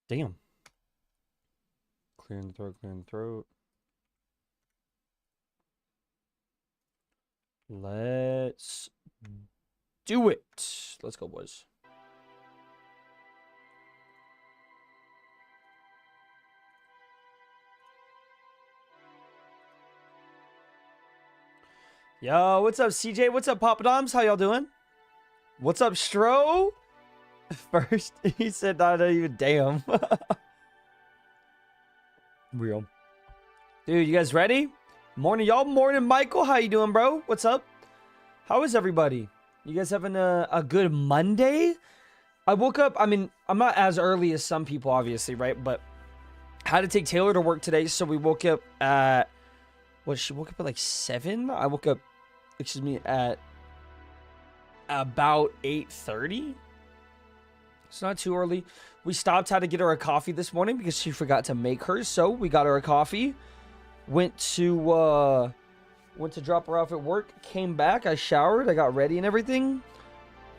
Damn. Clearing the throat, clearing the throat. Let's do it. Let's go, boys. Yo, what's up, CJ? What's up, Papa Doms? How y'all doing? What's up, Stro? First, he said not even damn. Real. Dude, you guys ready? Morning, y'all. Morning, Michael. How you doing, bro? What's up? How is everybody? You guys having a good Monday? I woke up, I mean, I'm not as early as some people, obviously, right? But I had to take Taylor to work today, so we woke up at, what, she woke up at like 7? I woke up, excuse me, at about 8:30. It's not too early. We stopped, had to get her a coffee this morning because she forgot to make hers, so we got her a coffee. Went to drop her off at work, came back, I showered, I got ready and everything.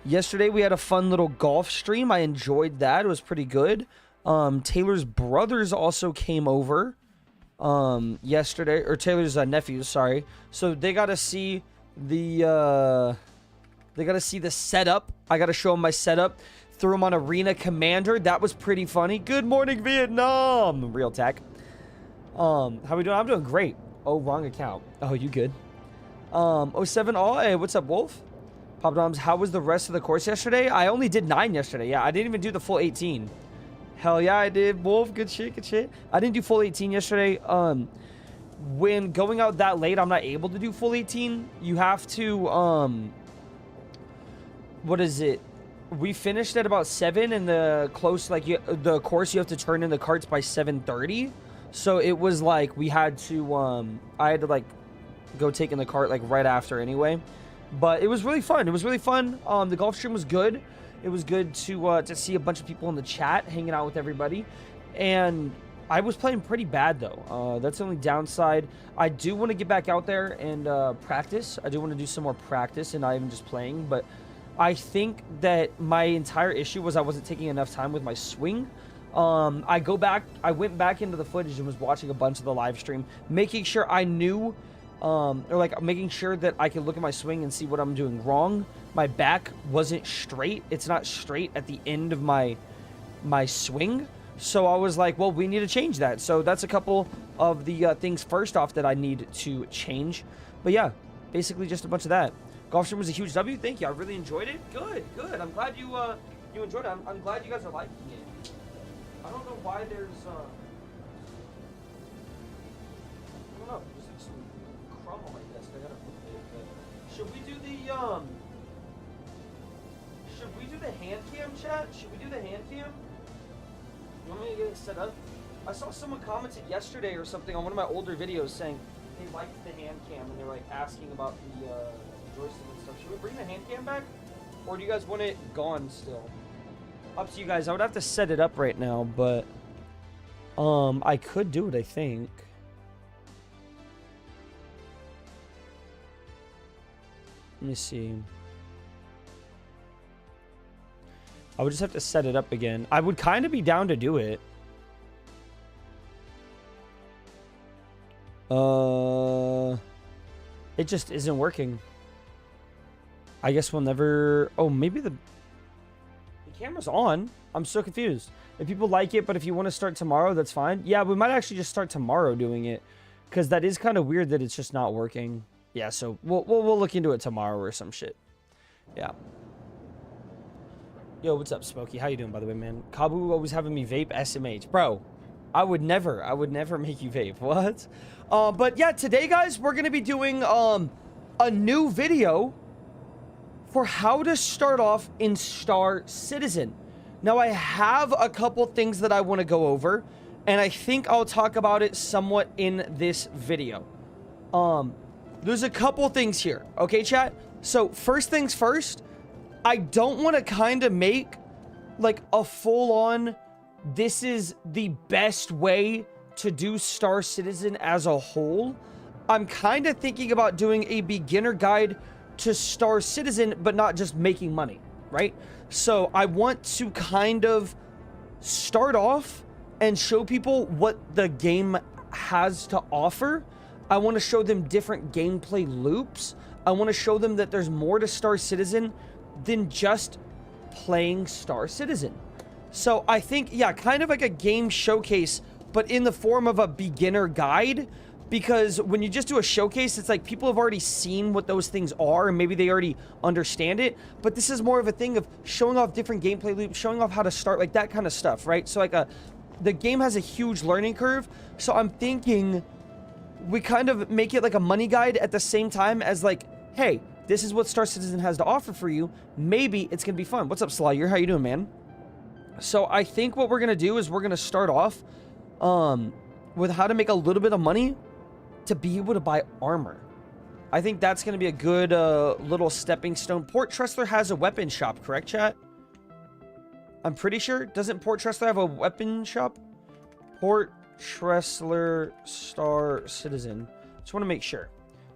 Yesterday we had a fun little golf stream. I enjoyed that. It was pretty good. Taylor's brothers also came over yesterday, or Taylor's nephews, sorry. So they got to see the setup. I got to show them my setup. Threw them on Arena Commander. That was pretty funny. Good morning, Vietnam. Real tech. How we doing? I'm doing great. Oh, wrong account. Oh, you good? 07 all. Hey, what's up, Wolf? Pop Doms, how was the rest of the course yesterday? I only did 9 yesterday. Yeah, I didn't even do the full 18. Hell yeah, I did. Wolf, good shit, good shit. I didn't do full 18 yesterday. When going out that late, I'm not able to do full 18. You have to, what is it? We finished at about 7, and the course you have to turn in the carts by 7:30. So it was like we had to, I had to like go take in the cart like right after anyway. But it was really fun. It was really fun. The golf stream was good. It was good to see a bunch of people in the chat, hanging out with everybody. And I was playing pretty bad though. That's the only downside. I do want to get back out there and practice. I do want to do some more practice and not even just playing. But I think that my entire issue was I wasn't taking enough time with my swing. I went back into the footage and was watching a bunch of the live stream, making sure I knew, making sure that I could look at my swing and see what I'm doing wrong. My back wasn't straight. It's not straight at the end of my swing. So I was like, well, we need to change that. So that's a couple of the things first off that I need to change. But yeah, basically just a bunch of that. Golf stream was a huge W. Thank you. I really enjoyed it. Good, good. I'm glad you enjoyed it. I'm glad you guys are liking it. I don't know why there's I don't know. There's like some crumb on my desk. I gotta move it. But should we do the hand cam, chat? Should we do the hand cam? You want me to get it set up? I saw someone commented yesterday or something on one of my older videos saying they liked the hand cam and they were like asking about the joystick and stuff. Should we bring the hand cam back? Or do you guys want it gone still? Up to you guys. I would have to set it up right now, but I could do it, I think. Let me see. I would just have to set it up again. I would kind of be down to do it. It just isn't working. I guess we'll never... Oh, maybe the camera's on. I'm so confused. If people like it, but if you want to start tomorrow, that's fine. Yeah, we might actually just start tomorrow doing it, because that is kind of weird that it's just not working. Yeah, so we'll look into it tomorrow or some shit. Yeah. Yo, what's up, Smokey? How you doing, by the way, man? Kabu always having me vape SMH. Bro, I would never make you vape. What? But yeah, today, guys, we're going to be doing a new video for how to start off in Star Citizen. Now, I have a couple things that I want to go over, and I think I'll talk about it somewhat in this video. There's a couple things here, okay, chat? So, first things first, I don't want to kind of make, like, a full-on, this is the best way to do Star Citizen as a whole. I'm kind of thinking about doing a beginner guide to Star Citizen, but not just making money, right? So I want to kind of start off and show people what the game has to offer. I want to show them different gameplay loops. I want to show them that there's more to Star Citizen than just playing Star Citizen. So I think, yeah, kind of like a game showcase, but in the form of a beginner guide. Because when you just do a showcase, it's like people have already seen what those things are and maybe they already understand it. But this is more of a thing of showing off different gameplay loops, showing off how to start, like that kind of stuff, right? So like the game has a huge learning curve. So I'm thinking we kind of make it like a money guide at the same time as like, hey, this is what Star Citizen has to offer for you. Maybe it's going to be fun. What's up, Slayer? How you doing, man? So I think what we're going to do is we're going to start off with how to make a little bit of money to be able to buy armor. I think that's going to be a good little stepping stone. Port Tressler has a weapon shop, correct, chat? I'm pretty sure. Doesn't Port Tressler have a weapon shop? Port Tressler Star Citizen. Just want to make sure.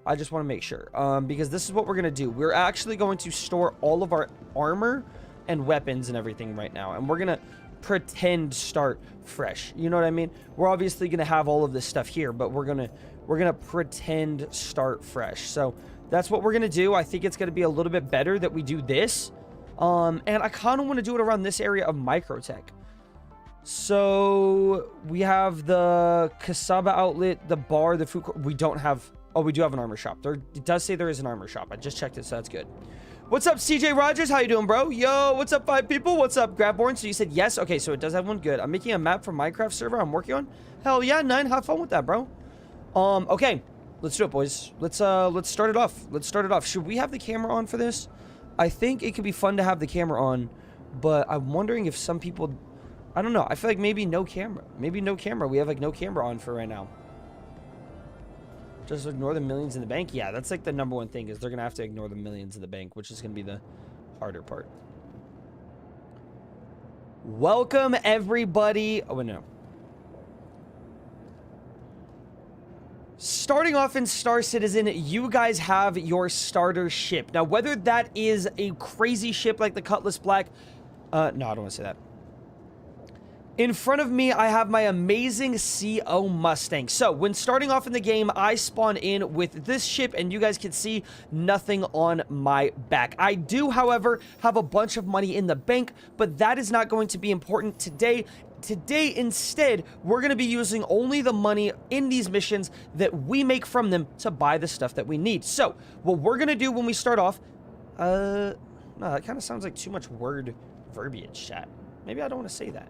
I just want to make sure. Because this is what we're going to do. We're actually going to store all of our armor and weapons and everything right now. And we're going to pretend start fresh. You know what I mean? We're obviously going to have all of this stuff here, but we're going to pretend start fresh. So that's what we're going to do. I think it's going to be a little bit better that we do this. And I kind of want to do it around this area of Microtech. So we have the Kasaba outlet, the bar, the food court. We don't have... Oh, we do have an armor shop. It does say there is an armor shop. I just checked it, so that's good. What's up, CJ Rogers? How you doing, bro? Yo, what's up, 5 people? What's up, Grabborn? So you said yes? Okay, so it does have one. Good. I'm making a map for Minecraft server I'm working on. Hell yeah, 9. Have fun with that, bro. Okay. Let's do it, boys. Let's start it off. Let's start it off. Should we have the camera on for this? I think it could be fun to have the camera on, but I'm wondering if some people... I don't know. I feel like maybe no camera. Maybe no camera. We have, like, no camera on for right now. Just ignore the millions in the bank. Yeah, that's like the #1 thing is they're going to have to ignore the millions in the bank, which is going to be the harder part. Welcome, everybody. Oh, no. Starting off in Star Citizen, you guys have your starter ship. Now, whether that is a crazy ship like the Cutlass Black... no, I don't want to say that. In front of me, I have my amazing CO Mustang. So, when starting off in the game, I spawn in with this ship, and you guys can see nothing on my back. I do, however, have a bunch of money in the bank, but that is not going to be important today. Today, instead, we're going to be using only the money in these missions that we make from them to buy the stuff that we need. So, what we're going to do when we start off... no, that kind of sounds like too much word verbiage, chat. Maybe I don't want to say that.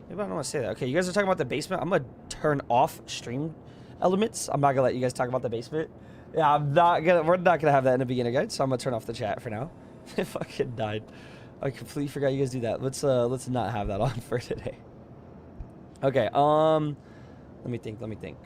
Maybe I don't want to say that. Okay, you guys are talking about the basement. I'm going to turn off stream elements. I'm not going to let you guys talk about the basement. Yeah, we're not going to have that in the beginner guide, so I'm going to turn off the chat for now. It fucking died. I completely forgot you guys do that. Let's not have that on for today. Okay, let me think.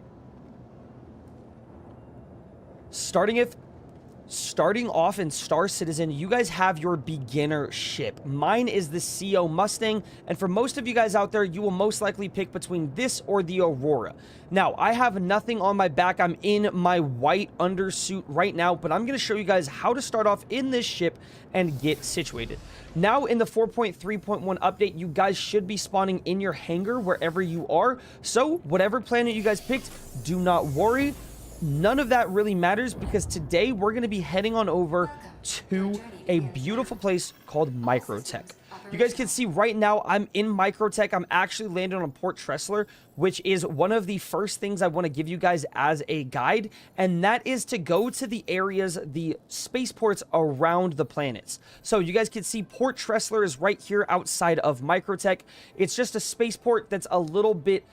Starting off in Star Citizen, you guys have your beginner ship. Mine is the CO Mustang, and for most of you guys out there, you will most likely pick between this or the Aurora. Now, I have nothing on my back. I'm in my white undersuit right now, but I'm going to show you guys how to start off in this ship and get situated. Now, in the 4.3.1 update, you guys should be spawning in your hangar wherever you are. So, whatever planet you guys picked, do not worry. None of that really matters because today we're going to be heading on over to a beautiful place called Microtech. You guys can see right now I'm in Microtech. I'm actually landing on Port Tressler, which is one of the first things I want to give you guys as a guide, and that is to go to the areas, the spaceports around the planets. So you guys can see Port Tressler is right here outside of Microtech. It's just a spaceport that's a little bit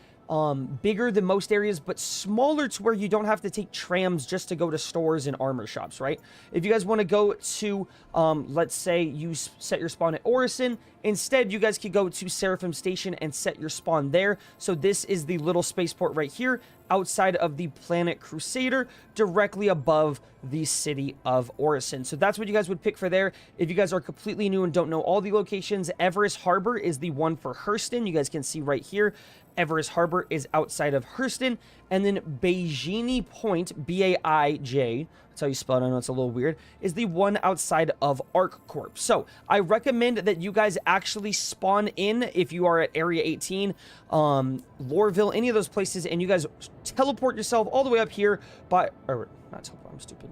bigger than most areas, but smaller to where you don't have to take trams just to go to stores and armor shops, right? If you guys want to go to, let's say you set your spawn at Orison, instead you guys could go to Seraphim Station and set your spawn there. So this is the little spaceport right here outside of the planet Crusader, directly above the city of Orison. So that's what you guys would pick for there. If you guys are completely new and don't know all the locations, Everest Harbor is the one for Hurston. You guys can see right here. Everest Harbor is outside of Hurston, and then Baijini Point, B-A-I-J, that's how you spell it, I know it's a little weird, is the one outside of ArcCorp. So I recommend that you guys actually spawn in if you are at Area 18, Loreville, any of those places, and you guys teleport yourself all the way up here or not teleport, I'm stupid.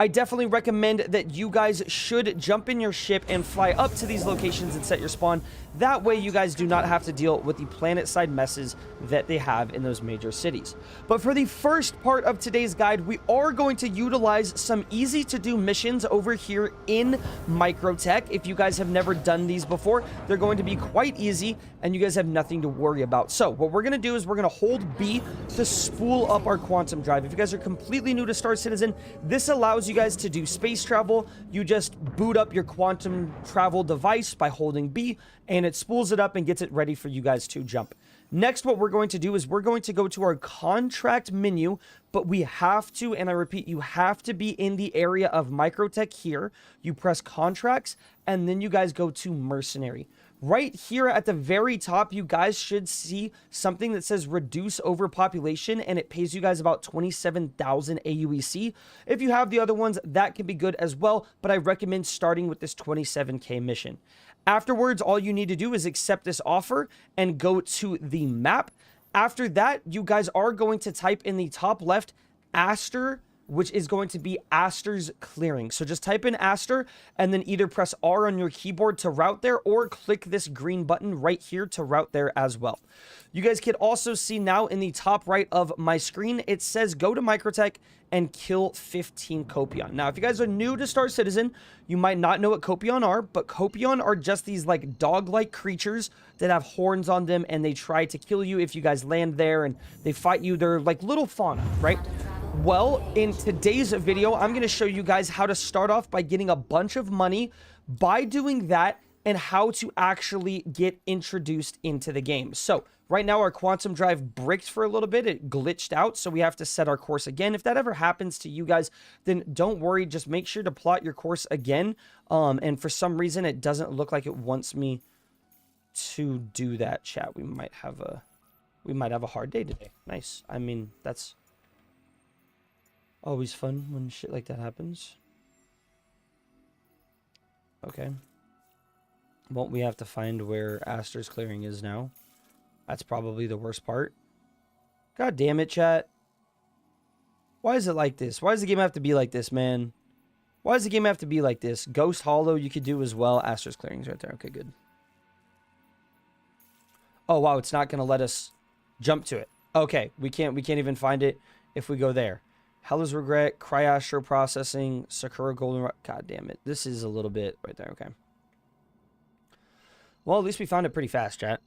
I definitely recommend that you guys should jump in your ship and fly up to these locations and set your spawn. That way you guys do not have to deal with the planet-side messes that they have in those major cities. But for the first part of today's guide, we are going to utilize some easy-to-do missions over here in Microtech. If you guys have never done these before, they're going to be quite easy, and you guys have nothing to worry about. So what we're going to do is we're going to hold B to spool up our quantum drive. If you guys are completely new to Star Citizen, this allows you guys to do space travel. You just boot up your quantum travel device by holding B, and it spools it up and gets it ready for you guys to jump. Next, what we're going to do is we're going to go to our contract menu, but we have to, and I repeat, you have to be in the area of Microtech here. You press contracts, and then you guys go to mercenary. Right here at the very top, you guys should see something that says reduce overpopulation, and it pays you guys about 27,000 AUEC. If you have the other ones, that can be good as well, but I recommend starting with this 27K mission. Afterwards, all you need to do is accept this offer and go to the map. After that, you guys are going to type in the top left, Aster, which is going to be Aster's clearing. So just type in Aster and then either press R on your keyboard to route there or click this green button right here to route there as well. You guys can also see now in the top right of my screen, it says go to Microtech and kill 15 Copion. Now, if you guys are new to Star Citizen, you might not know what Copion are, but Copion are just these like dog-like creatures that have horns on them, and they try to kill you if you guys land there, and they fight you. They're like little fauna, right? Well, in today's video, I'm going to show you guys how to start off by getting a bunch of money by doing that, and how to actually get introduced into the game. So right now our quantum drive bricked for a little bit. It glitched out, so we have to set our course again. If that ever happens to you guys, then don't worry. Just make sure to plot your course again. And for some reason, it doesn't look like it wants me to do that, chat. We might have a hard day today. Nice. I mean, that's always fun when shit like that happens. Okay. Well, we have to find where Aster's clearing is now. That's probably the worst part. God damn it, chat. Why is it like this? Why does the game have to be like this, man? Why does the game have to be like this? Ghost Hollow you could do as well. Aster's clearing's right there. Okay, good. Oh, wow, it's not going to let us jump to it. Okay, we can't even find it if we go there. Heller's Regret, Cryastro Processing, Sakura Golden... God damn it. This is a little bit right there. Okay. Well, at least we found it pretty fast, chat.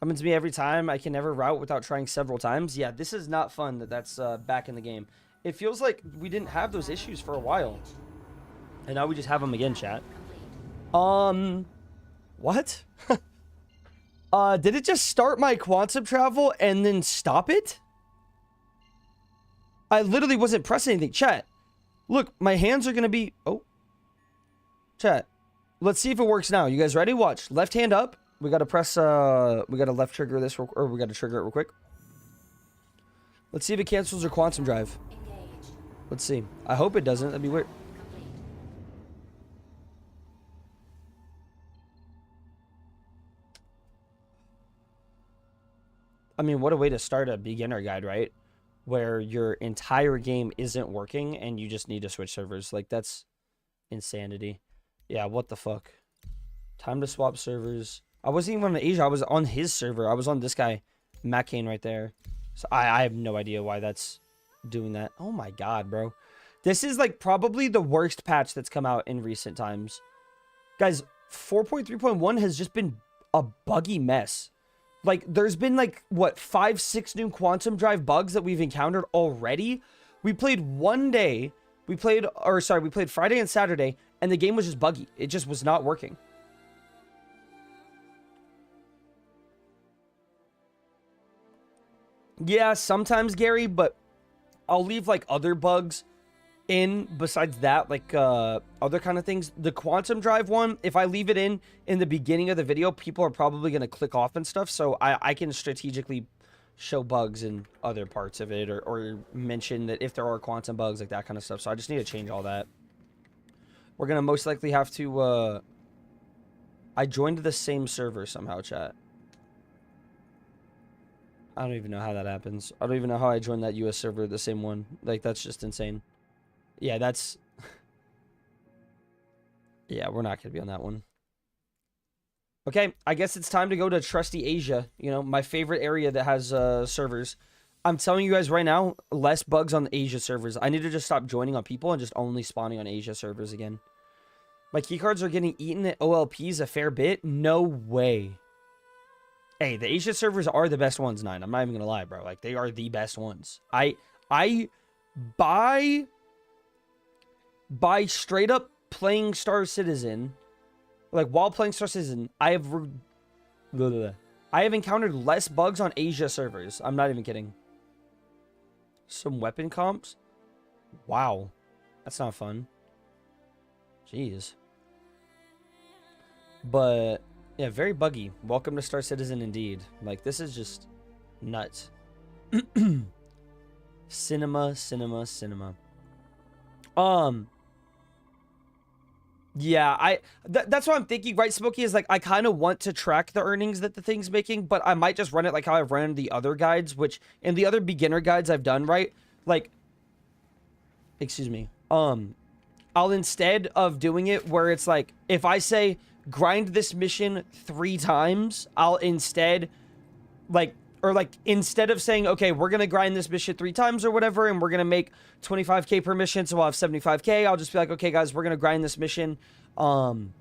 Happens to me every time. I can never route without trying several times. Yeah, this is not fun that that's back in the game. It feels like we didn't have those issues for a while. And now we just have them again, chat. What? Did it just start my quantum travel and then stop it? I literally wasn't pressing anything. Chat, look, my hands are going to be... Oh. Chat, let's see if it works now. You guys ready? Watch. Left hand up. We got to press... we got to left trigger this, or we got to trigger it real quick. Let's see if it cancels your quantum drive. Let's see. I hope it doesn't. That'd be weird. I mean, what a way to start a beginner guide, right? Where your entire game isn't working and you just need to switch servers. Like, that's insanity. Yeah, what the fuck? Time to swap servers. I wasn't even on Asia. I was on his server. I was on this guy, Mackane, right there. So I have no idea why that's doing that. Oh my god, bro. This is like probably the worst patch that's come out in recent times. Guys, 4.3.1 has just been a buggy mess. Like, there's been, like, what, 5-6 new quantum drive bugs that we've encountered already? We played one day. We played Friday and Saturday, and the game was just buggy. It just was not working. Yeah, sometimes, Gary, but I'll leave, like, other bugs in besides that, like other kind of things. The quantum drive one, if I leave it in the beginning of the video, people are probably going to click off and stuff, so I can strategically show bugs in other parts of it, or mention that if there are quantum bugs, like that kind of stuff. So I just need to change all that. We're gonna most likely have to I joined the same server somehow, chat. I don't even know how that happens. I don't even know how I joined that US server, the same one. Like, that's just insane. Yeah, that's... yeah, we're not going to be on that one. Okay, I guess it's time to go to trusty Asia. You know, my favorite area that has servers. I'm telling you guys right now, less bugs on the Asia servers. I need to just stop joining on people and just only spawning on Asia servers again. My keycards are getting eaten at OLPs a fair bit? No way. Hey, the Asia servers are the best ones, 9. I'm not even gonna lie, bro. Like, they are the best ones. By straight up playing Star Citizen, like, while playing Star Citizen, I have encountered less bugs on Asia servers. I'm not even kidding. Some weapon comps? Wow. That's not fun. Jeez. But... yeah, very buggy. Welcome to Star Citizen indeed. Like, this is just nuts. Cinema. Yeah, that's what I'm thinking, right, Smokey? Is like, I kind of want to track the earnings that the thing's making, but I might just run it like how I've run the other guides, which in the other beginner guides I've done, right? Like, excuse me. I'll, instead of doing it where it's like, if I say grind this mission 3 times, I'll instead, like, or like, instead of saying, okay, we're gonna grind this mission 3 times or whatever, and we're gonna make 25k per mission, so we'll have 75k, I'll just be like, okay guys, we're gonna grind this mission, and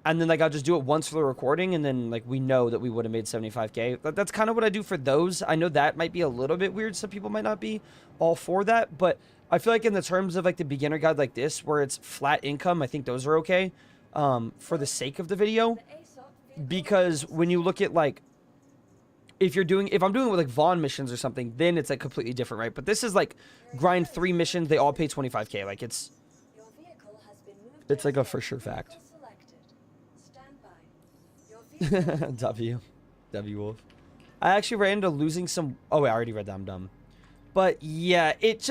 then, like, I'll just do it once for the recording, and then, like, we know that we would have made 75k. That's kind of what I do for those. I know that might be a little bit weird. Some people might not be all for that, but I feel like in the terms of, like, the beginner guide like this, where it's flat income, I think those are okay, for the sake of the video. Because when you look at, like, if I'm doing it with, like, Vaughn missions or something, then it's, like, completely different, right? But this is, like, grind 3 missions, they all pay 25k. Like, it's like a for sure fact. W Wolf. I actually ran into losing some... oh, wait, I already read that. I'm dumb. But, yeah, it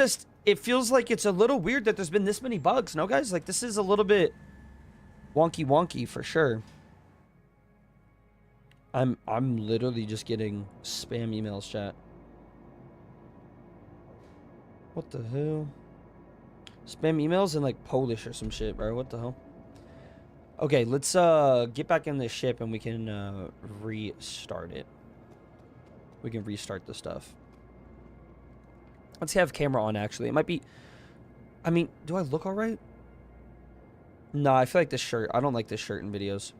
feels like it's a little weird that there's been this many bugs. No, guys? Like, this is a little bit wonky for sure. I'm literally just getting spam emails, chat. What the hell? Spam emails in, like, Polish or some shit, bro. What the hell? Okay, let's get back in this ship and we can restart it. We can restart the stuff. Let's have camera on, actually. It might be... I mean, do I look alright? No, I feel like this shirt... I don't like this shirt in videos.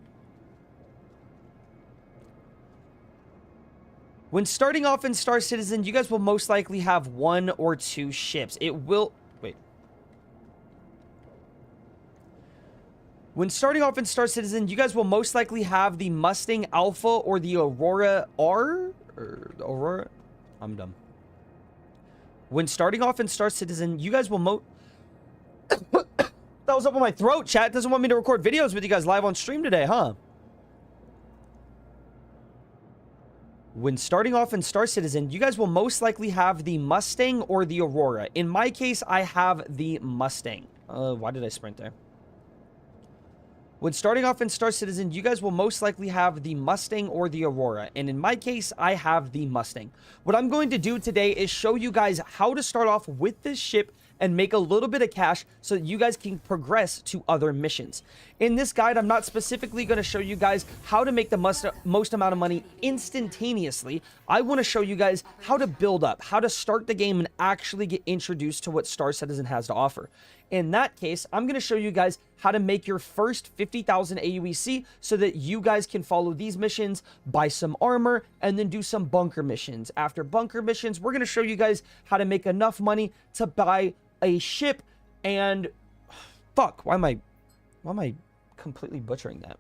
When starting off in Star Citizen, you guys will most likely have 1 or 2 ships. It will... wait. When starting off in Star Citizen, you guys will most likely have the Mustang Alpha or the Aurora R? Or the Aurora? I'm dumb. When starting off in Star Citizen, you guys will that was up on my throat, chat. Doesn't want me to record videos with you guys live on stream today, huh? When starting off in Star Citizen, you guys will most likely have the Mustang or the Aurora. In my case, I have the Mustang. Why did I sprint there? When starting off in Star Citizen, you guys will most likely have the Mustang or the Aurora. And in my case, I have the Mustang. What I'm going to do today is show you guys how to start off with this ship and make a little bit of cash so that you guys can progress to other missions. In this guide, I'm not specifically going to show you guys how to make the most amount of money instantaneously. I want to show you guys how to build up, how to start the game and actually get introduced to what Star Citizen has to offer. In that case, I'm going to show you guys how to make your first 50,000 AUEC so that you guys can follow these missions, buy some armor, and then do some bunker missions. After bunker missions, we're going to show you guys how to make enough money to buy a ship and... fuck, why am I completely butchering that?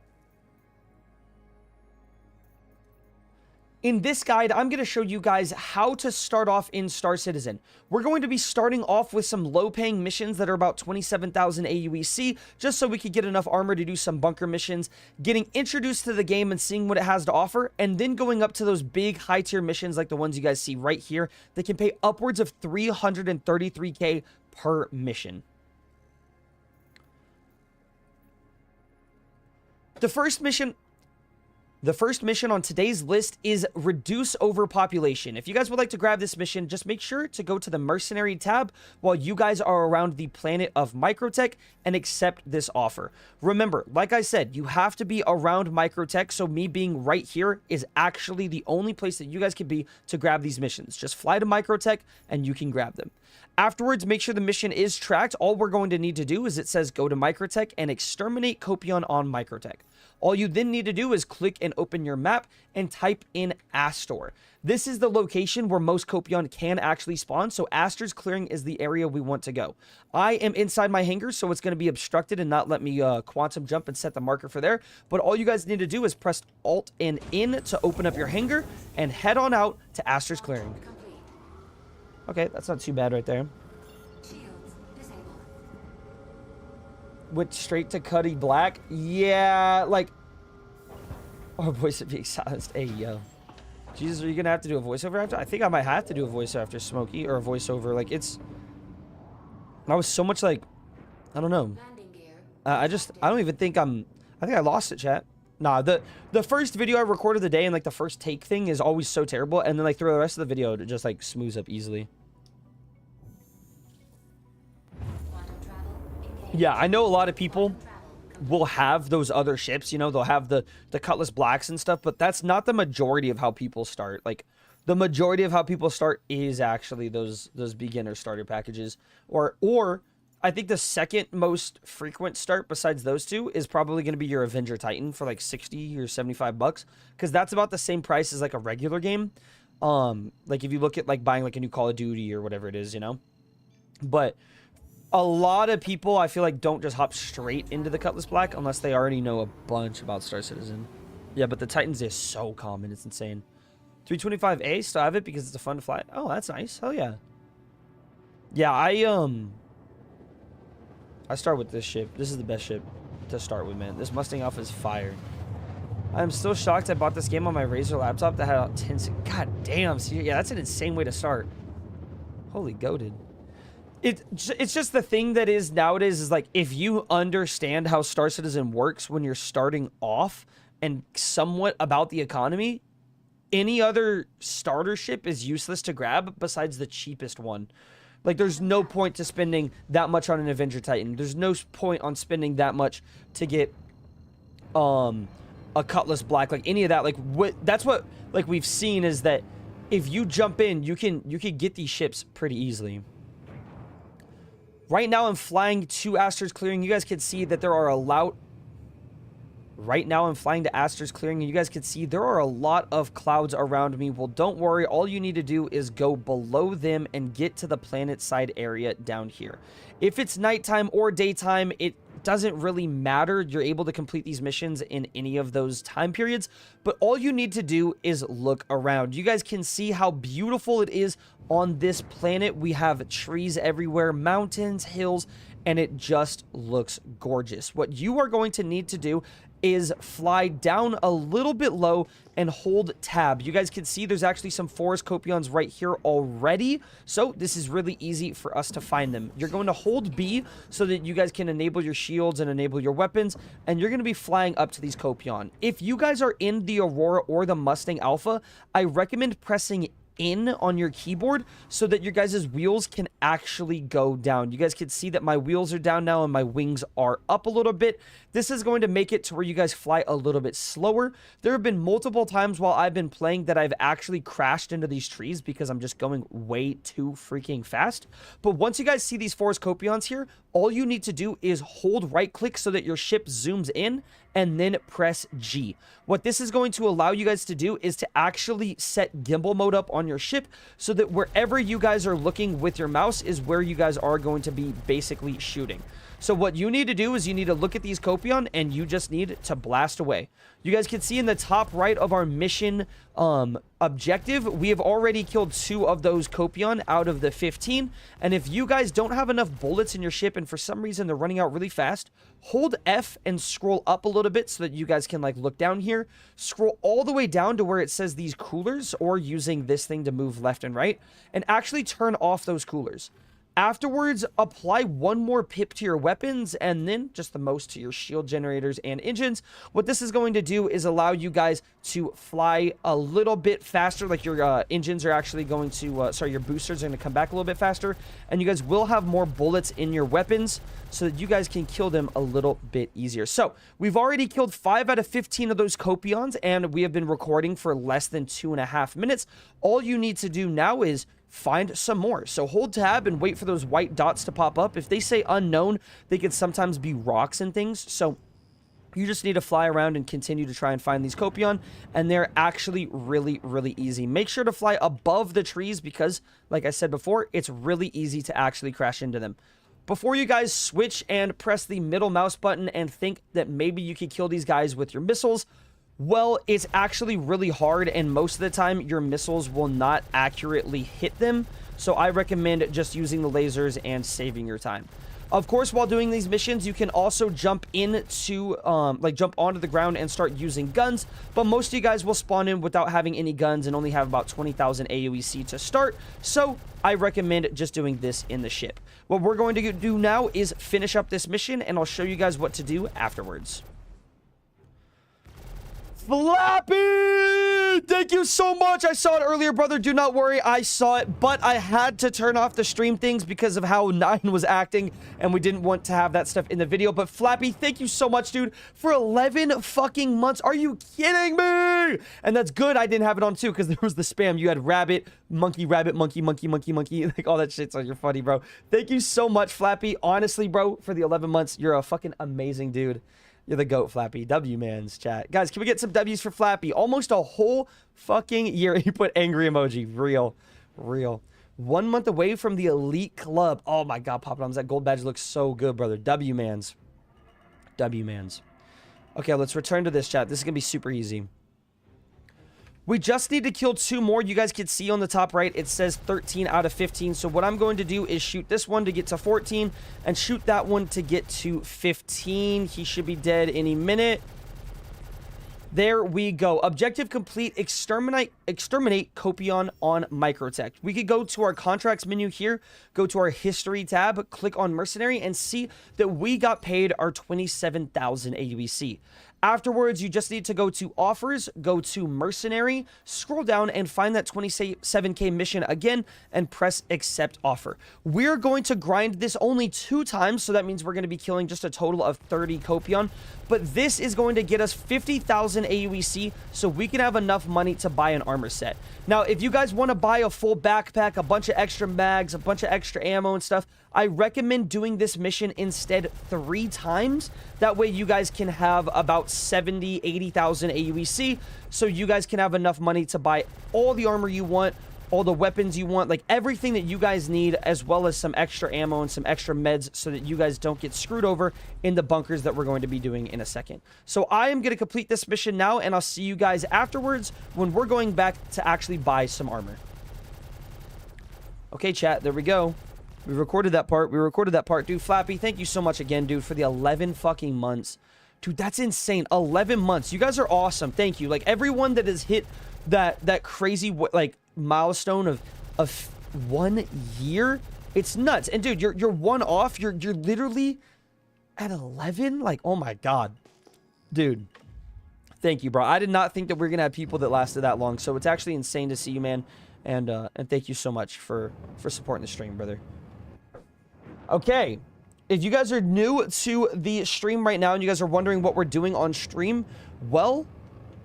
In this guide, I'm going to show you guys how to start off in Star Citizen. We're going to be starting off with some low-paying missions that are about 27,000 AUEC, just so we could get enough armor to do some bunker missions, getting introduced to the game and seeing what it has to offer, and then going up to those big high-tier missions like the ones you guys see right here that can pay upwards of 333k per mission. The first mission on today's list is Reduce Overpopulation. If you guys would like to grab this mission, just make sure to go to the Mercenary tab while you guys are around the planet of Microtech and accept this offer. Remember, like I said, you have to be around Microtech, so me being right here is actually the only place that you guys can be to grab these missions. Just fly to Microtech and you can grab them. Afterwards, make sure the mission is tracked. All we're going to need to do is it says go to Microtech and exterminate Copion on Microtech. All you then need to do is click and open your map and type in Astor. This is the location where most Copion can actually spawn, so Astor's clearing is the area we want to go. I am inside my hangar, so it's going to be obstructed and not let me quantum jump and set the marker for there. But all you guys need to do is press Alt and in to open up your hangar and head on out to Astor's clearing. Okay, that's not too bad right there. Went straight to Cuddy Black. Yeah, like... Oh, voice of being silenced. Hey, yo. Jesus, are you going to have to do a voiceover after? I think I might have to do a voiceover after Smokey, or a voiceover. Like, it's... I was so much like... I don't know. I don't even think I'm... I think I lost it, chat. Nah, the first video I recorded the day and, like, the first take thing is always so terrible. And then, like, through the rest of the video, it just, like, smooths up easily. Yeah, I know a lot of people will have those other ships, you know, they'll have the Cutlass Blacks and stuff, but that's not the majority of how people start. Like, the majority of how people start is actually those beginner starter packages. Or I think the second most frequent start besides those two is probably going to be your Avenger Titan for like 60 or 75 bucks, because that's about the same price as like a regular game. Like if you look at like buying like a new Call of Duty or whatever it is, you know. But a lot of people, I feel like, don't just hop straight into the Cutlass Black unless they already know a bunch about Star Citizen. Yeah, but the Titans is so common. It's insane. 325A, still have it because it's a fun to fly. Oh, that's nice. Hell yeah. Yeah, I start with this ship. This is the best ship to start with, man. This Mustang Alpha is fire. I'm still shocked I bought this game on my Razer laptop that had 10... God damn. Yeah, that's an insane way to start. Holy goated. It's just the thing that is nowadays is like, if you understand how Star Citizen works when you're starting off and somewhat about the economy, any other starter ship is useless to grab besides the cheapest one. Like, there's no point to spending that much on an Avenger Titan. There's no point on spending that much to get a Cutlass Black, like any of that. Like, that's what like we've seen is that if you jump in, you can get these ships pretty easily. Right now, I'm flying to Astor's Clearing. You guys can see that there are a lot... Right now, I'm flying to Astor's Clearing, and you guys can see there are a lot of clouds around me. Well, don't worry. All you need to do is go below them and get to the planet side area down here. If it's nighttime or daytime, it doesn't really matter. You're able to complete these missions in any of those time periods, but all you need to do is look around. You guys can see how beautiful it is on this planet. We have trees everywhere, mountains, hills, and it just looks gorgeous. What you are going to need to do is fly down a little bit low and hold tab. You guys can see there's actually some forest copions right here already, so this is really easy for us to find them. You're going to hold B so that you guys can enable your shields and enable your weapons, and you're going to be flying up to these copion. If you guys are in the Aurora or the Mustang Alpha, I recommend pressing in on your keyboard so that your guys' wheels can actually go down. You guys can see that my wheels are down now and my wings are up a little bit. This is going to make it to where you guys fly a little bit slower. There have been multiple times while I've been playing that I've actually crashed into these trees because I'm just going way too freaking fast. But once you guys see these forest copions here, all you need to do is hold right click so that your ship zooms in and then press G. What this is going to allow you guys to do is to actually set gimbal mode up on your ship so that wherever you guys are looking with your mouse is where you guys are going to be basically shooting. So what you need to do is you need to look at these Copion and you just need to blast away. You guys can see in the top right of our mission objective, we have already killed 2 of those Copion out of the 15. And if you guys don't have enough bullets in your ship and for some reason they're running out really fast, hold F and scroll up a little bit so that you guys can like look down here. Scroll all the way down to where it says these coolers, or using this thing to move left and right, and actually turn off those coolers. Afterwards, apply 1 more pip to your weapons and then just the most to your shield generators and engines. What this is going to do is allow you guys to fly a little bit faster. Like your engines are actually going to, sorry, your boosters are going to come back a little bit faster. And you guys will have more bullets in your weapons so that you guys can kill them a little bit easier. So we've already killed 5 out of 15 of those Copions, and we have been recording for less than 2.5 minutes. All you need to do now is find some more. So hold tab and wait for those white dots to pop up. If they say unknown, they can sometimes be rocks and things. So you just need to fly around and continue to try and find these Copion, and they're actually really, really easy. Make sure to fly above the trees because, like I said before, it's really easy to actually crash into them. Before you guys switch and press the middle mouse button and think that maybe you could kill these guys with your missiles, well, it's actually really hard, and most of the time your missiles will not accurately hit them. So I recommend just using the lasers and saving your time. Of course, while doing these missions, you can also jump into, jump onto the ground and start using guns. But most of you guys will spawn in without having any guns and only have about 20,000 AOEC to start. So I recommend just doing this in the ship. What we're going to do now is finish up this mission, and I'll show you guys what to do afterwards. Flappy! Thank you so much. I saw it earlier, brother. Do not worry. I saw it, but I had to turn off the stream things because of how 9 was acting, and we didn't want to have that stuff in the video. But Flappy, thank you so much, dude, for 11 fucking months. Are you kidding me? And that's good I didn't have it on, too, because there was the spam. You had rabbit, monkey, monkey, monkey. Like, all that shit, so you're funny, bro. Thank you so much, Flappy. Honestly, bro, for the 11 months, you're a fucking amazing dude. You're the GOAT, Flappy. W-mans, chat. Guys, can we get some W's for Flappy? Almost a whole fucking year. He put angry emoji. Real. 1 month away from the elite club. Oh my god, Papa Doms, that gold badge looks so good, brother. W-mans. Okay, let's return to this, chat. This is gonna be super easy. We just need to kill 2 more. You guys can see on the top right, it says 13 out of 15. So what I'm going to do is shoot this one to get to 14 and shoot that one to get to 15. He should be dead any minute. There we go. Objective complete. Exterminate Copion on Microtech. We could go to our contracts menu here, go to our history tab, click on mercenary, and see that we got paid our 27,000 AUEC. Afterwards, you just need to go to offers, go to mercenary, scroll down and find that 27k mission again and press accept offer. We're going to grind this only 2 times, so that means we're going to be killing just a total of 30 Copion. But this is going to get us 50,000 AUEC, so we can have enough money to buy an armor set. Now, if you guys want to buy a full backpack, a bunch of extra mags, a bunch of extra ammo and stuff, I recommend doing this mission instead 3 times. That way you guys can have about 70, 80,000 AUEC, so you guys can have enough money to buy all the armor you want, all the weapons you want, like everything that you guys need, as well as some extra ammo and some extra meds so that you guys don't get screwed over in the bunkers that we're going to be doing in a second. So I am going to complete this mission now, and I'll see you guys afterwards when we're going back to actually buy some armor. Okay, chat, there we go. We recorded that part. Dude, Flappy, thank you so much again, dude, for the 11 fucking months. Dude, that's insane. 11 months. You guys are awesome. Thank you. Like, everyone that has hit that crazy, like, milestone of 1 year, it's nuts. And, dude, you're 1 off. You're literally at 11. Like, oh, my God. Dude, thank you, bro. I did not think that we are going to have people that lasted that long. So it's actually insane to see you, man. And thank you so much for supporting the stream, brother. Okay, if you guys are new to the stream right now and you guys are wondering what we're doing on stream, well,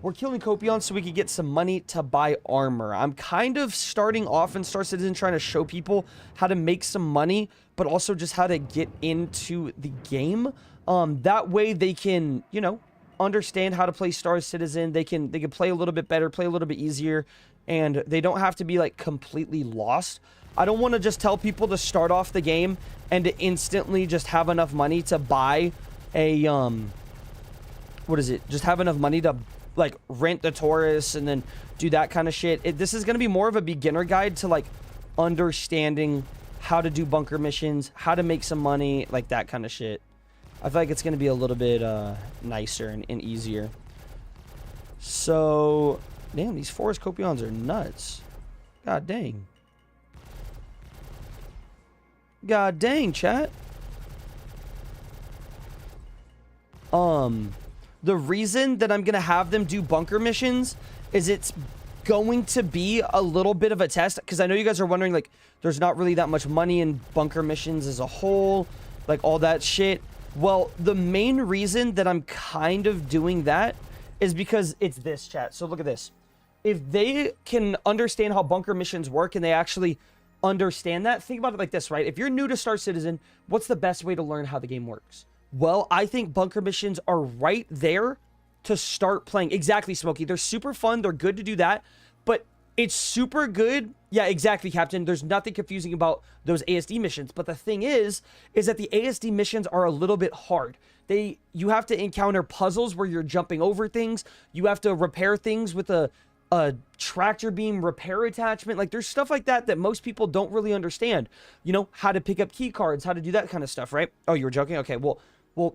we're killing Copion so we can get some money to buy armor. I'm kind of starting off in Star Citizen trying to show people how to make some money, but also just how to get into the game. That way they can, you know, understand how to play Star Citizen. They can play a little bit better, play a little bit easier, and they don't have to be like completely lost. I don't want to just tell people to start off the game and to instantly just have enough money to buy a what is it? Just have enough money to like rent the Taurus and then do that kind of shit. This is going to be more of a beginner guide to like understanding how to do bunker missions, how to make some money, like that kind of shit. I feel like it's going to be a little bit nicer and easier. So, damn, these forest copions are nuts. God dang. God dang, chat. The reason that I'm going to have them do bunker missions is it's going to be a little bit of a test, because I know you guys are wondering, like, there's not really that much money in bunker missions as a whole, like all that shit. Well, the main reason that I'm kind of doing that is because it's this, chat. So look at this. If they can understand how bunker missions work and they actually understand that, think about it like this, right? If you're new to Star Citizen, what's the best way to learn how the game works? Well, I think bunker missions are right there to start playing. Exactly, Smokey. They're super fun. They're good to do that. But it's super good. Yeah, exactly, Captain. There's nothing confusing about those ASD missions. But the thing is that the ASD missions are a little bit hard. You have to encounter puzzles where you're jumping over things. You have to repair things with a tractor beam repair attachment. Like, there's stuff like that that most people don't really understand. You know, how to pick up key cards, how to do that kind of stuff, right? Oh, you were joking? Okay, well,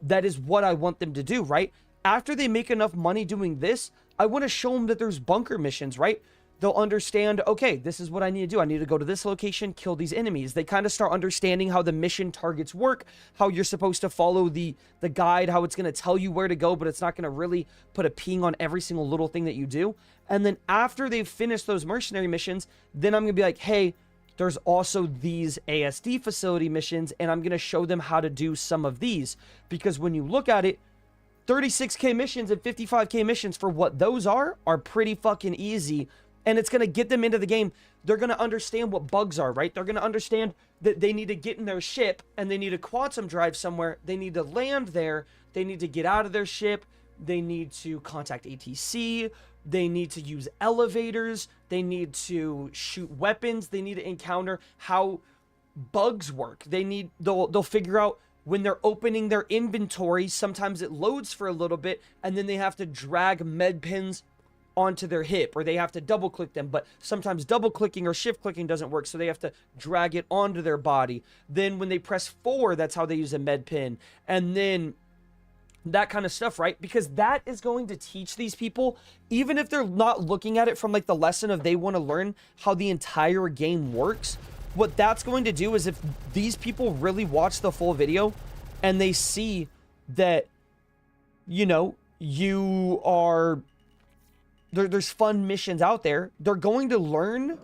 that is what I want them to do, right? After they make enough money doing this, I want to show them that there's bunker missions, right? They'll understand, okay, this is what I need to do. I need to go to this location, kill these enemies. They kind of start understanding how the mission targets work, how you're supposed to follow the guide, how it's going to tell you where to go, but it's not going to really put a ping on every single little thing that you do. And then after they've finished those mercenary missions, then I'm going to be like, hey, there's also these ASD facility missions, and I'm going to show them how to do some of these. Because when you look at it, 36K missions and 55K missions for what those are pretty fucking easy. And it's going to get them into the game. They're going to understand what bugs are, right? They're going to understand that they need to get in their ship and they need to quantum drive somewhere. They need to land there. They need to get out of their ship. They need to contact ATC. They need to use elevators. They need to shoot weapons. They need to encounter how bugs work. They'll figure out when they're opening their inventory, sometimes it loads for a little bit and then they have to drag med pins onto their hip, or they have to double click them, but sometimes double clicking or shift clicking doesn't work, so they have to drag it onto their body. Then when they press 4, that's how they use a med pin, and then that kind of stuff, right? Because that is going to teach these people, even if they're not looking at it from like the lesson of they want to learn how the entire game works. What that's going to do is, if these people really watch the full video and they see that, you know, you are there's fun missions out there, they're going to learn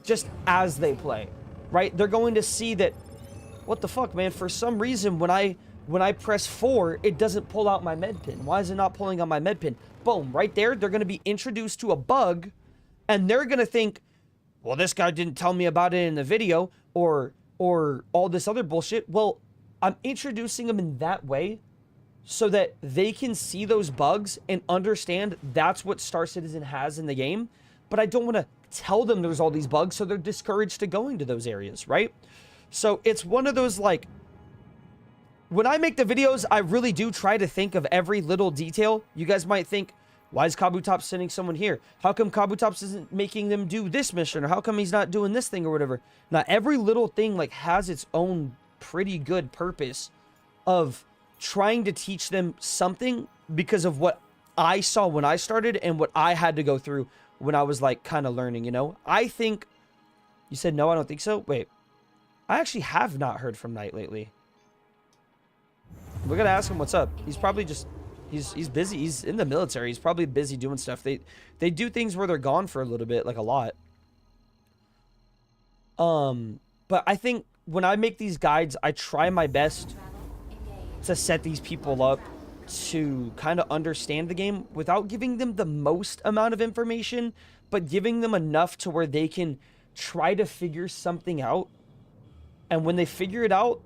just as they play, right? They're going to see that, what the fuck, man, for some reason when I press 4, it doesn't pull out my med pin. Why is it not pulling out my med pin? Boom, right there, they're going to be introduced to a bug, and they're going to think, well, this guy didn't tell me about it in the video, or all this other bullshit. Well, I'm introducing them in that way so that they can see those bugs and understand that's what Star Citizen has in the game. But I don't want to tell them there's all these bugs, so they're discouraged to going to those areas, right? So it's one of those, like, when I make the videos, I really do try to think of every little detail. You guys might think, why is Kabutops sending someone here? How come Kabutops isn't making them do this mission? Or how come he's not doing this thing or whatever? Now, every little thing, like, has its own pretty good purpose of trying to teach them something because of what I saw when I started and what I had to go through when I was, like, kind of learning, you know? I think... You said no, I don't think so? Wait. I actually have not heard from Knight lately. We're gonna ask him what's up. He's probably just... He's busy. He's in the military. He's probably busy doing stuff. They do things where they're gone for a little bit, like a lot. But I think when I make these guides, I try my best to set these people up to kind of understand the game without giving them the most amount of information, but giving them enough to where they can try to figure something out. And when they figure it out,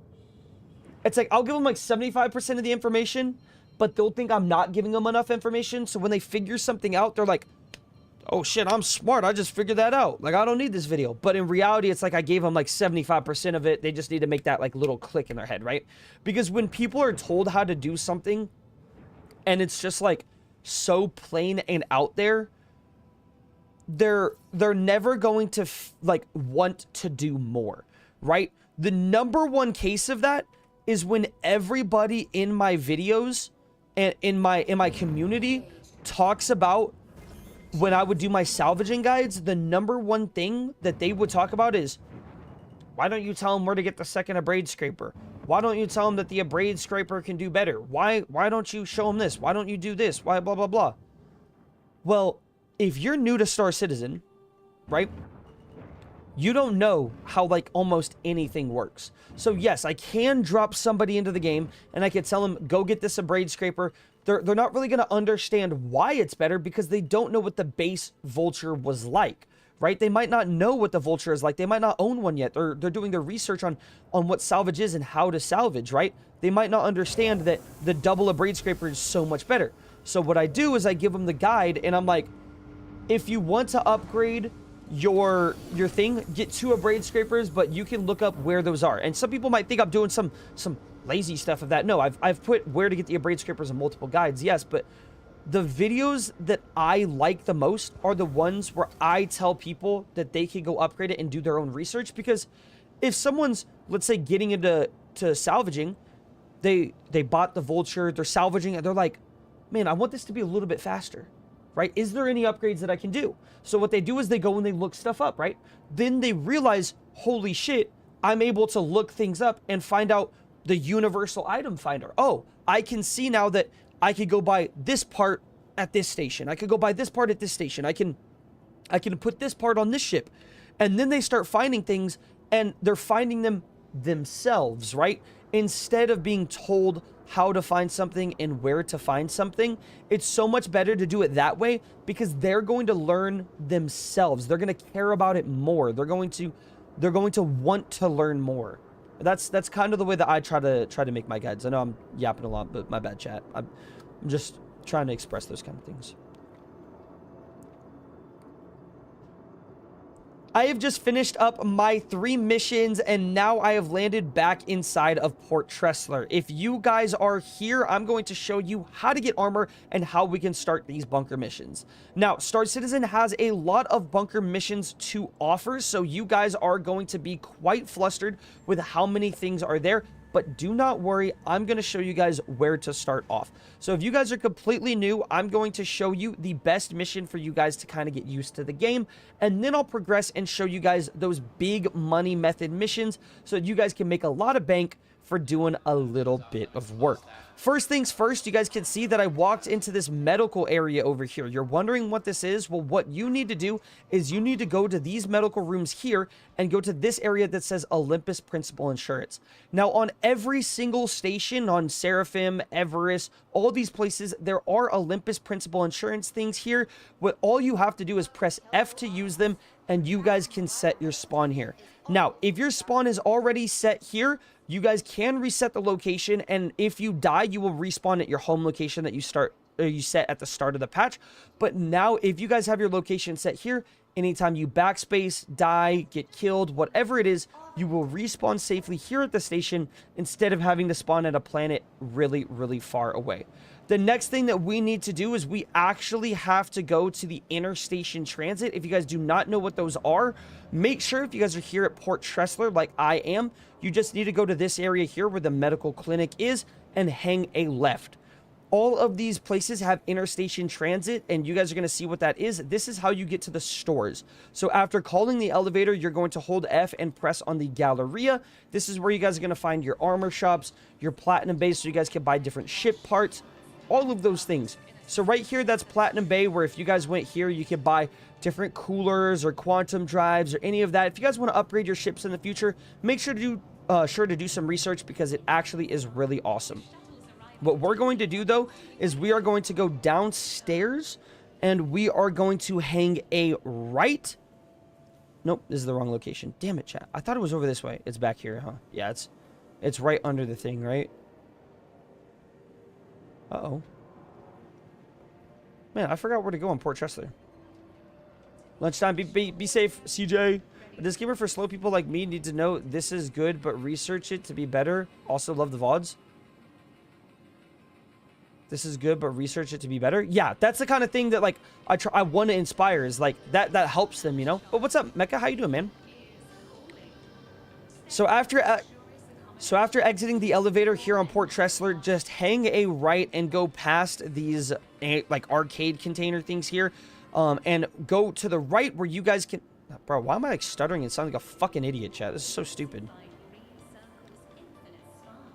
it's like, I'll give them like 75% of the information, but they'll think I'm not giving them enough information. So when they figure something out, they're like, oh shit, I'm smart. I just figured that out. Like, I don't need this video. But in reality, it's like I gave them like 75% of it. They just need to make that like little click in their head, right? Because when people are told how to do something and it's just like so plain and out there, they're never going to like want to do more, right? The number one case of that is when everybody in my videos and in my community talks about when I would do my salvaging guides, the number one thing that they would talk about is, why don't you tell them where to get the second abrade scraper? Why don't you tell them that the abrade scraper can do better? Why don't you show them this? Why don't you do this? Why blah, blah, blah? Well, if you're new to Star Citizen, right, you don't know how like almost anything works. So yes, I can drop somebody into the game and I can tell them, go get this abrade scraper. They're not really going to understand why it's better because they don't know what the base Vulture was like, right? They might not know what the Vulture is like. They might not own one yet. They're doing their research on what salvage is and how to salvage, right? They might not understand that the double abrade scraper is so much better. So what I do is I give them the guide and I'm like, if you want to upgrade your thing, get 2 abrade scrapers, but you can look up where those are. And some people might think I'm doing some lazy stuff of that. No, I've put where to get the abrade scrapers in multiple guides, yes, but the videos that I like the most are the ones where I tell people that they can go upgrade it and do their own research. Because if someone's, let's say, getting into salvaging, they bought the Vulture, they're salvaging it, they're like, man, I want this to be a little bit faster, right? Is there any upgrades that I can do? So what they do is they go and they look stuff up, right? Then they realize, holy shit, I'm able to look things up and find out the universal item finder. Oh, I can see now that I could go buy this part at this station. I could go buy this part at this station. I can put this part on this ship. And then they start finding things and they're finding them themselves, right? Instead of being told how to find something and where to find something, it's so much better to do it that way because they're going to learn themselves. They're going to care about it more. They're going to want to learn more. That's kind of the way that I try to make my guides. I know I'm yapping a lot, but my bad, chat. I'm just trying to express those kind of things. I have just finished up my 3 missions and now I have landed back inside of Port Tressler. If you guys are here, I'm going to show you how to get armor and how we can start these bunker missions. Now, Star Citizen has a lot of bunker missions to offer, so you guys are going to be quite flustered with how many things are there. But do not worry, I'm going to show you guys where to start off. So if you guys are completely new, I'm going to show you the best mission for you guys to kind of get used to the game. And then I'll progress and show you guys those big money method missions so that you guys can make a lot of bank for doing a little bit of work. First things first, you guys can see that I walked into this medical area over here. You're wondering what this is? Well, what you need to do is you need to go to these medical rooms here and go to this area that says Olympus Principal Insurance. Now, on every single station, on Seraphim, Everest, all these places, there are Olympus Principal Insurance things here. What all you have to do is press F to use them, and you guys can set your spawn here. Now, if your spawn is already set here, you guys can reset the location, and if you die, you will respawn at your home location that you set at the start of the patch. But now, if you guys have your location set here, anytime you backspace, die, get killed, whatever it is, you will respawn safely here at the station instead of having to spawn at a planet really, really far away. The next thing that we need to do is we actually have to go to the interstation transit. If you guys do not know what those are, make sure if you guys are here at Port Tressler like I am, you just need to go to this area here where the medical clinic is and hang a left. All of these places have interstation transit, and you guys are going to see what that is. This is how you get to the stores. So after calling the elevator, you're going to hold F and press on the Galleria. This is where you guys are going to find your armor shops, your platinum base, so you guys can buy different ship parts, all of those things. So right here, that's Platinum Bay, where if you guys went here, you could buy different coolers or quantum drives or any of that. If you guys want to upgrade your ships in the future, make sure to do some research because it actually is really awesome. What we're going to do, though, is we are going to go downstairs and we are going to hang a right. Nope, this is the wrong location. Damn it, chat. I thought it was over this way. It's back here, huh? Yeah, it's right under the thing, right? Uh-oh. Man, I forgot where to go on Port Tressler. Lunchtime. Be safe, CJ. A disclaimer for slow people like me need to know this is good, but research it to be better. Also love the VODs. This is good, but research it to be better. Yeah, that's the kind of thing that like I want to inspire is like that helps them, you know. But what's up, Mecca? How you doing, man? So after exiting the elevator here on Port Tressler, just hang a right and go past these like arcade container things here, and go to the right where you guys can. Bro, why am I like stuttering and sounding like a fucking idiot, chat? This is so stupid.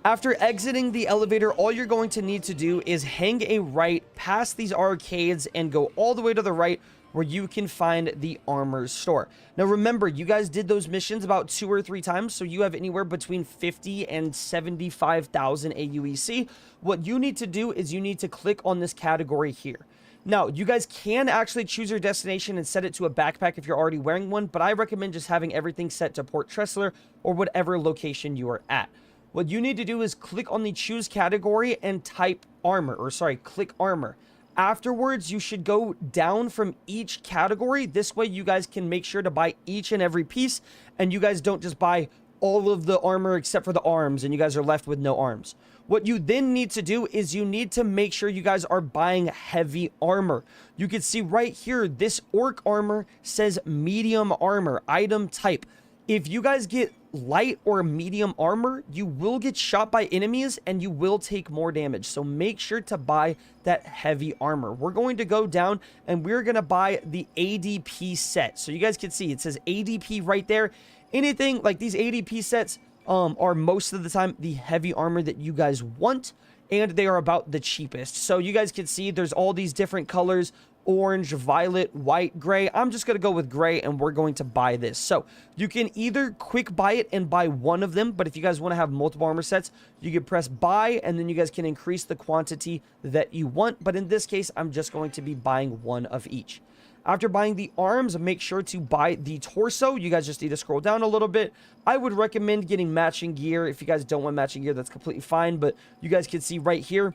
After exiting the elevator, all you're going to need to do is hang a right past these arcades and go all the way to the right where you can find the armor store. Now remember, you guys did those missions about 2 or 3 times, so you have anywhere between 50 and 75,000 AUEC. What you need to do is you need to click on this category here. Now, you guys can actually choose your destination and set it to a backpack if you're already wearing one, but I recommend just having everything set to Port Tressler or whatever location you are at. What you need to do is click on the choose category and type armor, or sorry, click armor. Afterwards, you should go down from each category. This way you guys can make sure to buy each and every piece, and you guys don't just buy all of the armor except for the arms, and you guys are left with no arms. What you then need to do is you need to make sure you guys are buying heavy armor. You can see right here, this orc armor says medium armor, item type. If you guys get light or medium armor, you will get shot by enemies and you will take more damage. So make sure to buy that heavy armor. We're going to go down and we're going to buy the ADP set. So you guys can see it says ADP right there. Anything like these ADP sets are most of the time the heavy armor that you guys want, and they are about the cheapest. So you guys can see there's all these different colors: orange, violet, white, gray. I'm just going to go with gray and we're going to buy this. So you can either quick buy it and buy one of them, but if you guys want to have multiple armor sets, you can press buy and then you guys can increase the quantity that you want. But in this case, I'm just going to be buying one of each. After buying the arms, make sure to buy the torso. You guys just need to scroll down a little bit. I would recommend getting matching gear. If you guys don't want matching gear, that's completely fine. But you guys can see right here,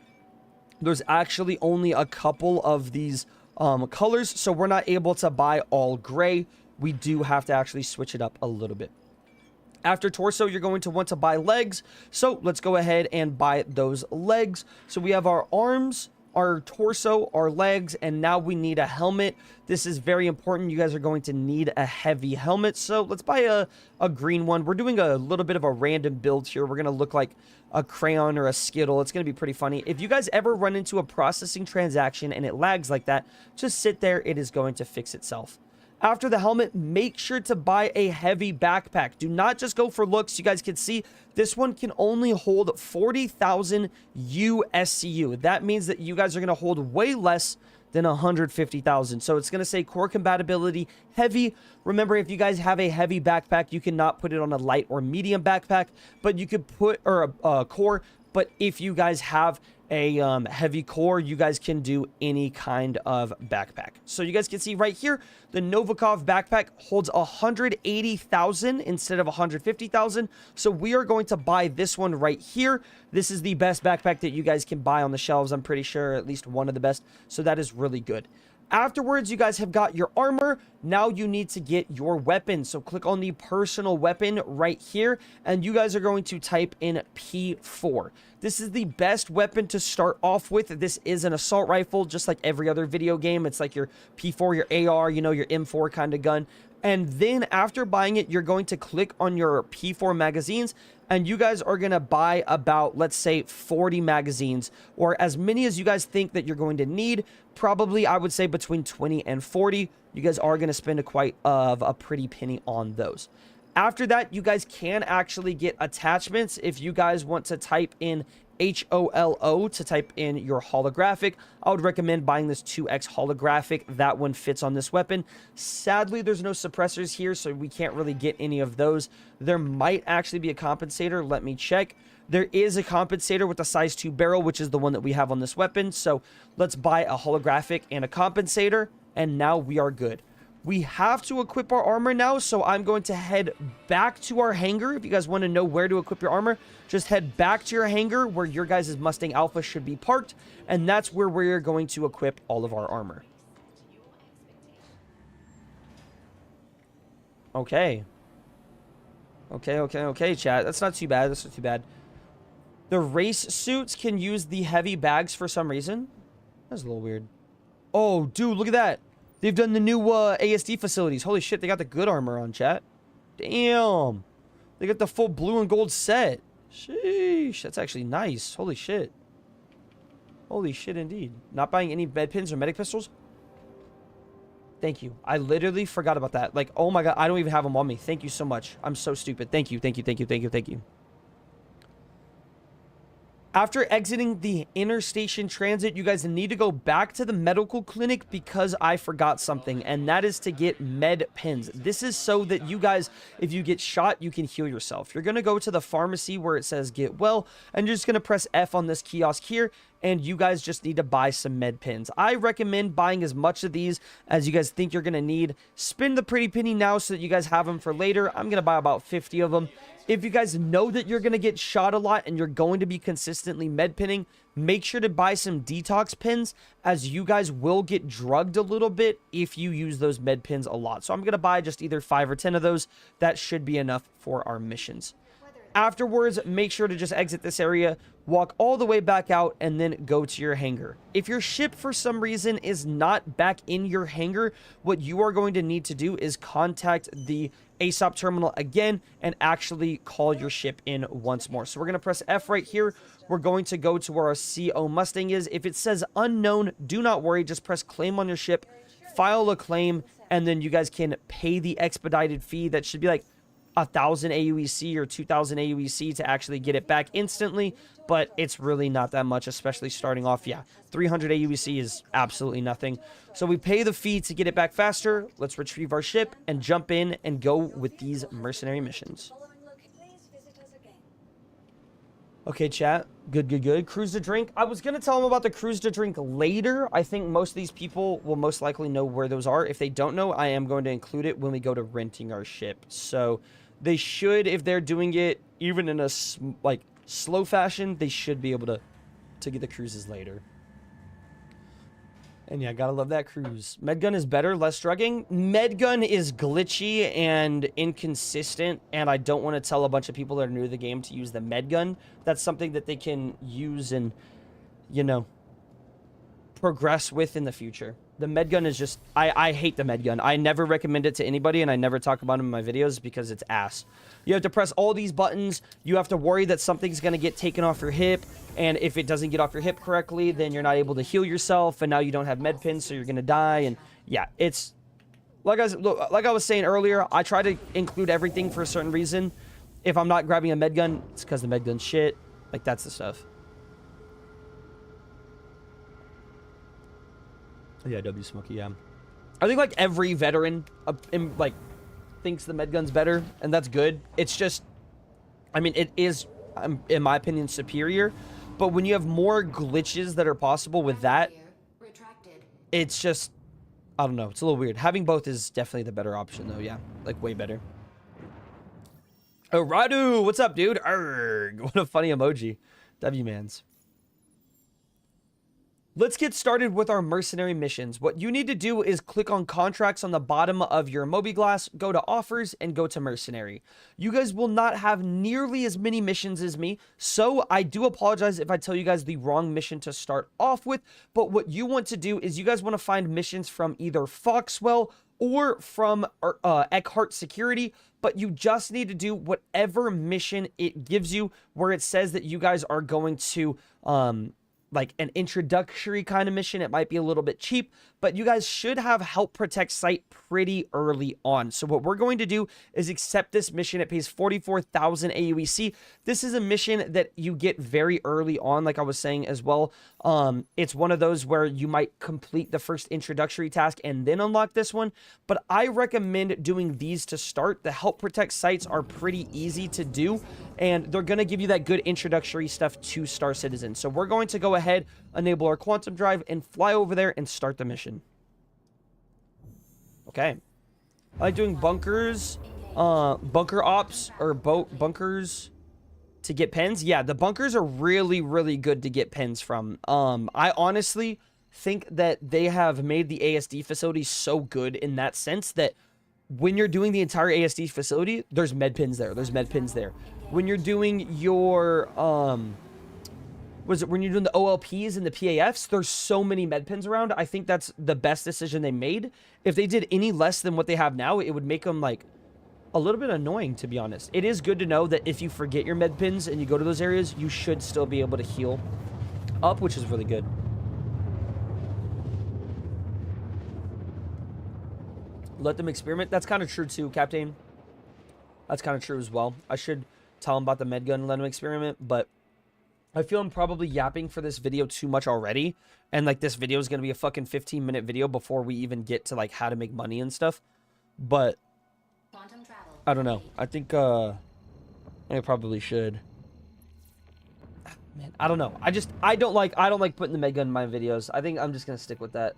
there's actually only a couple of these colors, so we're not able to buy all gray. We do have to actually switch it up a little bit. After torso, you're going to want to buy legs, so let's go ahead and buy those legs. So we have our arms, our torso, our legs, and now we need a helmet. This is very important. You guys are going to need a heavy helmet, so let's buy a green one. We're doing a little bit of a random build here. We're going to look like a crayon or a skittle. It's going to be pretty funny. If you guys ever run into a processing transaction and it lags like that, just sit there. It is going to fix itself. After the helmet, make sure to buy a heavy backpack. Do not just go for looks. You guys can see this one can only hold 40,000 USCU. That means that you guys are going to hold way less than 150,000. So it's going to say core compatibility heavy. Remember, if you guys have a heavy backpack, you cannot put it on a light or medium backpack, but you could put, or a core. But if you guys have a heavy core, you guys can do any kind of backpack. So you guys can see right here, the Novikov backpack holds 180,000 instead of 150,000. So we are going to buy this one right here. This is the best backpack that you guys can buy on the shelves. I'm pretty sure at least one of the best. So that is really good. Afterwards, you guys have got your armor. Now you need to get your weapon. So click on the personal weapon right here, and you guys are going to type in P4. This is the best weapon to start off with. This is an assault rifle, just like every other video game. It's like your P4, your AR, you know, your M4 kind of gun. And then after buying it, you're going to click on your P4 magazines, and you guys are going to buy about, let's say, 40 magazines, or as many as you guys think that you're going to need. Probably, I would say, between 20 and 40. You guys are going to spend a pretty penny on those. After that, you guys can actually get attachments. If you guys want to type in HOLO to type in your holographic, I would recommend buying this 2X holographic. That one fits on this weapon. Sadly, there's no suppressors here, so we can't really get any of those. There might actually be a compensator. Let me check. There is a compensator with a size 2 barrel, which is the one that we have on this weapon. So let's buy a holographic and a compensator, and now we are good. We have to equip our armor now, so I'm going to head back to our hangar. If you guys want to know where to equip your armor, just head back to your hangar where your guys' Mustang Alpha should be parked, and that's where we're going to equip all of our armor. Okay. Okay, chat. That's not too bad. That's not too bad. The race suits can use the heavy bags for some reason. That's a little weird. Oh, dude, look at that. They've done the new ASD facilities. Holy shit, they got the good armor on, chat. Damn. They got the full blue and gold set. Sheesh, that's actually nice. Holy shit. Holy shit, indeed. Not buying any med pins or medic pistols? Thank you. I literally forgot about that. Like, oh my god, I don't even have them on me. Thank you so much. I'm so stupid. Thank you, thank you, thank you, thank you, thank you. After exiting the interstation transit, you guys need to go back to the medical clinic because I forgot something, and that is to get med pins. This is so that you guys, if you get shot, you can heal yourself. You're going to go to the pharmacy where it says get well, and you're just going to press F on this kiosk here, and you guys just need to buy some med pins. I recommend buying as much of these as you guys think you're going to need. Spend the pretty penny now so that you guys have them for later. I'm going to buy about 50 of them. If you guys know that you're going to get shot a lot and you're going to be consistently med pinning, make sure to buy some detox pins, as you guys will get drugged a little bit if you use those med pins a lot. So I'm going to buy just either 5 or 10 of those. That should be enough for our missions. Afterwards, make sure to just exit this area, walk all the way back out, and then go to your hangar. If your ship for some reason is not back in your hangar, what you are going to need to do is contact the ASOP terminal again and actually call your ship in once more. So we're going to press F right here. We're going to go to where our CO Mustang is. If it says unknown, do not worry. Just press claim on your ship, file a claim, and then you guys can pay the expedited fee. That should be like 1,000 AUEC or 2,000 AUEC to actually get it back instantly, but it's really not that much, especially starting off. Yeah, 300 AUEC is absolutely nothing. So we pay the fee to get it back faster. Let's retrieve our ship and jump in and go with these mercenary missions. Okay, chat. Good. Cruise to drink. I was going to tell them about the cruise to drink later. I think most of these people will most likely know where those are. If they don't know, I am going to include it when we go to renting our ship. So they should, if they're doing it even in a like slow fashion, they should be able to get the cruises later. And yeah, gotta love that cruise. Medgun is better, less drugging. Medgun is glitchy and inconsistent, and I don't want to tell a bunch of people that are new to the game to use the medgun. That's something that they can use and, you know, progress with in the future. The medgun is just, I hate the medgun. I never recommend it to anybody, and I never talk about it in my videos because it's ass. You have to press all these buttons. You have to worry that something's going to get taken off your hip, and if it doesn't get off your hip correctly, then you're not able to heal yourself, and now you don't have med pins, so you're going to die, and yeah, it's, like I was saying earlier, I try to include everything for a certain reason. If I'm not grabbing a medgun, it's because the medgun's shit. Like, that's the stuff. Yeah, W Smokey, yeah. I think, like, every veteran, like, thinks the medgun's better, and that's good. It's just, I mean, it is, in my opinion, superior, but when you have more glitches that are possible with that, it's just, I don't know, it's a little weird. Having both is definitely the better option, though, yeah. Like, way better. Oh, Radu, what's up, dude? Arrgh, what a funny emoji. W-mans. Let's get started with our mercenary missions. What you need to do is click on contracts on the bottom of your mobiGlass, go to offers, and go to mercenary. You guys will not have nearly as many missions as me, so I do apologize if I tell you guys the wrong mission to start off with, but what you want to do is you guys want to find missions from either Foxwell or from Eckhart Security, but you just need to do whatever mission it gives you where it says that you guys are going to, like an introductory kind of mission. It might be a little bit cheap, but you guys should have help protect site pretty early on. So what we're going to do is accept this mission. It pays 44,000 AUEC. This is a mission that you get very early on, like I was saying as well. It's one of those where you might complete the first introductory task and then unlock this one, but I recommend doing these to start. The help protect sites are pretty easy to do, and they're going to give you that good introductory stuff to Star Citizen. So we're going to go ahead, enable our quantum drive, and fly over there and start the mission. Okay. I like doing bunkers, bunker ops, or bunkers to get pens. Yeah, the bunkers are really, really good to get pens from. I honestly think that they have made the ASD facility so good in that sense that when you're doing the entire ASD facility, there's med pins there. There's med pins there. When you're doing your, when you're doing the OLPs and the PAFs, there's so many med pins around. I think that's the best decision they made. If they did any less than what they have now, it would make them like a little bit annoying, to be honest. It is good to know that if you forget your med pins and you go to those areas, you should still be able to heal up, which is really good. Let them experiment. That's kind of true too, Captain. That's kind of true as well. I should tell them about the med gun and let them experiment, but I feel I'm probably yapping for this video too much already. And like this video is going to be a fucking 15-minute video before we even get to like how to make money and stuff. But I don't know. I think I probably should. Man, I don't know. I don't like putting the med gun in my videos. I think I'm just going to stick with that.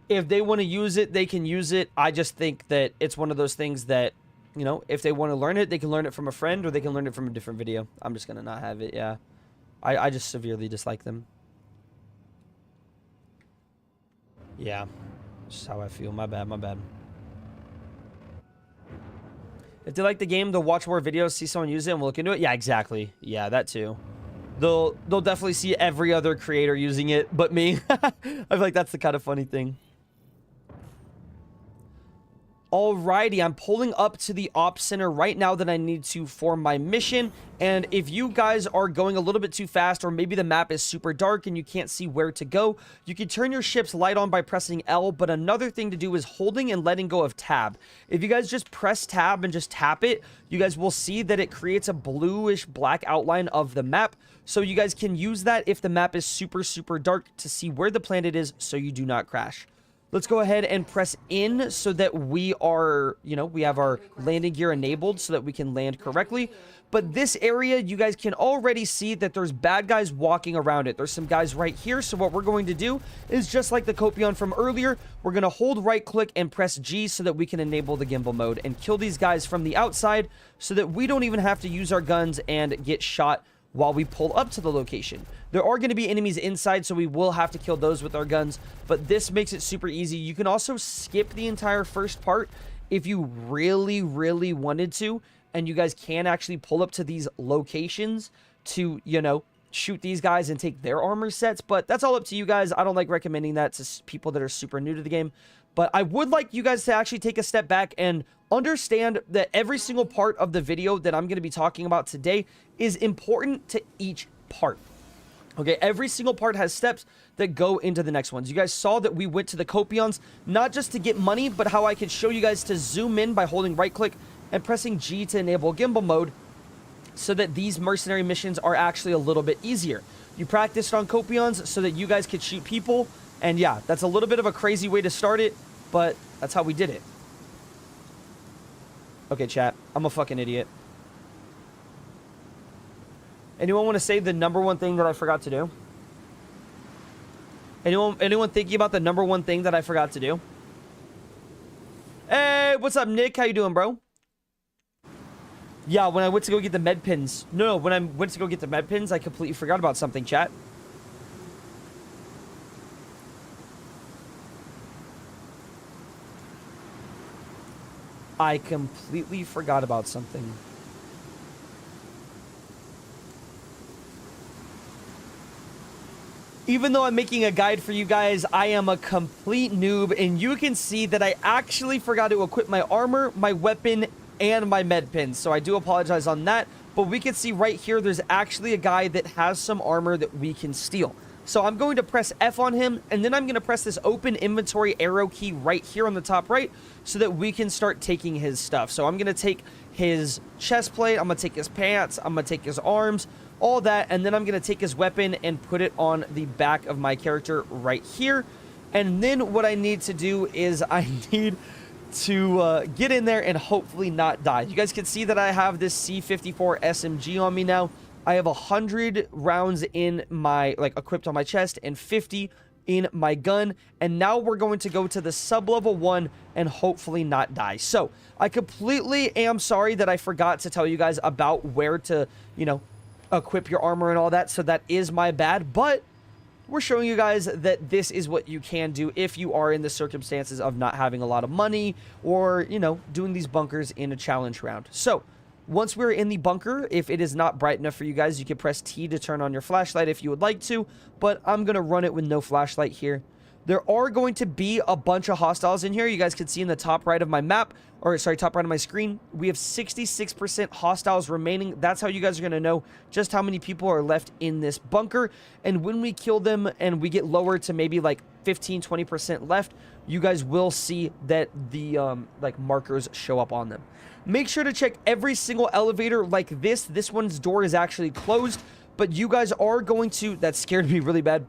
If they want to use it, they can use it. I just think that it's one of those things that, you know, if they want to learn it, they can learn it from a friend or they can learn it from a different video. I'm just going to not have it, yeah. I just severely dislike them. Yeah. Just how I feel. My bad, my bad. If they like the game, they'll watch more videos, see someone use it, and we'll look into it. Yeah, exactly. Yeah, that too. They'll definitely see every other creator using it but me. I feel like that's the kind of funny thing. Alrighty, I'm pulling up to the OpCenter right now that I need to for my mission. And if you guys are going a little bit too fast, or maybe the map is super dark and you can't see where to go, you can turn your ship's light on by pressing L. But another thing to do is holding and letting go of tab. If you guys just press tab and just tap it, you guys will see that it creates a bluish black outline of the map. So you guys can use that if the map is super, super dark to see where the planet is so you do not crash. Let's go ahead and press in so that we are, you know, we have our landing gear enabled so that we can land correctly. But this area, you guys can already see that there's bad guys walking around it. There's some guys right here. So what we're going to do is just like the Copion from earlier, we're going to hold right click and press G so that we can enable the gimbal mode and kill these guys from the outside so that we don't even have to use our guns and get shot while we pull up to the location. There are going to be enemies inside, so we will have to kill those with our guns, but this makes it super easy. You can also skip the entire first part if you really, really wanted to, and you guys can actually pull up to these locations to, you know, shoot these guys and take their armor sets, but that's all up to you guys. I don't like recommending that to people that are super new to the game, but I would like you guys to actually take a step back and understand that every single part of the video that I'm going to be talking about today is important to each part. Okay, every single part has steps that go into the next ones. You guys saw that we went to the Copions, not just to get money, but how I could show you guys to zoom in by holding right click and pressing G to enable gimbal mode so that these mercenary missions are actually a little bit easier. You practiced on Copions so that you guys could shoot people, and yeah, that's a little bit of a crazy way to start it, but that's how we did it. Okay, chat, I'm a fucking idiot. Anyone want to say the number one thing that I forgot to do? Anyone thinking about the number one thing that I forgot to do? Hey, what's up, Nick? How you doing, bro? Yeah, when I went to go get the med pins. No, when I went to go get the med pins, I completely forgot about something, chat. I completely forgot about something. Even though I'm making a guide for you guys, I am a complete noob, and you can see that I actually forgot to equip my armor, my weapon, and my med pins. So I do apologize on that, but we can see right here, there's actually a guy that has some armor that we can steal. So I'm going to press F on him, and then I'm going to press this open inventory arrow key right here on the top right so that we can start taking his stuff. So I'm going to take his chest plate, I'm going to take his pants, I'm going to take his arms, all that, and then I'm going to take his weapon and put it on the back of my character right here. And then what I need to do is I need to get in there and hopefully not die. You guys can see that I have this C54 SMG on me now. I have 100 rounds in my, like, equipped on my chest and 50 in my gun. And now we're going to go to the sub-level 1 and hopefully not die. So I completely am sorry that I forgot to tell you guys about where to, you know, equip your armor and all that. So that is my bad, but we're showing you guys that this is what you can do if you are in the circumstances of not having a lot of money or, you know, doing these bunkers in a challenge round. So once we're in the bunker, if it is not bright enough for you guys, you can press T to turn on your flashlight if you would like to, but I'm going to run it with no flashlight here. There are going to be a bunch of hostiles in here. You guys can see in the top right of my map, or sorry, top right of my screen, we have 66% hostiles remaining. That's how you guys are going to know just how many people are left in this bunker. And when we kill them and we get lower to maybe like 15-20% left, you guys will see that the like markers show up on them. Make sure to check every single elevator like this. This one's door is actually closed, but you guys are going to, that scared me really bad,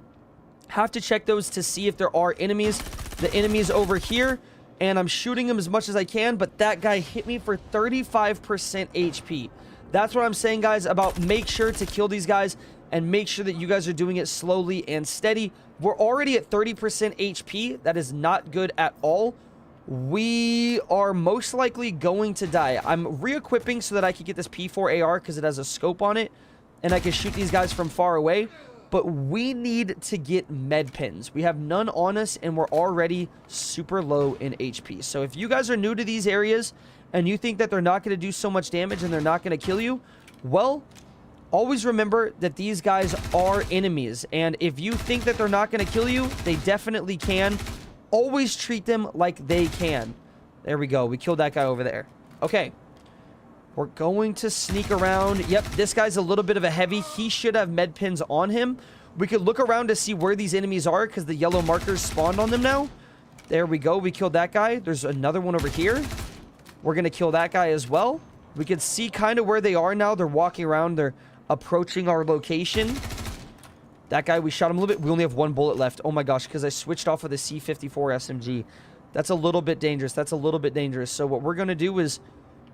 have to check those to see if there are enemies. The enemies over here, and I'm shooting them as much as I can, but that guy hit me for 35% HP. That's what I'm saying, guys, about make sure to kill these guys and make sure that you guys are doing it slowly and steady. We're already at 30% HP. That is not good at all. We are most likely going to die. I'm re-equipping so that I can get this P4 AR because it has a scope on it, and I can shoot these guys from far away. But we need to get med pins. We have none on us, and we're already super low in HP. So if you guys are new to these areas and you think that they're not going to do so much damage and they're not going to kill you, well, always remember that these guys are enemies. And if you think that they're not going to kill you, they definitely can. Always treat them like they can. There we go. We killed that guy over there. Okay. We're going to sneak around. Yep, this guy's a little bit of a heavy. He should have med pins on him. We could look around to see where these enemies are because the yellow markers spawned on them now. There we go. We killed that guy. There's another one over here. We're going to kill that guy as well. We can see kind of where they are now. They're walking around. They're approaching our location. That guy, we shot him a little bit. We only have one bullet left. Oh my gosh, because I switched off of the C54 SMG. That's a little bit dangerous. That's a little bit dangerous. So what we're going to do is,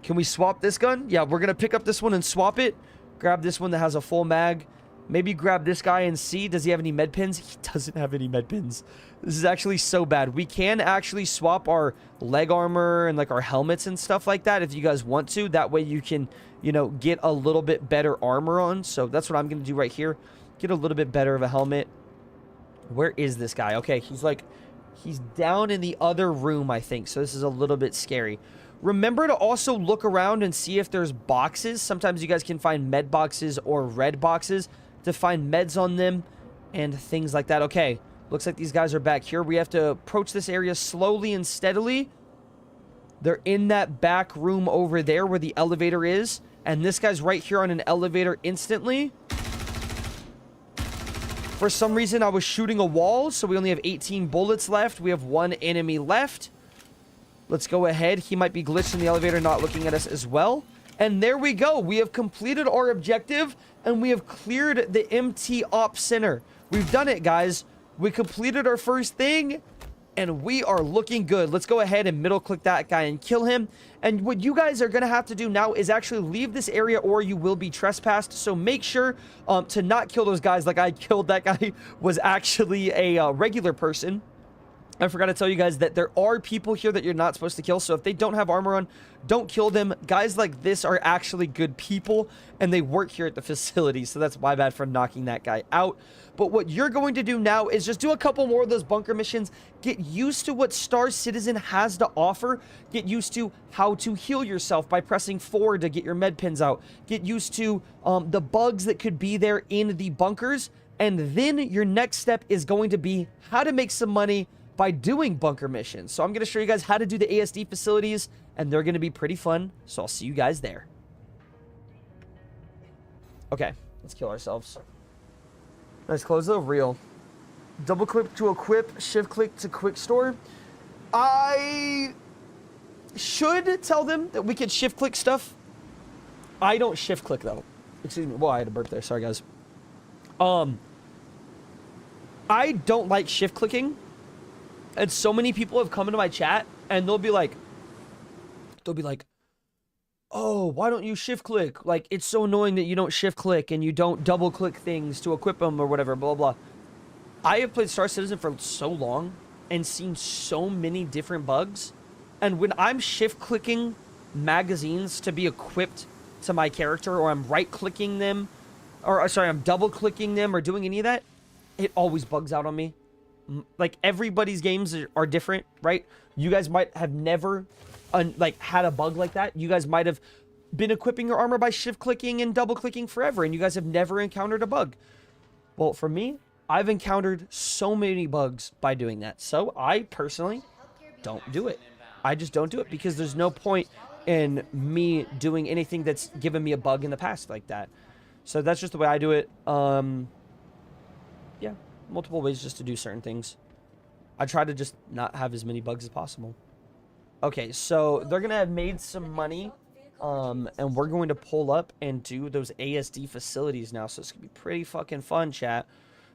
can we swap this gun? Yeah, we're going to pick up this one and swap it. Grab this one that has a full mag. Maybe grab this guy and see, does he have any med pins? He doesn't have any med pins. This is actually so bad. We can actually swap our leg armor and like our helmets and stuff like that if you guys want to. That way you can, you know, get a little bit better armor on. So that's what I'm going to do right here. Get a little bit better of a helmet. Where is this guy? Okay, he's down in the other room, I think. So this is a little bit scary. Remember to also look around and see if there's boxes. Sometimes you guys can find med boxes or red boxes to find meds on them and things like that. Okay, looks like these guys are back here. We have to approach this area slowly and steadily. They're in that back room over there where the elevator is. And this guy's right here on an elevator instantly. For some reason, I was shooting a wall, so we only have 18 bullets left. We have one enemy left. Let's go ahead. He might be glitched in the elevator, not looking at us as well. And there we go. We have completed our objective, and we have cleared the MT OpCenter. We've done it, guys. We completed our first thing, and we are looking good. Let's go ahead and middle click that guy and kill him. And what you guys are going to have to do now is actually leave this area or you will be trespassed. So make sure to not kill those guys like I killed. That guy was actually a regular person. I forgot to tell you guys that there are people here that you're not supposed to kill. So if they don't have armor on, don't kill them. Guys like this are actually good people and they work here at the facility. So that's my bad for knocking that guy out. But what you're going to do now is just do a couple more of those bunker missions. Get used to what Star Citizen has to offer. Get used to how to heal yourself by pressing forward to get your med pins out. Get used to the bugs that could be there in the bunkers. And then your next step is going to be how to make some money by doing bunker missions. So I'm going to show you guys how to do the ASD facilities, and they're going to be pretty fun. So I'll see you guys there. Okay, let's kill ourselves. Nice close though, real. Double click to equip, shift click to quick store. I should tell them that we could shift click stuff. I don't shift click though. Excuse me. Well, I had a burp there. Sorry guys. I don't like shift clicking. And so many people have come into my chat and they'll be like, oh, why don't you shift click? Like, it's so annoying that you don't shift click and you don't double click things to equip them or whatever, blah, blah. I have played Star Citizen for so long and seen so many different bugs. And when I'm shift-clicking magazines to be equipped to my character, or I'm right-clicking them, or sorry, I'm double-clicking them or doing any of that, it always bugs out on me. Like, everybody's games are different, right? You guys might have never, had a bug like that. You guys might have been equipping your armor by shift-clicking and double-clicking forever, and you guys have never encountered a bug. Well, for me, I've encountered so many bugs by doing that. So, I personally don't do it. I just don't do it because there's no point in me doing anything that's given me a bug in the past like that. So, that's just the way I do it. Yeah, multiple ways just to do certain things. I try to just not have as many bugs as possible. Okay, so they're going to have made some money. And we're going to pull up and do those ASD facilities now. So it's going to be pretty fucking fun, chat.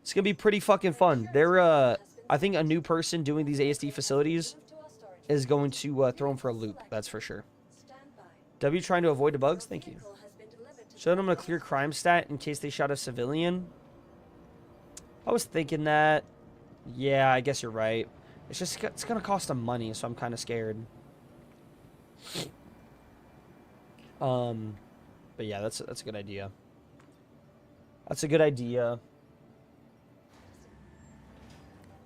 It's going to be pretty fucking fun. They're, I think a new person doing these ASD facilities is going to throw them for a loop. That's for sure. W trying to avoid the bugs? Thank you. Showed them a clear crime stat in case they shot a civilian. I was thinking that. Yeah, I guess you're right. It's just, it's going to cost them money, so I'm kind of scared. But yeah, that's a good idea. That's a good idea.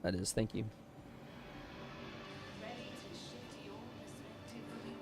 That is, thank you.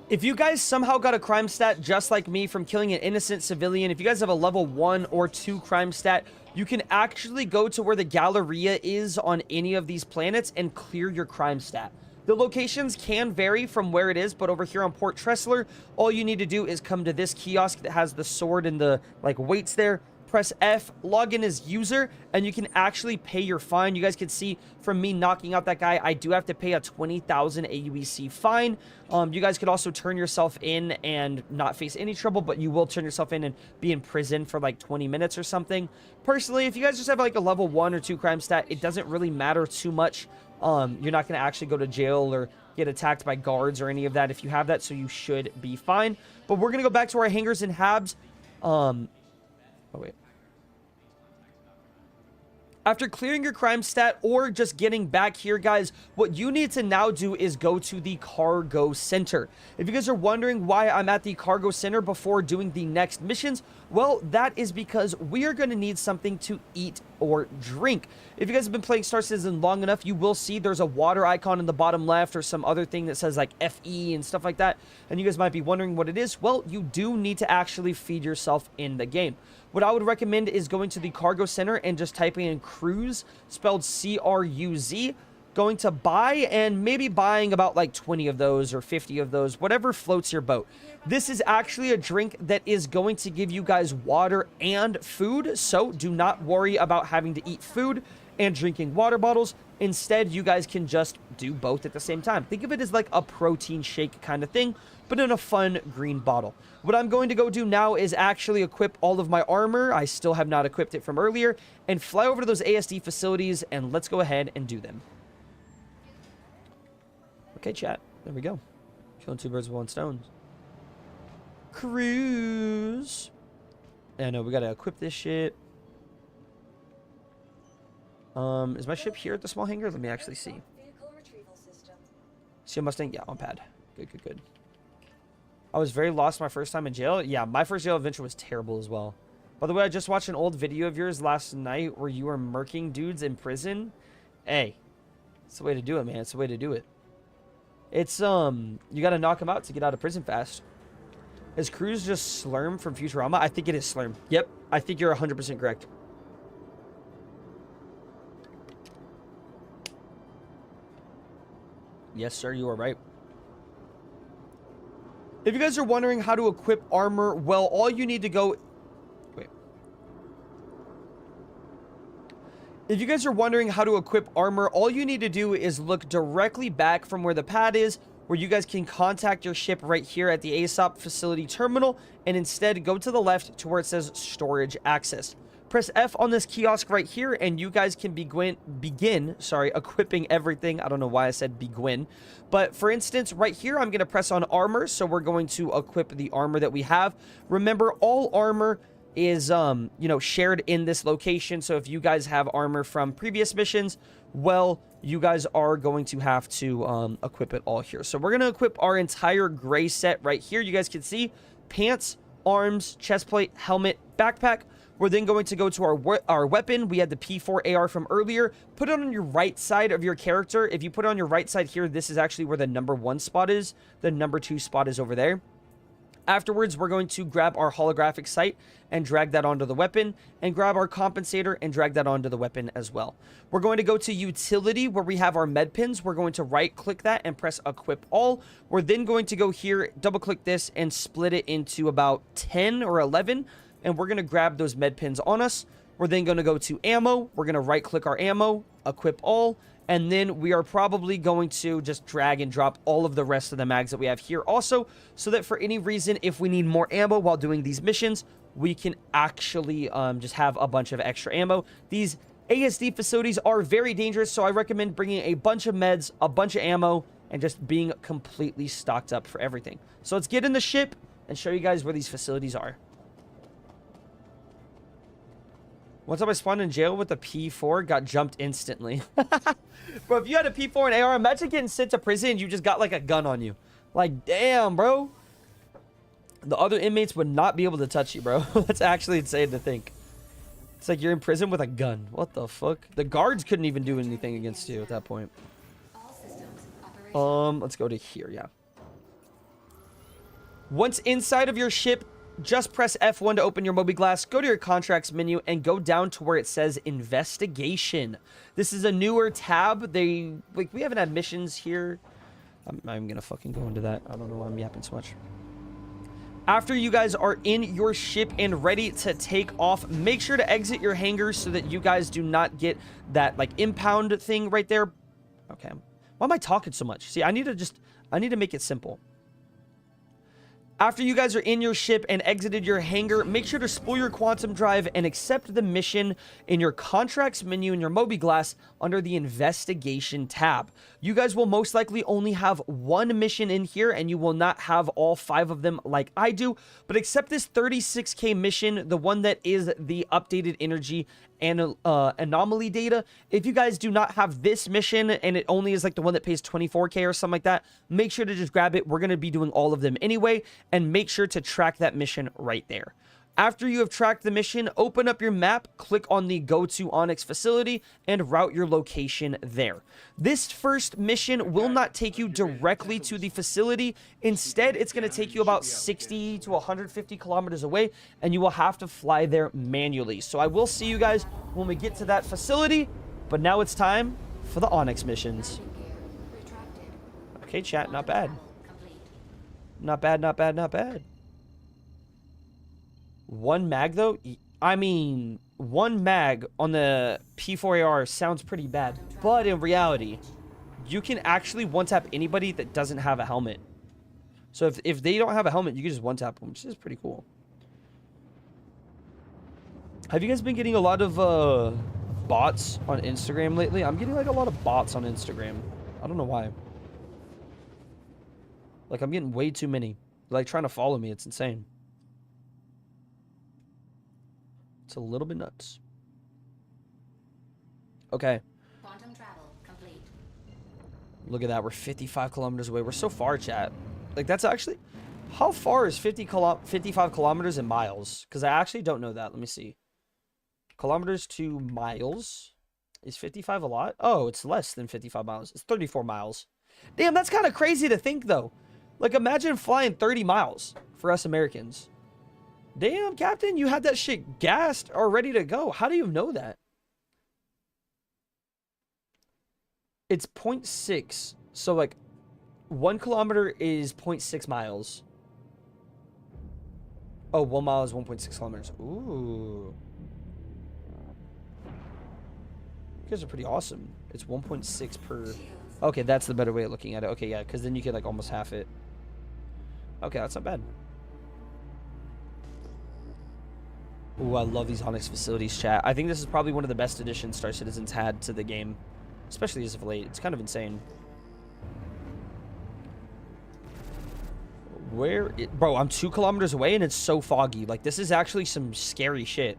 If you guys somehow got a crime stat just like me from killing an innocent civilian, if you guys have a level 1 or 2 crime stat, you can actually go to where the Galleria is on any of these planets and clear your crime stat. The locations can vary from where it is, but over here on Port Tressler, all you need to do is come to this kiosk that has the sword and the, weights there. Press F, log in as user, and you can actually pay your fine. You guys can see from me knocking out that guy, I do have to pay a 20,000 AUEC fine. You guys could also turn yourself in and not face any trouble, but you will turn yourself in and be in prison for 20 minutes or something. Personally, if you guys just have a level 1 or 2 crime stat, it doesn't really matter too much. You're not going to actually go to jail or get attacked by guards or any of that if you have that, so you should be fine. But we're going to go back to our hangars and habs. Oh, wait. After clearing your crime stat or just getting back here, guys, what you need to now do is go to the cargo center. If you guys are wondering why I'm at the cargo center before doing the next missions, well, that is because we are going to need something to eat or drink. If you guys have been playing Star Citizen long enough, you will see there's a water icon in the bottom left or some other thing that says FE and stuff like that. And you guys might be wondering what it is. Well, you do need to actually feed yourself in the game. What I would recommend is going to the cargo center and just typing in cruise, spelled C-R-U-Z, going to buy and maybe buying about 20 of those or 50 of those, whatever floats your boat. This is actually a drink that is going to give you guys water and food, so do not worry about having to eat food and drinking water bottles. Instead, you guys can just do both at the same time. Think of it as a protein shake kind of thing, but in a fun green bottle. What I'm going to go do now is actually equip all of my armor. I still have not equipped it from earlier, and fly over to those ASD facilities, and let's go ahead and do them. Okay, chat. There we go. Killing 2 birds with 1 stone. Cruise. Yeah, no, we gotta equip this shit. Is my ship here at the small hangar? Let me actually see. See a Mustang? Yeah, on pad. Good, good, good. I was very lost my first time in jail. Yeah, my first jail adventure was terrible as well. By the way, I just watched an old video of yours last night where you were murking dudes in prison. Hey, it's the way to do it, man. It's the way to do it. It's, you gotta knock them out to get out of prison fast. Is Cruz just Slurm from Futurama? I think it is Slurm. Yep, I think you're 100% correct. Yes, sir, you are right. If you guys are wondering how to equip armor, well, all you need to go... Wait. If you guys are wondering how to equip armor, all you need to do is look directly back from where the pad is, where you guys can contact your ship right here at the ASOP facility terminal, and instead go to the left to where it says storage access. Press F on this kiosk right here, and you guys can begin equipping everything. I don't know why I said begin. But for instance, right here, I'm going to press on armor. So we're going to equip the armor that we have. Remember, all armor is, you know, shared in this location. So if you guys have armor from previous missions, well, you guys are going to have to equip it all here. So we're going to equip our entire gray set right here. You guys can see pants, arms, chest plate, helmet, backpack. We're then going to go to our weapon. We had the P4 AR from earlier. Put it on your right side of your character. If you put it on your right side here, this is actually where the number 1 spot is. The number 2 spot is over there. Afterwards, we're going to grab our holographic sight and drag that onto the weapon, and grab our compensator and drag that onto the weapon as well. We're going to go to utility where we have our med pins. We're going to right click that and press equip all. We're then going to go here, double click this and split it into about 10 or 11. And we're going to grab those med pins on us. We're then going to go to ammo. We're going to right click our ammo, equip all. And then we are probably going to just drag and drop all of the rest of the mags that we have here also, so that for any reason, if we need more ammo while doing these missions, we can actually just have a bunch of extra ammo. These ASD facilities are very dangerous, so I recommend bringing a bunch of meds, a bunch of ammo, and just being completely stocked up for everything. So let's get in the ship and show you guys where these facilities are. One time I spawned in jail with a P4, got jumped instantly. Bro, if you had a P4 and AR, imagine getting sent to prison and you just got like a gun on you. Like, damn, bro. The other inmates would not be able to touch you, bro. That's actually insane to think. It's like you're in prison with a gun. What the fuck? The guards couldn't even do anything against you at that point. Let's go to here, yeah. Once inside of your ship, just press F1 to open your Moby Glass, go to your contracts menu, and go down to where it says investigation. This is a newer tab. We haven't had missions here. I'm gonna fucking go into that. I don't know why I'm yapping so much. After you guys are in your ship and ready to take off, make sure to exit your hangars so that you guys do not get that like impound thing right there. Okay. Why am I talking so much? See, I need to make it simple. After you guys are in your ship and exited your hangar, make sure to spool your quantum drive and accept the mission in your contracts menu in your Moby Glass under the investigation tab. You guys will most likely only have one mission in here, and you will not have all 5 of them like I do, but accept this 36K mission, the one that is the updated energy and anomaly data. If you guys do not have this mission and it only is like the one that pays 24K or something like that, make sure to just grab it. We're going to be doing all of them anyway, and make sure to track that mission right there. After you have tracked the mission, open up your map, click on the Go to Onyx facility, and route your location there. This first mission will not take you directly to the facility. Instead, it's going to take you about 60 to 150 kilometers away, and you will have to fly there manually. So I will see you guys when we get to that facility, but now it's time for the Onyx missions. Okay, chat, not bad. Not bad, not bad, not bad. One mag, though? I mean, one mag on the P4AR sounds pretty bad. But in reality, you can actually one-tap anybody that doesn't have a helmet. So if they don't have a helmet, you can just one-tap them, which is pretty cool. Have you guys been getting a lot of bots on Instagram lately? I'm getting like a lot of bots on Instagram. I don't know why. Like, I'm getting way too many. They're, like, trying to follow me. It's insane. It's a little bit nuts. Okay. Quantum travel complete. Look at that. We're 55 kilometers away. We're so far, chat. Like, that's actually... How far is 55 kilometers in miles? Because I actually don't know that. Let me see. Kilometers to miles. Is 55 a lot? Oh, it's less than 55 miles. It's 34 miles. Damn, that's kind of crazy to think, though. Like, imagine flying 30 miles for us Americans. Damn, Captain, you had that shit gassed or ready to go. How do you know that? It's 0.6. So, like, 1 kilometer is 0.6 miles. Oh, 1 mile is 1.6 kilometers. Ooh. You guys are pretty awesome. It's 1.6 per... Okay, that's the better way of looking at it. Okay, yeah, because then you could, like, almost half it. Okay, that's not bad. Ooh, I love these Onyx facilities, chat. I think this is probably one of the best additions Star Citizen's had to the game. Especially as of late. It's kind of insane. Bro, I'm 2 kilometers away and it's so foggy. Like, this is actually some scary shit.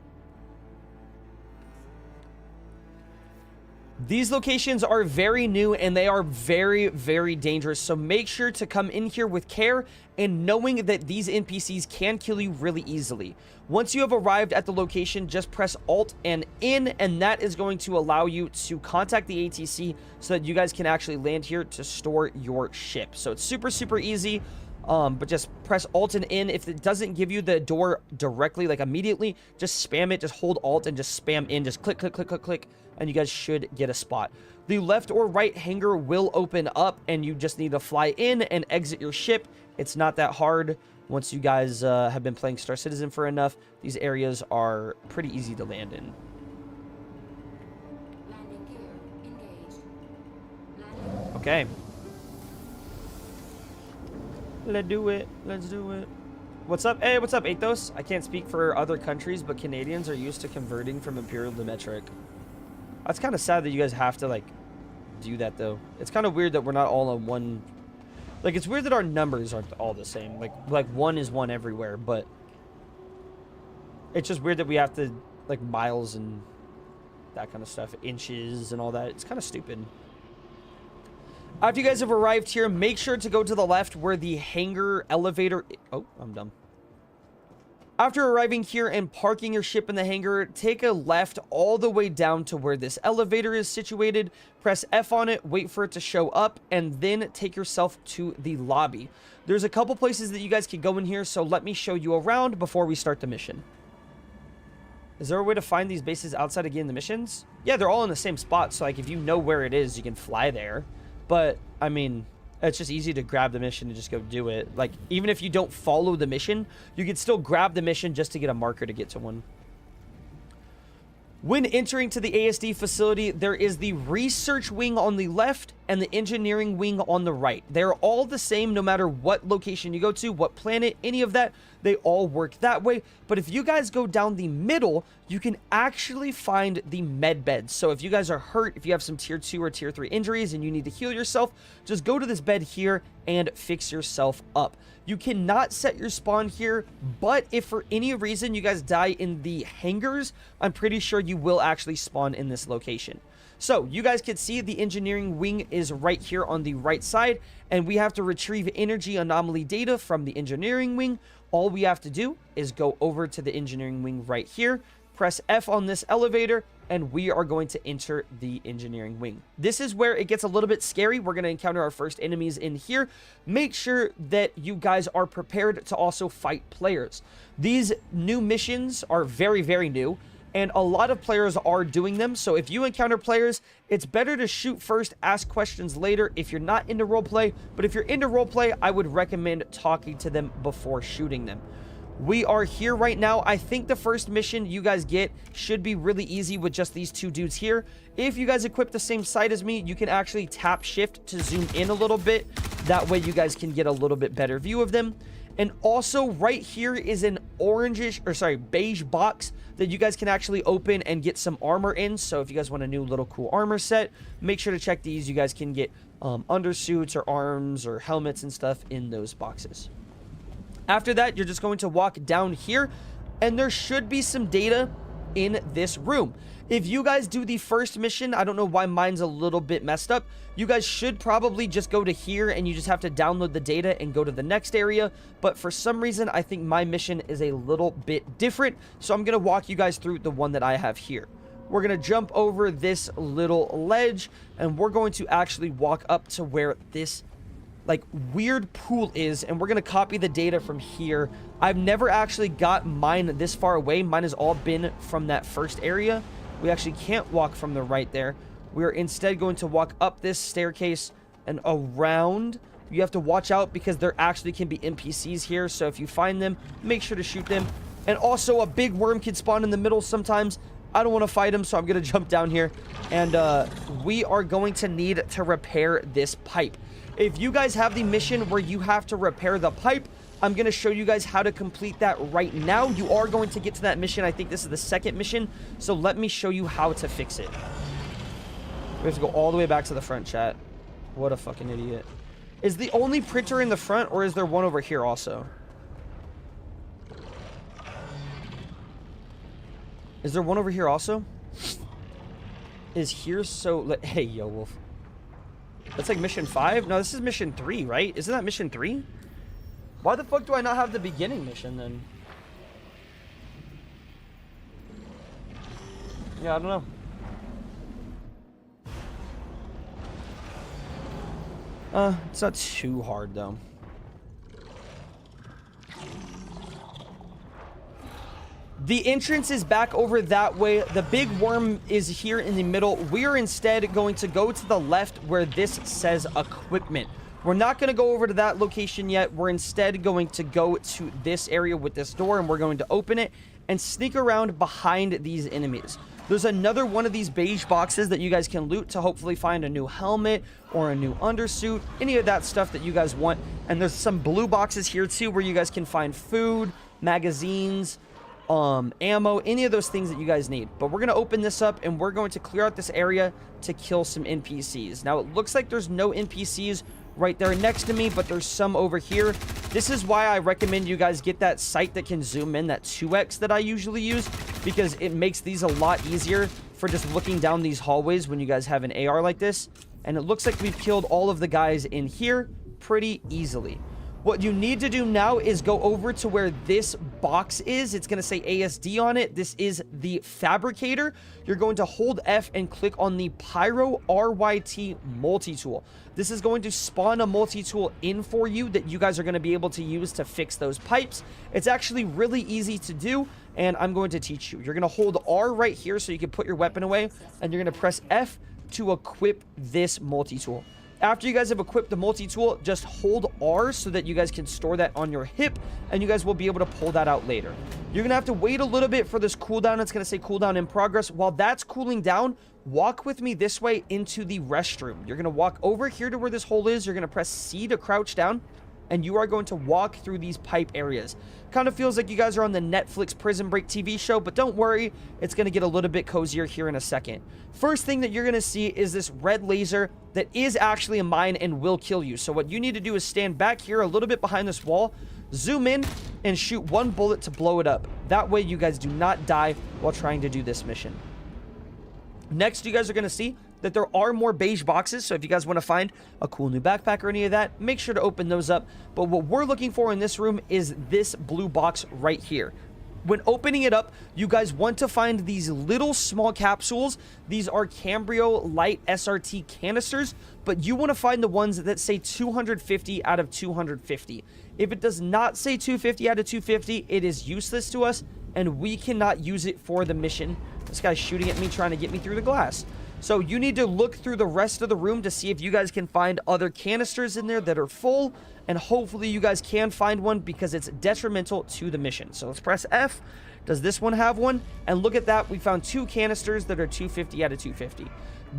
These locations are very new and they are very, very dangerous. So make sure to come in here with care and knowing that these NPCs can kill you really easily. Once you have arrived at the location, just press Alt and in, and that is going to allow you to contact the ATC so that you guys can actually land here to store your ship. So it's super, super easy. But just press Alt and in. If it doesn't give you the door directly, like immediately, just spam it. Just hold Alt and just spam in. Just click, click, click, click, click, and you guys should get a spot. The left or right hangar will open up, and you just need to fly in and exit your ship. It's not that hard. Once you guys have been playing Star Citizen for enough, these areas are pretty easy to land in. Landing gear engaged. Landing. Okay. Let's do it. Let's do it. What's up? Hey, what's up, Athos? I can't speak for other countries, but Canadians are used to converting from imperial to metric. That's kind of sad that you guys have to, like, do that, though. It's kind of weird that we're not all on one... Like, it's weird that our numbers aren't all the same. Like 1 is 1 everywhere, but... It's just weird that we have to, like, miles and that kind of stuff. Inches and all that. It's kind of stupid. After you guys have arrived here, make sure to go to the left where the hangar elevator... Oh, I'm dumb. After arriving here and parking your ship in the hangar, take a left all the way down to where this elevator is situated. Press F on it, wait for it to show up, and then take yourself to the lobby. There's a couple places that you guys can go in here, so let me show you around before we start the mission. Is there a way to find these bases outside of getting the missions? Yeah, they're all in the same spot, so like if you know where it is, you can fly there. But, I mean, it's just easy to grab the mission and just go do it. Like, even if you don't follow the mission, you can still grab the mission just to get a marker to get to one. When entering to the ASD facility, there is the research wing on the left and the engineering wing on the right. They're all the same no matter what location you go to, what planet, any of that. They all work that way. But if you guys go down the middle, you can actually find the med beds. So if you guys are hurt, if you have some tier 2 or tier 3 injuries and you need to heal yourself, just go to this bed here and fix yourself up. You cannot set your spawn here, but if for any reason you guys die in the hangars, I'm pretty sure you will actually spawn in this location. So you guys can see the engineering wing is right here on the right side, and we have to retrieve energy anomaly data from the engineering wing. All we have to do is go over to the engineering wing right here, press F on this elevator, and we are going to enter the engineering wing. This is where it gets a little bit scary. We're going to encounter our first enemies in here. Make sure that you guys are prepared to also fight players. These new missions are very, very new, and a lot of players are doing them. So if you encounter players, it's better to shoot first, ask questions later if you're not into roleplay. But if you're into roleplay, I would recommend talking to them before shooting them. We are here right now. I think the first mission you guys get should be really easy with just these two dudes here. If you guys equip the same sight as me, you can actually tap shift to zoom in a little bit. That way you guys can get a little bit better view of them. And also right here is an beige box that you guys can actually open and get some armor in. So if you guys want a new little cool armor set, make sure to check these. You guys can get undersuits or arms or helmets and stuff in those boxes. After that, you're just going to walk down here, and there should be some data in this room. If you guys do the first mission, I don't know why mine's a little bit messed up. You guys should probably just go to here, and you just have to download the data and go to the next area. But for some reason, I think my mission is a little bit different, so I'm going to walk you guys through the one that I have here. We're going to jump over this little ledge, and we're going to actually walk up to where this like weird pool is, and we're gonna copy the data from here. I've never actually got mine this far away. Mine has all been from that first area. We actually can't walk from the right there. We're instead going to walk up this staircase and around. You have to watch out because there actually can be NPCs here, so if you find them, make sure to shoot them. And also a big worm can spawn in the middle sometimes. I don't want to fight him, so I'm gonna jump down here, and we are going to need to repair this pipe. If you guys have the mission where you have to repair the pipe, I'm going to show you guys how to complete that right now. You are going to get to that mission. I think this is the second mission, so let me show you how to fix it. We have to go all the way back to the front, chat. What a fucking idiot. Is the only printer in the front, or is there one over here also? Is there one over here also? Is here so... Hey, yo, Wolf. That's like mission 5? No, this is mission 3, right? Isn't that mission 3? Why the fuck do I not have the beginning mission, then? Yeah, I don't know. It's not too hard, though. The entrance is back over that way. The big worm is here in the middle. We're instead going to go to the left where this says equipment. We're not going to go over to that location yet. We're instead going to go to this area with this door, and we're going to open it and sneak around behind these enemies. There's another one of these beige boxes that you guys can loot to hopefully find a new helmet or a new undersuit, any of that stuff that you guys want. And there's some blue boxes here too where you guys can find food, magazines, ammo, any of those things that you guys need. But we're going to open this up and we're going to clear out this area to kill some NPCs. Now, it looks like there's no NPCs right there next to me, but there's some over here. This is why I recommend you guys get that sight that can zoom in, that 2x that I usually use, because it makes these a lot easier for just looking down these hallways when you guys have an AR like this. And it looks like we've killed all of the guys in here pretty easily. What you need to do now is go over to where this box is. It's going to say ASD on it. This is the fabricator. You're going to hold F and click on the Pyro RYT multi-tool. This is going to spawn a multi-tool in for you that you guys are going to be able to use to fix those pipes. It's actually really easy to do, and I'm going to teach you. You're going to hold R right here so you can put your weapon away, and you're going to press F to equip this multi-tool. After you guys have equipped the multi-tool, just hold R so that you guys can store that on your hip, and you guys will be able to pull that out later. You're going to have to wait a little bit for this cooldown. It's going to say cooldown in progress. While that's cooling down, walk with me this way into the restroom. You're going to walk over here to where this hole is. You're going to press C to crouch down, and you are going to walk through these pipe areas. Kind of feels like you guys are on the Netflix Prison Break TV show, but don't worry, it's going to get a little bit cozier here in a second. First thing that you're going to see is this red laser that is actually a mine and will kill you. So what you need to do is stand back here a little bit behind this wall, zoom in, and shoot one bullet to blow it up. That way you guys do not die while trying to do this mission. Next, you guys are going to see that there are more beige boxes, so if you guys want to find a cool new backpack or any of that, make sure to open those up. But what we're looking for in this room is this blue box right here. When opening it up, you guys want to find these little small capsules. These are Cambrio Light SRT canisters, but you want to find the ones that say 250 out of 250. If it does not say 250 out of 250, it is useless to us, and we cannot use it for the mission. This guy's shooting at me, trying to get me through the glass. So you need to look through the rest of the room to see if you guys can find other canisters in there that are full, and hopefully you guys can find one because it's detrimental to the mission. So let's press F. Does this one have one? And look at that. We found 2 canisters that are 250 out of 250.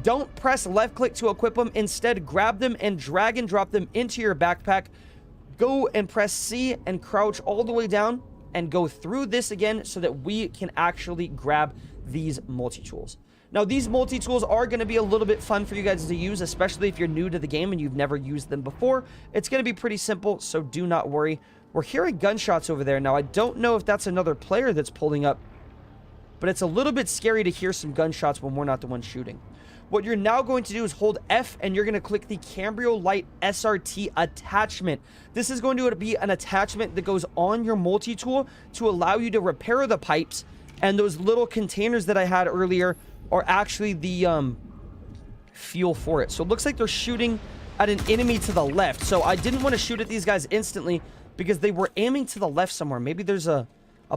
Don't press left click to equip them. Instead, grab them and drag and drop them into your backpack. Go and press C and crouch all the way down and go through this again so that we can actually grab these multi-tools. Now, these multi-tools are going to be a little bit fun for you guys to use, especially if you're new to the game and you've never used them before. It's going to be pretty simple, so do not worry. We're hearing gunshots over there. Now, I don't know if that's another player that's pulling up, but it's a little bit scary to hear some gunshots when we're not the ones shooting. What you're now going to do is hold F, and you're going to click the Cambrio Light SRT attachment. This is going to be an attachment that goes on your multi-tool to allow you to repair the pipes, and those little containers that I had earlier are actually the fuel for it. So it looks like they're shooting at an enemy to the left. So I didn't want to shoot at these guys instantly because they were aiming to the left somewhere. Maybe there's a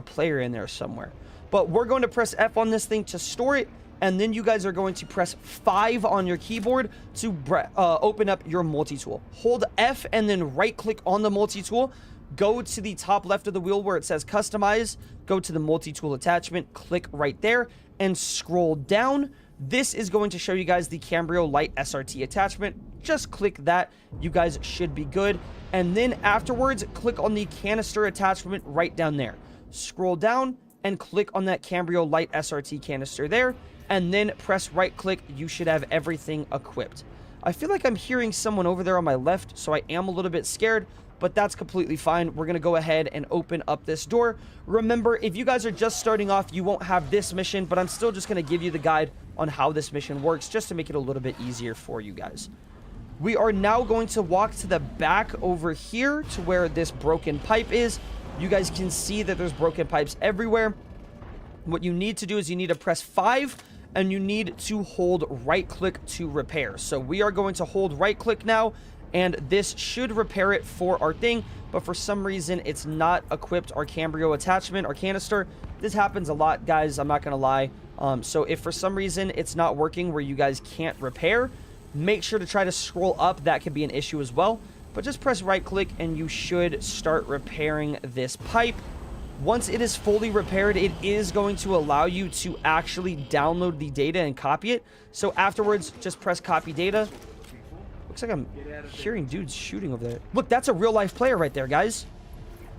player in there somewhere. But we're going to press F on this thing to store it, and then you guys are going to press 5 on your keyboard to open up your multi-tool. Hold F and then right-click on the multi-tool. Go to the top left of the wheel where it says Customize. Go to the multi-tool attachment. Click right there and scroll down. This is going to show you guys the Cambrio Light SRT attachment. Just click that. You guys should be good. And then afterwards, click on the canister attachment right down there. Scroll down and click on that Cambrio Light SRT canister there. And then press right click. You should have everything equipped. I feel like I'm hearing someone over there on my left, so I am a little bit scared, but that's completely fine. We're going to go ahead and open up this door. Remember, if you guys are just starting off, you won't have this mission, but I'm still just going to give you the guide on how this mission works, just to make it a little bit easier for you guys. We are now going to walk to the back over here to where this broken pipe is. You guys can see that there's broken pipes everywhere. What you need to do is you need to press 5 and you need to hold right click to repair. So we are going to hold right click now, and this should repair it for our thing, but for some reason it's not equipped our Cambrio attachment, our canister. This happens a lot, guys, I'm not gonna lie. So if for some reason it's not working where you guys can't repair, make sure to try to scroll up. That could be an issue as well, but just press right click and you should start repairing this pipe. Once it is fully repaired, it is going to allow you to actually download the data and copy it. So afterwards, just press copy data. Looks like I'm hearing dudes shooting over there. Look, that's a real life player right there, guys.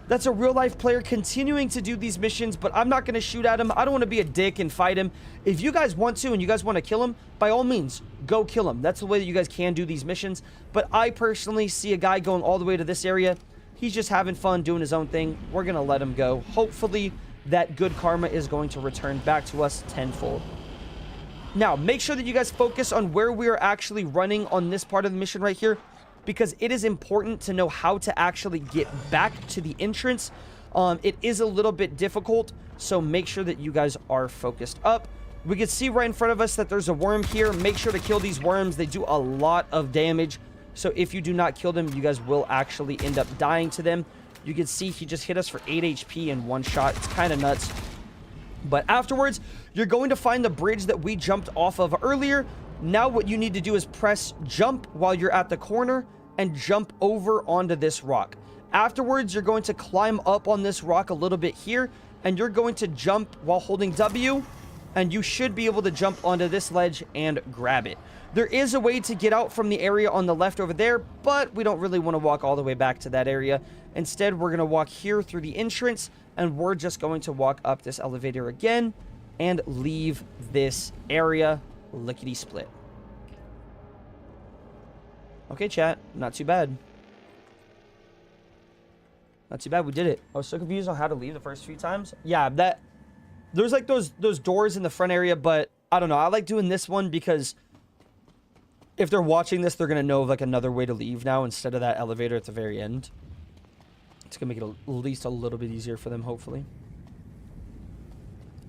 That's a real life player continuing to do these missions, but I'm not going to shoot at him. I don't want to be a dick and fight him. If you guys want to and you guys want to kill him, by all means, go kill him. That's the way that you guys can do these missions. But I personally see a guy going all the way to this area. He's just having fun doing his own thing. We're going to let him go. Hopefully, that good karma is going to return back to us tenfold. Now, make sure that you guys focus on where we are actually running on this part of the mission right here, because it is important to know how to actually get back to the entrance. It is a little bit difficult, so make sure that you guys are focused up. We can see right in front of us that there's a worm here. Make sure to kill these worms. They do a lot of damage. So if you do not kill them, you guys will actually end up dying to them. You can see he just hit us for 8 HP in one shot. It's kind of nuts. But afterwards, you're going to find the bridge that we jumped off of earlier. Now what you need to do is press jump while you're at the corner and jump over onto this rock. Afterwards, you're going to climb up on this rock a little bit here, and you're going to jump while holding W, and you should be able to jump onto this ledge and grab it. There is a way to get out from the area on the left over there, but we don't really want to walk all the way back to that area. Instead, we're going to walk here through the entrance, and we're just going to walk up this elevator again and leave this area lickety-split. Okay, chat. Not too bad. Not too bad. We did it. I was so confused on how to leave the first few times. Yeah, that... There's like those doors in the front area, but I don't know. I like doing this one because if they're watching this, they're going to know of like another way to leave now instead of that elevator at the very end. It's going to make it at least a little bit easier for them, hopefully.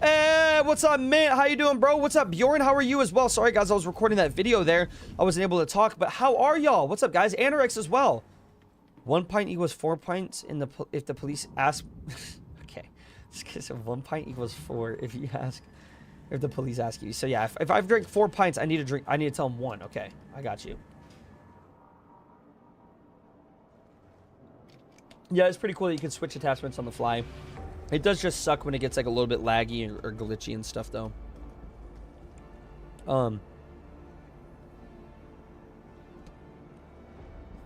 Hey, what's up, man? How you doing, bro? What's up, Bjorn? How are you as well? Sorry, guys, I was recording that video there. I wasn't able to talk, but how are y'all? What's up, guys? Anorex as well. 1 pint equals 4 pints in the if the police ask. Okay, so 1 pint equals 4 if you ask. If the police ask you. So yeah, if I've drank 4 pints, I need to tell them 1. Okay, I got you. Yeah, it's pretty cool that you can switch attachments on the fly. It does just suck when it gets like a little bit laggy or glitchy and stuff though.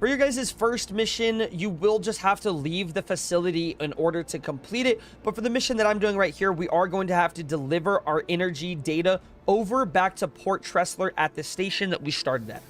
For your guys' first mission, you will just have to leave the facility in order to complete it. But for the mission that I'm doing right here, we are going to have to deliver our energy data over back to Port Tressler at the station that we started at.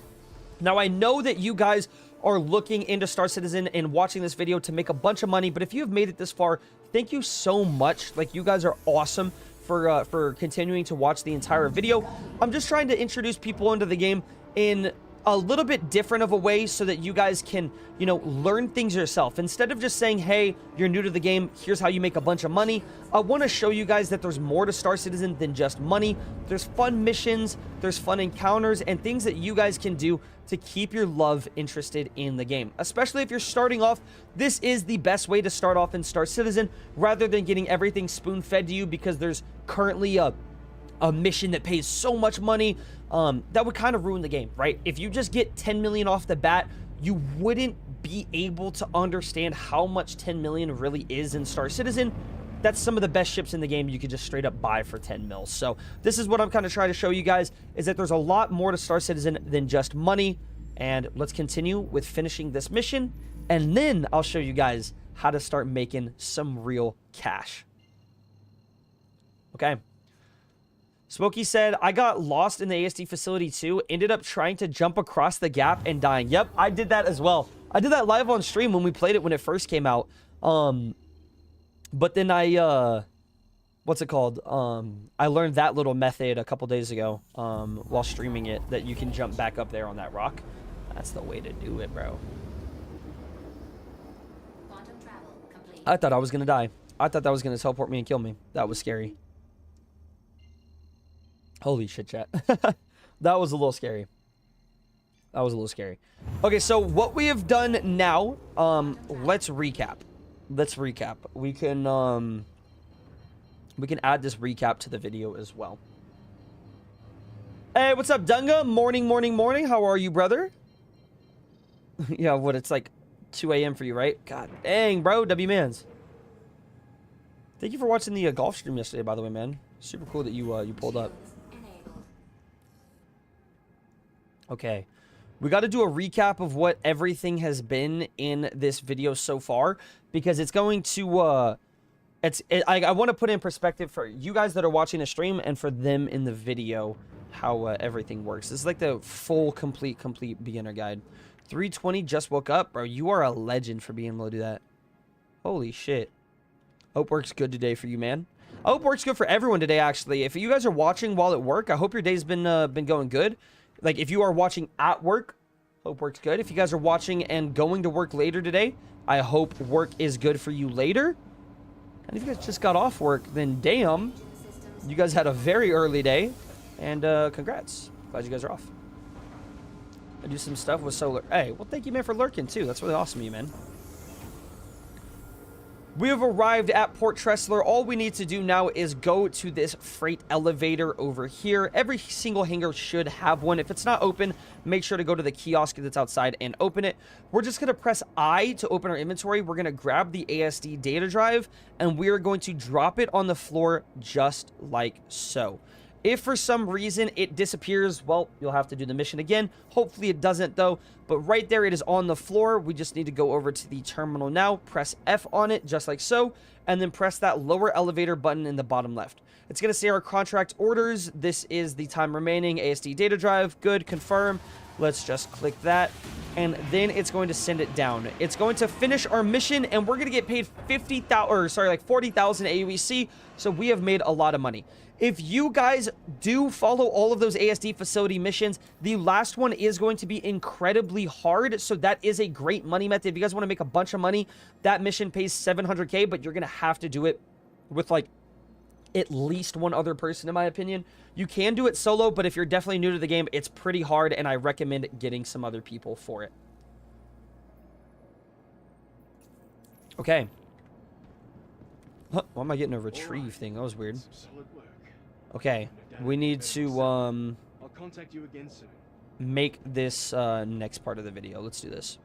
Now, I know that you guys are looking into Star Citizen and watching this video to make a bunch of money, but if you have made it this far, thank you so much. Like, you guys are awesome for continuing to watch the entire video. I'm just trying to introduce people into the game in a little bit different of a way so that you guys can, you know, learn things yourself. Instead of just saying, hey, you're new to the game, here's how you make a bunch of money. I want to show you guys that there's more to Star Citizen than just money. There's fun missions, there's fun encounters, and things that you guys can do to keep your love interested in the game. Especially if you're starting off, this is the best way to start off in Star Citizen rather than getting everything spoon-fed to you because there's currently a mission that pays so much money. That would kind of ruin the game, right? If you just get 10 million off the bat, you wouldn't be able to understand how much 10 million really is in Star Citizen. That's some of the best ships in the game you could just straight up buy for 10 mil. So this is what I'm kind of trying to show you guys, is that there's a lot more to Star Citizen than just money. And let's continue with finishing this mission, and then I'll show you guys how to start making some real cash. Okay. Smokey said, I got lost in the ASD facility too. Ended up trying to jump across the gap and dying. Yep, I did that as well. I did that live on stream when we played it when it first came out. But then I, what's it called? I learned that little method a couple days ago while streaming it, that you can jump back up there on that rock. That's the way to do it, bro. Quantum travel complete. I thought I was going to die. I thought that was going to teleport me and kill me. That was scary. Holy shit, chat. That was a little scary. That was a little scary. Okay, so what we have done now, let's recap. Let's recap. We can add this recap to the video as well. Hey, what's up, Dunga? Morning, morning, morning. How are you, brother? Yeah, what, it's like 2 a.m. for you, right? God dang, bro. W-mans. Thank you for watching the golf stream yesterday, by the way, man. Super cool that you pulled up. Enabled. Okay. We got to do a recap of what everything has been in this video so far, because it's going to, I want to put in perspective for you guys that are watching the stream and for them in the video, how everything works. This is like the full, complete beginner guide. 320 just woke up, bro. You are a legend for being able to do that. Holy shit. Hope works good today for you, man. I hope works good for everyone today, actually. If you guys are watching while at work, I hope your day's been going good. Like, if you are watching at work, hope works good. If you guys are watching and going to work later today, I hope work is good for you later. And if you guys just got off work, then damn, you guys had a very early day. And congrats. Glad you guys are off. I do some stuff with solar. Hey, well, thank you, man, for lurking, too. That's really awesome of you, man. We have arrived at Port Tressler. All we need to do now is go to this freight elevator over here. Every single hangar should have one. If it's not open, make sure to go to the kiosk that's outside and open it. We're just going to press I to open our inventory. We're going to grab the ASD data drive, and we are going to drop it on the floor just like so. If for some reason it disappears, well, you'll have to do the mission again. Hopefully it doesn't, though. But right there, it is on the floor. We just need to go over to the terminal now, press F on it, just like so, and then press that lower elevator button in the bottom left. It's going to say our contract orders. This is the time remaining. ASD data drive. Good. Confirm. Let's just click that. And then it's going to send it down. It's going to finish our mission, and we're going to get paid 40,000 AUEC. So we have made a lot of money. If you guys do follow all of those ASD facility missions, the last one is going to be incredibly hard. So that is a great money method. If you guys want to make a bunch of money, that mission pays 700K, but you're going to have to do it with like at least one other person, in my opinion. You can do it solo, but if you're definitely new to the game, it's pretty hard, and I recommend getting some other people for it. Okay. Huh, why am I getting a retrieve thing? That was weird. Okay, we need to I'll contact you again soon. make this next part of the video. Let's do this.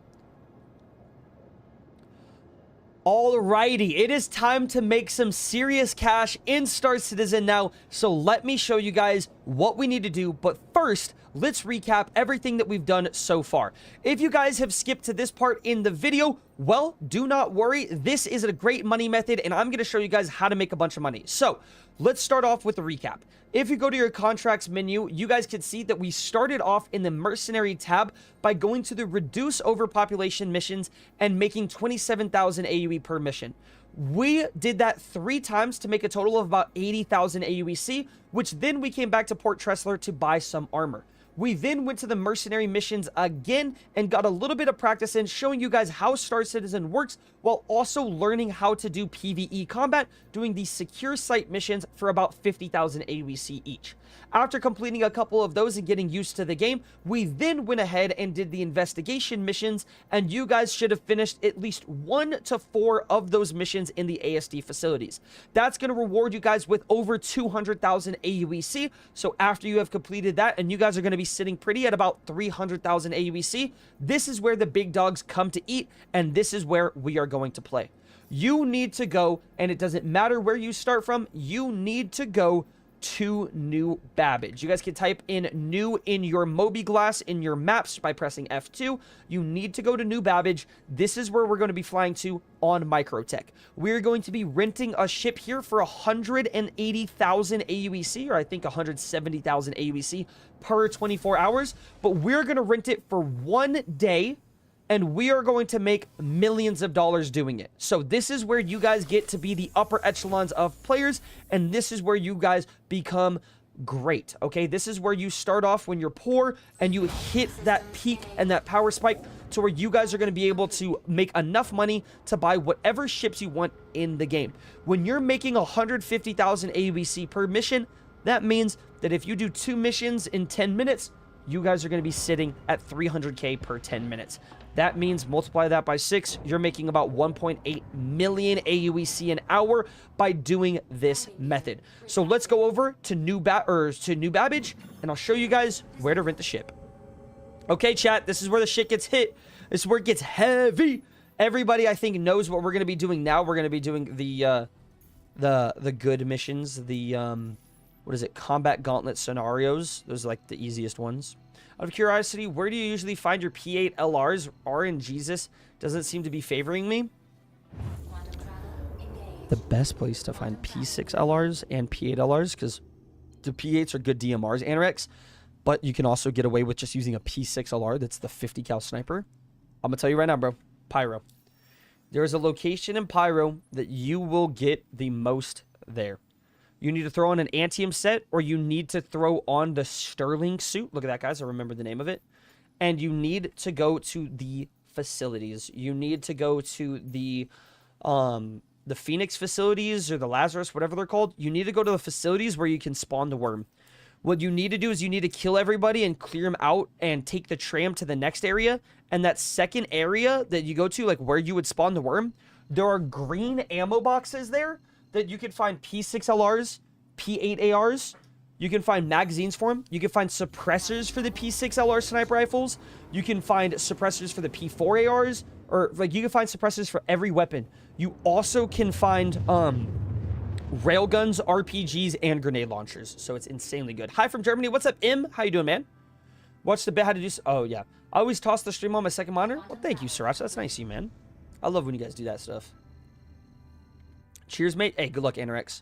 Alrighty, it is time to make some serious cash in Star Citizen now. So let me show you guys what we need to do. But first, let's recap everything that we've done so far. If you guys have skipped to this part in the video, well, do not worry. This is a great money method, and I'm going to show you guys how to make a bunch of money. So let's start off with the recap. If you go to your contracts menu, you guys can see that we started off in the mercenary tab by going to the reduce overpopulation missions and making 27,000 AUE per mission. We did that 3 times to make a total of about 80,000 AUEC, which then we came back to Port Tressler to buy some armor. We then went to the mercenary missions again and got a little bit of practice in showing you guys how Star Citizen works while also learning how to do PvE combat, doing the secure site missions for about 50,000 AUEC each. After completing a couple of those and getting used to the game, we then went ahead and did the investigation missions, and you guys should have finished at least 1 to 4 of those missions in the ASD facilities. That's going to reward you guys with over 200,000 AUEC, so after you have completed that, and you guys are going to be sitting pretty at about 300,000 AUEC, this is where the big dogs come to eat, and this is where we are going to play. You need to go, and it doesn't matter where you start from, you need to go to New Babbage. You guys can type in new in your mobi-glass in your maps by pressing F2. You need to go to New Babbage. This is where we're going to be flying to on Microtech. We're going to be renting a ship here for 180,000 AUEC, or I think 170,000 AUEC per 24 hours. But we're going to rent it for 1 day, and we are going to make millions of dollars doing it. So this is where you guys get to be the upper echelons of players, and this is where you guys become great, okay? This is where you start off when you're poor, and you hit that peak and that power spike to where you guys are going to be able to make enough money to buy whatever ships you want in the game. When you're making 150,000 AUEC per mission, that means that if you do 2 missions in 10 minutes, you guys are going to be sitting at 300k per 10 minutes. That means multiply that by 6, you're making about 1.8 million AUEC an hour by doing this method. So let's go over to New Babbage, and I'll show you guys where to rent the ship. Okay, chat, this is where the shit gets hit. This is where it gets heavy. Everybody, I think, knows what we're going to be doing now. We're going to be doing the good missions, the what is it? Combat gauntlet scenarios. Those are like the easiest ones. Out of curiosity, where do you usually find your P8 LRs? RNGesus doesn't seem to be favoring me. The best place to find P6 LRs and P8 LRs, because the P8s are good DMRs, Anorex, but you can also get away with just using a P6 LR. That's the 50 cal sniper. I'm going to tell you right now, bro. Pyro. There is a location in Pyro that you will get the most there. You need to throw on an Antium set, or you need to throw on the Sterling suit. Look at that, guys. I remember the name of it. And you need to go to the facilities. You need to go to the Phoenix facilities or the Lazarus, whatever they're called. You need to go to the facilities where you can spawn the worm. What you need to do is you need to kill everybody and clear them out and take the tram to the next area. And that second area that you go to, like where you would spawn the worm, there are green ammo boxes there that you can find P6 LRs, P8 ARs. You can find magazines for them. You can find suppressors for the P6 LR sniper rifles. You can find suppressors for the P4 ARs, or like you can find suppressors for every weapon. You also can find railguns, RPGs, and grenade launchers. So it's insanely good. Hi from Germany. What's up, Im? How you doing, man? Watch the bit how to do. Oh yeah, I always toss the stream on my second monitor. Well, thank you, Sriracha. That's nice of you, man. I love when you guys do that stuff. Cheers, mate. Hey, good luck, Anorex.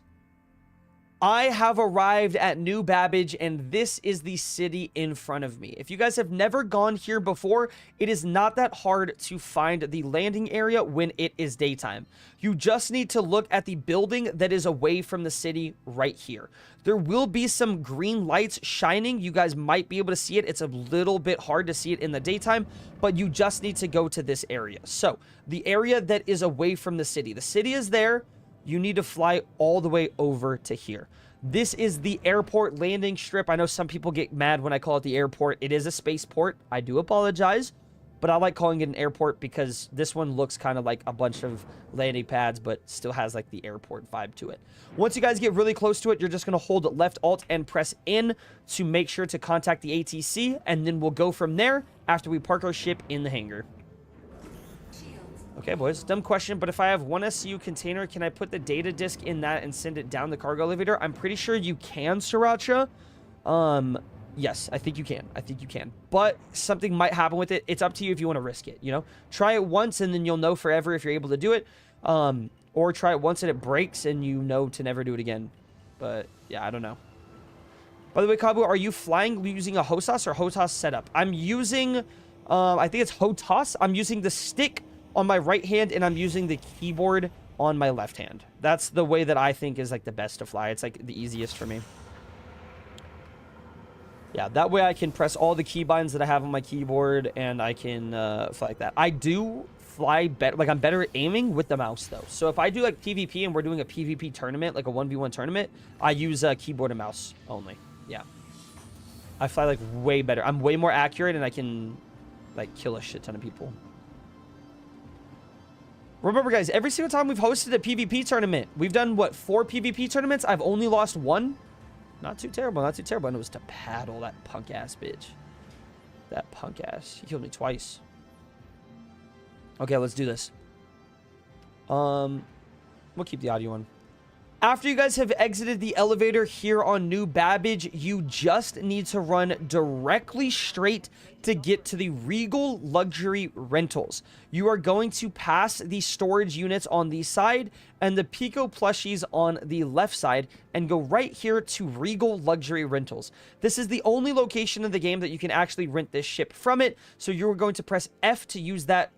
I have arrived at New Babbage, and this is the city in front of me. If you guys have never gone here before, it is not that hard to find the landing area when it is daytime. You just need to look at the building that is away from the city right here. There will be some green lights shining. You guys might be able to see it. It's a little bit hard to see it in the daytime, but you just need to go to this area. So, the area that is away from the city. The city is there. You need to fly all the way over to here. This is the airport landing strip. I know some people get mad when I call it the airport. It is a spaceport. I do apologize, but I like calling it an airport because this one looks kind of like a bunch of landing pads, but still has like the airport vibe to it. Once you guys get really close to it, you're just going to hold left alt and press in to make sure to contact the ATC, and then we'll go from there after we park our ship in the hangar. Okay, boys, dumb question, but if I have one SCU container, can I put the data disk in that and send it down the cargo elevator? I'm pretty sure you can, Sriracha. Yes, I think you can. I think you can. But something might happen with it. It's up to you if you want to risk it, you know? Try it once, and then you'll know forever if you're able to do it. Or try it once and it breaks, and you know to never do it again. But, yeah, I don't know. By the way, Kabu, are you flying using a HOTAS or HOTAS setup? I'm using, I think it's HOTAS. I'm using the stick on my right hand, and I'm using the keyboard on my left hand. That's the way that I think is like the best to fly. It's like the easiest for me. Yeah, that way I can press all the keybinds that I have on my keyboard, and I can fly like that. I do fly better, like I'm better at aiming with the mouse though. So if I do like PvP and we're doing a PvP tournament, like a 1v1 tournament, I use keyboard and mouse only. Yeah. I fly like way better. I'm way more accurate, and I can like kill a shit ton of people. Remember, guys, every single time we've hosted a PvP tournament, we've done, what, 4 PvP tournaments? I've only lost 1. Not too terrible, not too terrible. And it was to paddle that punk-ass bitch. That punk-ass. He killed me twice. Okay, let's do this. We'll keep the audio on. After you guys have exited the elevator here on New Babbage, you just need to run directly straight to get to the Regal Luxury Rentals. You are going to pass the storage units on the side and the Pico plushies on the left side and go right here to Regal Luxury Rentals. This is the only location in the game that you can actually rent this ship from it. So you're going to press F to use that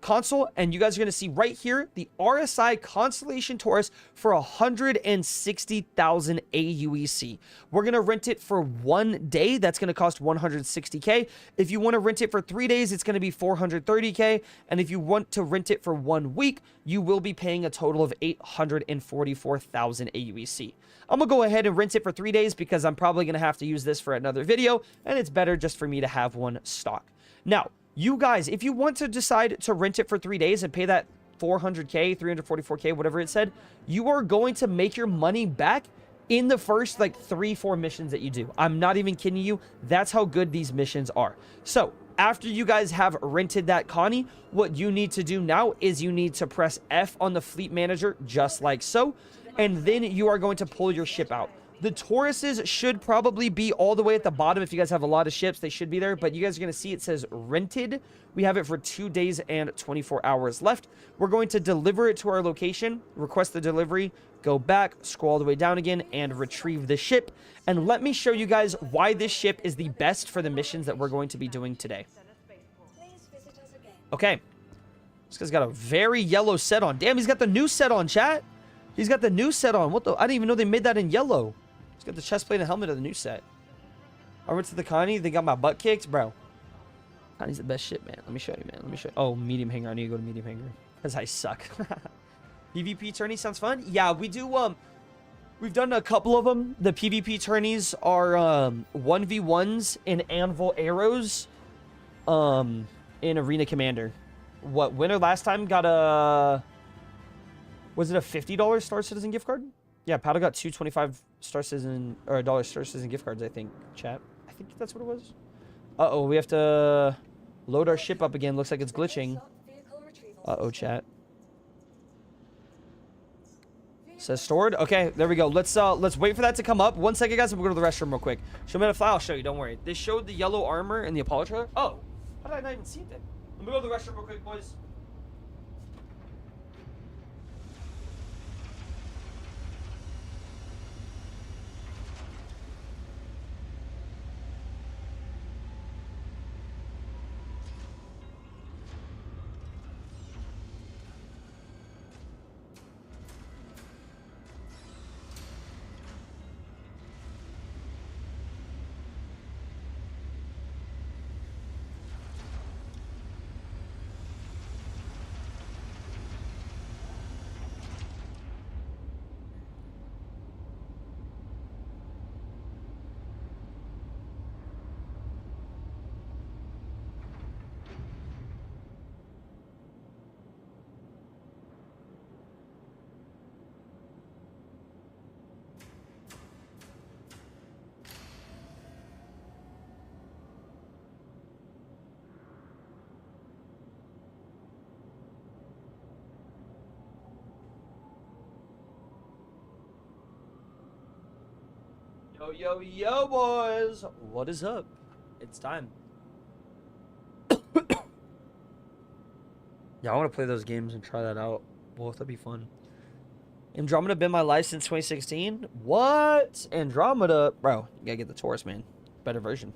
console, and you guys are going to see right here the RSI Constellation Taurus for 160,000 AUEC. We're going to rent it for 1 day. That's going to cost 160K. If you want to rent it for 3 days, it's going to be 430K. And if you want to rent it for 1 week, you will be paying a total of 844,000 AUEC. I'm going to go ahead and rent it for 3 days because I'm probably going to have to use this for another video, and it's better just for me to have one stock. Now, you guys, if you want to decide to rent it for 3 days and pay that 400K, 344K, whatever it said, you are going to make your money back in the first like 3-4 missions that you do. I'm not even kidding you. That's how good these missions are. So after you guys have rented that Connie, what you need to do now is you need to press F on the fleet manager, just like so. And then you are going to pull your ship out. The Tauruses should probably be all the way at the bottom. If you guys have a lot of ships, they should be there. But you guys are going to see it says rented. We have it for 2 days and 24 hours left. We're going to deliver it to our location, request the delivery, go back, scroll all the way down again, and retrieve the ship. And let me show you guys why this ship is the best for the missions that we're going to be doing today. Okay. This guy's got a very yellow set on. Damn, he's got the new set on, chat. He's got the new set on. What the? I didn't even know they made that in yellow. He's got the chest plate and helmet of the new set. I went to the Connie. They got my butt kicked, bro. Connie's the best shit, man. Let me show you, man. Let me show you. Oh, medium hanger. I need to go to medium hanger because I suck. PvP tourney sounds fun. Yeah, we do. We've done a couple of them. The PvP tourneys are 1v1s in Anvil Arrows, in Arena Commander. What winner last time got a? Was it a $50 Star Citizen gift card? Yeah, Paddle got 225 Star Citizen or $1 Star Citizen gift cards, I think, chat. I think that's what it was. Uh-oh, we have to load our ship up again. Looks like it's glitching. Uh-oh, chat. Says stored. Okay, there we go. Let's wait for that to come up. 1 second, guys. We'll go to the restroom real quick. Show me how to fly. I'll show you. Don't worry. They showed the yellow armor in the Apollo trailer. Oh, how did I not even see it then? Let me go to the restroom real quick, boys. Yo, yo, yo, boys. What is up? It's time. Yeah, I want to play those games and try that out. Both, that'd be fun. Andromeda been my life since 2016? What? Andromeda? Bro, you gotta get the Taurus, man. Better version.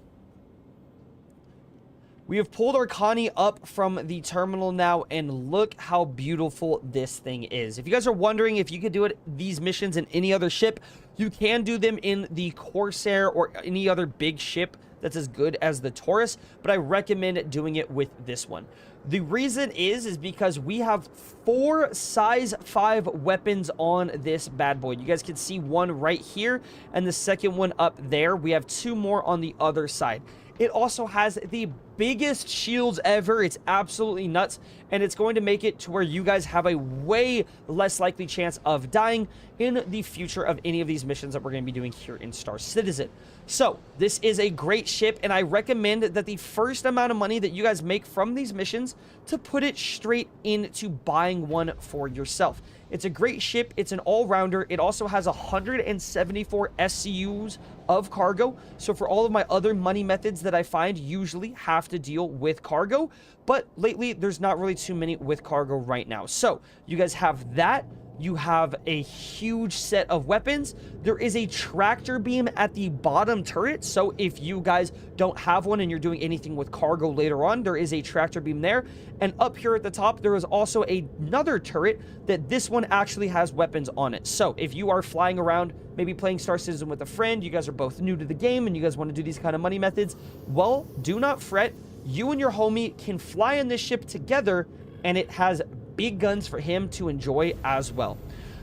We have pulled our Connie up from the terminal now, and look how beautiful this thing is. If you guys are wondering if you could do these missions in any other ship, you can do them in the Corsair or any other big ship that's as good as the Taurus, but I recommend doing it with this one. The reason is because we have 4 size 5 weapons on this bad boy. You guys can see one right here and the second one up there. We have 2 more on the other side. It also has the biggest shields ever. It's absolutely nuts, and it's going to make it to where you guys have a way less likely chance of dying in the future of any of these missions that we're going to be doing here in Star Citizen. So this is a great ship, and I recommend that the first amount of money that you guys make from these missions to put it straight into buying one for yourself. It's a great ship. It's an all-rounder. It also has 174 SCUs of cargo. So for all of my other money methods that I find usually have to deal with cargo, but lately there's not really too many with cargo right now. So you guys have that. You have a huge set of weapons. There is a tractor beam at the bottom turret. So if you guys don't have one and you're doing anything with cargo later on, there is a tractor beam there. And up here at the top, there is also another turret that this one actually has weapons on it. So if you are flying around, maybe playing Star Citizen with a friend, you guys are both new to the game and you guys want to do these kind of money methods, well, do not fret. You and your homie can fly in this ship together, and it has big guns for him to enjoy as well.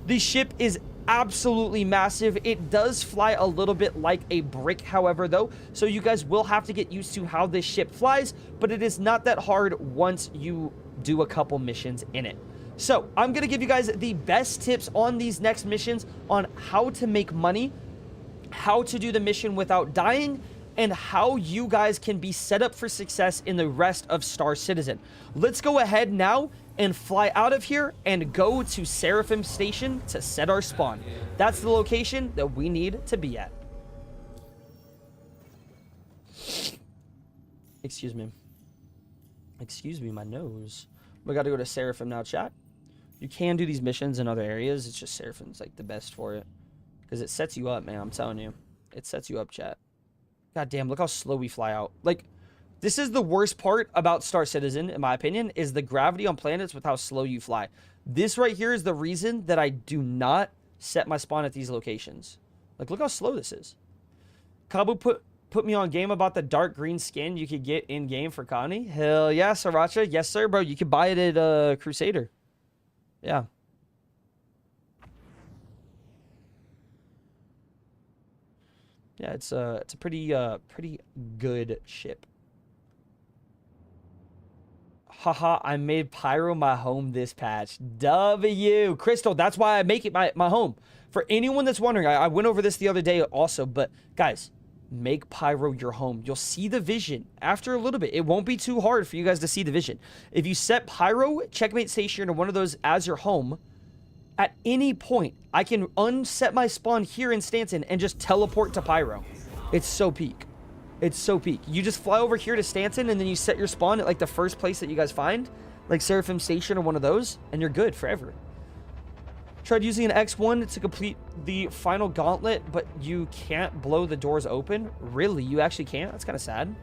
The ship is absolutely massive. It does fly a little bit like a brick, however, though, so you guys will have to get used to how this ship flies, but it is not that hard once you do a couple missions in it. So I'm going to give you guys the best tips on these next missions on how to make money, how to do the mission without dying, and how you guys can be set up for success in the rest of Star Citizen. Let's go ahead now and fly out of here and go to Seraphim Station to set our spawn. That's the location that we need to be at. Excuse me. Excuse me, my nose. We got to go to Seraphim now, chat. You can do these missions in other areas. It's just Seraphim's like the best for it. Because it sets you up, man. I'm telling you. It sets you up, chat. God damn, look how slow we fly out. Like, this is the worst part about Star Citizen, in my opinion, is the gravity on planets with how slow you fly. This right here is the reason that I do not set my spawn at these locations. Like, look how slow this is. Kabu put me on game about the dark green skin you could get in-game for Connie. Hell yeah, Sriracha. Yes, sir, bro. You could buy it at Crusader. Yeah. Yeah, it's a pretty good ship. Haha, I made Pyro my home this patch. W. Crystal, that's why I make it my home. For anyone that's wondering, I went over this the other day also, but guys, make Pyro your home. You'll see the vision after a little bit. It won't be too hard for you guys to see the vision. If you set Pyro, Checkmate Station, or one of those as your home, at any point, I can unset my spawn here in Stanton and just teleport to Pyro. It's so peak. It's so peak. You just fly over here to Stanton and then you set your spawn at like the first place that you guys find, like Seraphim Station or one of those, and you're good forever. Tried using an X1 to complete the final gauntlet, but you can't blow the doors open. Really? You actually can't? That's kind of sad.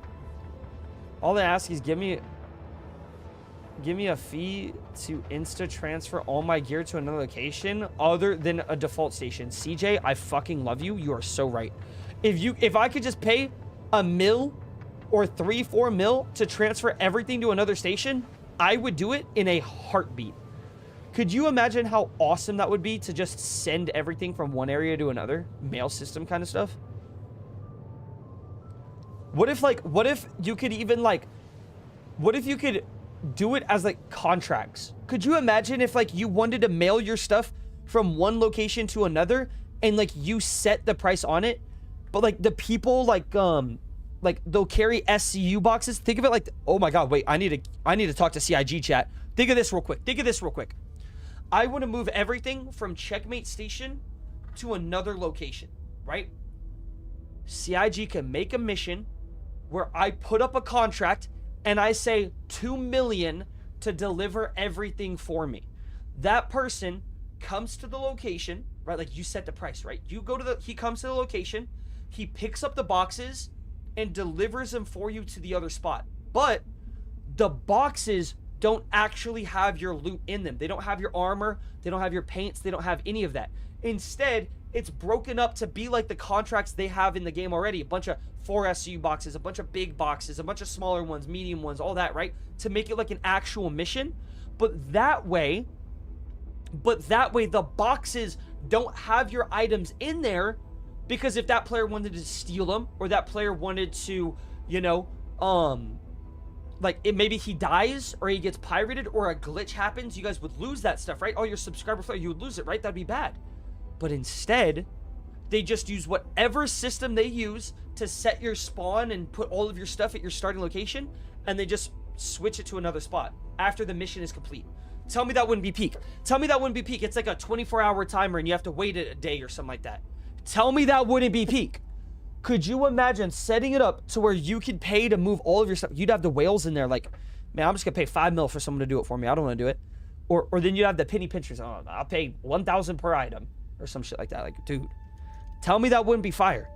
All they ask is give me a fee to insta transfer all my gear to another location other than a default station. CJ, I fucking love you. You are so right. If I could just pay $1 mil or $3-4 mil to transfer everything to another station, I would do it in a heartbeat. Could you imagine how awesome that would be to just send everything from one area to another? Mail system kind of stuff. What if you could even what if you could do it as like contracts? Could you imagine if like you wanted to mail your stuff from one location to another and like you set the price on it, but like the people like they'll carry SCU boxes? Think of it like, oh my god, wait, I need to talk to CIG chat. Think of this real quick. I want to move everything from Checkmate Station to another location, right? CIG can make a mission where I put up a contract and I say 2 million to deliver everything for me. That person comes to the location, right? Like you set the price, right? He comes to the location, he picks up the boxes and delivers them for you to the other spot. But the boxes don't actually have your loot in them. They don't have your armor, they don't have your paints, they don't have any of that. Instead, it's broken up to be like the contracts they have in the game already. A bunch of 4 SCU boxes, a bunch of big boxes, a bunch of smaller ones, medium ones, all that, right? To make it like an actual mission. But that way the boxes don't have your items in there, because if that player wanted to steal them or that player wanted to, like maybe he dies or he gets pirated or a glitch happens, you guys would lose that stuff, right? All your subscriber flow, you would lose it, right? That'd be bad. But instead, they just use whatever system they use to set your spawn and put all of your stuff at your starting location, and they just switch it to another spot after the mission is complete. Tell me that wouldn't be peak. Tell me that wouldn't be peak. It's like a 24-hour timer and you have to wait a day or something like that. Tell me that wouldn't be peak. Could you imagine setting it up to where you could pay to move all of your stuff? You'd have the whales in there like, man, I'm just gonna pay $5 mil for someone to do it for me. I don't want to do it. Or then you'd have the penny pinchers. Oh, I'll pay 1,000 per item or some shit like that. Like, dude, tell me that wouldn't be fire.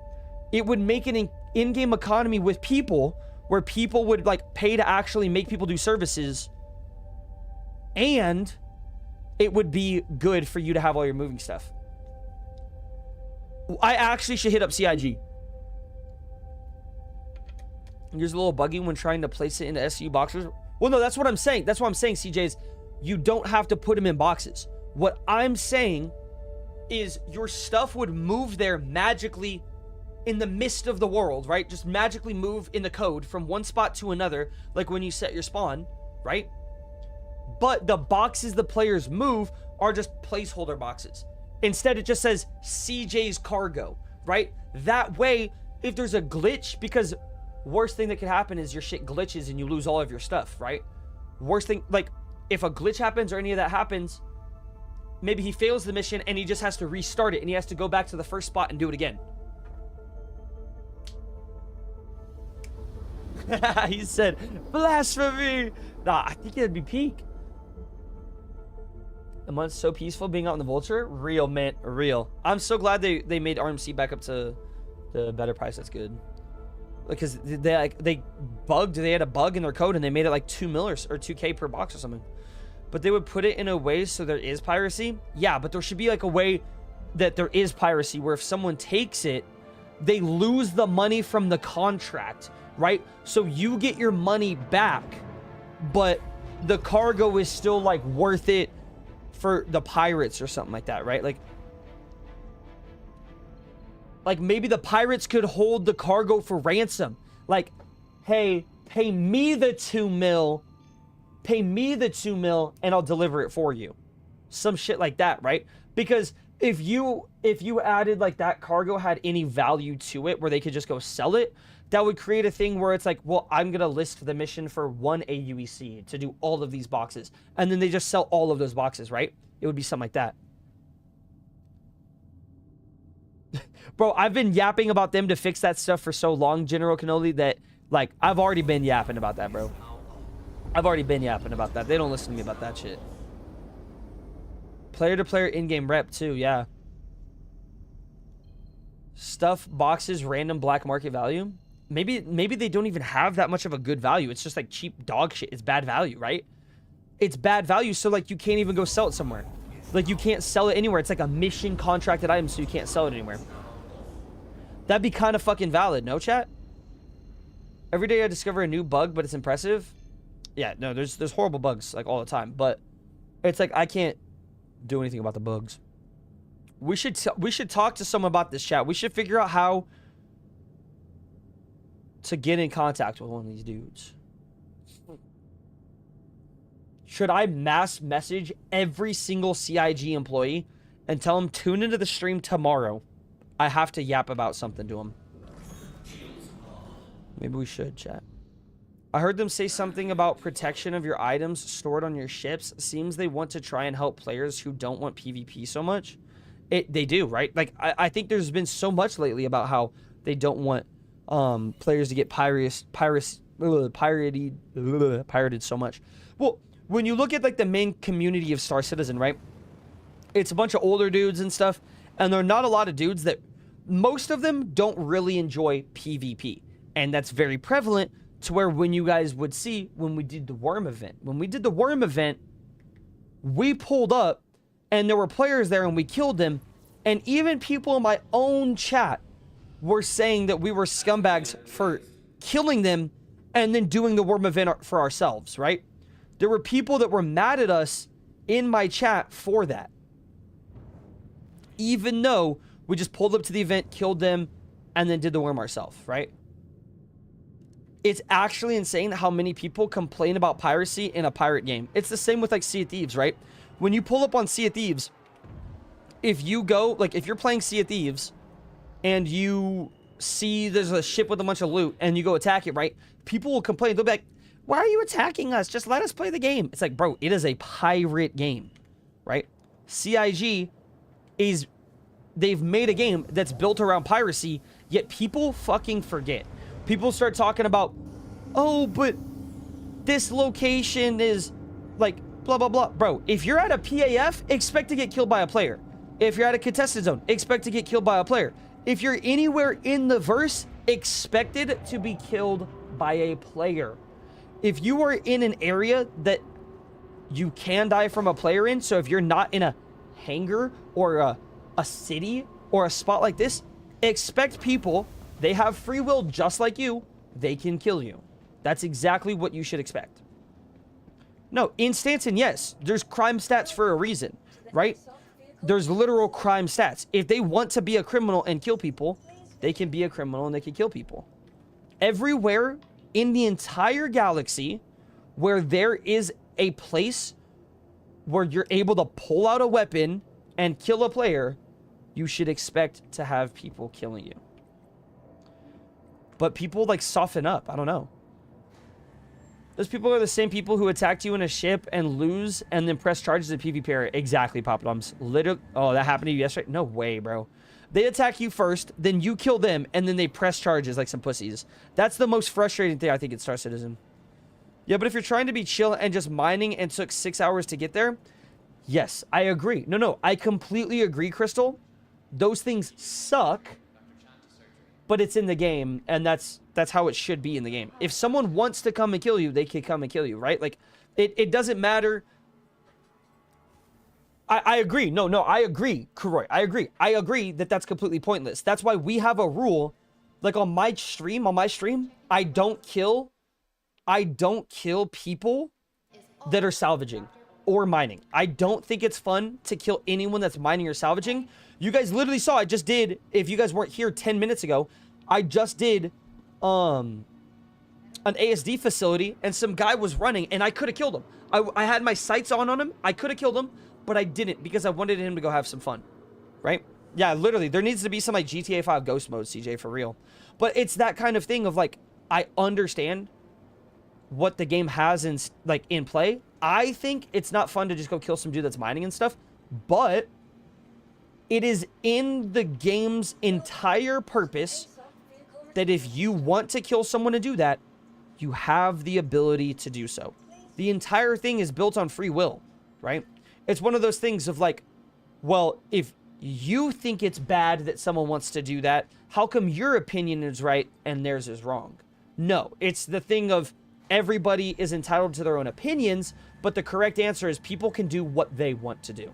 It would make an in-game economy with people where people would like pay to actually make people do services, and it would be good for you to have all your moving stuff. I actually should hit up CIG. Here's a little buggy when trying to place it into SU boxes. Well, no, that's what I'm saying. That's what I'm saying, CJ's. You don't have to put them in boxes. What I'm saying is your stuff would move there magically in the midst of the world, right? Just magically move in the code from one spot to another, like when you set your spawn, right? But the boxes the players move are just placeholder boxes. Instead, it just says CJ's cargo, right? That way, if there's a glitch, because worst thing that could happen is your shit glitches and you lose all of your stuff, right? Worst thing, like, if a glitch happens or any of that happens, maybe he fails the mission and he just has to restart it and he has to go back to the first spot and do it again. He said, blasphemy! Nah, I think it'd be peak. A month so peaceful being out in the Vulture? Real, man, real. I'm so glad they made RMC back up to the better price. That's good. Because they had a bug in their code and they made it like 2 mil or 2K per box or something. But they would put it in a way so there is piracy. Yeah, but there should be like a way that there is piracy where if someone takes it, they lose the money from the contract, right? So you get your money back, but the cargo is still like worth it for the pirates or something like that, right? Like maybe the pirates could hold the cargo for ransom. Like, hey, pay me the 2 mil. Pay me the 2 mil and I'll deliver it for you. Some shit like that, right? Because if you added like that cargo had any value to it where they could just go sell it, that would create a thing where it's like, well, I'm going to list the mission for 1 AUEC to do all of these boxes. And then they just sell all of those boxes, right? It would be something like that. Bro, I've been yapping about them to fix that stuff for so long, General Cannoli, that, like, I've already been yapping about that, bro. I've already been yapping about that. They don't listen to me about that shit. Player-to-player in-game rep, too, yeah. Stuff, boxes, random black market value. Maybe they don't even have that much of a good value. It's just, like, cheap dog shit. It's bad value, right? It's bad value, so, like, you can't even go sell it somewhere. Like, you can't sell it anywhere. It's like a mission contracted item, so you can't sell it anywhere. That'd be kind of fucking valid, no, chat? Every day I discover a new bug, but it's impressive. Yeah, no, there's horrible bugs, like, all the time. But it's like, I can't do anything about the bugs. We should talk to someone about this, chat. We should figure out how to get in contact with one of these dudes. Should I mass message every single CIG employee and tell them, tune into the stream tomorrow? I have to yap about something to them. Maybe we should, chat. I heard them say something about protection of your items stored on your ships. Seems they want to try and help players who don't want PvP so much. They do, right? Like, I think there's been so much lately about how they don't want players to get pirated so much. Well, when you look at, like, the main community of Star Citizen, right? It's a bunch of older dudes and stuff, and there are not a lot of dudes that... Most of them don't really enjoy PvP, and that's very prevalent to where when you guys would see when we did the Worm event. When we did the Worm event, we pulled up, and there were players there, and we killed them, and even people in my own chat were saying that we were scumbags for killing them and then doing the Worm event for ourselves, right? There were people that were mad at us in my chat for that. Even though we just pulled up to the event, killed them, and then did the Worm ourselves, right? It's actually insane how many people complain about piracy in a pirate game. It's the same with like Sea of Thieves, right? When you pull up on Sea of Thieves, if you go, like if you're playing Sea of Thieves and you see there's a ship with a bunch of loot and you go attack it, right? People will complain. They'll be like, why are you attacking us? Just let us play the game. It's like, bro, it is a pirate game, right? CIG is, they've made a game that's built around piracy, yet people fucking forget. People start talking about, oh, but this location is like blah, blah, blah. Bro, if you're at a PAF, expect to get killed by a player. If you're at a contested zone, expect to get killed by a player. If you're anywhere in the verse, expected to be killed by a player. If you are in an area that you can die from a player in, so if you're not in a hangar or a city or a spot like this, expect people, they have free will just like you, they can kill you. That's exactly what you should expect. No, in Stanton, yes, there's crime stats for a reason, right? There's literal crime stats. If they want to be a criminal and kill people, they can be a criminal and they can kill people. Everywhere in the entire galaxy where there is a place where you're able to pull out a weapon and kill a player, you should expect to have people killing you. But people like soften up. I don't know. Those people are the same people who attacked you in a ship and lose and then press charges at PvP area. Exactly, Pop Bombs. Literally. Oh, that happened to you yesterday? No way, bro. They attack you first, then you kill them, and then they press charges like some pussies. That's the most frustrating thing, I think, in Star Citizen. Yeah, but if you're trying to be chill and just mining and took 6 hours to get there, yes, I agree. No, I completely agree, Crystal. Those things suck, but it's in the game, and that's how it should be in the game. If someone wants to come and kill you, they can come and kill you, right? Like, it doesn't matter. I agree. No, I agree, Kuroy. I agree that that's completely pointless. That's why we have a rule, like on my stream, I don't kill people that are salvaging or mining. I don't think it's fun to kill anyone that's mining or salvaging. You guys literally saw, I just did, if you guys weren't here 10 minutes ago, I just did an ASD facility and some guy was running and I could have killed him. I had my sights on him. I could have killed him, but I didn't because I wanted him to go have some fun, right? Yeah, literally, there needs to be some like GTA 5 ghost mode, CJ, for real. But it's that kind of thing of like, I understand what the game has in play. I think it's not fun to just go kill some dude that's mining and stuff, but it is in the game's entire purpose that if you want to kill someone to do that, you have the ability to do so. The entire thing is built on free will, right? It's one of those things of like, well, if you think it's bad that someone wants to do that, how come your opinion is right and theirs is wrong? No, it's the thing of everybody is entitled to their own opinions, but the correct answer is people can do what they want to do.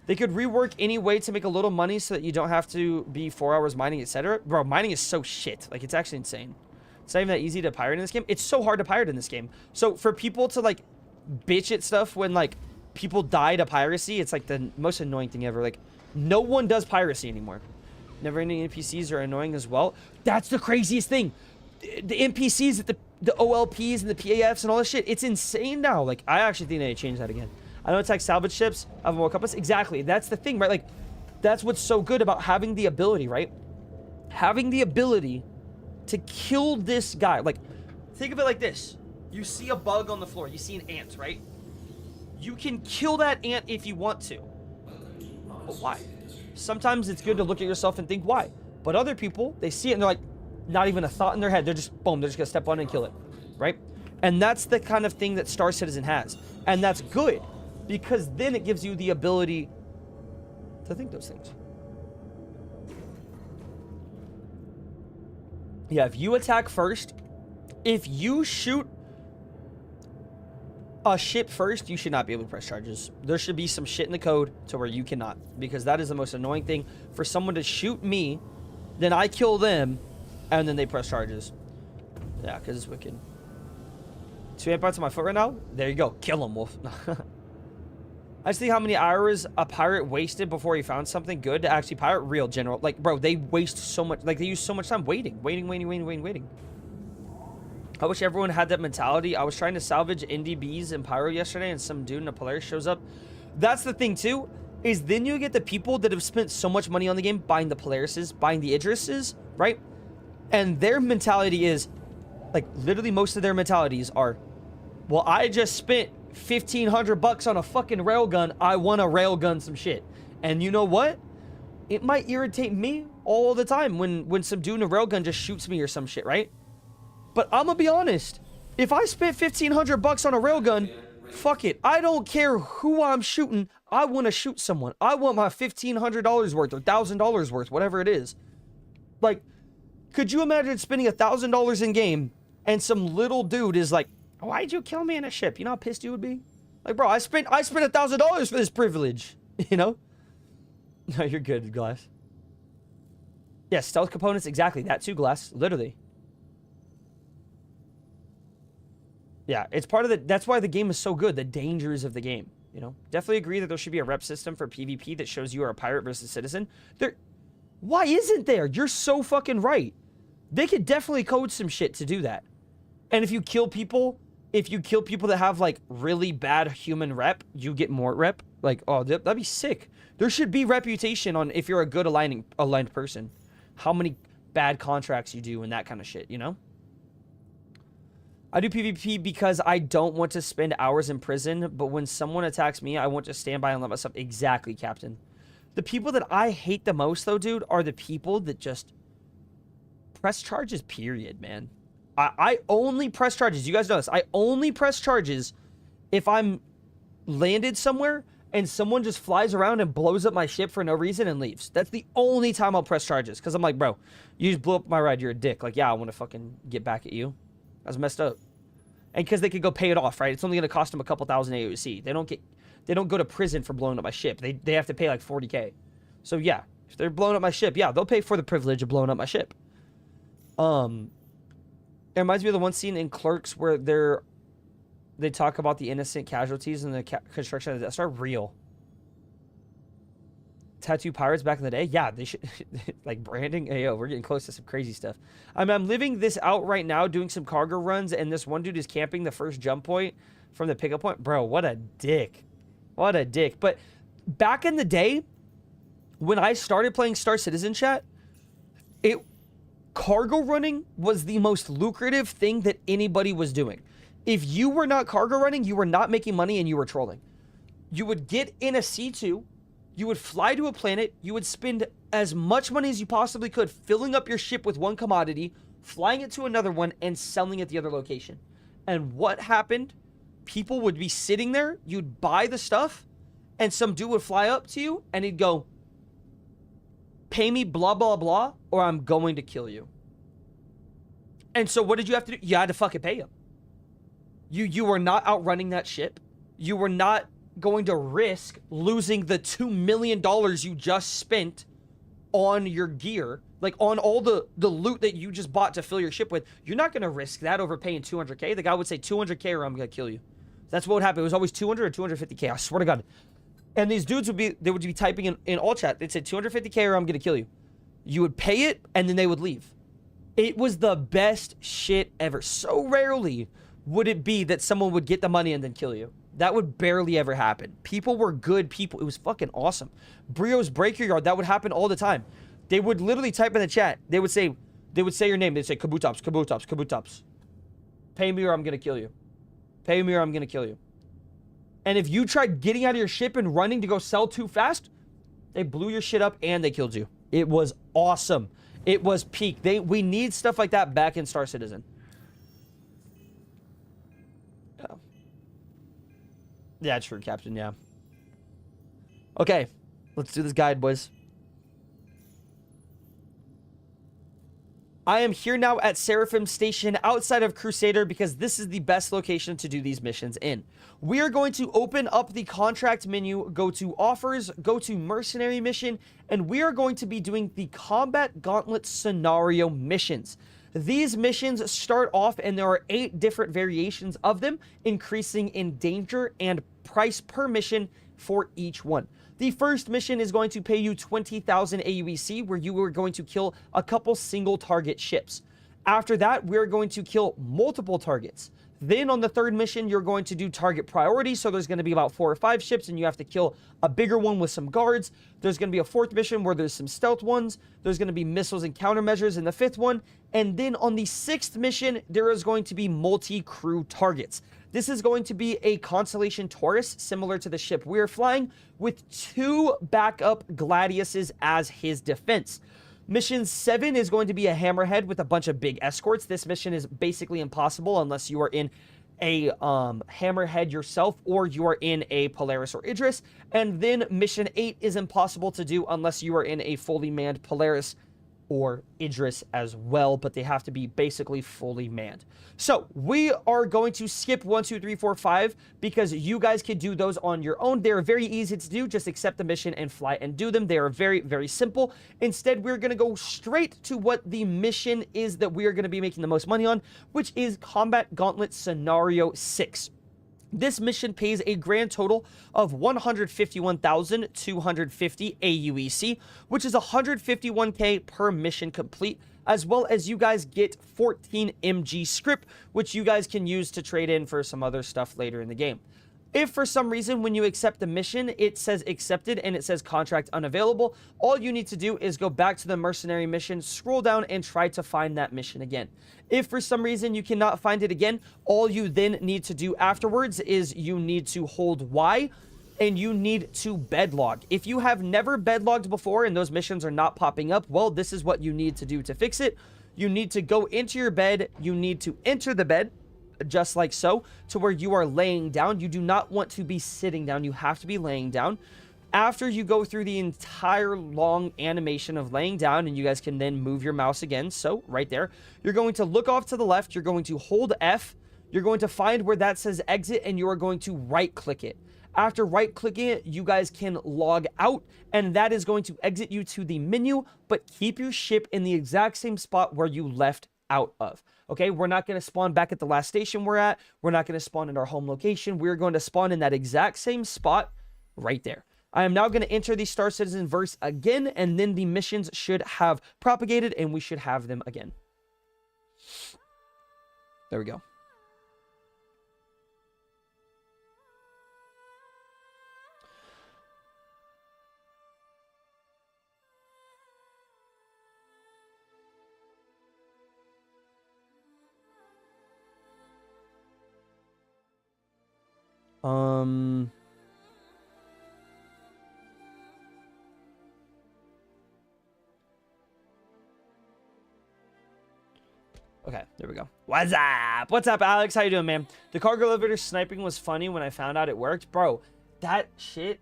They could rework any way to make a little money so that you don't have to be 4 hours mining, etc. Bro, mining is so shit. Like, it's actually insane. It's not even that easy to pirate in this game. It's so hard to pirate in this game. So for people to like bitch at stuff when like people die to piracy, it's like the most annoying thing ever. Like, no one does piracy anymore. Never ending NPCs are annoying as well. That's the craziest thing. The NPCs at the OLPs and the PAFs and all this shit, it's insane now. Like, I actually think they changed that again. I know it's like salvage ships of more compass. Exactly. That's the thing, right? Like, that's what's so good about having the ability, right? Having the ability to kill this guy. Like, think of it like this. You see a bug on the floor. You see an ant, right? You can kill that ant if you want to. But why? Sometimes it's good to look at yourself and think why. But other people, they see it and they're like, not even a thought in their head. They're just, boom, they're just going to step on it and kill it, right? And that's the kind of thing that Star Citizen has. And that's good because then it gives you the ability to think those things. Yeah, if you attack first, if you shoot a ship first, you should not be able to press charges. There should be some shit in the code to where you cannot, because that is the most annoying thing for someone to shoot me, then I kill them, and then they press charges. Yeah, because it's wicked. 2 amp parts on my foot right now? There you go. Kill him, Wolf. I just think how many hours a pirate wasted before he found something good to actually pirate. Real general. Like, bro, they waste so much. Like, they use so much time waiting. I wish everyone had that mentality. I was trying to salvage NDBs and Pyro yesterday, and some dude in a Polaris shows up. That's the thing, too, is then you get the people that have spent so much money on the game buying the Polarises, buying the Idrises, right? And their mentality is, like, literally most of their mentalities are, well, I just spent $1,500 on a fucking railgun. I want to railgun some shit. And you know what? It might irritate me all the time when some dude in a railgun just shoots me or some shit, right? But I'm gonna be honest. If I spent $1,500 on a railgun, fuck it. I don't care who I'm shooting. I want to shoot someone. I want my $1,500 worth or $1,000 worth, whatever it is. Like, could you imagine spending $1,000 in game and some little dude is like, why'd you kill me in a ship? You know how pissed you would be? Like, bro, I spent $1,000 for this privilege. You know? No, you're good, Glass. Yeah, stealth components, exactly. That too, Glass. Literally. Yeah, it's part of the... That's why the game is so good. The dangers of the game, you know? Definitely agree that there should be a rep system for PvP that shows you are a pirate versus citizen. Why isn't there? You're so fucking right. They could definitely code some shit to do that. And if you kill people that have, like, really bad human rep, you get more rep. Like, oh, that'd be sick. There should be reputation on if you're a good aligned person. How many bad contracts you do and that kind of shit, you know? I do PvP because I don't want to spend hours in prison, but when someone attacks me, I want to stand by and let myself... Exactly, Captain. The people that I hate the most, though, dude, are the people that just press charges, period, man. I only press charges. You guys know this. I only press charges if I'm landed somewhere and someone just flies around and blows up my ship for no reason and leaves. That's the only time I'll press charges. Because I'm like, bro, you just blew up my ride. You're a dick. Like, yeah, I want to fucking get back at you. That's messed up. And because they could go pay it off, right? It's only going to cost them a couple thousand AOC. They don't go to prison for blowing up my ship. They have to pay like 40K. So yeah, if they're blowing up my ship, yeah, they'll pay for the privilege of blowing up my ship. It reminds me of the one scene in Clerks where they talk about the innocent casualties in the construction of the Death Star. Real. Tattoo pirates back in the day? Yeah, they should. Like branding? Hey, yo, we're getting close to some crazy stuff. I mean, I'm living this out right now, doing some cargo runs, and this one dude is camping the first jump point from the pickup point. Bro, what a dick. What a dick. But back in the day, when I started playing Star Citizen chat, cargo running was the most lucrative thing that anybody was doing. If you were not cargo running, you were not making money and you were trolling. You would get in a C2, you would fly to a planet, you would spend as much money as you possibly could filling up your ship with one commodity, flying it to another one, and selling at the other location. And what happened? People would be sitting there, you'd buy the stuff, and some dude would fly up to you, and he'd go, pay me blah, blah, blah, or I'm going to kill you. And so what did you have to do? You had to fucking pay him. You were not outrunning that ship. You were not going to risk losing the $2 million you just spent on your gear, like on all the loot that you just bought to fill your ship with. You're not going to risk that over paying 200K. The guy would say 200K or I'm going to kill you. That's what would happen. It was always 200 or 250K. I swear to God. And these dudes would be typing in all chat. They'd say 250K or I'm going to kill you. You would pay it and then they would leave. It was the best shit ever. So rarely would it be that someone would get the money and then kill you. That would barely ever happen. People were good people. It was fucking awesome. Brio's Break Your Yard, that would happen all the time. They would literally type in the chat. They would say your name. They'd say Kabutops, Kabutops, Kabutops. Pay me or I'm going to kill you. Pay me or I'm going to kill you. And if you tried getting out of your ship and running to go sell too fast, they blew your shit up and they killed you. It was awesome. It was peak. We need stuff like that back in Star Citizen. Yeah, true, Captain, yeah. Okay, let's do this guide, boys. I am here now at Seraphim Station outside of Crusader because this is the best location to do these missions in. We are going to open up the contract menu, go to offers, go to mercenary mission, and we are going to be doing the combat gauntlet scenario missions. These missions start off and there are 8 different variations of them, increasing in danger and price per mission for each one. The first mission is going to pay you 20,000 AUEC, where you are going to kill a couple single target ships. After that, we're going to kill multiple targets. Then on the third mission, you're going to do target priority. So there's going to be about 4 or 5 ships, and you have to kill a bigger one with some guards. There's going to be a fourth mission where there's some stealth ones. There's going to be missiles and countermeasures in the fifth one. And then on the sixth mission, there is going to be multi-crew targets. This is going to be a Constellation Taurus, similar to the ship we're flying, with 2 backup Gladiuses as his defense. Mission 7 is going to be a hammerhead with a bunch of big escorts. This mission is basically impossible unless you are in a hammerhead yourself or you are in a Polaris or Idris. And then mission 8 is impossible to do unless you are in a fully manned Polaris or Idris as well, but they have to be basically fully manned. So we are going to skip 1, 2, 3, 4, 5 because you guys can do those on your own. They're very easy to do. Just accept the mission and fly and do them. They are very, very simple. Instead, we're going to go straight to what the mission is that we are going to be making the most money on, which is Combat Gauntlet Scenario 6. This mission pays a grand total of 151,250 AUEC, which is 151k per mission complete, as well as you guys get 14 MG script, which you guys can use to trade in for some other stuff later in the game. If for some reason when you accept the mission, it says accepted and it says contract unavailable, all you need to do is go back to the mercenary mission, scroll down, and try to find that mission again. If for some reason you cannot find it again, all you then need to do afterwards is you need to hold Y and you need to bedlog. If you have never bedlogged before and those missions are not popping up, well, this is what you need to do to fix it. You need to go into your bed, you need to enter the bed, just like so, to where you are laying down. You do not want to be sitting down. You have to be laying down. After you go through the entire long animation of laying down, and you guys can then move your mouse again, so right there, you're going to look off to the left, you're going to hold F, you're going to find where that says exit, and you are going to right click it. After right clicking it, you guys can log out, and that is going to exit you to the menu, but keep your ship in the exact same spot where you left out of. Okay, we're not going to spawn back at the last station we're at. We're not going to spawn in our home location. We're going to spawn in that exact same spot right there. I am now going to enter the Star Citizen verse again, and then the missions should have propagated, and we should have them again. There we go. Okay, there we go. What's up? What's up, Alex? How you doing, man? The cargo elevator sniping was funny when I found out it worked. Bro, that shit,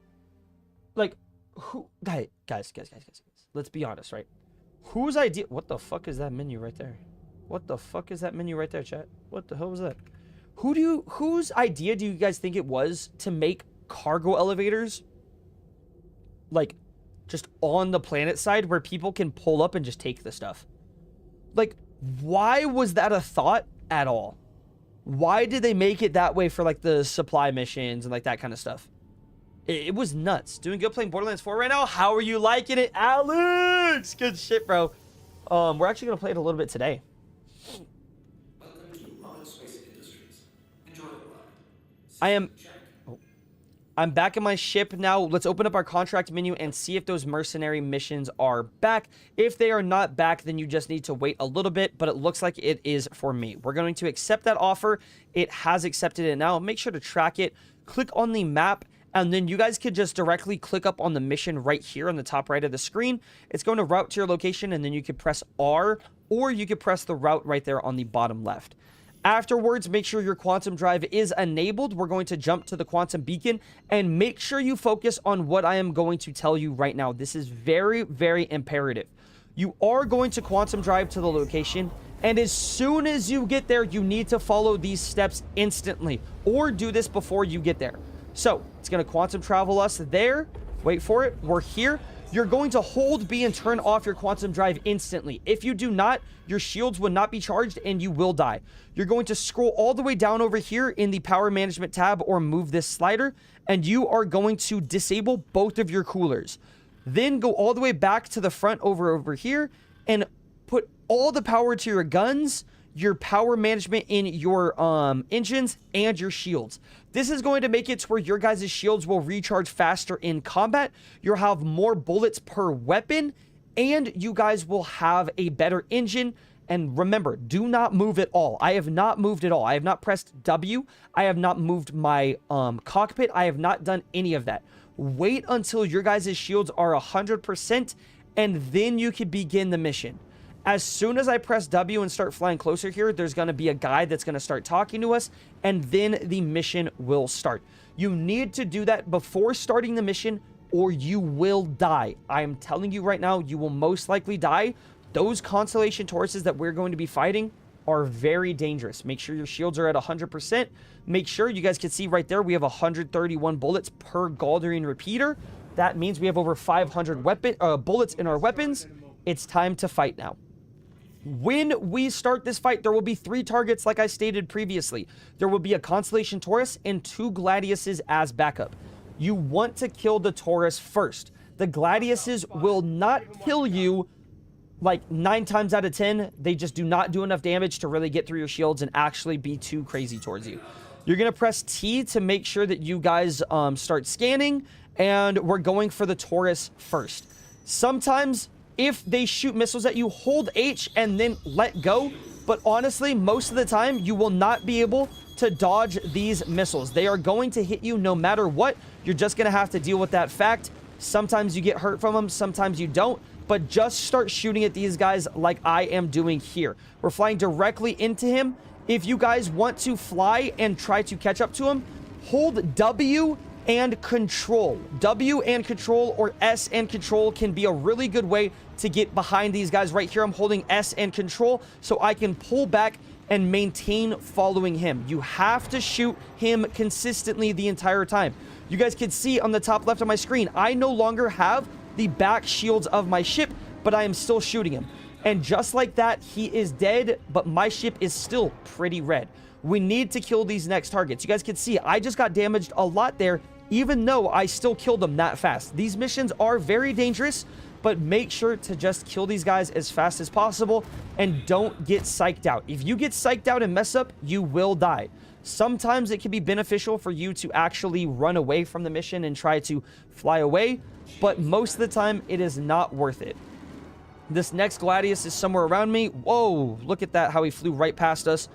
like, who, guys, let's be honest, right? Whose idea, what the fuck is that menu right there? What the fuck is that menu right there, chat? What the hell was that? Whose idea do you guys think it was to make cargo elevators, like, just on the planet side where people can pull up and just take the stuff? Like, why was that a thought at all? Why did they make it that way for, like, the supply missions and, like, that kind of stuff? It was nuts. Doing good playing Borderlands 4 right now. How are you liking it, Alex? Good shit, bro. We're actually going to play it a little bit today. I'm back in my ship now. Let's open up our contract menu and see if those mercenary missions are back. If they are not back, then you just need to wait a little bit, but it looks like it is for me. We're going to accept that offer. It has accepted it now. Make sure to track it. Click on the map, and then you guys could just directly click up on the mission right here on the top right of the screen. It's going to route to your location, and then you could press R, or you could press the route right there on the bottom left. Afterwards, make sure your quantum drive is enabled. We're going to jump to the quantum beacon, and make sure you focus on what I am going to tell you right now. This is very, very imperative. You are going to quantum drive to the location, and as soon as you get there, you need to follow these steps instantly, or do this before you get there. So it's going to quantum travel us there. Wait for it. We're here. You're going to hold B and turn off your quantum drive instantly. If you do not, your shields will not be charged and you will die. You're going to scroll all the way down over here in the power management tab or move this slider, and you are going to disable both of your coolers. Then go all the way back to the front over here and put all the power to your guns, your power management in your engines, and your shields. This is going to make it to where your guys' shields will recharge faster in combat. You'll have more bullets per weapon, and you guys will have a better engine. And remember, do not move at all. I have not moved at all. I have not pressed W. I have not moved my cockpit. I have not done any of that. Wait until your guys' shields are 100%, and then you can begin the mission. As soon as I press W and start flying closer here, there's going to be a guy that's going to start talking to us, and then the mission will start. You need to do that before starting the mission, or you will die. I am telling you right now, you will most likely die. Those Constellation Tauruses that we're going to be fighting are very dangerous. Make sure your shields are at 100%. Make sure, you guys can see right there, we have 131 bullets per Galderian repeater. That means we have over 500 bullets in our weapons. It's time to fight now. When we start this fight, there will be 3 targets like I stated previously. There will be a Constellation Taurus and 2 Gladiuses as backup. You want to kill the Taurus first. The Gladiuses will not kill you like 9 times out of 10. They just do not do enough damage to really get through your shields and actually be too crazy towards you. You're going to press T to make sure that you guys start scanning, and we're going for the Taurus first. Sometimes if they shoot missiles at you, hold H and then let go. But honestly, most of the time, you will not be able to dodge these missiles. They are going to hit you no matter what. You're just going to have to deal with that fact. Sometimes you get hurt from them, sometimes you don't. But just start shooting at these guys like I am doing here. We're flying directly into him. If you guys want to fly and try to catch up to him, hold W and control. W and control, or S and control, can be a really good way to get behind these guys. Right here, I'm holding S and control so I can pull back and maintain following him. You have to shoot him consistently the entire time. You guys can see on the top left of my screen, I no longer have the back shields of my ship, but I am still shooting him. And just like that, he is dead, but my ship is still pretty red. We need to kill these next targets. You guys can see I just got damaged a lot there, even though I still killed them that fast. These missions are very dangerous, but make sure to just kill these guys as fast as possible and don't get psyched out. If you get psyched out and mess up, you will die. Sometimes it can be beneficial for you to actually run away from the mission and try to fly away, but most of the time it is not worth it. This next Gladius is somewhere around me. Whoa, look at that, how he flew right past us.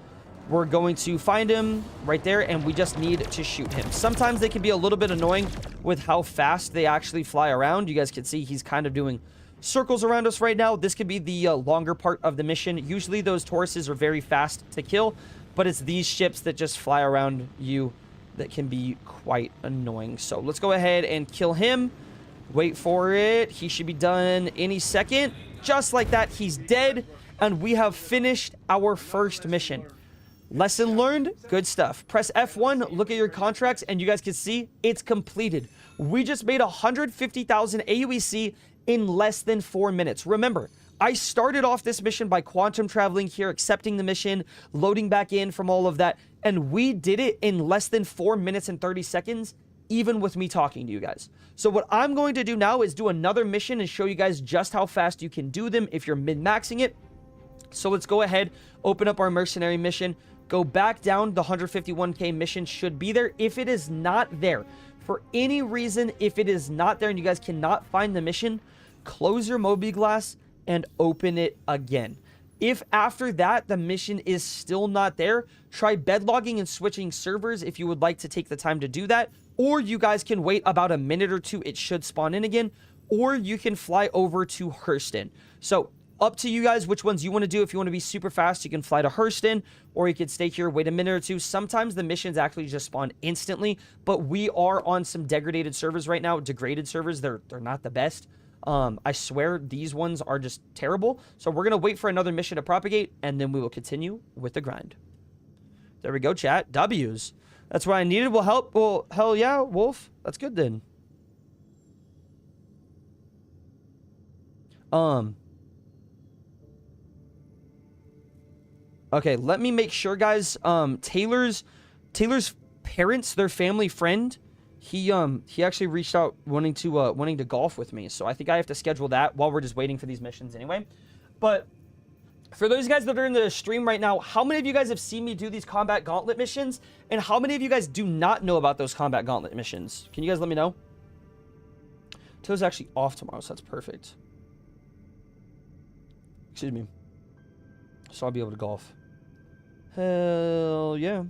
We're going to find him right there, and we just need to shoot him. Sometimes they can be a little bit annoying with how fast they actually fly around. You guys can see he's kind of doing circles around us right now. This could be the longer part of the mission. Usually those Tauruses are very fast to kill, but it's these ships that just fly around you that can be quite annoying. So let's go ahead and kill him. Wait for it. He should be done any second. Just like that, he's dead, and we have finished our first mission. Lesson learned, good stuff. Press F1, look at your contracts, and you guys can see it's completed. We just made 150,000 AUEC in less than 4 minutes. Remember, I started off this mission by quantum traveling here, accepting the mission, loading back in from all of that, and we did it in less than 4 minutes and 30 seconds, even with me talking to you guys. So what I'm going to do now is do another mission and show you guys just how fast you can do them if you're min-maxing it. So let's go ahead, open up our mercenary mission, go back down. The 151k mission should be there. If it is not there, for any reason, if it is not there and you guys cannot find the mission, close your mobi-glass and open it again. If after that the mission is still not there, try bedlogging and switching servers if you would like to take the time to do that. Or you guys can wait about a minute or two, it should spawn in again. Or you can fly over to Hurston. So up to you guys which ones you want to do. If you want to be super fast, you can fly to Hurston, or you could stay here, wait a minute or two. Sometimes the missions actually just spawn instantly, but we are on some degraded servers right now. Degraded servers, they're not the best. I swear these ones are just terrible. So we're going to wait for another mission to propagate, and then we will continue with the grind. There we go, chat. W's. That's what I needed. Will help. Well, hell yeah, Wolf. That's good then. Okay, let me make sure, guys. Taylor's parents, their family friend, he actually reached out wanting to golf with me. So I think I have to schedule that while we're just waiting for these missions anyway. But For those guys that are in the stream right now, how many of you guys have seen me do these combat gauntlet missions? And how many of you guys do not know about those combat gauntlet missions? Can you guys let me know? Till's actually off tomorrow, so that's perfect. Excuse me. So I'll be able to golf. Hell yeah.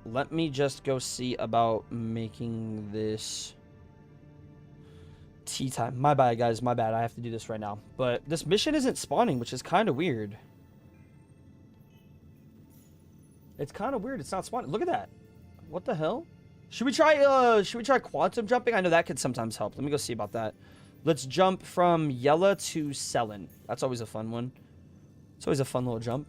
Let me just go see about making this tea time. My bad, guys. My bad. I have to do this right now. But this mission isn't spawning, which is kind of weird. It's kind of weird. It's not spawning. Look at that. What the hell? Should we try quantum jumping? I know that could sometimes help. Let me go see about that. Let's jump from Yella to Selen. That's always a fun one. It's always a fun little jump.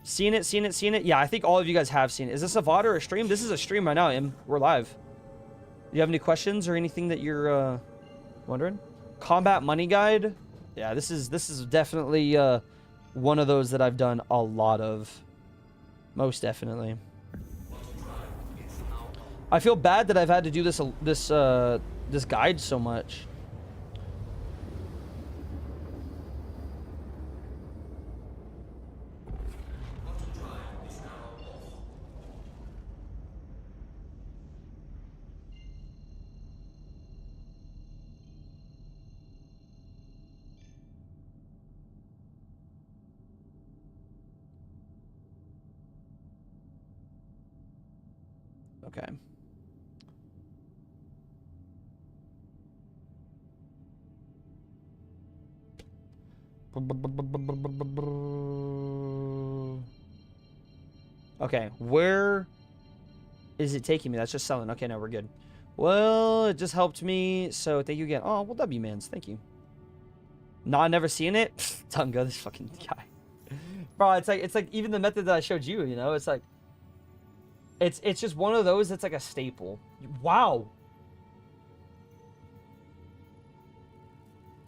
Seen it? Yeah, I think all of you guys have seen it. Is this a VOD or a stream? This is a stream right now, Im. We're live. Do you have any questions or anything that you're wondering? Combat money guide? Yeah, this is definitely one of those that I've done a lot of. Most definitely. I feel bad that I've had to do this guide so much. Okay. Okay, where is it taking me? That's just selling. Okay, no, we're good. Well, it just helped me, so thank you again. Oh, well, W-mans, thank you. Nah, never seen it? Tunga, this fucking guy. Bro, it's like even the method that I showed you, you know? It's like, it's just one of those that's like a staple. Wow.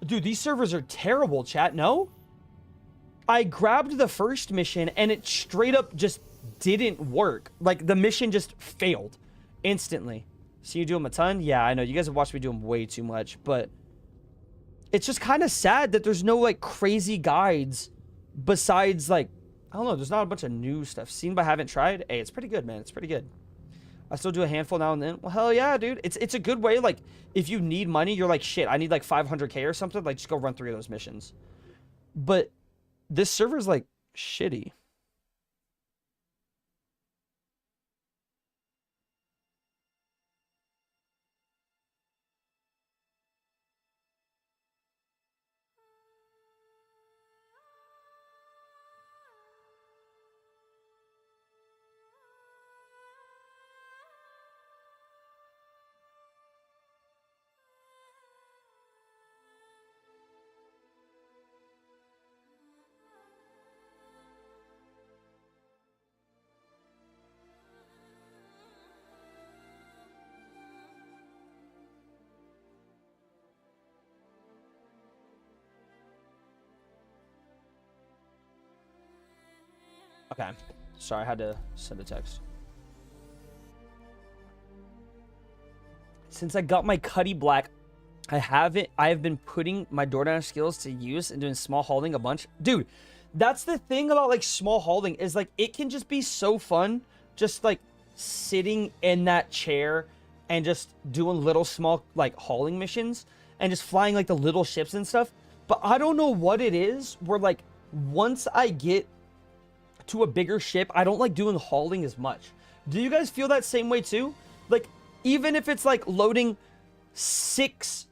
Dude, these servers are terrible, chat, no? I grabbed the first mission and it straight up just didn't work. Like, the mission just failed instantly. See you do them a ton? Yeah, I know. You guys have watched me do them way too much, but it's just kind of sad that there's no, like, crazy guides besides, like, I don't know, there's not a bunch of new stuff. Seen but haven't tried? Hey, it's pretty good, man. It's pretty good. I still do a handful now and then. Well, hell yeah, dude. It's a good way, like, if you need money, you're like, shit, I need, like, 500K or something. Like, just go run 3 of those missions. But this server's, like, shitty. Okay. Sorry, I had to send a text. Since I got my Cuddy Black, I have been putting my DoorDash skills to use and doing small hauling a bunch. Dude, that's the thing about, like, small hauling is, like, it can just be so fun just, like, sitting in that chair and just doing little small, like, hauling missions and just flying, like, the little ships and stuff. But I don't know what it is where, like, once I get to a bigger ship, I don't like doing hauling as much. Do you guys feel that same way too? Like, even if it's like loading 6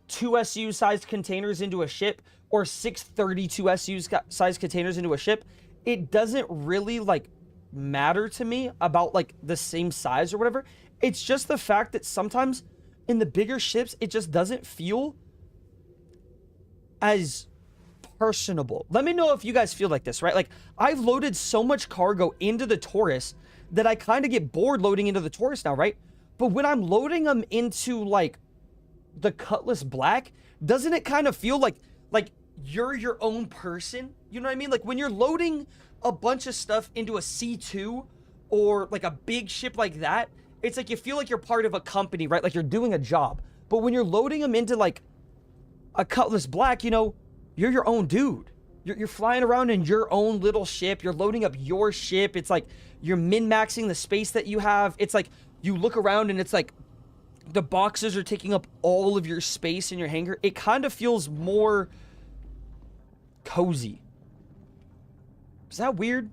2SU sized containers into a ship or 6 32SU sized containers into a ship, it doesn't really like matter to me about like the same size or whatever. It's just the fact that sometimes in the bigger ships, it just doesn't feel as personable. Let me know if you guys feel like this, right? Like, I've loaded so much cargo into the Taurus that I kind of get bored loading into the Taurus now, right? But when I'm loading them into, like, the Cutlass Black, doesn't it kind of feel like you're your own person? You know what I mean? Like, when you're loading a bunch of stuff into a C2 or like a big ship like that, it's like you feel like you're part of a company, right? Like you're doing a job. But when you're loading them into like a Cutlass Black, you know, you're your own dude. You're flying around in your own little ship. You're loading up your ship. It's like you're min-maxing the space that you have. It's like you look around and it's like the boxes are taking up all of your space in your hangar. It kind of feels more cozy. Is that weird?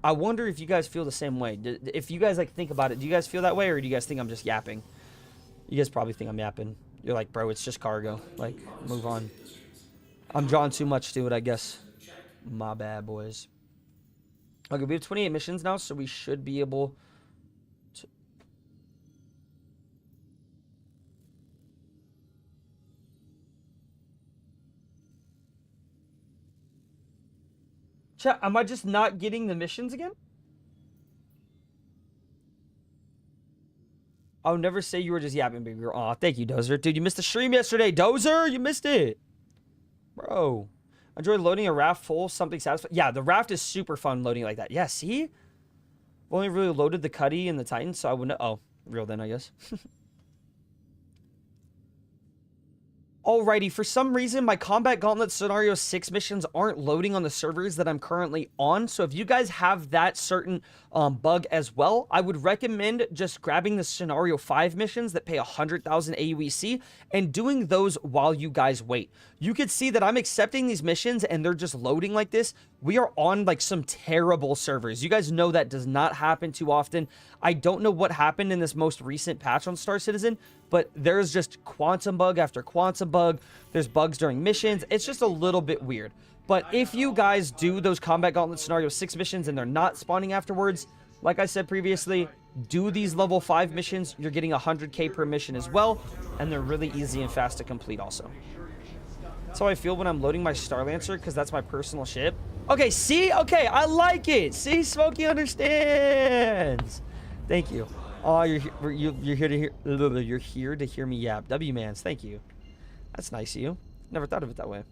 I wonder if you guys feel the same way. If you guys like think about it, do you guys feel that way, or do you guys think I'm just yapping? You guys probably think I'm yapping. You're like, bro, it's just cargo. Like, move on. I'm drawing too much to it, I guess. My bad, boys. Okay, we have 28 missions now, so we should be able to... Chat, am I just not getting the missions again? I would never say you were just yapping, baby girl. Aw, thank you, Dozer. Dude, you missed the stream yesterday. Dozer, you missed it. Bro. I enjoy loading a raft full, something satisfying. Yeah, the raft is super fun loading like that. Yeah, see? I've only really loaded the Cuddy and the Titan, so I wouldn't... Oh, real then, I guess. Alrighty, for some reason, my Combat Gauntlet Scenario 6 missions aren't loading on the servers that I'm currently on. So if you guys have that certain bug as well, I would recommend just grabbing the Scenario 5 missions that pay 100,000 AUEC and doing those while you guys wait. You could see that I'm accepting these missions and they're just loading like this. We are on like some terrible servers. You guys know that does not happen too often. I don't know what happened in this most recent patch on Star Citizen, but there's just quantum bug after quantum bug. There's bugs during missions. It's just a little bit weird. But if you guys do those Combat Gauntlet Scenario 6 missions and they're not spawning afterwards, like I said previously, do these level 5 missions. You're getting 100k per mission as well, and they're really easy and fast to complete also. That's how I feel when I'm loading my Star Lancer, because that's my personal ship. Okay, see? Okay, I like it. See, Smokey understands. Thank you. Oh, you're here to hear. You're here to hear me yap. W-mans, thank you. That's nice of you. Never thought of it that way.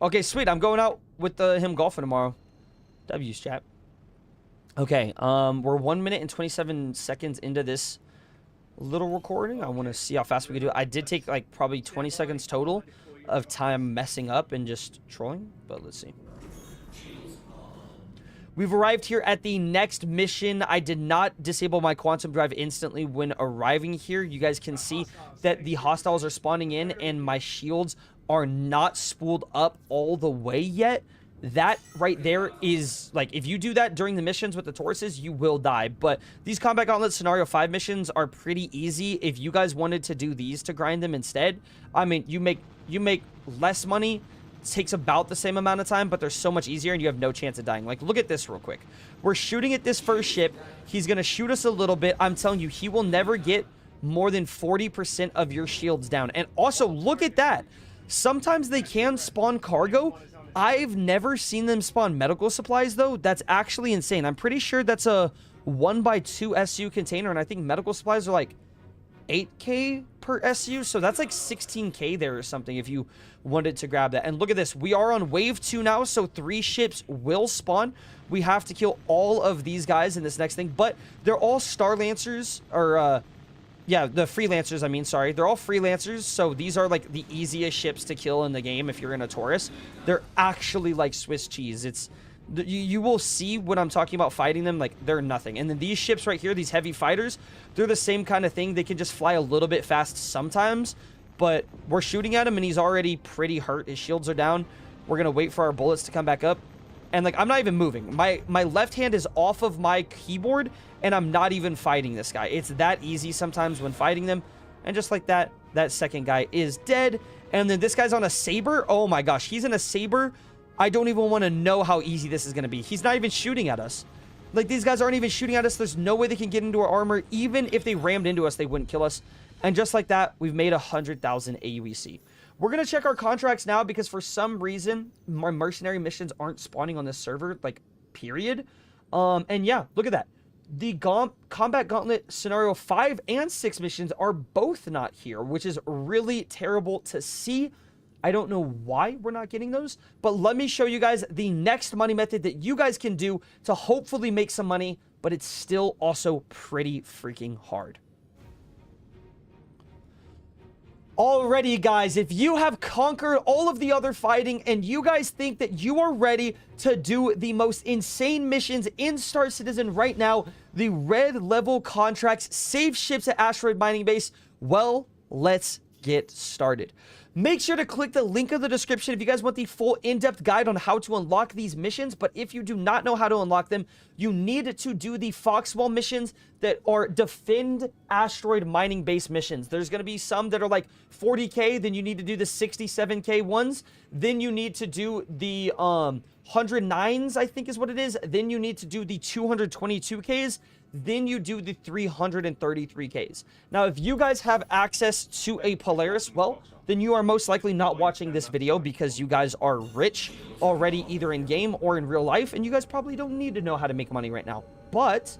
Okay, sweet. I'm going out with him golfing tomorrow. W's, chat. Okay, we're 1 minute and 27 seconds into this little recording. I want to see how fast we can do it. I did take like probably 20 seconds total of time messing up and just trolling, but let's see. We've arrived here at the next mission. I did not disable my quantum drive instantly when arriving here. You guys can see that the hostiles are spawning in and my shields are not spooled up all the way yet. That right there is, like, if you do that during the missions with the Tauruses, you will die. But these Combat Gauntlet Scenario 5 missions are pretty easy. If you guys wanted to do these to grind them instead, I mean, you make less money. It takes about the same amount of time, but they're so much easier and you have no chance of dying. Like, look at this real quick. We're shooting at this first ship. He's going to shoot us a little bit. I'm telling you, he will never get more than 40% of your shields down. And also, look at that. Sometimes they can spawn cargo. I've never seen them spawn medical supplies, though. That's actually insane. I'm pretty sure that's a 1x2 SU container, and I think medical supplies are like 8k per SU, so that's like 16k there or something if you wanted to grab that. And look at this. We are on wave 2 now, so 3 ships will spawn. We have to kill all of these guys in this next thing, but they're all Star Lancers, or yeah, the freelancers, I mean, sorry. They're all freelancers, so these are like the easiest ships to kill in the game if you're in a Taurus. They're actually like Swiss cheese. It's you will see when I'm talking about fighting them, like, they're nothing. And then these ships right here, these heavy fighters, they're the same kind of thing. They can just fly a little bit fast sometimes, but we're shooting at him and he's already pretty hurt. His shields are down. We're going to wait for our bullets to come back up. And, like, I'm not even moving. My left hand is off of my keyboard, and I'm not even fighting this guy. It's that easy sometimes when fighting them. And just like that, that second guy is dead. And then this guy's on a Saber. Oh, my gosh. He's in a Saber. I don't even want to know how easy this is going to be. He's not even shooting at us. Like, these guys aren't even shooting at us. There's no way they can get into our armor. Even if they rammed into us, they wouldn't kill us. And just like that, we've made 100,000 AUEC. We're going to check our contracts now because for some reason, my mercenary missions aren't spawning on this server, like, period. And yeah, look at that. The Combat Gauntlet Scenario 5 and 6 missions are both not here, which is really terrible to see. I don't know why we're not getting those, but let me show you guys the next money method that you guys can do to hopefully make some money, but it's still also pretty freaking hard. Alrighty, guys, if you have conquered all of the other fighting and you guys think that you are ready to do the most insane missions in Star Citizen right now, the red level contracts, save ships at asteroid mining base, well, let's get started. Make sure to click the link in the description if you guys want the full in-depth guide on how to unlock these missions. But if you do not know how to unlock them, you need to do the Foxwall missions that are defend asteroid mining base missions. There's going to be some that are like 40k, then you need to do the 67k ones. Then you need to do the 109s, I think is what it is. Then you need to do the 222ks. Then you do the 333ks. Now, if you guys have access to a Polaris, well, then you are most likely not watching this video because you guys are rich already, either in game or in real life, and you guys probably don't need to know how to make money right now. But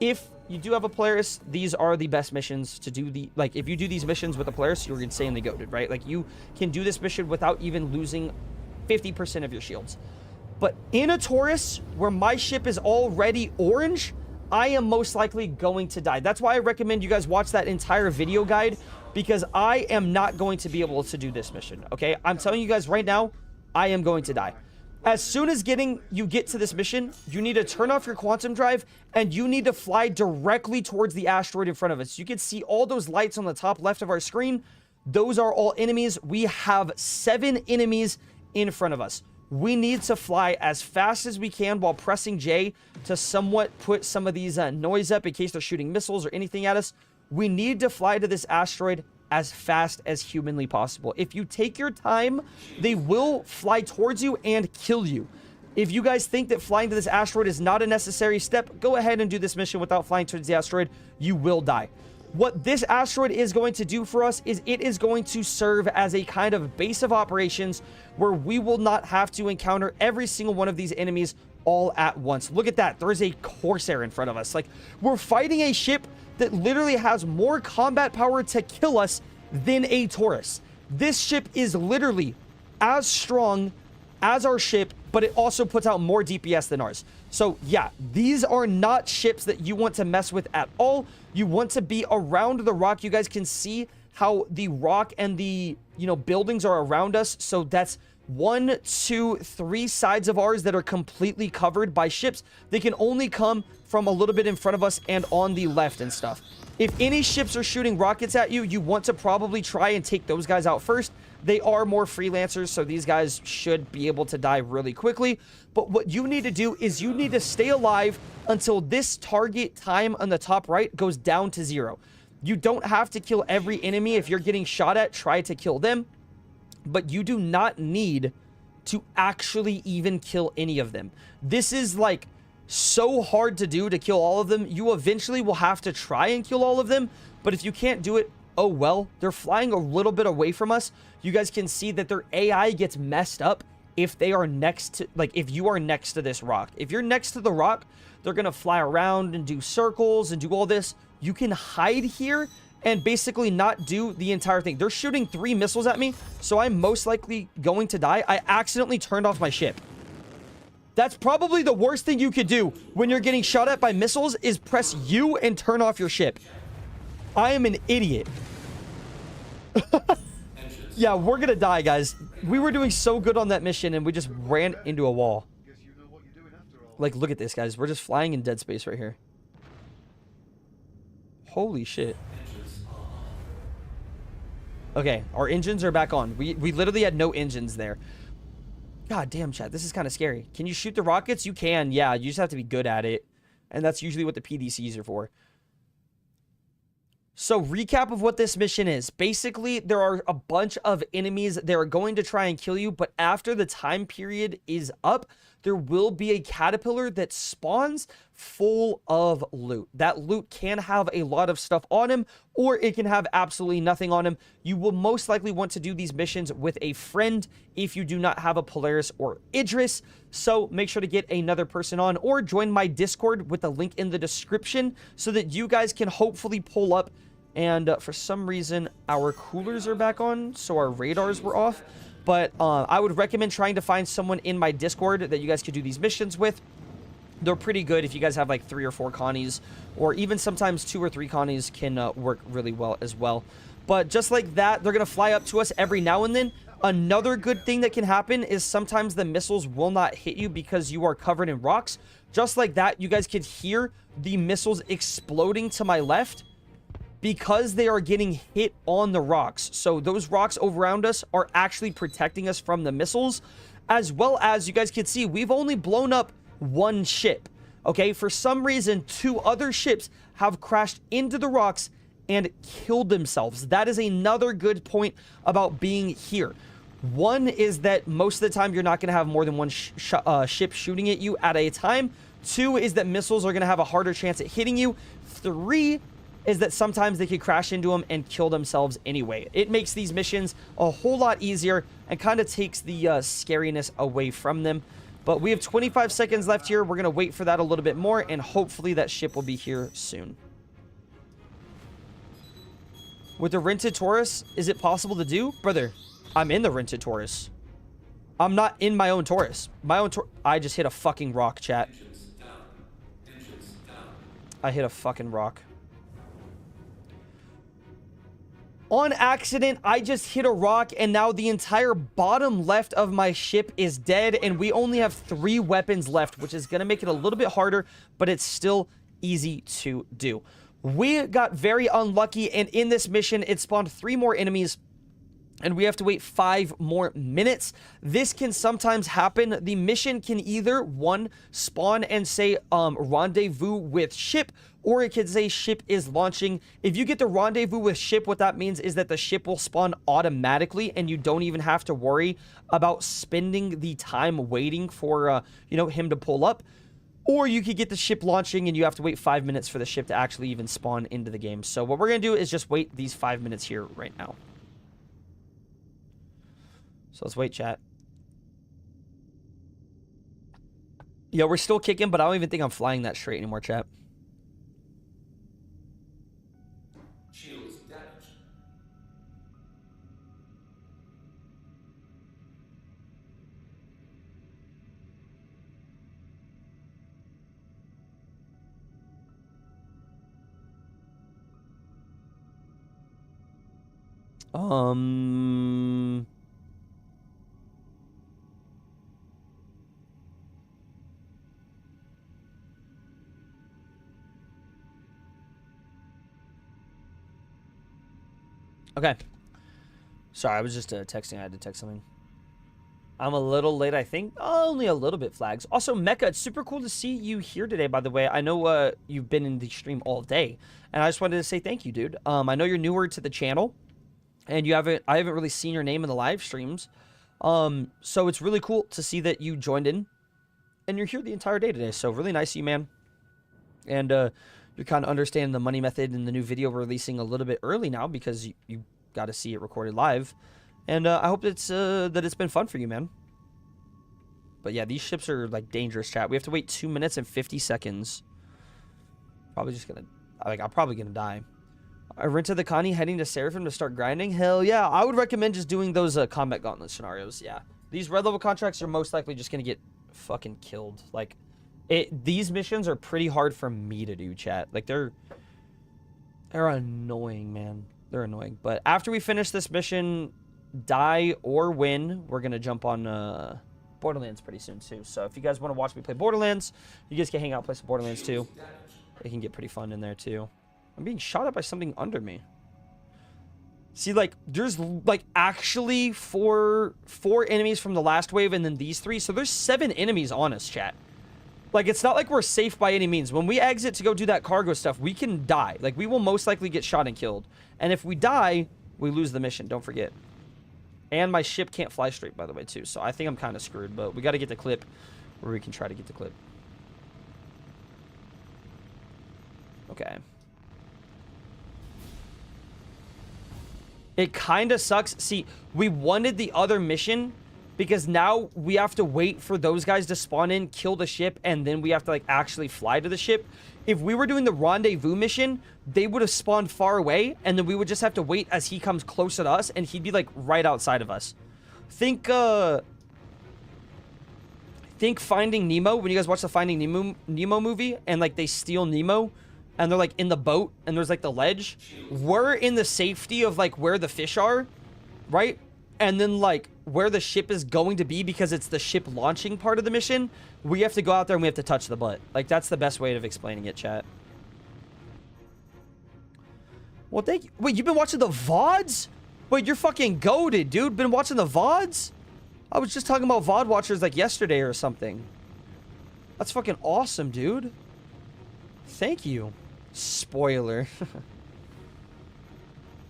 if you do have a Polaris, these are the best missions to do. Like, if you do these missions with a Polaris, you're insanely goated, right? Like, you can do this mission without even losing 50% of your shields. But in a Taurus, where my ship is already orange, I am most likely going to die. That's why I recommend you guys watch that entire video guide, because I am not going to be able to do this mission, okay? I'm telling you guys right now, I am going to die. As soon as you get to this mission, you need to turn off your quantum drive, and you need to fly directly towards the asteroid in front of us. You can see all those lights on the top left of our screen. Those are all enemies. We have 7 enemies in front of us. We need to fly as fast as we can while pressing J to somewhat put some of these noise up in case they're shooting missiles or anything at us. We need to fly to this asteroid as fast as humanly possible. If you take your time, they will fly towards you and kill you. If you guys think that flying to this asteroid is not a necessary step, go ahead and do this mission without flying towards the asteroid. You will die. What this asteroid is going to do for us is it is going to serve as a kind of base of operations where we will not have to encounter every single one of these enemies all at once. Look at that. There is a Corsair in front of us. Like, we're fighting a ship that literally has more combat power to kill us than a Taurus. This ship is literally as strong as our ship, but it also puts out more DPS than ours. So yeah, these are not ships that you want to mess with at all. You want to be around the rock. You guys can see how the rock and the, buildings are around us. So that's 1, 2, 3 sides of ours that are completely covered by ships. They can only come from a little bit in front of us and on the left and stuff. If any ships are shooting rockets at you, you want to probably try and take those guys out first. They are more freelancers, so these guys should be able to die really quickly. But what you need to do is you need to stay alive until this target time on the top right goes down to 0. You don't have to kill every enemy. If you're getting shot at, try to kill them. But you do not need to actually even kill any of them. This is like so hard to do, to kill all of them. You eventually will have to try and kill all of them. But if you can't do it, oh well. They're flying a little bit away from us. You guys can see that their AI gets messed up if they are next to, like, if you are next to this rock. If you're next to the rock, they're going to fly around and do circles and do all this. You can hide here and basically not do the entire thing. They're shooting 3 missiles at me, so I'm most likely going to die. I accidentally turned off my ship. That's probably the worst thing you could do when you're getting shot at by missiles, is press U and turn off your ship. I am an idiot. Yeah, we're gonna die, guys. We were doing so good on that mission, and we just ran into a wall. Like, look at this, guys. We're just flying in dead space right here. Holy shit. Okay, our engines are back on. We literally had no engines there. God damn, chat. This is kind of scary. Can you shoot the rockets? You can. Yeah, you just have to be good at it. And that's usually what the PDCs are for. So, recap of what this mission is. Basically, there are a bunch of enemies that are going to try and kill you, but after the time period is up, there will be a caterpillar that spawns full of loot. That loot can have a lot of stuff on him, or it can have absolutely nothing on him. You will most likely want to do these missions with a friend if you do not have a Polaris or Idris. So make sure to get another person on, or join my Discord with the link in the description so that you guys can hopefully pull up. And for some reason, our coolers are back on, so our radars were off. But I would recommend trying to find someone in my Discord that you guys could do these missions with. They're pretty good if you guys have like 3 or 4 Connies, or even sometimes 2 or 3 Connies can work really well as well. But just like that, they're going to fly up to us every now and then. Another good thing that can happen is sometimes the missiles will not hit you because you are covered in rocks. Just like that, you guys could hear the missiles exploding to my left because they are getting hit on the rocks. So those rocks around us are actually protecting us from the missiles. As well as you guys can see, we've only blown up 1 ship. Okay, for some reason, 2 other ships have crashed into the rocks and killed themselves. That is another good point about being here. One is that most of the time you're not going to have more than 1 ship shooting at you at a time. 2 is that missiles are going to have a harder chance at hitting you. 3 is that sometimes they could crash into them and kill themselves anyway. It makes these missions a whole lot easier and kind of takes the scariness away from them. But we have 25 seconds left here. We're going to wait for that a little bit more, and hopefully that ship will be here soon. With the rented Taurus, is it possible to do? Brother, I'm in the rented Taurus. I'm not in my own Taurus. I just hit a fucking rock, chat. I hit a fucking rock. On accident, I just hit a rock, and now the entire bottom left of my ship is dead, and we only have 3 weapons left, which is going to make it a little bit harder, but it's still easy to do. We got very unlucky, and in this mission, it spawned 3 more enemies, and we have to wait 5 more minutes. This can sometimes happen. The mission can either, 1, spawn and say rendezvous with ship, or it could say ship is launching. If you get the rendezvous with ship, what that means is that the ship will spawn automatically, and you don't even have to worry about spending the time waiting for him to pull up. Or you could get the ship launching, and you have to wait 5 minutes for the ship to actually even spawn into the game. So what we're going to do is just wait these 5 minutes here right now. So let's wait, chat. Yeah, we're still kicking, but I don't even think I'm flying that straight anymore, chat. Shields damaged. Okay. Sorry, I was just texting. I had to text something. I'm a little late, I think. Only a little bit, Flags. Also, Mecha, it's super cool to see you here today, by the way. I know you've been in the stream all day, and I just wanted to say thank you, dude. I know you're newer to the channel, and I haven't really seen your name in the live streams. So it's really cool to see that you joined in, and you're here the entire day today. So really nice of you, man. And you're kind of understanding the money method and the new video we're releasing a little bit early now because you got to see it recorded live. And I hope that it's been fun for you, man. But yeah, these ships are like dangerous, chat. We have to wait 2 minutes and 50 seconds. Probably just gonna, I'm probably gonna die. I rented the Connie heading to Seraphim to start grinding. Hell yeah, I would recommend just doing those combat gauntlet scenarios. Yeah, these red level contracts are most likely just gonna get fucking killed. Like, these missions are pretty hard for me to do, chat. Like they're annoying, man. They're annoying. But after we finish this mission, die or win, we're gonna jump on Borderlands pretty soon too. So if you guys want to watch me play Borderlands, you guys can hang out and play some Borderlands too. It can get pretty fun in there too. I'm being shot at by something under me. See, like, there's like actually four enemies from the last wave, and then these 3. So there's 7 enemies on us, chat. Like, it's not like we're safe by any means. When we exit to go do that cargo stuff, we can die. Like, we will most likely get shot and killed. And if we die, we lose the mission. Don't forget. And my ship can't fly straight, by the way, too. So I think I'm kind of screwed. But we got to get the clip where we can try to get the clip. Okay. It kind of sucks. See, we wanted the other mission because now we have to wait for those guys to spawn in, kill the ship, and then we have to, like, actually fly to the ship. If we were doing the rendezvous mission, they would have spawned far away, and then we would just have to wait as he comes closer to us, and he'd be, like, right outside of us. Think Finding Nemo, when you guys watch the Finding Nemo movie, and, like, they steal Nemo, and they're, like, in the boat, and there's, like, the ledge. We're in the safety of, like, where the fish are, right? And then, like, where the ship is going to be, because it's the ship launching part of the mission, we have to go out there and we have to touch the butt. Like, that's the best way of explaining it, chat. Well, thank you. Wait, you've been watching the VODs? Wait, you're fucking goated, dude. Been watching the VODs? I was just talking about VOD watchers, like, yesterday or something. That's fucking awesome, dude. Thank you. Spoiler.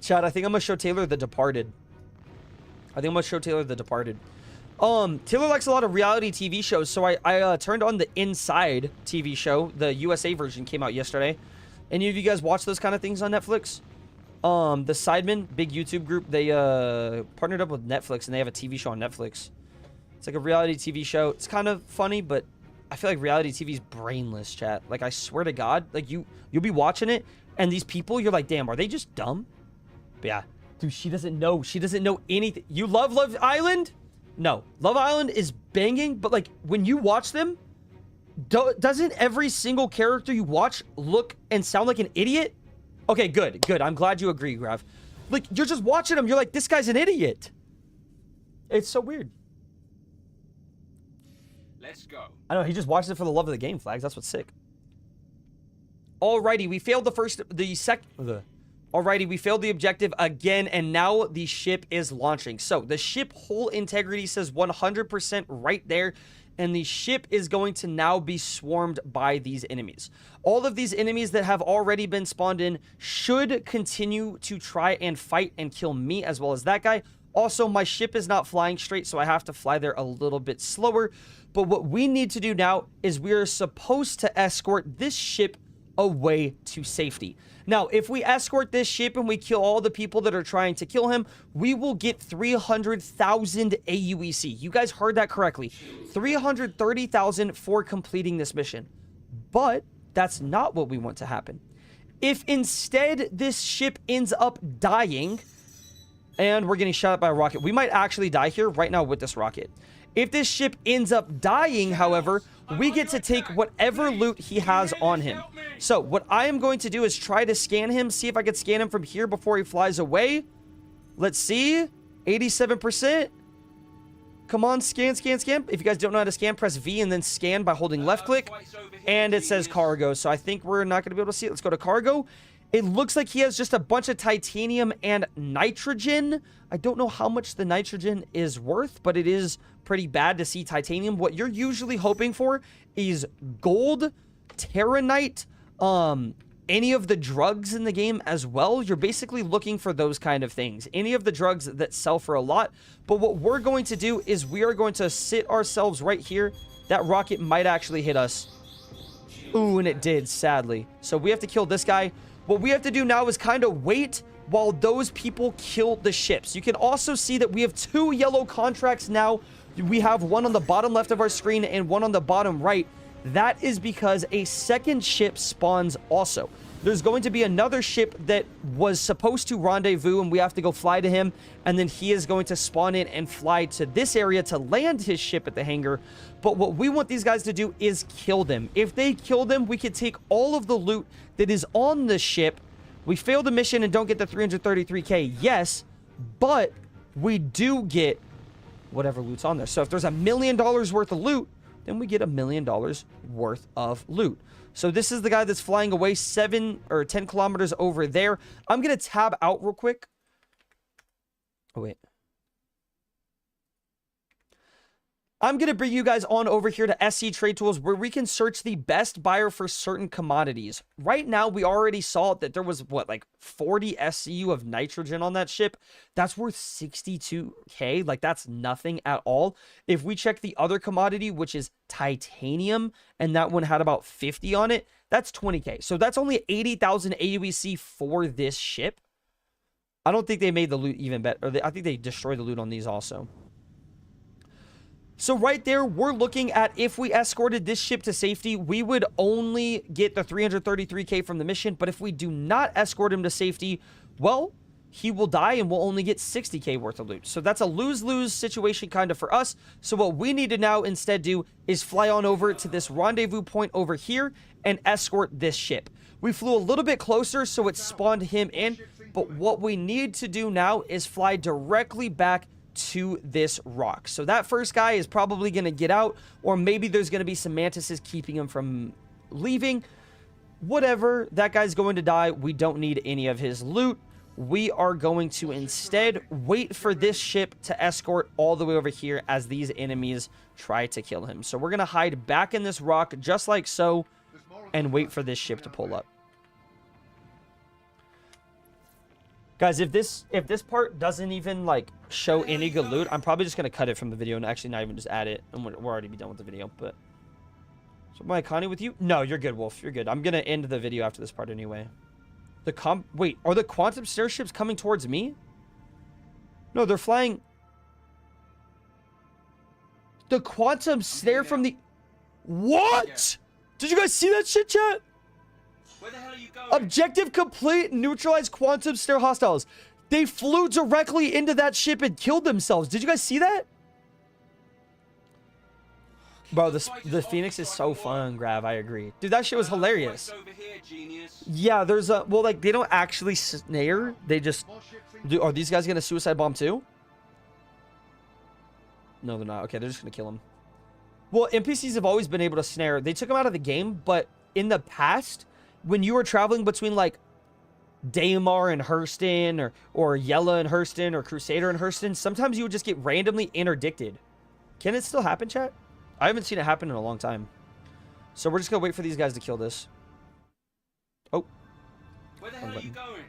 Chat, I think I'm gonna show Taylor The Departed. Taylor likes a lot of reality TV shows, so I turned on the Inside TV show. The USA version came out yesterday. Any of you guys watch those kind of things on Netflix? The Sidemen, big YouTube group, they partnered up with Netflix, and they have a TV show on Netflix. It's like a reality TV show. It's kind of funny, but I feel like reality TV is brainless, chat. Like, I swear to God, like, you'll be watching it, and these people, you're like, damn, are they just dumb? But yeah. Dude, she doesn't know. She doesn't know anything. You love Love Island? No. Love Island is banging, but, like, when you watch them, doesn't every single character you watch look and sound like an idiot? Okay, good. Good. I'm glad you agree, Grav. Like, you're just watching them. You're like, this guy's an idiot. It's so weird. Let's go. I know. He just watches it for the love of the game, Flags. That's what's sick. Alrighty. We failed Alrighty, we failed the objective again, and now the ship is launching. So, the ship hull integrity says 100% right there, and the ship is going to now be swarmed by these enemies. All of these enemies that have already been spawned in should continue to try and fight and kill me as well as that guy. Also, my ship is not flying straight, so I have to fly there a little bit slower. But what we need to do now is we are supposed to escort this ship away to safety. Now, if we escort this ship and we kill all the people that are trying to kill him, we will get 300,000 AUEC. You guys heard that correctly. 330,000 for completing this mission. But that's not what we want to happen. If instead this ship ends up dying and we're getting shot at by a rocket, we might actually die here right now with this rocket. If this ship ends up dying, however, we get to take whatever loot he has on him. So what I am going to do is try to scan him, see if I can scan him from here before he flies away. Let's see. 87%. Come on, scan, scan, scan. If you guys don't know how to scan, press V and then scan by holding left click. And it says cargo. So I think we're not going to be able to see it. Let's go to cargo. It looks like he has just a bunch of titanium and nitrogen. I don't know how much the nitrogen is worth, but it is pretty bad to see titanium. What you're usually hoping for is gold, terranite, any of the drugs in the game as well. You're basically looking for those kind of things. Any of the drugs that sell for a lot. But what we're going to do is we are going to sit ourselves right here. That rocket might actually hit us. Ooh, and it did, sadly. So we have to kill this guy. What we have to do now is kind of wait while those people kill the ships. You can also see that we have 2 yellow contracts now. We have one on the bottom left of our screen and one on the bottom right. That is because a second ship spawns also. There's going to be another ship that was supposed to rendezvous, and we have to go fly to him, and then he is going to spawn in and fly to this area to land his ship at the hangar. But what we want these guys to do is kill them. If they kill them, we can take all of the loot that is on the ship. We fail the mission and don't get the 333k, yes, but we do get whatever loot's on there. So if there's $1 million worth of loot, then we get $1 million worth of loot. So this is the guy that's flying away 7 or 10 kilometers over there. I'm going to tab out real quick. Oh, wait. I'm going to bring you guys on over here to SC Trade Tools where we can search the best buyer for certain commodities. Right now, we already saw that there was, what, like 40 SCU of nitrogen on that ship. That's worth 62K. Like, that's nothing at all. If we check the other commodity, which is titanium, and that one had about 50 on it, that's 20K. So that's only 80,000 AUEC for this ship. I don't think they made the loot even better. I think they destroyed the loot on these also. So right there, we're looking at if we escorted this ship to safety, we would only get the 333K from the mission. But if we do not escort him to safety, well, he will die and we'll only get 60K worth of loot. So that's a lose-lose situation kind of for us. So what we need to now instead do is fly on over to this rendezvous point over here and escort this ship. We flew a little bit closer, so it spawned him in. But what we need to do now is fly directly back to this rock. So that first guy is probably going to get out, or maybe there's going to be some mantises keeping him from leaving. Whatever, that guy's going to die. We don't need any of his loot. We are going to instead wait for this ship to escort all the way over here as these enemies try to kill him. So we're going to hide back in this rock just like so and wait for this ship to pull up. Guys, if this part doesn't even, like, show any good loot, I'm probably just going to cut it from the video and actually not even just add it. And we're already be done with the video, but... So, am I Connie with you? No, you're good, Wolf. You're good. I'm going to end the video after this part anyway. Wait, are the quantum snare ships coming towards me? No, they're flying... The quantum snare from the... What? Did you guys see that shit, chat? Where the hell are you going? Objective complete. Neutralize quantum snare hostiles. They flew directly into that ship and killed themselves. Did you guys see that? Bro, the Phoenix is so fun, Grav. I agree. Dude, that shit was hilarious. Over here, genius. Yeah, there's a... Well, like, they don't actually snare. They just... Are these guys going to suicide bomb too? No, they're not. Okay, they're just going to kill him. Well, NPCs have always been able to snare. They took them out of the game, but in the past... When you were traveling between, like, Daymar and Hurston, or Yella and Hurston, or Crusader and Hurston, sometimes you would just get randomly interdicted. Can it still happen, chat? I haven't seen it happen in a long time. So we're just going to wait for these guys to kill this. Oh. Where the hell are you going?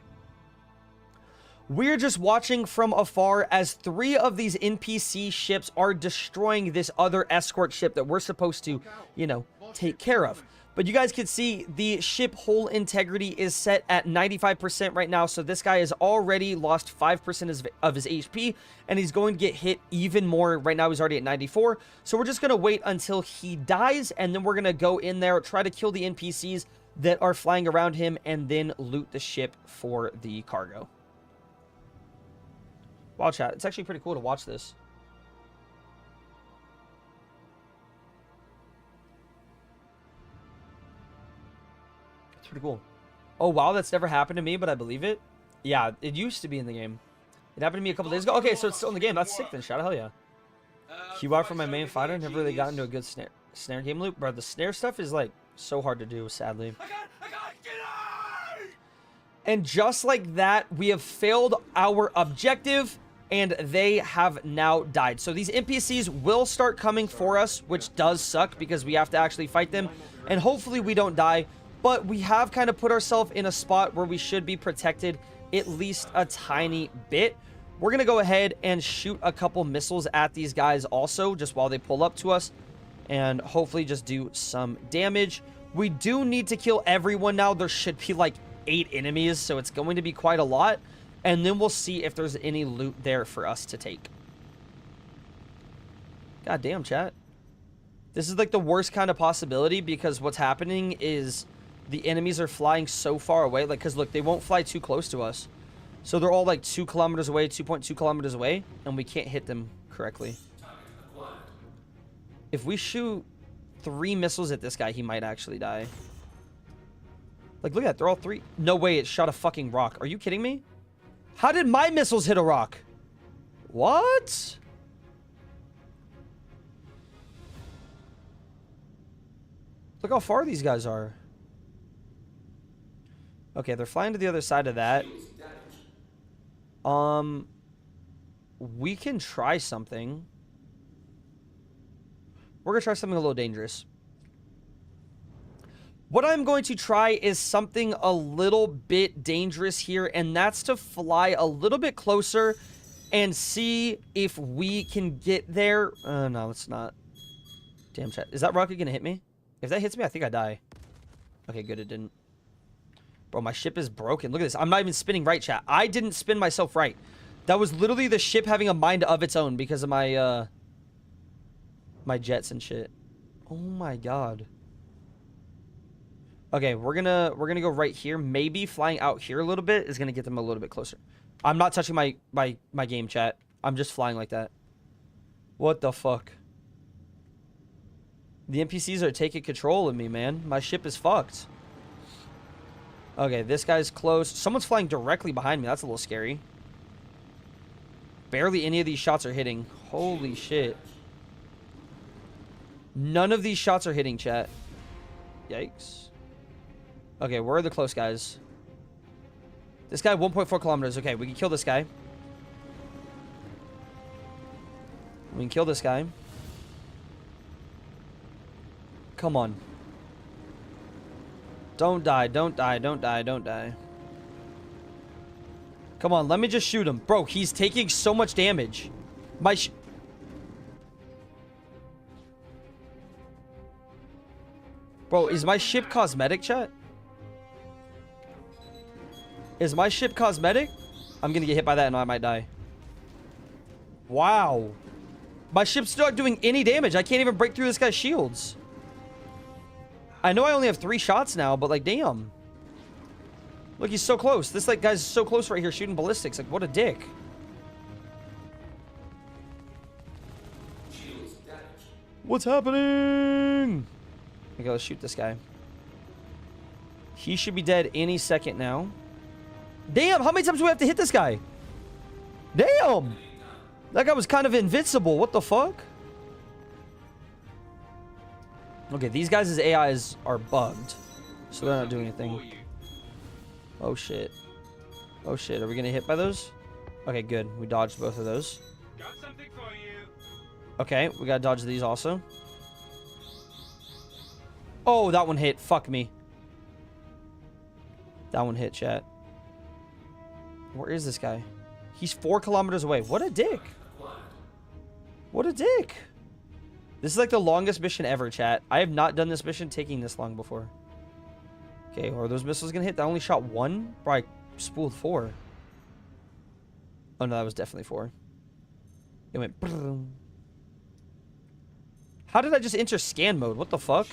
We're just watching from afar as 3 of these NPC ships are destroying this other escort ship that we're supposed to, you know, take care of. But you guys can see the ship hull integrity is set at 95% right now. So this guy has already lost 5% of his HP. And he's going to get hit even more. Right now he's already at 94. So we're just going to wait until he dies. And then we're going to go in there, try to kill the NPCs that are flying around him. And then loot the ship for the cargo. Wow, chat. It's actually pretty cool to watch this. Pretty cool. Oh, wow, that's never happened to me, but I believe it. Yeah, it used to be in the game. It happened to me a couple days ago. Okay, so it's still in the game. That's sick then. Shout out, hell yeah. QR for my main fighter. Never really got into a good snare game loop. Bro, the snare stuff is, like, so hard to do, sadly. And just like that, we have failed our objective, and they have now died. So these NPCs will start coming for us, which does suck because we have to actually fight them. And hopefully we don't die. But we have kind of put ourselves in a spot where we should be protected at least a tiny bit. We're going to go ahead and shoot a couple missiles at these guys also, just while they pull up to us. And hopefully just do some damage. We do need to kill everyone now. There should be like 8 enemies, so it's going to be quite a lot. And then we'll see if there's any loot there for us to take. God damn, chat. This is like the worst kind of possibility because what's happening is... The enemies are flying so far away. Like, because look, they won't fly too close to us. So they're all like 2 kilometers away, 2.2 kilometers away. And we can't hit them correctly. If we shoot 3 missiles at this guy, he might actually die. Like, look at that. They're all 3. No way, it shot a fucking rock. Are you kidding me? How did my missiles hit a rock? What? Look how far these guys are. Okay, they're flying to the other side of that. We can try something. We're going to try something a little dangerous. What I'm going to try is something a little bit dangerous here, and that's to fly a little bit closer and see if we can get there. No, it's not. Damn, chat. Is that rocket going to hit me? If that hits me, I think I die. Okay, good, it didn't. Bro, my ship is broken. Look at this. I'm not even spinning right, chat. I didn't spin myself right. That was literally the ship having a mind of its own because of my, my jets and shit. Oh my god. Okay, we're gonna go right here. Maybe flying out here a little bit is gonna get them a little bit closer. I'm not touching my game, chat. I'm just flying like that. What the fuck? The NPCs are taking control of me, man. My ship is fucked. Okay, this guy's close. Someone's flying directly behind me. That's a little scary. Barely any of these shots are hitting. Holy shit. None of these shots are hitting, chat. Yikes. Okay, where are the close guys? This guy, 1.4 kilometers. Okay, we can kill this guy. We can kill this guy. Come on. Don't die, don't die, don't die, don't die. Come on, let me just shoot him. Bro, he's taking so much damage. Bro, is my ship cosmetic, chat? Is my ship cosmetic? I'm gonna get hit by that and I might die. Wow. My ship's not doing any damage. I can't even break through this guy's shields. I know I only have 3 shots now, but like, damn. Look, he's so close. This like guy's so close right here shooting ballistics. Like, what a dick. What's happening? Okay, let's shoot this guy. He should be dead any second now. Damn, how many times do we have to hit this guy? Damn! That guy was kind of invincible. What the fuck? Okay, these guys' AIs are bugged. So they're not doing anything. Oh, shit. Oh, shit. Are we going to hit by those? Okay, good. We dodged both of those. Got something for you. Okay, we got to dodge these also. Oh, that one hit. Fuck me. That one hit, chat. Where is this guy? He's 4 kilometers away. What a dick. What a dick. This is like the longest mission ever, chat. I have not done this mission taking this long before. Okay, are those missiles gonna hit? That only shot 1? Bro, I spooled 4. Oh no, that was definitely 4. It went... Boom. How did I just enter scan mode? What the fuck?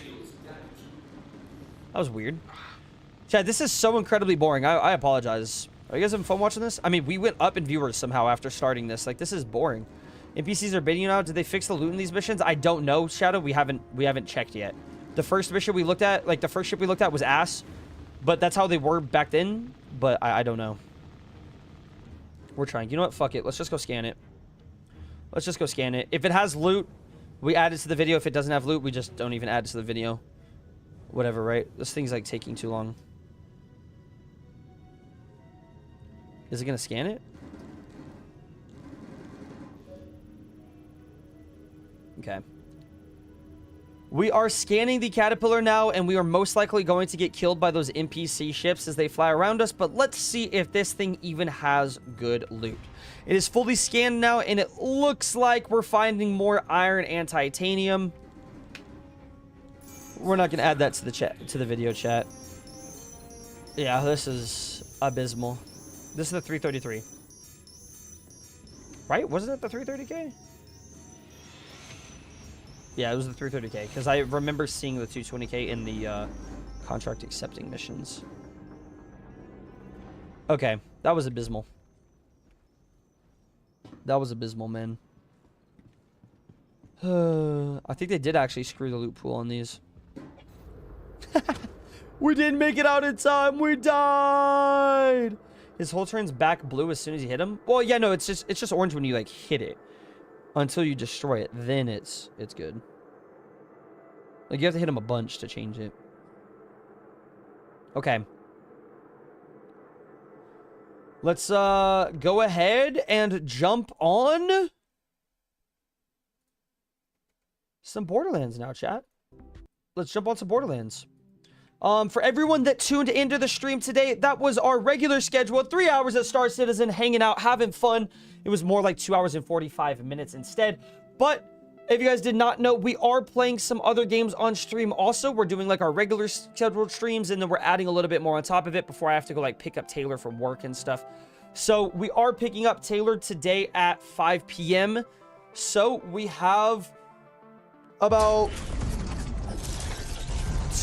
That was weird. Chat, this is so incredibly boring. I apologize. Are you guys having fun watching this? I mean, we went up in viewers somehow after starting this. Like, this is boring. NPCs are baiting you out. Did they fix the loot in these missions? I don't know, Shadow. We haven't checked yet. The first mission we looked at, like the first ship we looked at was ass. But that's how they were back then. But I don't know. We're trying. You know what? Fuck it. Let's just go scan it. Let's just go scan it. If it has loot, we add it to the video. If it doesn't have loot, we just don't even add it to the video. Whatever, right? This thing's like taking too long. Is it gonna scan it? Okay. We are scanning the Caterpillar now, and we are most likely going to get killed by those NPC ships as they fly around us, but let's see if this thing even has good loot. It is fully scanned now, and it looks like we're finding more iron and titanium. We're not going to add that to the chat, to the video chat. Yeah, this is abysmal. This is the 333. Right? Wasn't it the 330K? Yeah, it was the 330K, because I remember seeing the 220K in the contract accepting missions. Okay, that was abysmal. That was abysmal, man. I think they did actually screw the loot pool on these. We didn't make it out in time. We died. His whole turn's back blue as soon as you hit him. Well, yeah, no, it's just orange when you like hit it. Until you destroy it, then it's good. Like you have to hit him a bunch to change it. Okay. Let's go ahead and jump on some Borderlands now, chat. Let's jump on some Borderlands. For everyone that tuned into the stream today, that was our regular schedule. 3 hours at Star Citizen, hanging out, having fun. It was more like 2 hours and 45 minutes instead. But if you guys did not know, we are playing some other games on stream also. We're doing like our regular scheduled streams, and then we're adding a little bit more on top of it before I have to go like pick up Taylor from work and stuff. So we are picking up Taylor today at 5 p.m. So we have about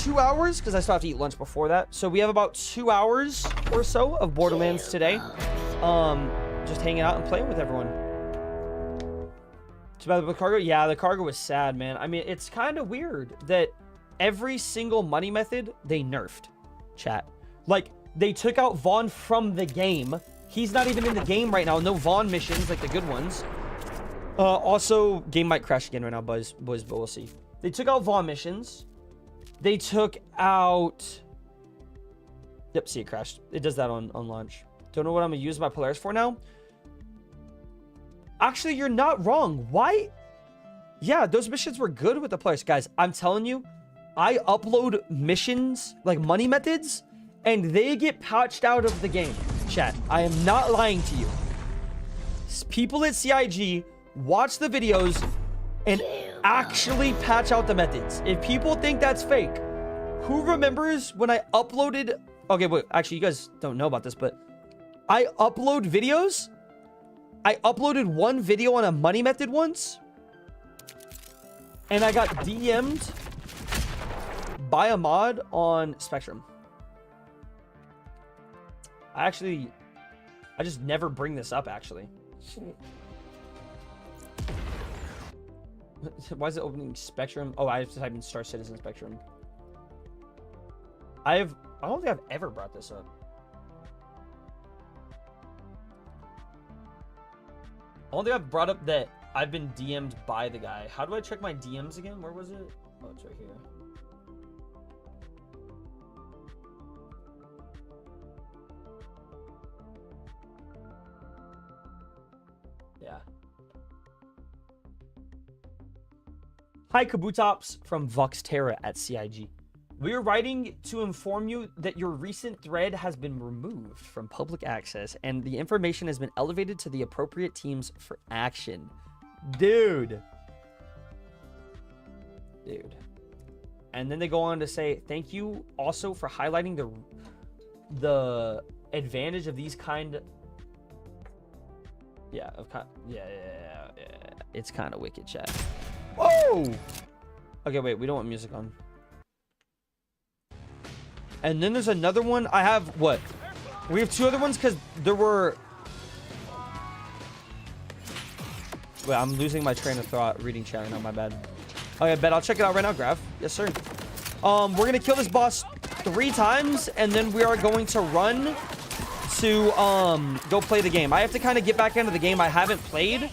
2 hours, because I still have to eat lunch before that. So we have about 2 hours or so of Borderlands today. Just hanging out and playing with everyone. Too bad the cargo? Yeah, the cargo was sad, man. I mean, it's kind of weird that every single money method they nerfed, chat. Like, they took out Vaughn from the game. He's not even in the game right now. No Vaughn missions, like the good ones. Also, game might crash again right now, boys, but we'll see. They took out Vaughn missions. They took out... Yep, see, it crashed. It does that on launch. Don't know what I'm going to use my Polaris for now. Actually, you're not wrong. Why? Yeah, those missions were good with the Polaris. Guys, I'm telling you, I upload missions, like money methods, and they get patched out of the game. Chat, I am not lying to you. People at CIG watch the videos and actually patch out the methods. If people think that's fake, who remembers when I uploaded... Okay, wait, actually, you guys don't know about this, but I upload videos. I uploaded one video on a money method once, and I got DM'd by a mod on Spectrum. I just never bring this up, actually. Why is it opening Spectrum? Oh, I have to type in Star Citizen Spectrum. I don't think I've ever brought this up. I don't think I've brought up that I've been DM'd by the guy. How do I check my DMs again? Where was it? Oh, it's right here. Yeah. Hi, Kabutops from Voxterra at CIG. We are writing to inform you that your recent thread has been removed from public access and the information has been elevated to the appropriate teams for action. Dude. And then they go on to say, thank you also for highlighting the advantage of these kind of... Yeah, it's kind of wicked, chat. Whoa! Okay, wait, we don't want music on. And then there's another one. I have what? We have two other ones because there were... Wait, I'm losing my train of thought reading chat right now. My bad. Okay, bet I'll check it out right now, Graph. Yes, sir. We're going to kill this boss 3 times, and then we are going to run to go play the game. I have to kind of get back into the game. I haven't played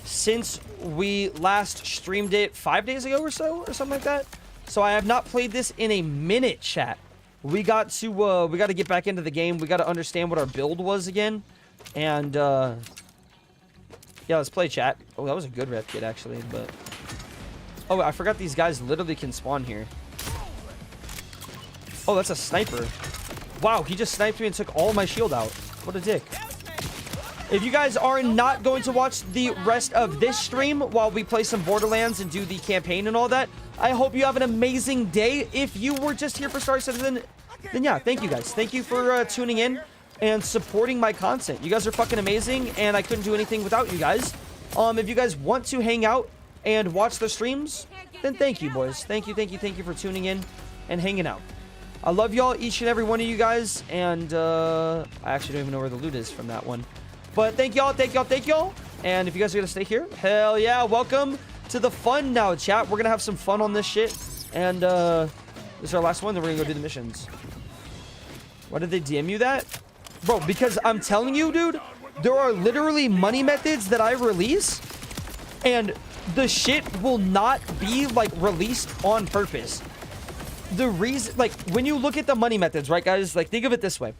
since we last streamed it 5 days ago or so, or something like that. So I have not played this in a minute, chat. We got to get back into the game. We got to understand what our build was again. And yeah, let's play, chat. Oh, that was a good rep kit actually, but oh, I forgot these guys literally can spawn here. Oh, that's a sniper. Wow, he just sniped me and took all my shield out. What a dick. If you guys are not going to watch the rest of this stream while we play some Borderlands and do the campaign and all that, I hope you have an amazing day. If you were just here for Star Citizen, then yeah, thank you guys. Thank you for tuning in and supporting my content. You guys are fucking amazing, and I couldn't do anything without you guys. If you guys want to hang out and watch the streams, then thank you, boys. Thank you for tuning in and hanging out. I love y'all, each and every one of you guys, and I actually don't even know where the loot is from that one. But thank y'all. And if you guys are gonna stay here, hell yeah, welcome to the fun now, chat. We're gonna have some fun on this shit. And this is our last one, then we're gonna go do the missions. Why did they DM you that? Bro, because I'm telling you, dude, there are literally money methods that I release, and the shit will not be, like, released on purpose. The reason, like, when you look at the money methods, right, guys? Like, think of it this way.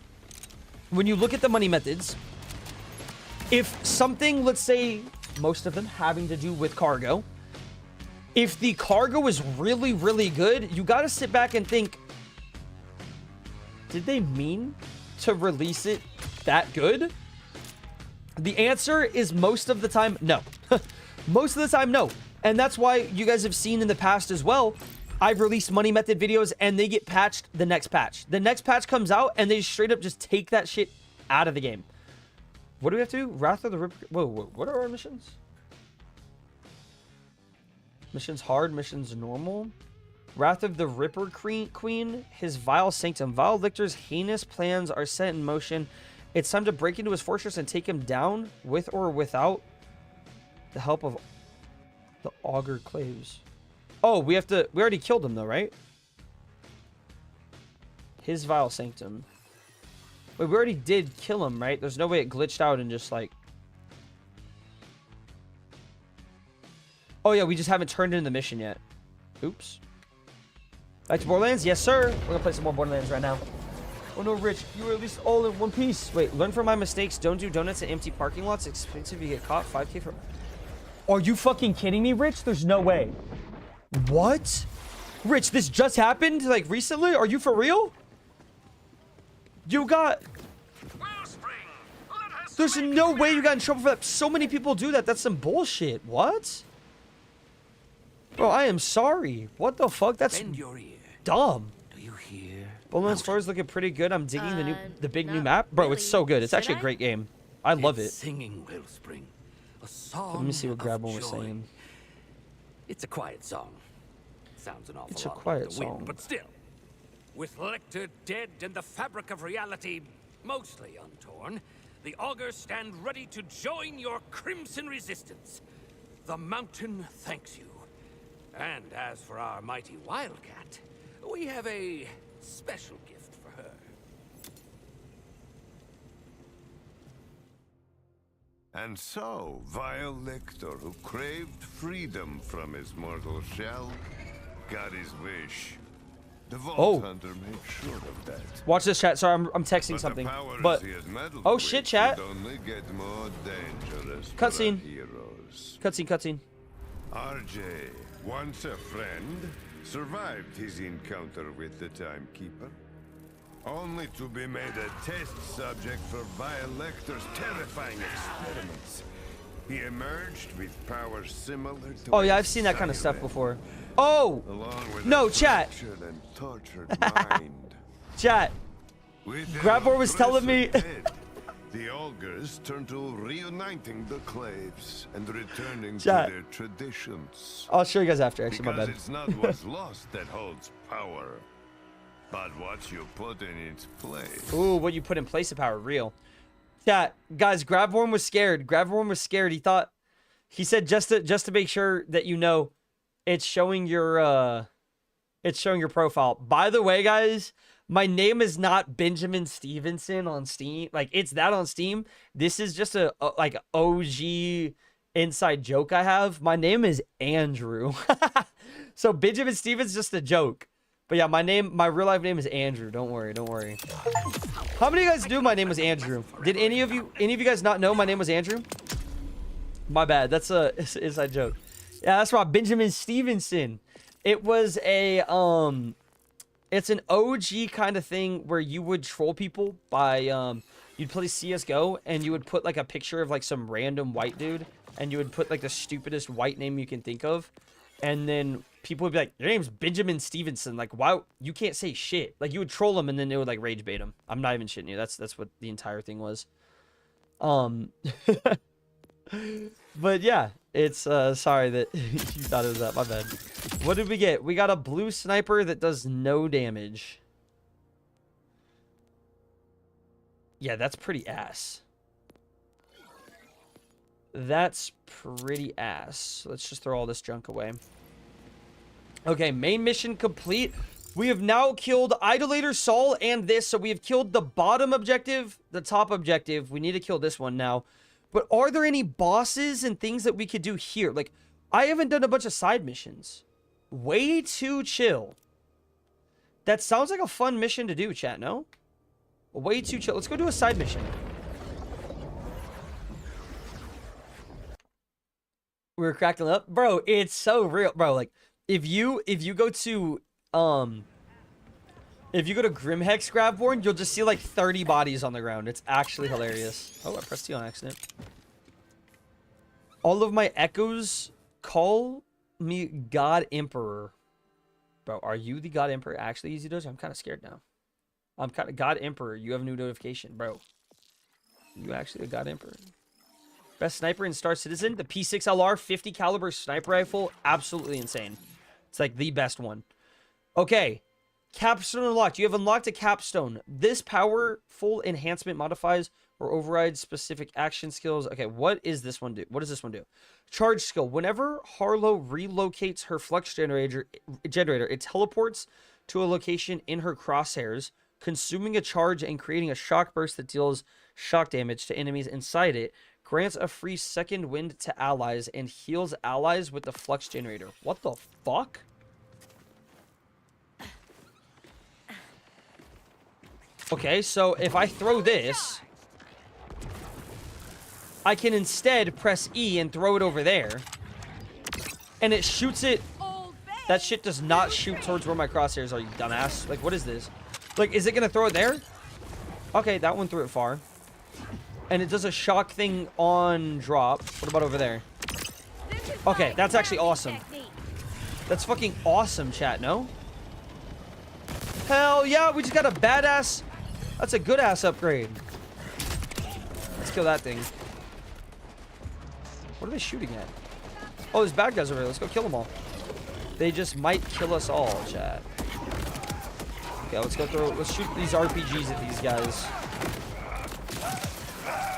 When you look at the money methods, if something, let's say, most of them having to do with cargo, if the cargo is really, really good, you got to sit back and think, did they mean to release it that good? The answer is most of the time, no. Most of the time, no. And that's why you guys have seen in the past as well, I've released money method videos and they get patched the next patch. The next patch comes out and they straight up just take that shit out of the game. What do we have to do? Wrath of the Ripper. Whoa, what are our missions? Missions hard, missions normal. Wrath of the Ripper Queen, his vile sanctum. Vile Lictor's heinous plans are set in motion. It's time to break into his fortress and take him down with or without the help of the auger claves. Oh, we already killed him though, right? His vile sanctum. Wait, we already did kill him, right? There's no way it glitched out and just like... Oh yeah, we just haven't turned in the mission yet. Oops. Back to Borderlands? Yes, sir. We're gonna play some more Borderlands right now. Oh no, Rich, you were at least all in one piece. Wait, learn from my mistakes. Don't do donuts in empty parking lots. Expensive, you get caught. 5K for... Are you fucking kidding me, Rich? There's no way. What? Rich, this just happened, like, recently? Are you for real? You got... There's no way you got in trouble for that. So many people do that. That's some bullshit. What? Bro, I am sorry. What the fuck? That's dumb. Do you hear? Borderlands 4 is looking pretty good. I'm digging the big new map. Bro, it's so good. It's actually a great game. I love it. Singing Wellspring. A song. Let me see what of Grabone was joy. saying. It's a quiet song. Sounds an awful It's a lot like quiet the wind, song. but still. With Lecter dead and the fabric of reality mostly untorn, the augurs stand ready to join your crimson resistance. The mountain thanks you. And as for our mighty wildcat, we have a special gift for her. And so, vile Lector, who craved freedom from his mortal shell, got his wish. The Vault Hunter made sure of that. Watch this, chat. Sorry, I'm texting But something. the powers But he has meddled oh with shit, chat. would only get more dangerous for Cutscene. our heroes. Cutscene. RJ, once a friend, survived his encounter with the Timekeeper, only to be made a test subject for vile Lecter's terrifying experiments. He emerged with powers similar to Oh yeah, a I've seen that kind of stuff siren, before. Oh! along with No, a chat. fractured and tortured mind. Chat. With their Grabor was telling me... oppressor dead, the augurs turn to reuniting the claves and returning Chat. to their traditions. I'll show you guys after, actually, my Because bad. it's not what's lost that holds power, but what you put in its place. Ooh, what you put in place of power, real. Chat, guys, Grabworm was scared. Grabworm was scared. He said just to make sure that you know, it's showing your profile. By the way, guys, my name is not Benjamin Stevenson on Steam. Like, it's that on Steam. This is just a like OG inside joke I have. My name is Andrew. So Benjamin Stevens just a joke. But yeah, my real life name is Andrew. Don't worry. How many of you guys knew my name was Andrew? Did any of you guys not know my name was Andrew? My bad. That's it's an inside joke. Yeah, that's right. Benjamin Stevenson. It was a it's an OG kind of thing where you would troll people by you'd play CS:GO and you would put like a picture of like some random white dude and you would put like the stupidest white name you can think of, and then people would be like, your name's Benjamin Stevenson. Like, why? You can't say shit. Like, you would troll them and then they would like rage bait them. I'm not even shitting you. That's what the entire thing was. But yeah, it's sorry that you thought it was that. My bad. What did we get? We got a blue sniper that does no damage. Yeah, that's pretty ass. That's pretty ass. Let's just throw all this junk away. Okay, main mission complete. We have now killed Idolator, Saul, and this. So we have killed the bottom objective, the top objective. We need to kill this one now. But are there any bosses and things that we could do here? Like, I haven't done a bunch of side missions. Way too chill. That sounds like a fun mission to do, chat, no? Way too chill. Let's go do a side mission. We were cracking up, bro. It's so real, bro. Like, if you go to Grimhex Grabborn, you'll just see like 30 bodies on the ground. It's actually hilarious. Oh, I pressed T on accident. All of my echoes call me God Emperor. Bro, are you the God Emperor actually, Easy Doge? I'm kind of scared now. I'm kind of God Emperor. You have a new notification, bro. You actually a God Emperor. Best sniper in Star Citizen. The P6LR 50 caliber sniper rifle. Absolutely insane. It's like the best one. Okay. Capstone unlocked. You have unlocked a capstone. This powerful enhancement modifies or overrides specific action skills. Okay, what is this one do? What does this one do? Charge skill. Whenever Harlow relocates her flux generator, it teleports to a location in her crosshairs, consuming a charge and creating a shock burst that deals shock damage to enemies inside it, grants a free second wind to allies, and heals allies with the flux generator. What the fuck? Okay, so if I throw this, I can instead press E and throw it over there. And it shoots it. That shit does not shoot towards where my crosshairs are, you dumbass. Like, what is this? Like, is it going to throw it there? Okay, that one threw it far. And it does a shock thing on drop. What about over there? Okay, that's actually awesome. That's fucking awesome, chat, no? Hell yeah, we just got a badass... That's a good ass upgrade. Let's kill that thing. What are they shooting at? Oh, there's bad guys over here. Let's go kill them all. They just might kill us all, chat. Okay, let's go through. Let's shoot these RPGs at these guys.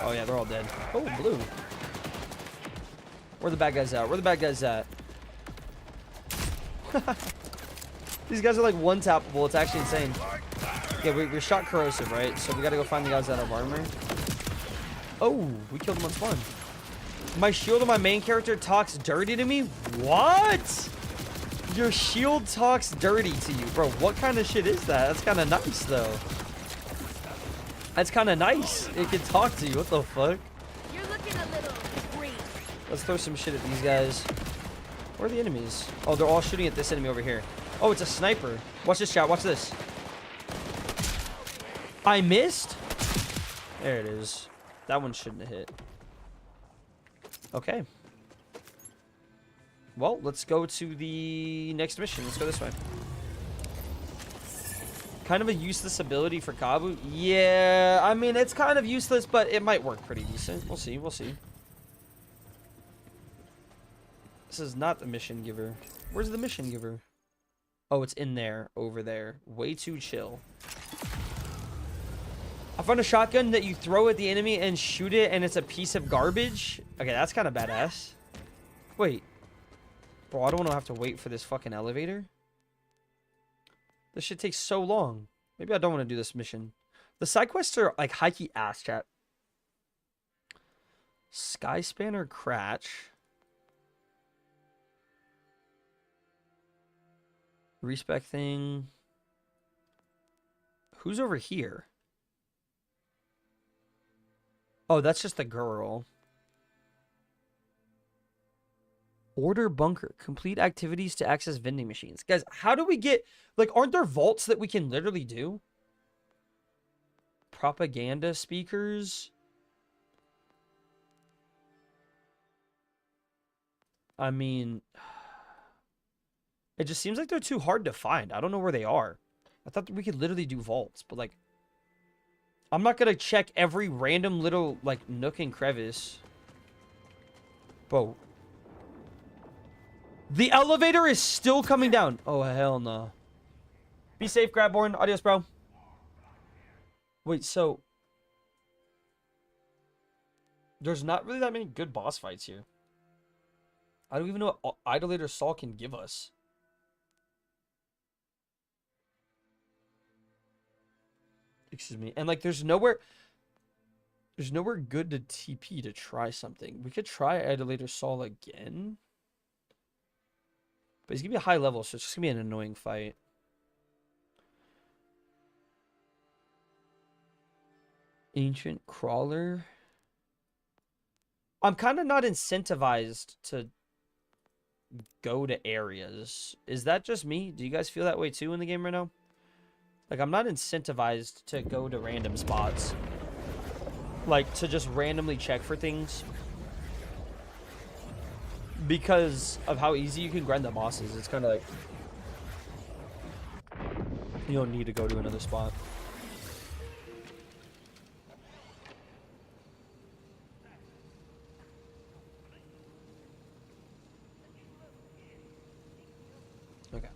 Oh yeah, they're all dead. Oh, blue. Where are the bad guys at? Where are the bad guys at? These guys are like one-tappable. It's actually insane. Yeah, we shot corrosive, right? So we gotta go find the guys that have armor. Oh, we killed them on spawn. My shield on my main character talks dirty to me? What? Your shield talks dirty to you, bro. What kind of shit is that? That's kind of nice, though. That's kind of nice. It can talk to you. What the fuck? You're looking a little green. Let's throw some shit at these guys. Where are the enemies? Oh, they're all shooting at this enemy over here. Oh, it's a sniper. Watch this, chat. Watch this. I missed? There it is. That one shouldn't have hit. Okay. Well, let's go to the next mission. Let's go this way. Kind of a useless ability for Kabu. Yeah, I mean, it's kind of useless, but it might work pretty decent. We'll see. We'll see. This is not the mission giver. Where's the mission giver? Oh, it's in there. Over there. Way too chill. I found a shotgun that you throw at the enemy and shoot it, and it's a piece of garbage. Okay, that's kind of badass. Wait. Bro, I don't want to have to wait for this fucking elevator. This shit takes so long. Maybe I don't want to do this mission. The side quests are like hikey ass, chat. Skyspanner Cratch. Respec thing. Who's over here? Oh, that's just the girl. Order bunker. Complete activities to access vending machines. Guys, how do we get... Like, aren't there vaults that we can literally do? Propaganda speakers. I mean... It just seems like they're too hard to find. I don't know where they are. I thought that we could literally do vaults, but like... I'm not gonna check every random little, like, nook and crevice. Bro. The elevator is still coming down. Oh, hell no. Be safe, Grabborn. Adios, bro. Wait, so... There's not really that many good boss fights here. I don't even know what Idolator Saul can give us. Excuse me. And like there's nowhere good to TP to try something. We could try Idolator Saul again. But he's gonna be a high level, so it's just gonna be an annoying fight. Ancient Crawler. I'm kind of not incentivized to go to areas. Is that just me? Do you guys feel that way too in the game right now? Like, I'm not incentivized to go to random spots. Like, to just randomly check for things. Because of how easy you can grind the bosses. It's kind of like... you don't need to go to another spot. Okay.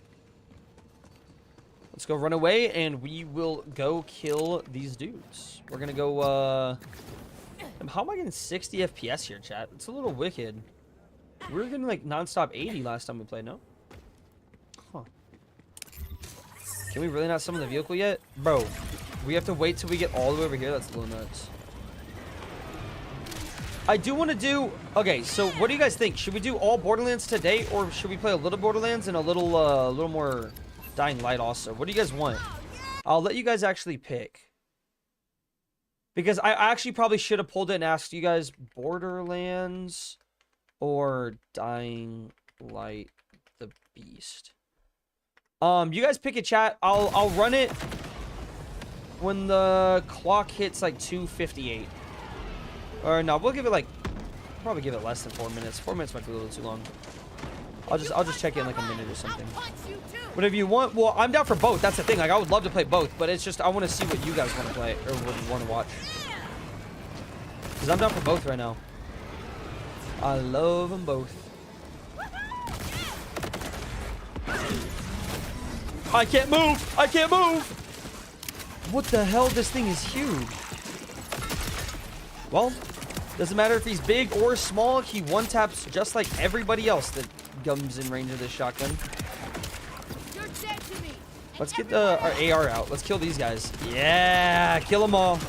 Let's go run away, and we will go kill these dudes. We're gonna go, how am I getting 60 FPS here, chat? It's a little wicked. We were getting, like, non-stop 80 last time we played, no? Huh. Can we really not summon the vehicle yet? Bro, we have to wait till we get all the way over here? That's a little nuts. I do want to do... okay, so what do you guys think? Should we do all Borderlands today, or should we play a little Borderlands and a little more Dying Light also? What do you guys want? I'll let you guys actually pick. Because I actually probably should have pulled it and asked you guys Borderlands or Dying Light the Beast. You guys pick a chat. I'll run it when the clock hits like 2:58. Or no, we'll give it like, probably give it less than 4 minutes. 4 minutes might be a little too long. I'll just check in like a minute or something. Whatever you want. Well, I'm down for both. That's the thing. Like, I would love to play both, but it's just I want to see what you guys want to play or what you want to watch. Because I'm down for both right now. I love them both. I can't move. I can't move. What the hell? This thing is huge. Well, doesn't matter if he's big or small. He one-taps just like everybody else that comes in range of this shotgun. Let's get our AR out. Let's kill these guys. Yeah, kill them all.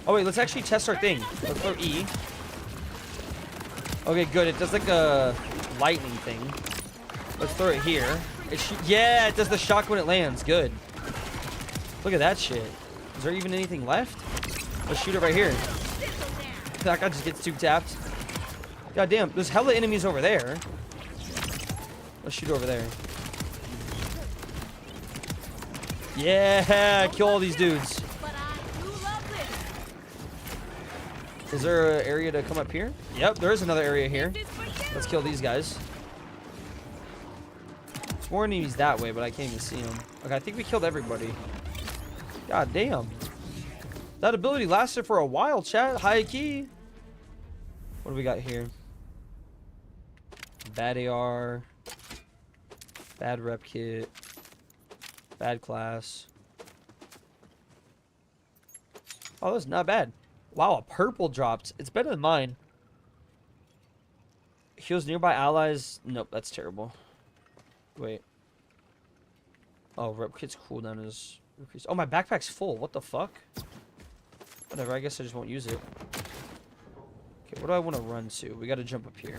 Oh, wait, let's actually test our thing. Let's throw E. Okay, good. It does like a lightning thing. Let's throw it here. Yeah, it does the shock when it lands. Good. Look at that shit. Is there even anything left? Let's shoot it right here. That guy just gets two tapped. God damn, there's hella enemies over there. Let's shoot over there. Yeah, kill all these dudes. Is there an area to come up here? Yep, there is another area here. Let's kill these guys. There's more enemies that way, but I can't even see them. Okay, I think we killed everybody. God damn. That ability lasted for a while, chat. High key. What do we got here? Bad AR. Bad rep kit. Bad class. Oh, that's not bad. Wow, a purple dropped. It's better than mine. Heals nearby allies. Nope, that's terrible. Wait. Oh, rep kit's cooldown is increased. Oh, my backpack's full. What the fuck? Whatever, I guess I just won't use it. Okay, what do I want to run to? We got to jump up here.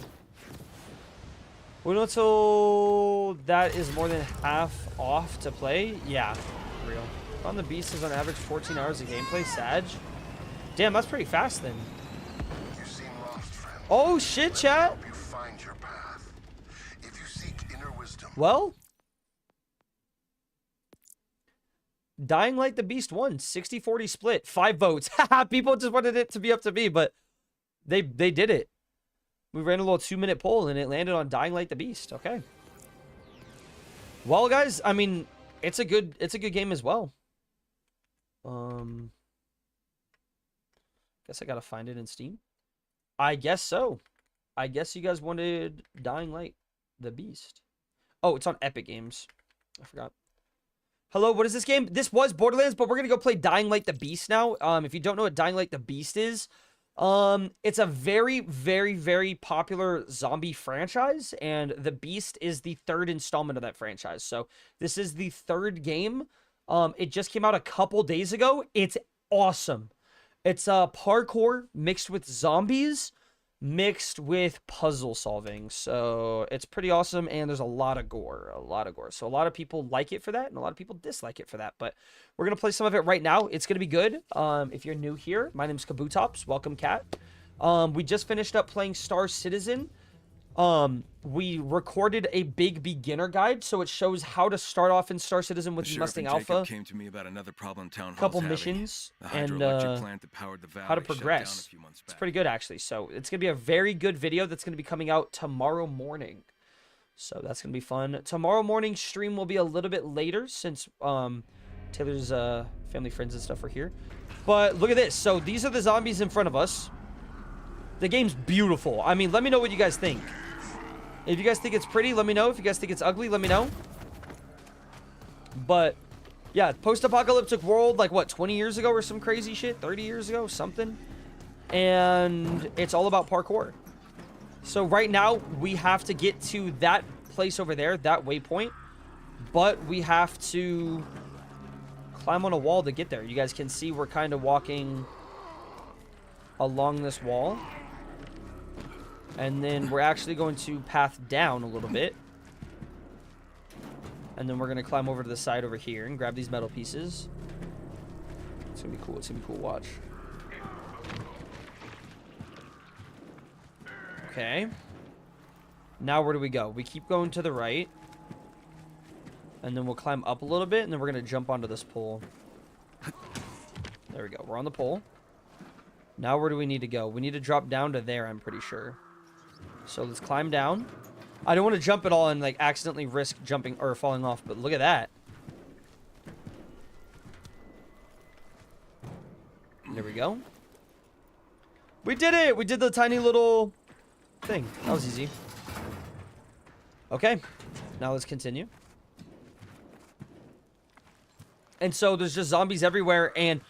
Wait until that is more than half off to play? Yeah, real. On the Beast is on average 14 hours of gameplay. Sag. Damn, that's pretty fast then. Oh shit, chat. Well, Dying Light the Beast won. 60-40 split. 5 votes. People just wanted it to be up to me, but they did it. We ran a little 2-minute poll and it landed on Dying Light the Beast. Okay. Well, guys, I mean, it's a good game as well. Guess I gotta find it in Steam. I guess so. I guess you guys wanted Dying Light the Beast. Oh, it's on Epic Games. I forgot. Hello, what is this game? This was Borderlands, but we're gonna go play Dying Light the Beast now. If you don't know what Dying Light the Beast is, it's a very, very, very popular zombie franchise, and the Beast is the 3rd installment of that franchise. So this is the 3rd game. It just came out a couple days ago. It's awesome. It's parkour mixed with zombies, mixed with puzzle solving. So it's pretty awesome, and there's a lot of gore. So a lot of people like it for that, and a lot of people dislike it for that. But we're going to play some of it right now. It's going to be good. If you're new here, my name's Kabutops. Welcome, Cat. We just finished up playing Star Citizen we recorded a big beginner guide, so it shows how to start off in Star Citizen with the Mustang Alpha. Came to me about another problem town hall's couple having. missions The and hydroelectric plant that powered the valley how to shut down progress. a few months It's back. pretty good actually. So it's gonna be a very good video that's gonna be coming out tomorrow morning. So that's gonna be fun. Tomorrow morning stream will be a little bit later since Taylor's family, friends, and stuff are here. But look at this. So these are the zombies in front of us. The game's beautiful. I mean, let me know what you guys think. If you guys think it's pretty, let me know. If you guys think it's ugly, let me know. But yeah, post-apocalyptic world, like what, 20 years ago or some crazy shit? 30 years ago, something. And it's all about parkour. So right now, we have to get to that place over there, that waypoint. But we have to climb on a wall to get there. You guys can see we're kind of walking along this wall. And then we're actually going to path down a little bit. And then we're going to climb over to the side over here and grab these metal pieces. It's going to be cool. It's going to be cool. Watch. Okay. Now where do we go? We keep going to the right. And then we'll climb up a little bit. And then we're going to jump onto this pole. There we go. We're on the pole. Now where do we need to go? We need to drop down to there, I'm pretty sure. So let's climb down. I don't want to jump at all and like accidentally risk jumping or falling off, but look at that. There we go. We did it! We did the tiny little thing. That was easy. Okay. Now let's continue. And so there's just zombies everywhere, and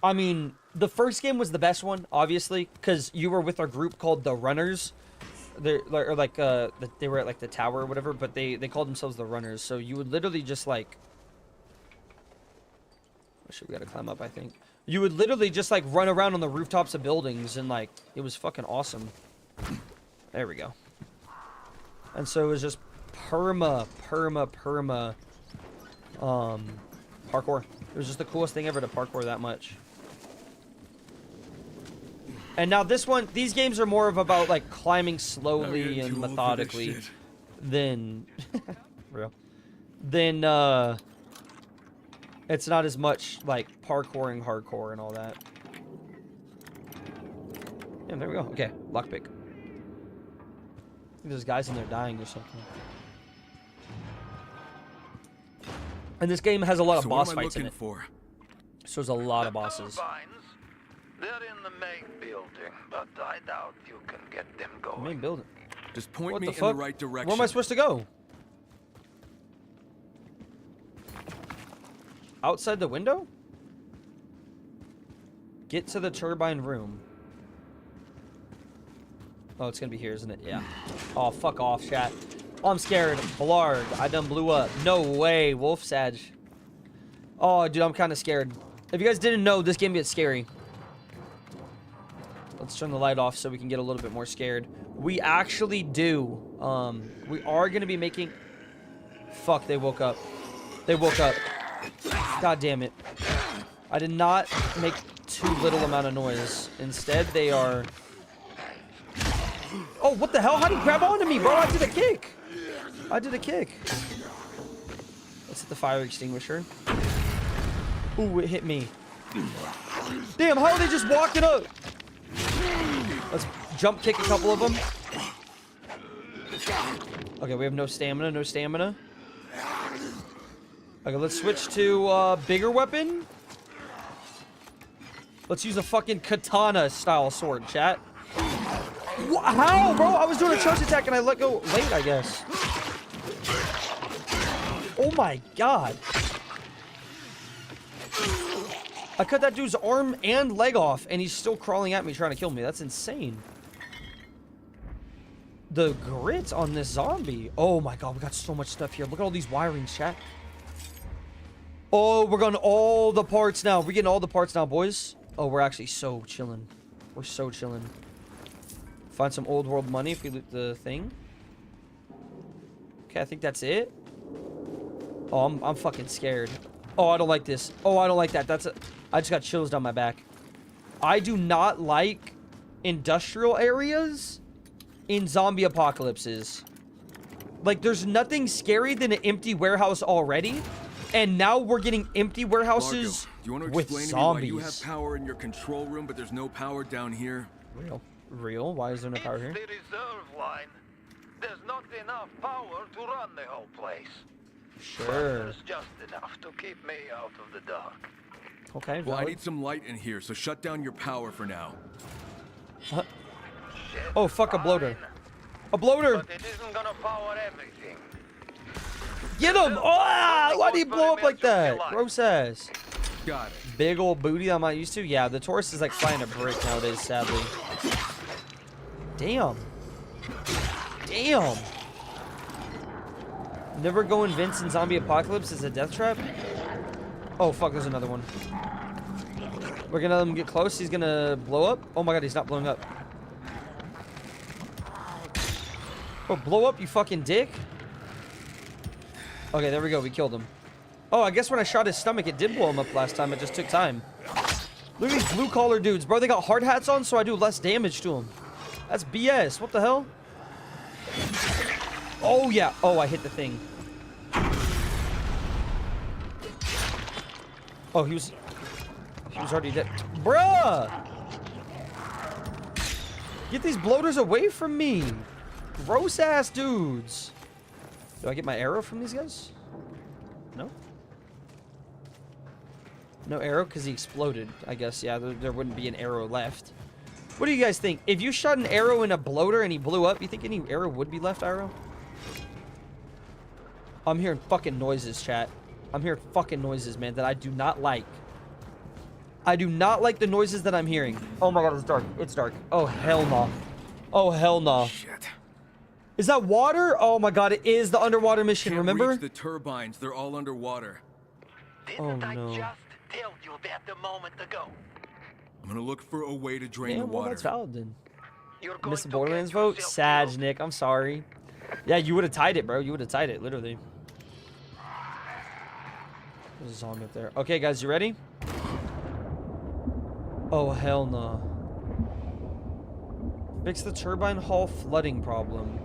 I mean, the first game was the best one, obviously, because you were with our group called the Runners. They were at like the tower or whatever, but they called themselves the Runners. So you would literally just like, oh shit, we gotta climb up, I think. You would literally just like run around on the rooftops of buildings, and like it was fucking awesome. There we go. And so it was just perma parkour. It was just the coolest thing ever to parkour that much. And now this one, these games are more of about like climbing slowly and methodically than real. Then it's not as much like parkouring hardcore and all that. Yeah, there we go. Okay, lockpick. I think there's guys in there dying or something. And this game has a lot of boss fights in it. So there's a lot of bosses. They're in the main building, but I doubt you can get them going. Main building. Just point What me the in fuck? the right direction. Where am I supposed to go? Outside the window? Get to the turbine room. Oh, it's gonna be here, isn't it? Yeah. Oh, fuck off, chat. Oh, I'm scared. Blard. I done blew up. No way. Wolf Sag. Oh, dude, I'm kind of scared. If you guys didn't know, this game gets scary. Let's turn the light off so we can get a little bit more scared. We actually do. We are going to be making... Fuck, they woke up. They woke up. God damn it. I did not make too little amount of noise. Instead, they are... Oh, what the hell? How did he grab onto me, bro? I did a kick. I did a kick. Let's hit the fire extinguisher. Ooh, it hit me. Damn, how are they just walking up? Let's jump kick a couple of them. Okay, we have no stamina, no stamina. Okay, let's switch to bigger weapon. Let's use a fucking katana style sword, chat. How, bro? I was doing a charge attack and I let go late, I guess. Oh my god. I cut that dude's arm and leg off, and he's still crawling at me trying to kill me. That's insane. The grit on this zombie. Oh my god, we got so much stuff here. Look at all these wirings, chat. Oh, we're getting all the parts now. We're getting all the parts now, boys. Oh, we're actually so chilling. We're so chilling. Find some old world money if we loot the thing. Okay, I think that's it. Oh, I'm fucking scared. Oh, I don't like this. Oh, I don't like that. I just got chills down my back. I do not like industrial areas in zombie apocalypses. Like, there's nothing scary than an empty warehouse already, and now we're getting empty warehouses Marco, do you want to with explain zombies. to me why you have power in your control room, but there's no power down here? Real? Why is there no power here? It's the reserve line. There's not enough power to run the whole place. But Sure. there's just enough to keep me out of the dark. Okay, Well, I valid. need some light in here, so shut down your power for now. Shit, Oh, fuck, a bloater. fine, A bloater! But it isn't gonna power everything. Get him! Oh, why did he blow up like that? Gross ass. Got it. Big old booty I'm not used to. Yeah, the Taurus is like flying a brick nowadays, sadly. Damn. Damn. Never go in Vince in Zombie Apocalypse as a death trap? Oh, fuck, there's another one. We're gonna let him get close. He's gonna blow up. Oh my god, he's not blowing up. Oh, blow up, you fucking dick. Okay, there we go. We killed him. Oh, I guess when I shot his stomach, it did blow him up last time. It just took time. Look at these blue-collar dudes, bro. They got hard hats on, so I do less damage to them. That's BS. What the hell? Oh, yeah. Oh, I hit the thing. Oh, he was already dead. Bruh! Get these bloaters away from me. Gross-ass dudes. Do I get my arrow from these guys? No? No arrow because he exploded, I guess. Yeah, there wouldn't be an arrow left. What do you guys think? If you shot an arrow in a bloater and he blew up, you think any arrow would be left, arrow? I'm hearing fucking noises, chat. I'm hearing fucking noises, man, that I do not like. I do not like the noises that I'm hearing. Oh my god, it's dark. It's dark. Oh, hell no. Oh, hell no. Shit. Is that water? Oh my god, it is the underwater mission, Can't remember? reach the turbines. They're all underwater. Didn't Oh, I no. just tell you that a moment ago? I'm gonna look for a way to drain Yeah, the well, water. that's valid then. You're going Missed to the Borderlands get vote? yourself Sag, killed. Nick. I'm sorry. Yeah, you would have tied it, bro. You would have tied it, literally. There's a zombie up there. Okay, guys, you ready? Oh, hell no. Fix the turbine hull flooding problem.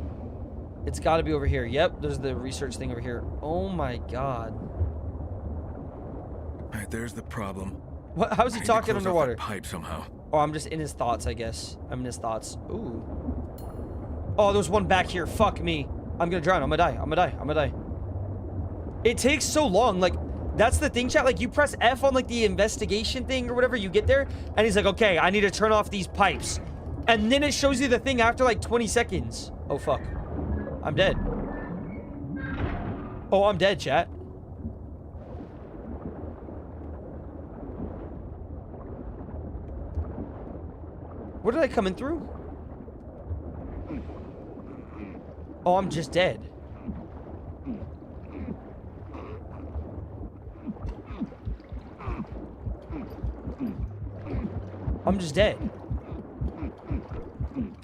It's got to be over here. Yep, there's the research thing over here. Oh my god. Alright, there's the problem. What? How's I he need to talking close off underwater? that pipe somehow. Oh, I'm just in his thoughts, I guess. I'm in his thoughts. Ooh. Oh, there's one back here. Fuck me. I'm gonna drown. I'm gonna die. I'm gonna die. I'm gonna die. It takes so long. Like, that's the thing, chat. Like, you press F on, like, the investigation thing or whatever, you get there, and he's like, okay, I need to turn off these pipes. And then it shows you the thing after, like, 20 seconds. Oh, fuck. I'm dead. Oh, I'm dead, chat. What did I come in through? Oh, I'm just dead. I'm just dead.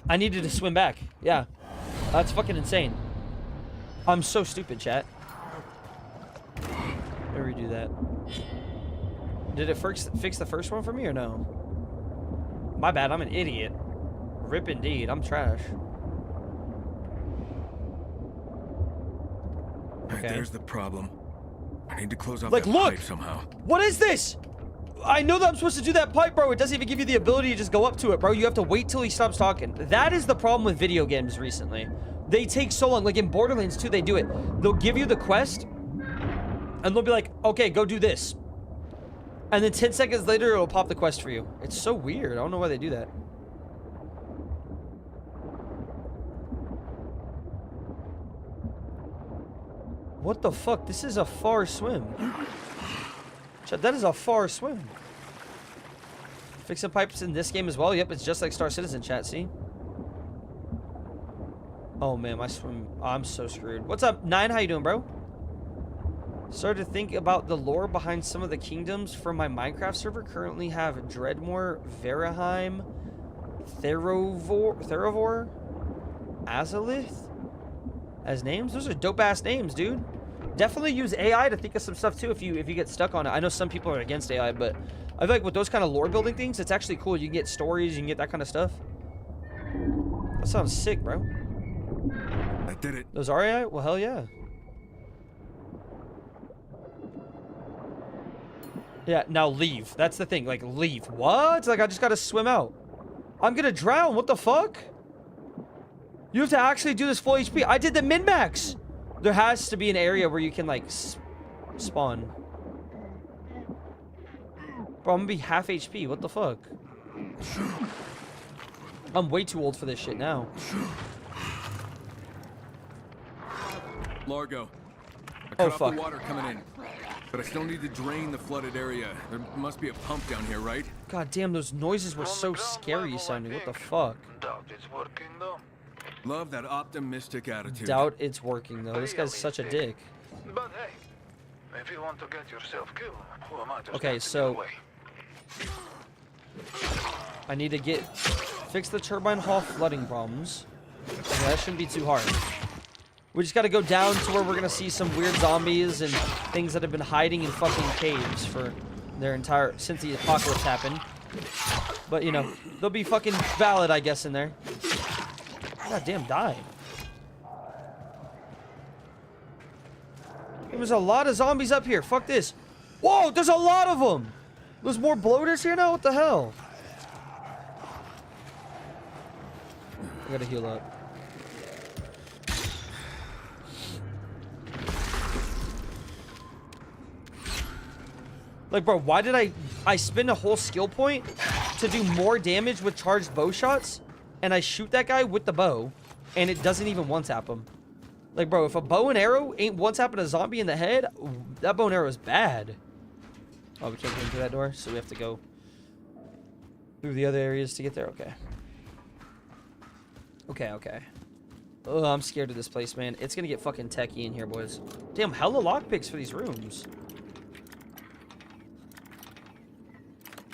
I needed to swim back. Yeah. That's fucking insane. I'm so stupid, chat. Let me redo that. Did it fix the first one for me or no? My bad, I'm an idiot. Rip indeed, I'm trash. Alright, Okay. there's the problem. I need to close off Like, that look! pipe somehow. What is this? I know that I'm supposed to do that pipe, bro. It doesn't even give you the ability to just go up to it, bro. You have to wait till he stops talking. That is the problem with video games recently. They take so long. Like in Borderlands 2, they do it. They'll give you the quest, and they'll be like, okay, go do this. And then 10 seconds later, it'll pop the quest for you. It's so weird. I don't know why they do that. What the fuck? This is a far swim. Chat, that is a far swim. Fixing pipes in this game as well. Yep, it's just like Star Citizen, chat, see? Oh man, my swim. Oh, I'm so screwed. What's up, Nine? How you doing, bro? Started to think about the lore behind some of the kingdoms from my Minecraft server. Currently have Dreadmore, Veraheim, Therovor, Azalith as names. Those are dope-ass names, dude. Definitely use AI to think of some stuff too if you get stuck on it. I know some people are against AI, but I feel like with those kind of lore building things, it's actually cool. You can get stories, you can get that kind of stuff. That sounds sick, bro. I did it. Those REI? Well, hell yeah. Yeah, now leave. That's the thing. Like, leave. What? Like, I just gotta swim out. I'm gonna drown. What the fuck? You have to actually do this full HP. I did the min-max. There has to be an area where you can, like, spawn. Bro, I'm gonna be half HP. What the fuck? I'm way too old for this shit now. Largo. I Oh, cut off fuck. the water coming in. But I still need to drain the flooded area. There must be a pump down here, right? God damn, those noises were so scary sounding. What the fuck? Doubt it's working though. Love that optimistic attitude. Doubt it's working, though. This guy's such a dick. But hey, if you want to get yourself killed, who am I to Okay, stand so- in your way? I need to fix the turbine hall flooding problems. Okay, that shouldn't be too hard. We just gotta go down to where we're gonna see some weird zombies and things that have been hiding in fucking caves for since the apocalypse happened. But, you know, they'll be fucking valid, I guess, in there. God damn, die. There's a lot of zombies up here. Fuck this. Whoa, there's a lot of them. There's more bloaters here now? What the hell? I gotta heal up. Like, bro, why did I spend a whole skill point to do more damage with charged bow shots, and I shoot that guy with the bow, and it doesn't even one-tap him? Like, bro, if a bow and arrow ain't one-tapping a zombie in the head, that bow and arrow is bad. Oh, we can't get into that door, so we have to go through the other areas to get there? Okay. Okay. Oh, I'm scared of this place, man. It's gonna get fucking techie in here, boys. Damn, hella lockpicks for these rooms.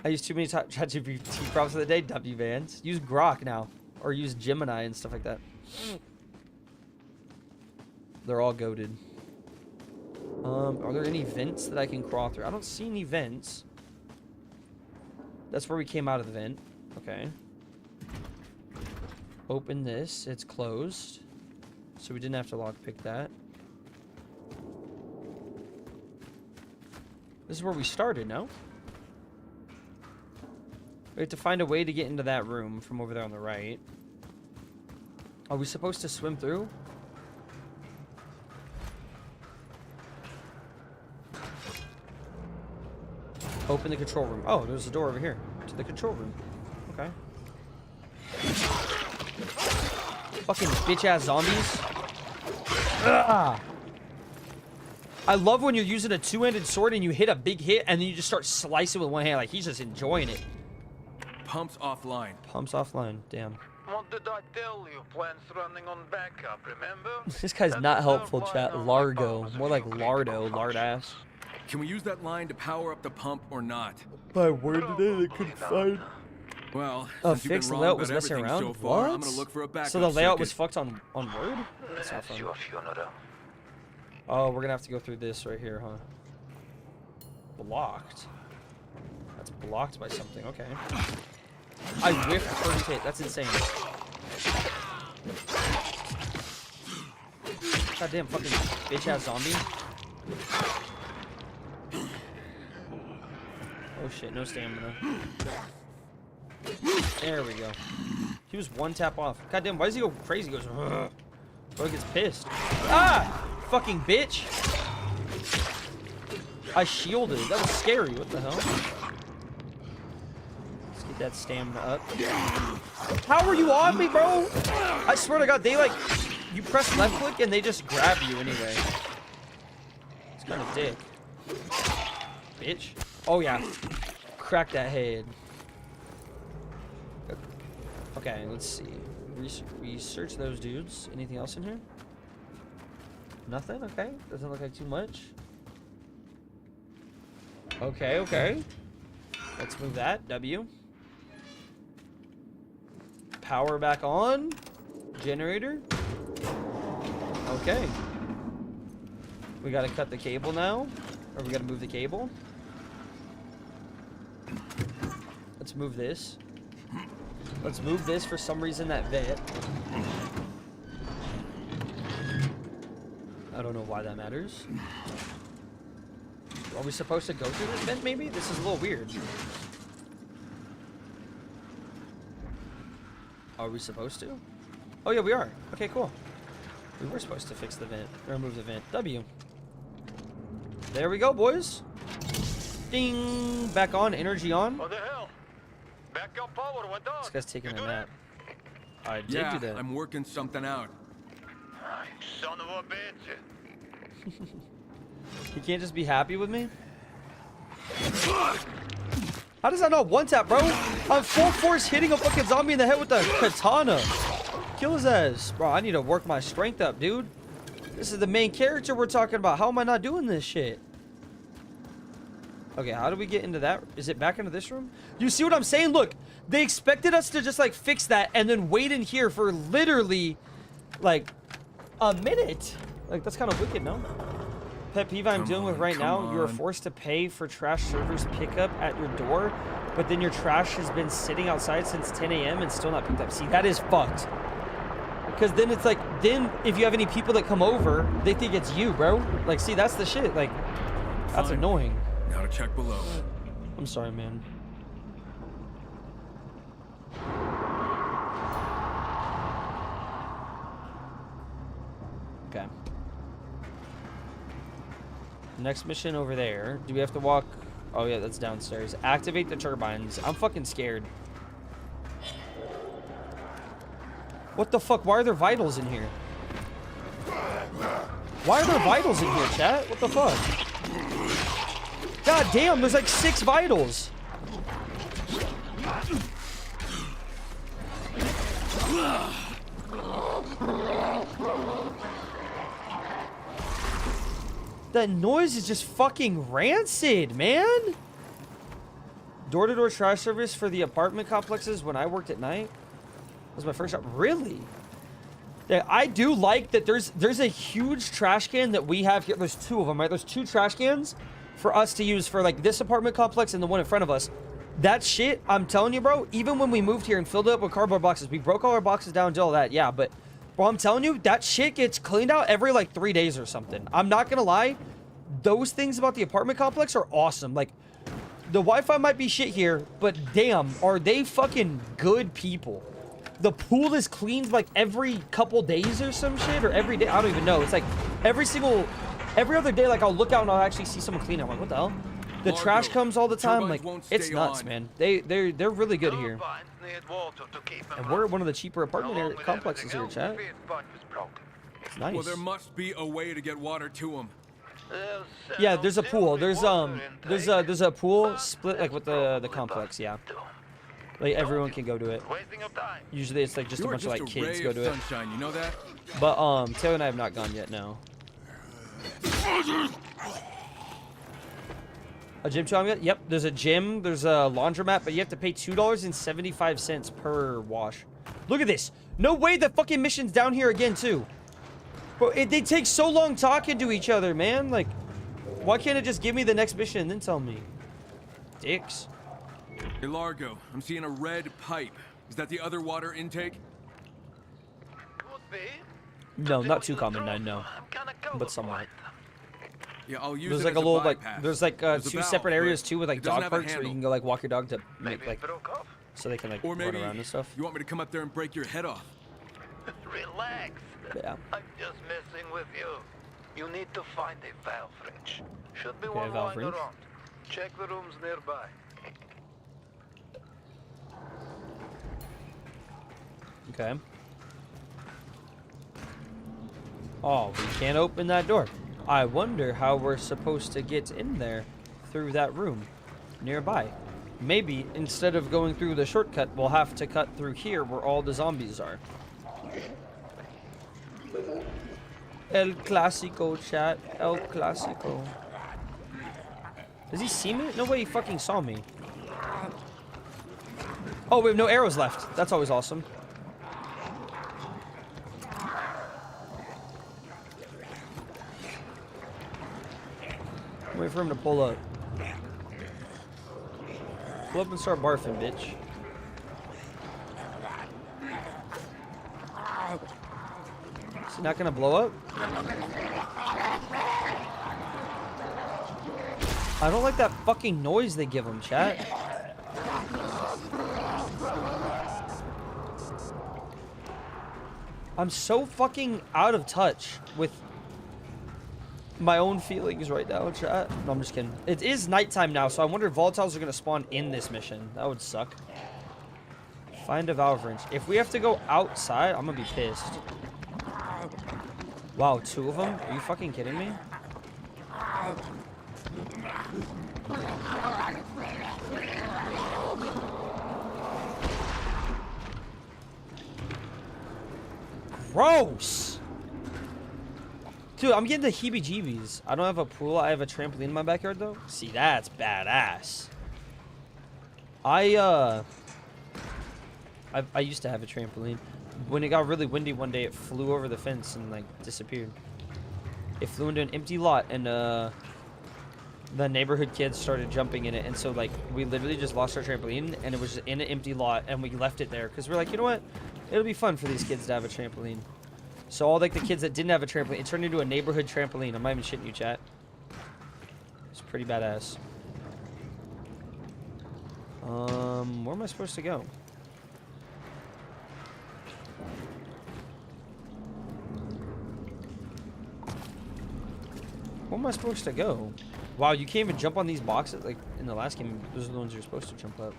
I use too many ChatGPT prompts of the day. W Vans. Use Grok now. Or use Gemini and stuff like that. They're all goated. Are there any vents that I can crawl through? I don't see any vents. That's where we came out of the vent. Okay. Open this. It's closed. So we didn't have to lockpick that. This is where we started, no? We have to find a way to get into that room from over there on the right. Are we supposed to swim through? Open the control room. Oh, there's a door over here to the control room. Okay. Fucking bitch-ass zombies. Ugh. I love when you're using a two-handed sword and you hit a big hit and then you just start slicing with one hand. Like, he's just enjoying it. Pumps offline. Pumps offline. Damn. What did I tell you? Plans running on backup, remember? This guy's not helpful, chat. Largo. More like Lardo, Lardo. Lardass. Can we use that line to power up the pump or not? My word today, they couldn't find. Well, Oh, since you've been fixed wrong layout about was messing everything around? so far, I'm What? gonna look for a backup So the layout was circuit. fucked on Word? That's not That's fun. your funeral. Oh, we're gonna have to go through this right here, huh? Blocked. That's blocked by something. Okay. I whiffed first hit. That's insane. Goddamn fucking bitch-ass zombie. Oh shit, no stamina. There we go. He was one tap off. Goddamn, why does he go crazy? He goes, ugh. Bro, he gets pissed. Ah! Fucking bitch! I shielded. That was scary. What the hell? Let's get that stamina up. How are you on me, bro? I swear to God, they like... You press left click and they just grab you anyway. It's kind of dick. Bitch. Oh, yeah. Crack that head. Okay, let's see. Research those dudes. Anything else in here? Nothing? Okay. Doesn't look like too much. Okay, okay. Let's move that. W. Power back on. Generator. Okay. We gotta cut the cable now. Or we gotta move the cable. Let's move this. Let's move this for some reason, that vent. I don't know why that matters. Are we supposed to go through this vent, maybe? This is a little weird. Are we supposed to? Oh, yeah, we are. Okay, cool. We were supposed to fix the vent, or remove the vent. W. There we go, boys. Ding! Back on, energy on. What the hell? Backup power went on. This guy's taking You a do nap. I did Yeah, do that. I'm working something out. that? Son of a bitch. You can't just be happy with me? How does that not one tap, bro? I'm full force hitting a fucking zombie in the head with a katana. Kill his ass. Bro, I need to work my strength up, dude. This is the main character we're talking about. How am I not doing this shit? Okay, how do we get into that? Is it back into this room? You see what I'm saying? Look, they expected us to just, like, fix that and then wait in here for literally, like, a minute. Like, that's kind of wicked, no? Pet peeve I'm dealing with right now, you are forced to pay for trash servers pickup at your door, but then your trash has been sitting outside since 10 a.m. and still not picked up. See, that is fucked. Because then it's like, then if you have any people that come over, they think it's you, bro. Like, see, that's the shit. Like, that's annoying. Now to check below. I'm sorry, man. Okay. Next mission over there. Do we have to walk? Oh, yeah, that's downstairs. Activate the turbines. I'm fucking scared. What the fuck? Why are there vitals in here? Why are there vitals in here, chat? What the fuck? God damn, there's like 6 vitals. That noise is just fucking rancid, man. Door-to-door trash service for the apartment complexes when I worked at night. That was my first job. Really? Yeah, I do like that there's a huge trash can that we have here. There's 2 of them, right? There's 2 trash cans for us to use for like this apartment complex and the one in front of us. That shit, I'm telling you, bro, even when we moved here and filled it up with cardboard boxes, we broke all our boxes down, did all that, yeah, but bro, I'm telling you, that shit gets cleaned out every like 3 days or something. I'm not gonna lie, those things about the apartment complex are awesome. Like, the Wi-Fi might be shit here, but damn, are they fucking good people. The pool is cleaned like every couple days or some shit, or every day, I don't even know. It's like every other day, like I'll look out and I'll actually see someone clean it. I'm like, what the hell? The trash comes all the time. Like, it's nuts, man. They're really good here. And we're one of the cheaper apartment complexes here, chat. It's nice. Well, there must be a way to get water to them. Yeah, there's a pool. There's a pool split like with the complex. Yeah, like everyone can go to it. Usually it's like just a bunch of like kids go to it. Sunshine, you know that? But Taylor and I have not gone yet. No. A gym challenge yet? Yep, there's a gym, there's a laundromat, but you have to pay $2.75 per wash. Look at this. No way the fucking mission's down here again, too. Bro, they take so long talking to each other, man. Like, why can't it just give me the next mission and then tell me? Dicks. Hey, Largo, I'm seeing a red pipe. Is that the other water intake? No, not too common, I know. But somewhat. Yeah, I'll use there's it like as a little bypass. like there's like There's a 2 valve, separate areas but too with like it doesn't dog have a parks where you handle. can go like walk your dog to make like so they can like Or maybe run around and stuff. you want me to come up there and break your head off? Relax. Yeah. I'm just messing with you. You need to find a valve wrench. Should be Okay, one valve lying wrench. around. Check the rooms nearby. Okay. Oh, we can't open that door. I wonder how we're supposed to get in there through that room nearby. Maybe instead of going through the shortcut, we'll have to cut through here where all the zombies are. El Clasico, chat. El Clasico. Does he see me? No way he fucking saw me. Oh, we have no arrows left. That's always awesome. Wait for him to pull up. Pull up and start barfing, bitch. Not gonna blow up? I don't like that fucking noise they give them, chat. I'm so fucking out of touch with my own feelings right now, chat. No, I'm just kidding. It is nighttime now, so I wonder if volatiles are gonna spawn in this mission. That would suck. Find a valve wrench. If we have to go outside, I'm gonna be pissed. Wow, 2 of them? Are you fucking kidding me? Gross! Dude, I'm getting the heebie-jeebies. I don't have a pool. I have a trampoline in my backyard, though. See, that's badass. I used to have a trampoline. When it got really windy one day, it flew over the fence and, like, disappeared. It flew into an empty lot, and, the neighborhood kids started jumping in it. And so, like, we literally just lost our trampoline, and it was just in an empty lot, and we left it there. Because we're like, you know what? It'll be fun for these kids to have a trampoline. So all, like, the kids that didn't have a trampoline, it turned into a neighborhood trampoline. I'm not even shitting you, chat. It's pretty badass. Where am I supposed to go? Where am I supposed to go? Wow, you can't even jump on these boxes. Like, in the last game, those are the ones you're supposed to jump up.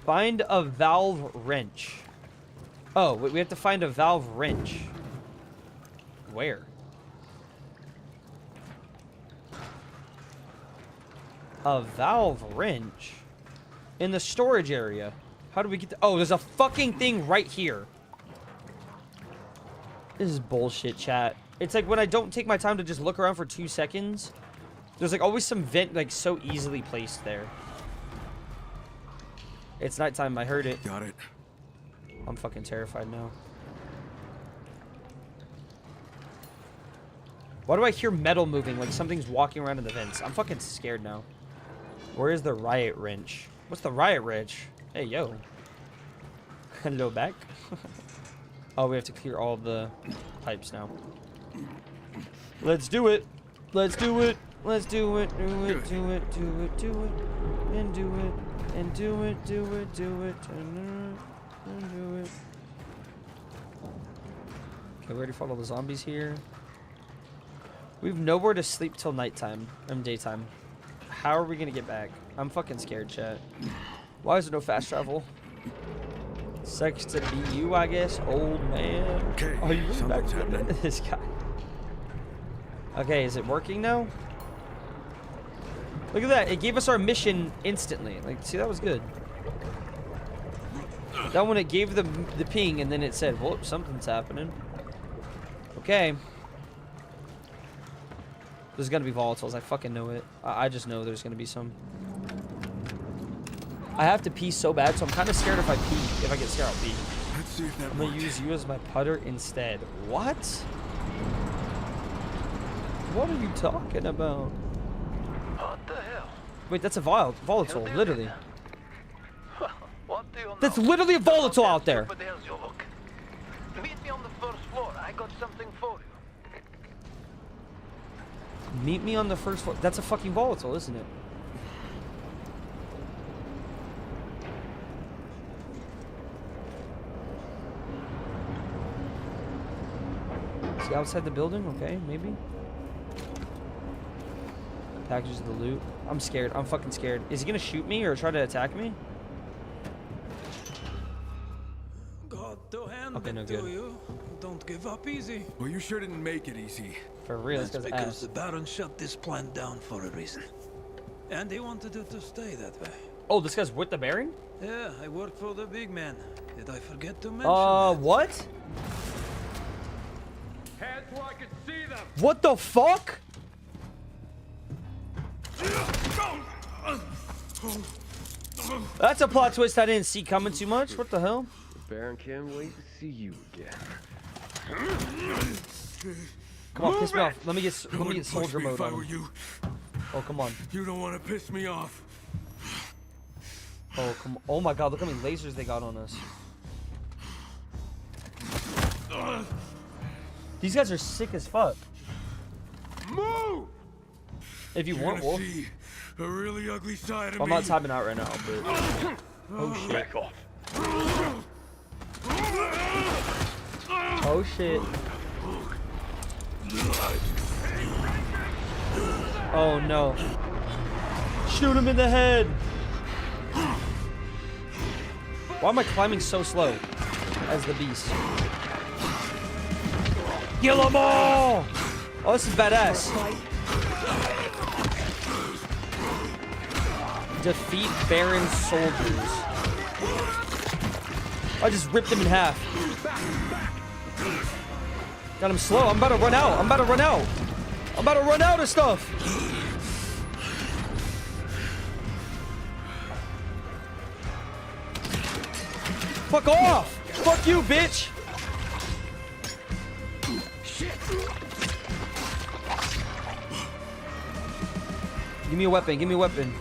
Find a valve wrench. Oh, wait, we have to find a valve wrench. Where? A valve wrench? In the storage area. How do we get to... Oh, there's a fucking thing right here. This is bullshit, chat. It's like when I don't take my time to just look around for 2 seconds. There's like always some vent like so easily placed there. It's nighttime. I heard it. Got it. I'm fucking terrified now. Why do I hear metal moving like something's walking around in the vents? I'm fucking scared now. Where is the riot wrench? What's the riot wrench? Hey, yo. Hello back. Oh, we have to clear all the pipes now. Let's do it. Let's do it. Let's do it. Do it. Do it. Do it. Do it. And do it. And do it. Do it. Do it. And do it. Okay, we already fought all the zombies here. We have nowhere to sleep till nighttime. Daytime. How are we gonna get back? I'm fucking scared, chat. Why is there no fast travel? Sucks to be you, I guess. Old man. Okay, Are you really back something's to this guy? Okay, is it working now? Look at that. It gave us our mission instantly. Like, see, that was good. That one, it gave the ping, and then it said, whoa, something's happening. Okay. There's gonna be volatiles. I fucking know it. I just know there's gonna be some. I have to pee so bad, so I'm kind of scared if I pee. If I get scared, I'll pee. Let's see if that I'm gonna works. use you as my putter instead. What? What are you talking about? What the hell? Wait, that's a volatile, literally. What do you know? That's literally a volatile out there. But there's your look. Meet me on the first floor. I got something for you. Meet me on the first floor. That's a fucking volatile, isn't it? Is he outside the building? Okay, maybe. Packages of the loot. I'm scared. I'm fucking scared. Is he gonna shoot me or try to attack me? Got to hand Okay, no it good. to you. Don't give up easy. Well, you sure didn't make it easy. For real, this That's guy's because ass. the Baron shut this plant down for a reason. And he wanted it to stay that way. Oh, this guy's with the Baron? Yeah, I work for the big man. Did I forget to mention that? What? Head so I can see them. What the fuck? That's a plot twist I didn't see coming too much. What the hell? The Baron can't wait to see you again. Come on, piss me off. Let me get Wouldn't push soldier me mode if I on were him. you. Oh, come on. You don't want to piss me off. Oh, come on. Oh my god, look how many lasers they got on us. These guys are sick as fuck. Move! If you want, Wolf. See a really ugly side of I'm me. not timing out right now, but... Oh, shit. Back off. Oh, shit. Oh, no. Shoot him in the head. Why am I climbing so slow as the beast? Kill them all! Oh, this is badass. Defeat Baron soldiers. I just ripped him in half. Got him slow. I'm about to run out. I'm about to run out. I'm about to run out of stuff. Fuck off! Fuck you, bitch! Give me a weapon. Give me a weapon.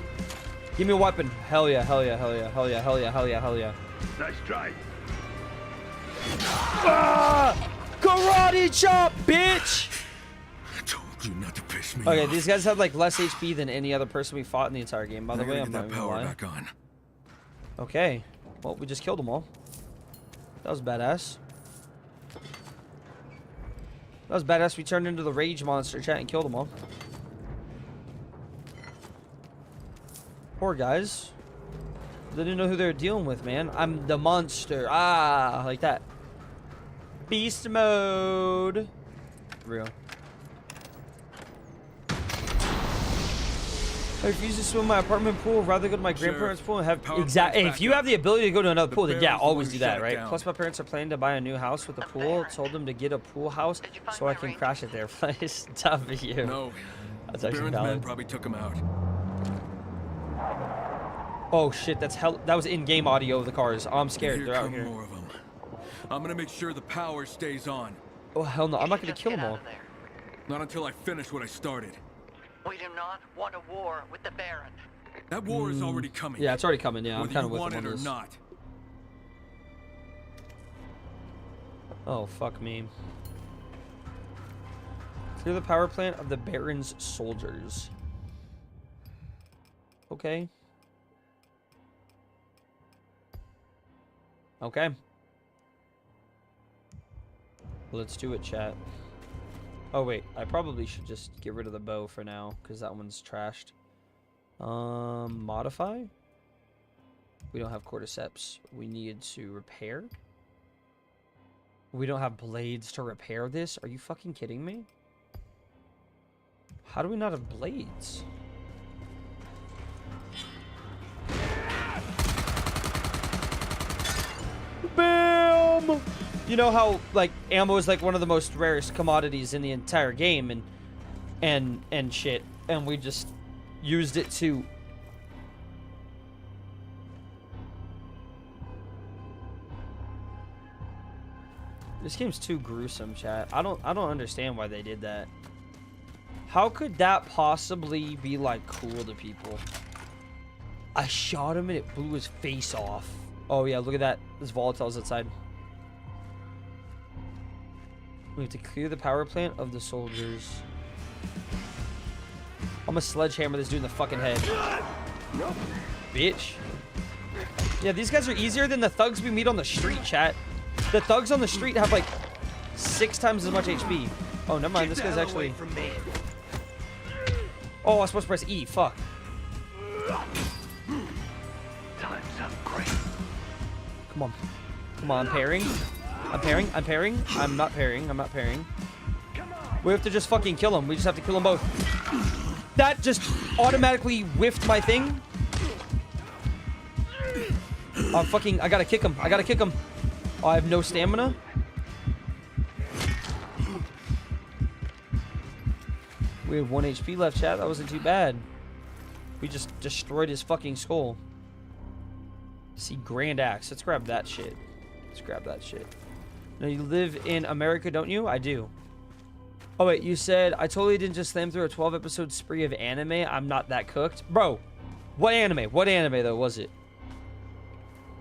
Give me a weapon. Hell yeah, hell yeah, hell yeah, hell yeah, hell yeah, hell yeah, hell yeah. Nice try. Ah! Karate chop, bitch! I told you not to piss me Okay, off. these guys have like less HP than any other person we fought in the entire game, by the I way. gotta I'm get not that even power gonna lie. back on. Okay. Well, we just killed them all. That was badass. That was badass. We turned into the rage monster chat and killed them all. Poor guys. They didn't know who they were dealing with, man. I'm the monster. Ah, like that. Beast mode. Real. I refuse to swim in my apartment pool. Rather go to my grandparents' pool and have exactly. If you have the ability to go to another pool, then yeah, always do that, right? Plus, my parents are planning to buy a new house with a pool. Told them to get a pool house so I can crash at their place. W. No, That's actually Baron's men valid. probably took him out. Oh shit, that's hell. That was in-game audio of the cars. Oh, I'm scared. Here They're out come here. more of them. I'm gonna make sure the power stays on. Oh hell no, I'm not gonna kill them all. Not until I finish what I started. We do not want a war with the Baron. That war is already coming. Yeah, it's already coming. Yeah, I'm whether kind you of with want them it on or this. not. Oh fuck me. Clear the power plant of the Baron's soldiers. Okay. Okay. Let's do it, chat. Oh wait, I probably should just get rid of the bow for now because that one's trashed. Modify. We don't have cordyceps. We need to repair. We don't have blades to repair this. Are you fucking kidding me? How do we not have blades? Bam! You know how like ammo is like one of the most rarest commodities in the entire game and shit, and we just used it to This game's too gruesome, chat. I don't understand why they did that. How could that possibly be like cool to people? I shot him and it blew his face off. Oh yeah, look at that. There's volatiles outside. We have to clear the power plant of the soldiers. I'm a sledgehammer this dude in the fucking head. Bitch. Yeah, these guys are easier than the thugs we meet on the street, chat. The thugs on the street have like 6 times as much HP. Oh, never mind. This guy's actually... Oh, I'm supposed to press E. Fuck. Time's up, great. Come on. Come on, I'm parrying. I'm parrying. I'm parrying. I'm not parrying. I'm not parrying. We have to just fucking kill him. We just have to kill them both. That just automatically whiffed my thing. Oh, fucking... I gotta kick him. I gotta kick him. Oh, I have no stamina. We have 1 HP left, chat. That wasn't too bad. We just destroyed his fucking skull. See, Grand Axe. Let's grab that shit. Let's grab that shit. Now, you live in America, don't you? I do. Oh, wait. You said, I totally didn't just slam through a 12-episode spree of anime. I'm not that cooked. Bro, what anime? What anime, though, was it?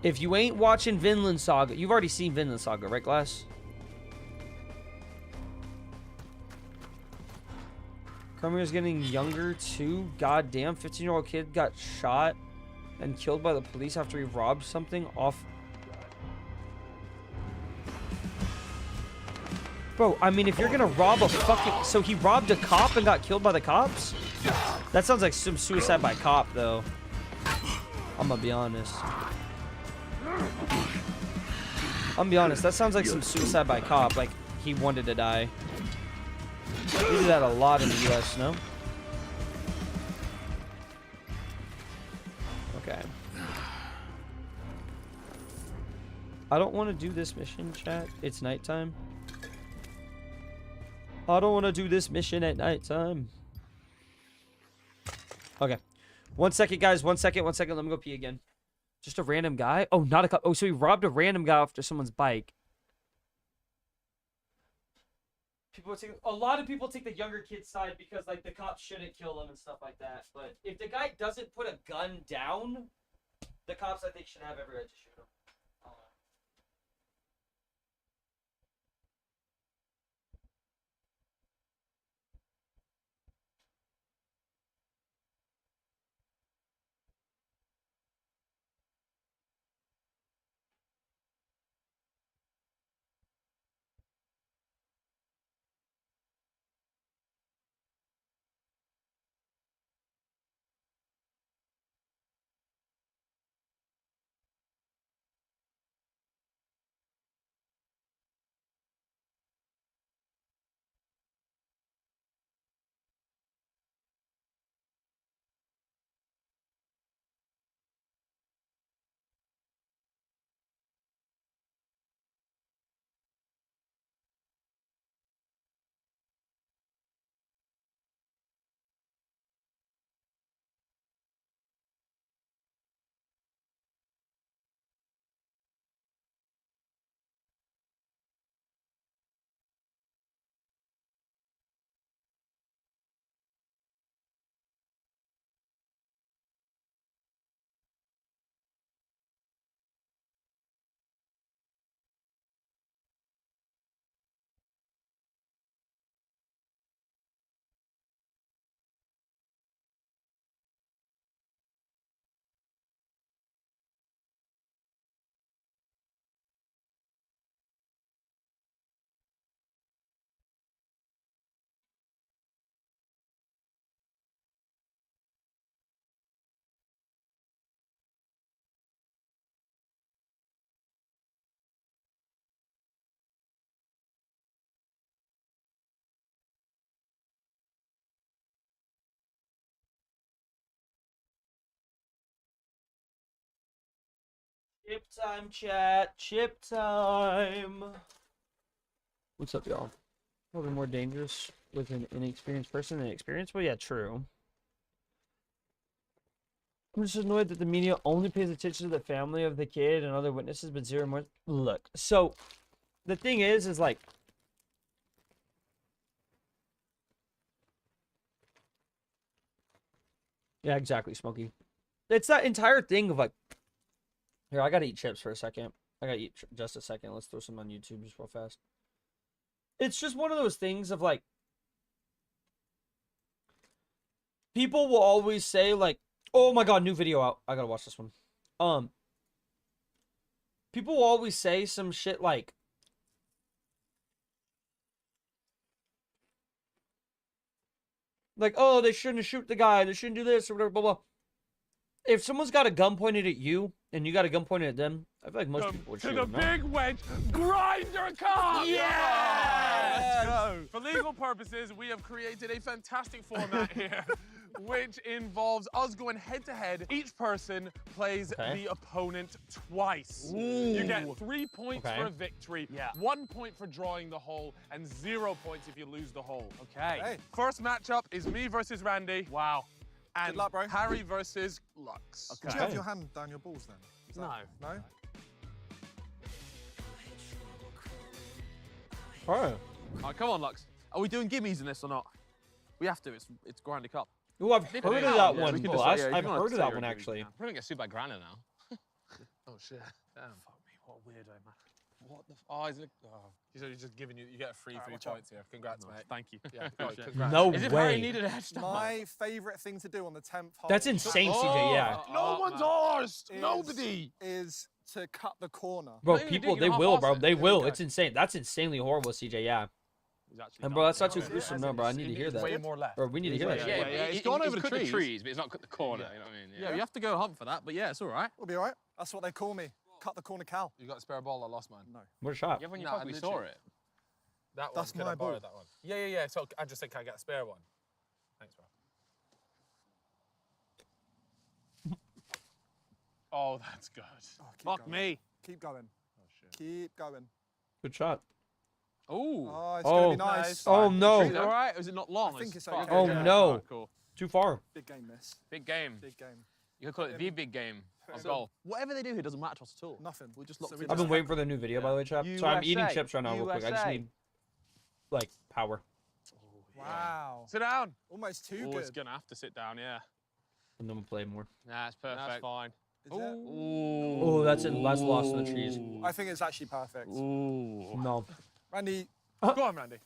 If you ain't watching Vinland Saga, you've already seen Vinland Saga, right, Glass? Chromium's getting younger too. God damn, 15-year-old kid got shot and killed by the police after he robbed something off. Bro, I mean, if you're gonna rob a fucking... So he robbed a cop and got killed by the cops? That sounds like some suicide by cop, though. I'm gonna be honest. I'm gonna be honest, that sounds like some suicide by cop. Like, he wanted to die. We do that a lot in the US, no? Okay. I don't want to do this mission, chat. It's nighttime. I don't want to do this mission at nighttime. Okay. 1 second, guys. 1 second. 1 second. Let me go pee again. Just a random guy? Oh, not a cop. Oh, so he robbed a random guy after someone's bike. A lot of people take the younger kid's side because, like, the cops shouldn't kill them and stuff like that. But if the guy doesn't put a gun down, the cops, I think, should have every right to shoot him. Chip time, chat. Chip time. What's up, y'all? Probably more dangerous with an inexperienced person than experienced. Well, yeah, true. I'm just annoyed that the media only pays attention to the family of the kid and other witnesses, but zero more. Look, so the thing is like, yeah, exactly, Smokey. It's that entire thing of like, here, I gotta eat chips for a second. I gotta eat just a second. Let's throw some on YouTube just real fast. It's just one of those things of like, people will always say like, oh my god, new video out. I gotta watch this one. People will always say some shit like, oh, they shouldn't shoot the guy. They shouldn't do this or whatever, blah, blah. If someone's got a gun pointed at you and you got a gun pointed at them, I feel like most people would shoot them. To the big wedge grinder car! Yeah! Let's go! For legal purposes, we have created a fantastic format here, which involves us going head-to-head. Each person plays the opponent twice. Ooh. You get 3 points for a victory, 1 point for drawing the hole, and 0 points if you lose the hole. Okay. First matchup is me versus Randy. Wow. And good luck, bro. Harry versus Lux. Okay. Did you have your hand down your balls then? No. No? Oh. Alright, come on, Lux. Are we doing gimmies in this or not? We have to. It's Grinder Cup. Oh, I've heard of that one. I've heard of that one, actually. We're gonna get sued by Grinder now. Oh, shit. Damn. Fuck me. What a weirdo, man. What the? Oh, he's just giving you. You get a free Alright, 3 watch out. points here. Congrats, mate. Thank you. Yeah. Congrats. No As if Harry way. needed a head start. My favourite thing to do on the 10th hole. That's insane, CJ. Yeah. No one's arsed. is- Nobody. Is to cut the corner. Bro, Maybe people, dig they and will, half-ass bro. it. They There we will. go. It's insane. That's insanely horrible, CJ. Yeah. And bro, that's not too gruesome, no, bro. I need to hear Way that. more left. Bro, we need to hear that. Yeah, shit. it's gone over the trees, but it's not cut the corner. You know what I mean? Yeah, you have to go hunt for that, but yeah, it's all right. We'll be alright. That's what they call me. Cut the corner cow. You got a spare ball? I lost mine. No. What a shot. Yeah, when you Nah, probably saw literally. it. That one. That's Could my I borrow ball. that one? Yeah. So I just said, can I get a spare one? Thanks, bro. Oh, that's good. Oh, keep Fuck going. me. Keep going. Oh shit. Keep going. Good shot. Ooh. Oh, it's gonna Oh. be nice. Oh, no. Is it all right? Or is it not long? I think it's fine. okay. Oh, Yeah. no. Alright, cool. Too far. Big game, this. Big game. Big game. You could call it the big game of So- golf. Whatever they do here doesn't matter to us at all. Nothing. We'll just So look we for I've been waiting for the new video, by the way, chap. So I'm eating USA. chips right now, real quick. I just USA. need, like, power. Wow. Sit down. Almost too Oh, good. it's gonna have to sit down, yeah. And then we'll play more. Nah, it's perfect. That's fine. Is it? Oh, that's lost in the trees. I think it's actually perfect. Ooh. No. Randy, Go on, Randy.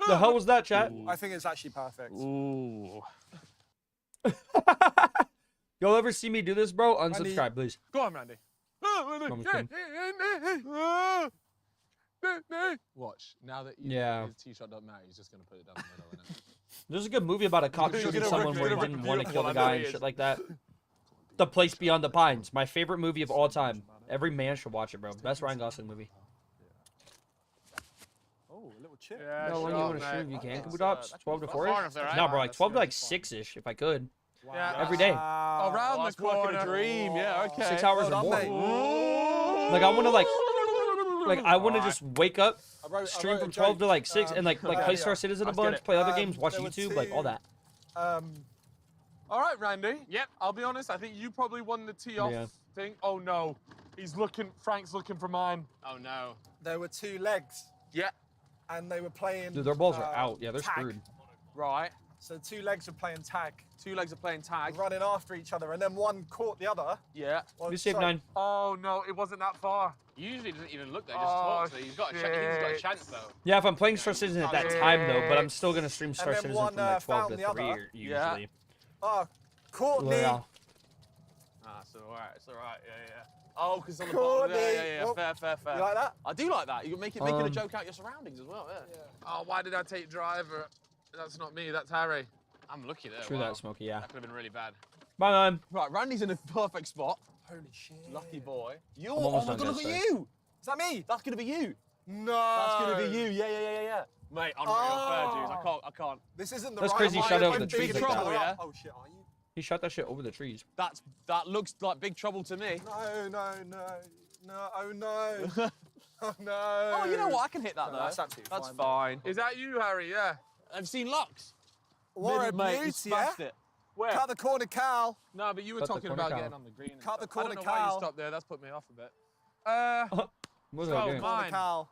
The hell was that, chat? I think it's actually perfect. Ooh. Y'all ever see me do this, bro? Unsubscribe, please. Go on, Randy. I'm just Watch. Now that you Yeah. his T-shot don't matter, he's just gonna put it down the middle, innit? There's a good movie about a cop You're shooting gonna someone rip- where he you're gonna didn't rip want to kill beautiful, the I know guy he and is. shit like that. The Place Beyond the Pines. My favorite movie of all time. Every man should watch it, bro. Best Ryan Gosling movie. Oh, a little chip. Yeah, No, when you want to stream, you can. Can we drop 12 to 4 far enough there, right? No, bro, like That's 12 to good. like 6-ish if I could. Yeah. Every day. Wow. Around the That's working corner. a dream. Yeah, okay. 6 hours Well or done, more. mate. Like I want to I want to just wake up, I wrote stream a from 12 to joke, like 6, and like play earlier. Star Citizen a Let's get bunch, it. play other games, watch There were YouTube, like all that. All right, Randy. Yep. I'll be honest. I think you probably won the tee off Yeah. thing. Oh no, Frank's looking for mine. Oh no. There were 2 legs, Yeah. and they were playing. Dude, their balls are uh, out. Yeah, they're tag. screwed. Right. So 2 legs were playing tag, 2 legs are playing tag. running after each other, and then one caught the other. Yeah. Well, You saved sorry. 9. Oh no, it wasn't that far. Usually doesn't even look there, just Oh, talks. So he's got a shit. chance though. Yeah, if I'm playing Star Citizen at that time though, but I'm still gonna stream Star then Citizen one, from like 12 found to the 3 other. usually. Oh, Courtney. Yeah. Ah, it's all right. It's all right. Yeah. Oh, because on the Courtney. bottom. Yeah. Oh. Fair. You like that? I do like that. You're making a Um, joke out your surroundings as well. Yeah. Oh, why did I take driver? That's not me. That's Harry. I'm lucky there. True wow. that, Smokey. Yeah. That could have been really bad. Bye, man. Right, Randy's in a perfect spot. Holy shit. Lucky boy. You. I'm Oh almost my done, God! Look guys, at sorry. you. Is that me? That's gonna be you. No. That's gonna be you. Yeah. Mate, unreal. Fair dues. I can't. This isn't the That's right crazy. one. Shot over I'm the big trees like trouble, that. yeah? Yeah. Oh shit, are you? He shot that shit over the trees. That looks like big trouble to me. No, oh no. Oh no. Oh, you know what? I can hit that No, though. that's absolutely That's fine, fine. Is that you, Harry? Yeah. I've seen Lux. What a Mate, you beauty, yeah? smashed it. Where? Cut the corner, Cal. No, but you were Cut the talking corner about cow. getting on the green. and Cut the stuff. corner I don't know why you cow. stopped there. That's put me off a bit. What was I Oh, doing? Mine. Cal.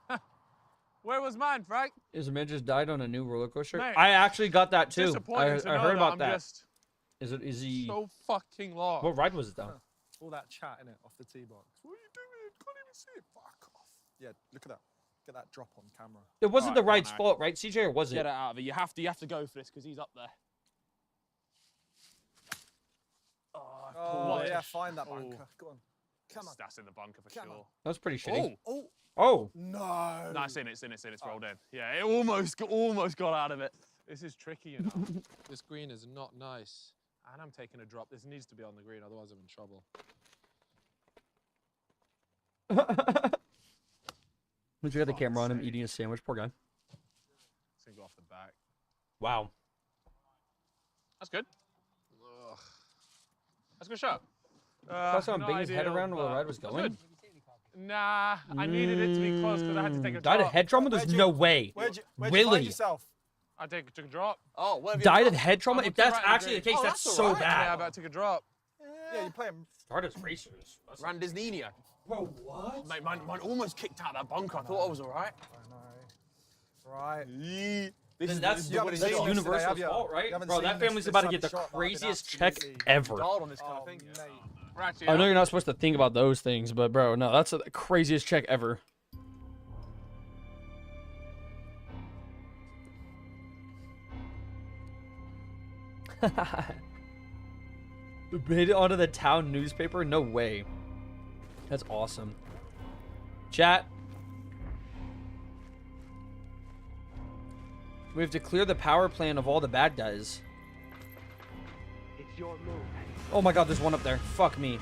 Where was mine, Frank? Is a man just died on a new roller coaster? Mate, I actually got that too. Disappointing to I know heard about I'm that. Just Is he? so fucking lost. What ride was it though? All that chat in it off the tee box. What are you doing? Can't even see it. Fuck off. Yeah, look at that. Get that drop on camera. It wasn't Alright, the come on, ride's Harry. fault, right, CJ, or was Get it? it out of it. You have to go for this because he's up there. Oh, What? yeah, find that bunker. Go on. Come on. That's in the bunker for Come sure. on. That was pretty shitty. Oh, Oh. no. No, it's in. It's rolled in. Yeah, it almost got out of it. This is tricky, you know. This green is not nice. And I'm taking a drop. This needs to be on the green, otherwise I'm in trouble. Look, you got the camera on him eating a sandwich. Poor guy. It's gonna go off the back. Wow. That's good. Ugh. That's a good shot. That's how not big his head ideal, around where the but ride was that's going. good. Nah, I needed it to be close because I had to take a Died drop. of head trauma? There's Where'd you- no way. Where'd you Really? find yourself? I took a drop. Oh, where have you Died gone? of head trauma? I'm If looking that's right at the actually the green. case, Oh, that's that's so alright. Yeah, bad. about to take a drop. Yeah, you're playing. Stardust Racers. Randy's Nino. Bro, what? Mate, mine almost kicked out that bunker. I thought I was alright. I know. Right. Then that's You haven't seen this today, Universal's have you? fault, right? You haven't Bro, seen that this- family's this about to type get the of shot that I've been craziest check absolutely ever. Dialed on this kind Oh, of thing. mate. We're actually I know out. you're not supposed to think about those things, but bro, no, that's the craziest check ever. Made it onto the town newspaper? No way. That's awesome. Chat. We have to clear the power plant of all the bad guys. It's your move. Oh my god, there's one up there. Fuck me.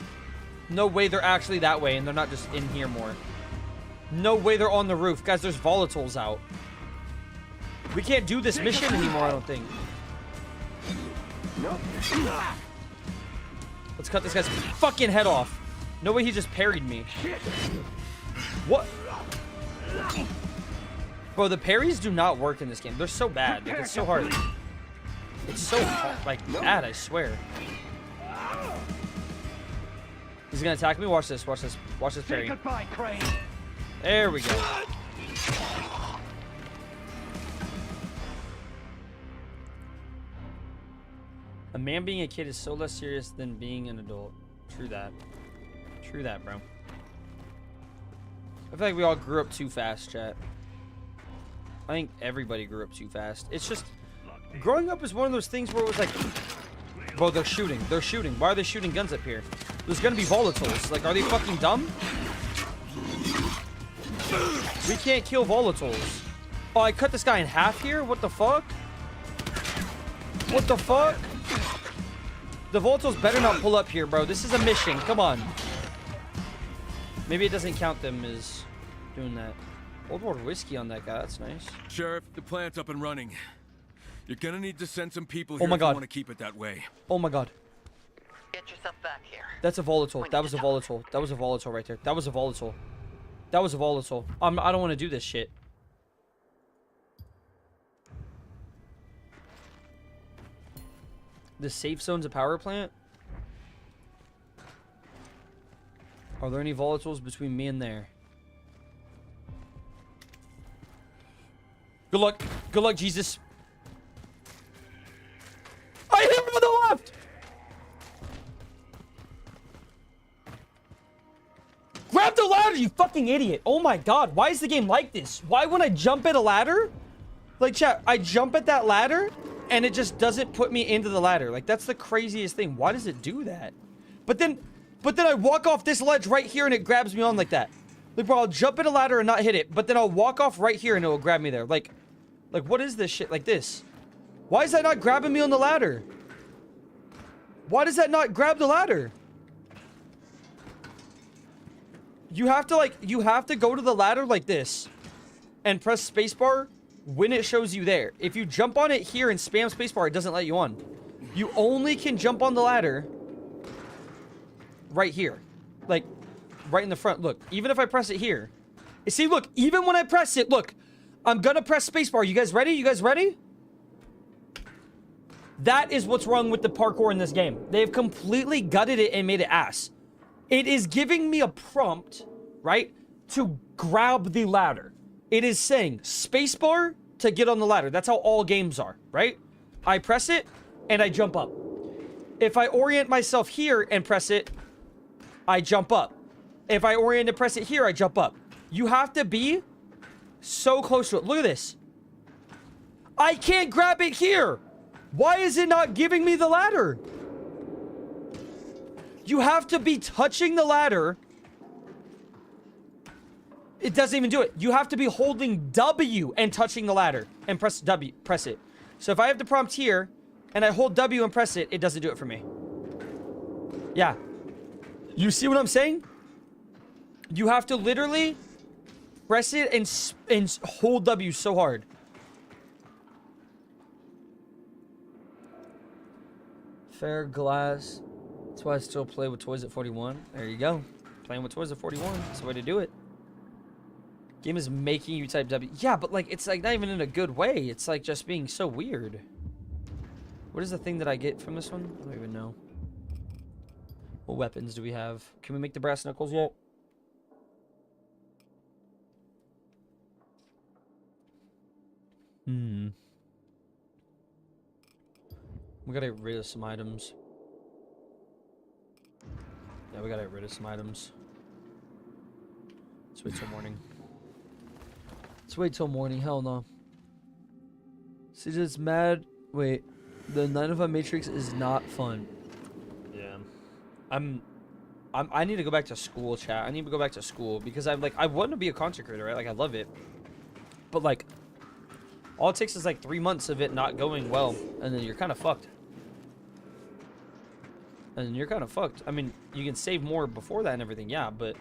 No way they're actually that way and they're not just in here more. No way they're on the roof. Guys, there's volatiles out. We can't do this mission anymore, I don't think. Nope. Let's cut this guy's fucking head off. No way he just parried me. What? Bro, the parries do not work in this game. They're so bad. Like, it's so hard. It's so hard, like bad, I swear. He's gonna attack me. Watch this. Watch this. Watch this parry. Goodbye, Crane. There we go. A man being a kid is so less serious than being an adult. True that. True that, bro. I feel like we all grew up too fast, chat. I think everybody grew up too fast. It's just, growing up is one of those things where it was like, bro, they're shooting. They're shooting. Why are they shooting guns up here? There's gonna be volatiles. Like, are they fucking dumb? We can't kill volatiles. Oh, I cut this guy in half here? What the fuck? What the fuck? The volatiles better not pull up here, bro. This is a mission. Come on. Maybe it doesn't count them as doing that. Old World whiskey on that guy. That's nice. Sheriff, the plant's up and running. You're gonna need to send some people Oh here my if God. you want to keep it that way. Oh my god. Get yourself back here. That's a volatile. That was a volatile. That was a volatile right there. That was a volatile. That was a volatile. I don't want to do this shit. The safe zone's a power plant? Are there any volatiles between me and there? Good luck. Good luck, Jesus. I hit him on the left! Grab the ladder, you fucking idiot. Oh my god, why is the game like this? Why when I jump at a ladder? Like, chat, I jump at that ladder and it just doesn't put me into the ladder. Like, that's the craziest thing. Why does it do that? But then I walk off this ledge right here and it grabs me on like that. Like, bro, I'll jump at a ladder and not hit it, but then I'll walk off right here and it will grab me there. Like, what is this shit like this? Why is that not grabbing me on the ladder? Why does that not grab the ladder? You have to go to the ladder like this and press spacebar when it shows you there. If you jump on it here and spam spacebar, it doesn't let you on. You only can jump on the ladder right here. Like, right in the front. Look, even if I press it here. You see, look, even when I press it, look, I'm gonna press spacebar. You guys ready? You guys ready? That is what's wrong with the parkour in this game. They've completely gutted it and made it ass. It is giving me a prompt, right, to grab the ladder. It is saying spacebar to get on the ladder. That's how all games are, right? I press it and I jump up. If I orient myself here and press it, I jump up. If I orient and press it here, I jump up. You have to be so close to it. Look at this. I can't grab it here. Why is it not giving me the ladder? You have to be touching the ladder. It doesn't even do it. You have to be holding W and touching the ladder and press W, press it. So if I have the prompt here and I hold W and press it, it doesn't do it for me. Yeah. You see what I'm saying? You have to literally press it and hold W so hard. Fair glass. That's why I still play with toys at 41. There you go. Playing with toys at 41. That's the way to do it. Game is making you type W. Yeah, but like, it's like not even in a good way. It's like just being so weird. What is the thing that I get from this one? I don't even know. What weapons do we have? Can we make the brass knuckles yet? We gotta get rid of some items. Yeah, we gotta get rid of some items. Let's wait till morning. Let's wait till morning. Hell no. See, just mad. Wait. The 905 Matrix is not fun. Yeah. I need to go back to school, chat. I need to go back to school because I want to be a content creator, right? Like, I love it. But, like, all it takes is, like, 3 months of it not going well, and then you're kind of fucked. And you're kind of fucked. I mean, you can save more before that and everything, yeah, but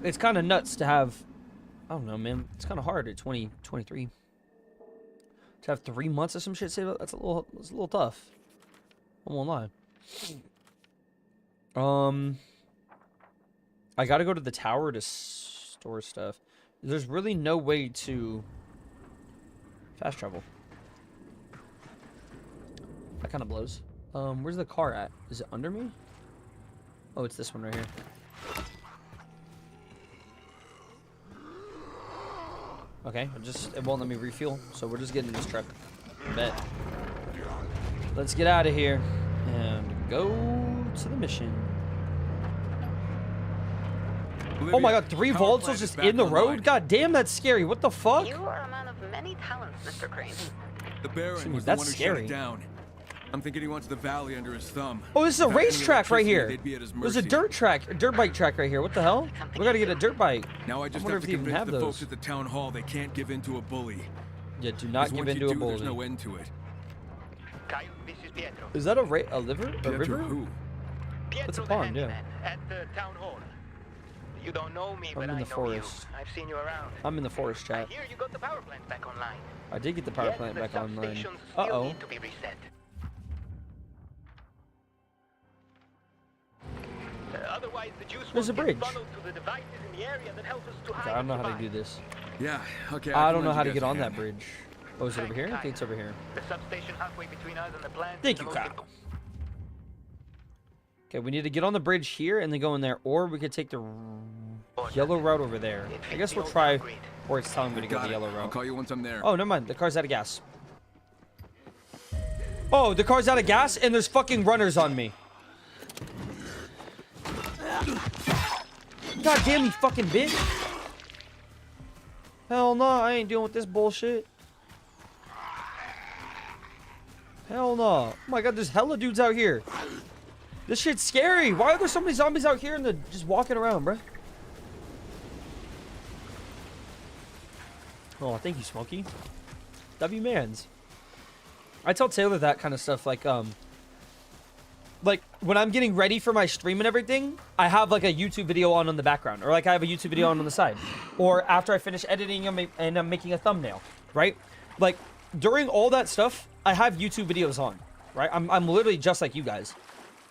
it's kind of nuts to have, I don't know, man. It's kind of hard at 23. To have 3 months of some shit saved up, that's a little tough. I won't lie. I gotta go to the tower to store stuff. There's really no way to fast travel. That kind of blows. Where's the car at? Is it under me? Oh, it's this one right here. Okay, it won't let me refuel, so we're just getting in this truck. Bet. Let's get out of here and go to the mission. Olivia, oh my god, 3 volts was just in the road? God damn, that's scary. What the fuck? You are a man of many talents, Mr. Crane. The Baron was the one who shut it down. I'm thinking he wants the valley under his thumb. Oh, this is a racetrack right here. There's a dirt bike track right here. What the hell? We gotta get a dirt bike. Now I just have to convince the folks at the town hall they can't give in to a bully. Yeah, do not give in to a bully. There's no end to it. Is that a river? Who? That's a pond, yeah. At the town hall. You don't know me, but I'm in the forest. I've seen you around. I'm in the forest, chat. I hear you got the power plant back online. I did get the power plant back online. Uh-oh. Otherwise, the juice There's a bridge. to the devices in the area that help us to Okay, I don't know how to do this. Yeah, okay. I don't know how to get on that bridge. Oh, is it over here? I think it's over here. The substation halfway between us and the plant. Thank you, Kyle. Okay, we need to get on the bridge here and then go in there, or we could take the yellow route over there. I guess we'll try where it's telling me to go the yellow route. I'll call you once I'm there. Oh, never mind. The car's out of gas. Oh, the car's out of gas and there's fucking runners on me. God damn, you fucking bitch. Hell no, I ain't dealing with this bullshit. Hell no. Oh my god, there's hella dudes out here. This shit's scary. Why are there so many zombies out here and they're just walking around, bruh? Oh, thank you, Smokey. W mans. I tell Taylor that kind of stuff, like when I'm getting ready for my stream and everything, I have like a YouTube video on the background, or like I have a YouTube video on the side, or after I finish editing and I'm making a thumbnail, right? Like during all that stuff, I have YouTube videos on, right? I'm literally just like you guys,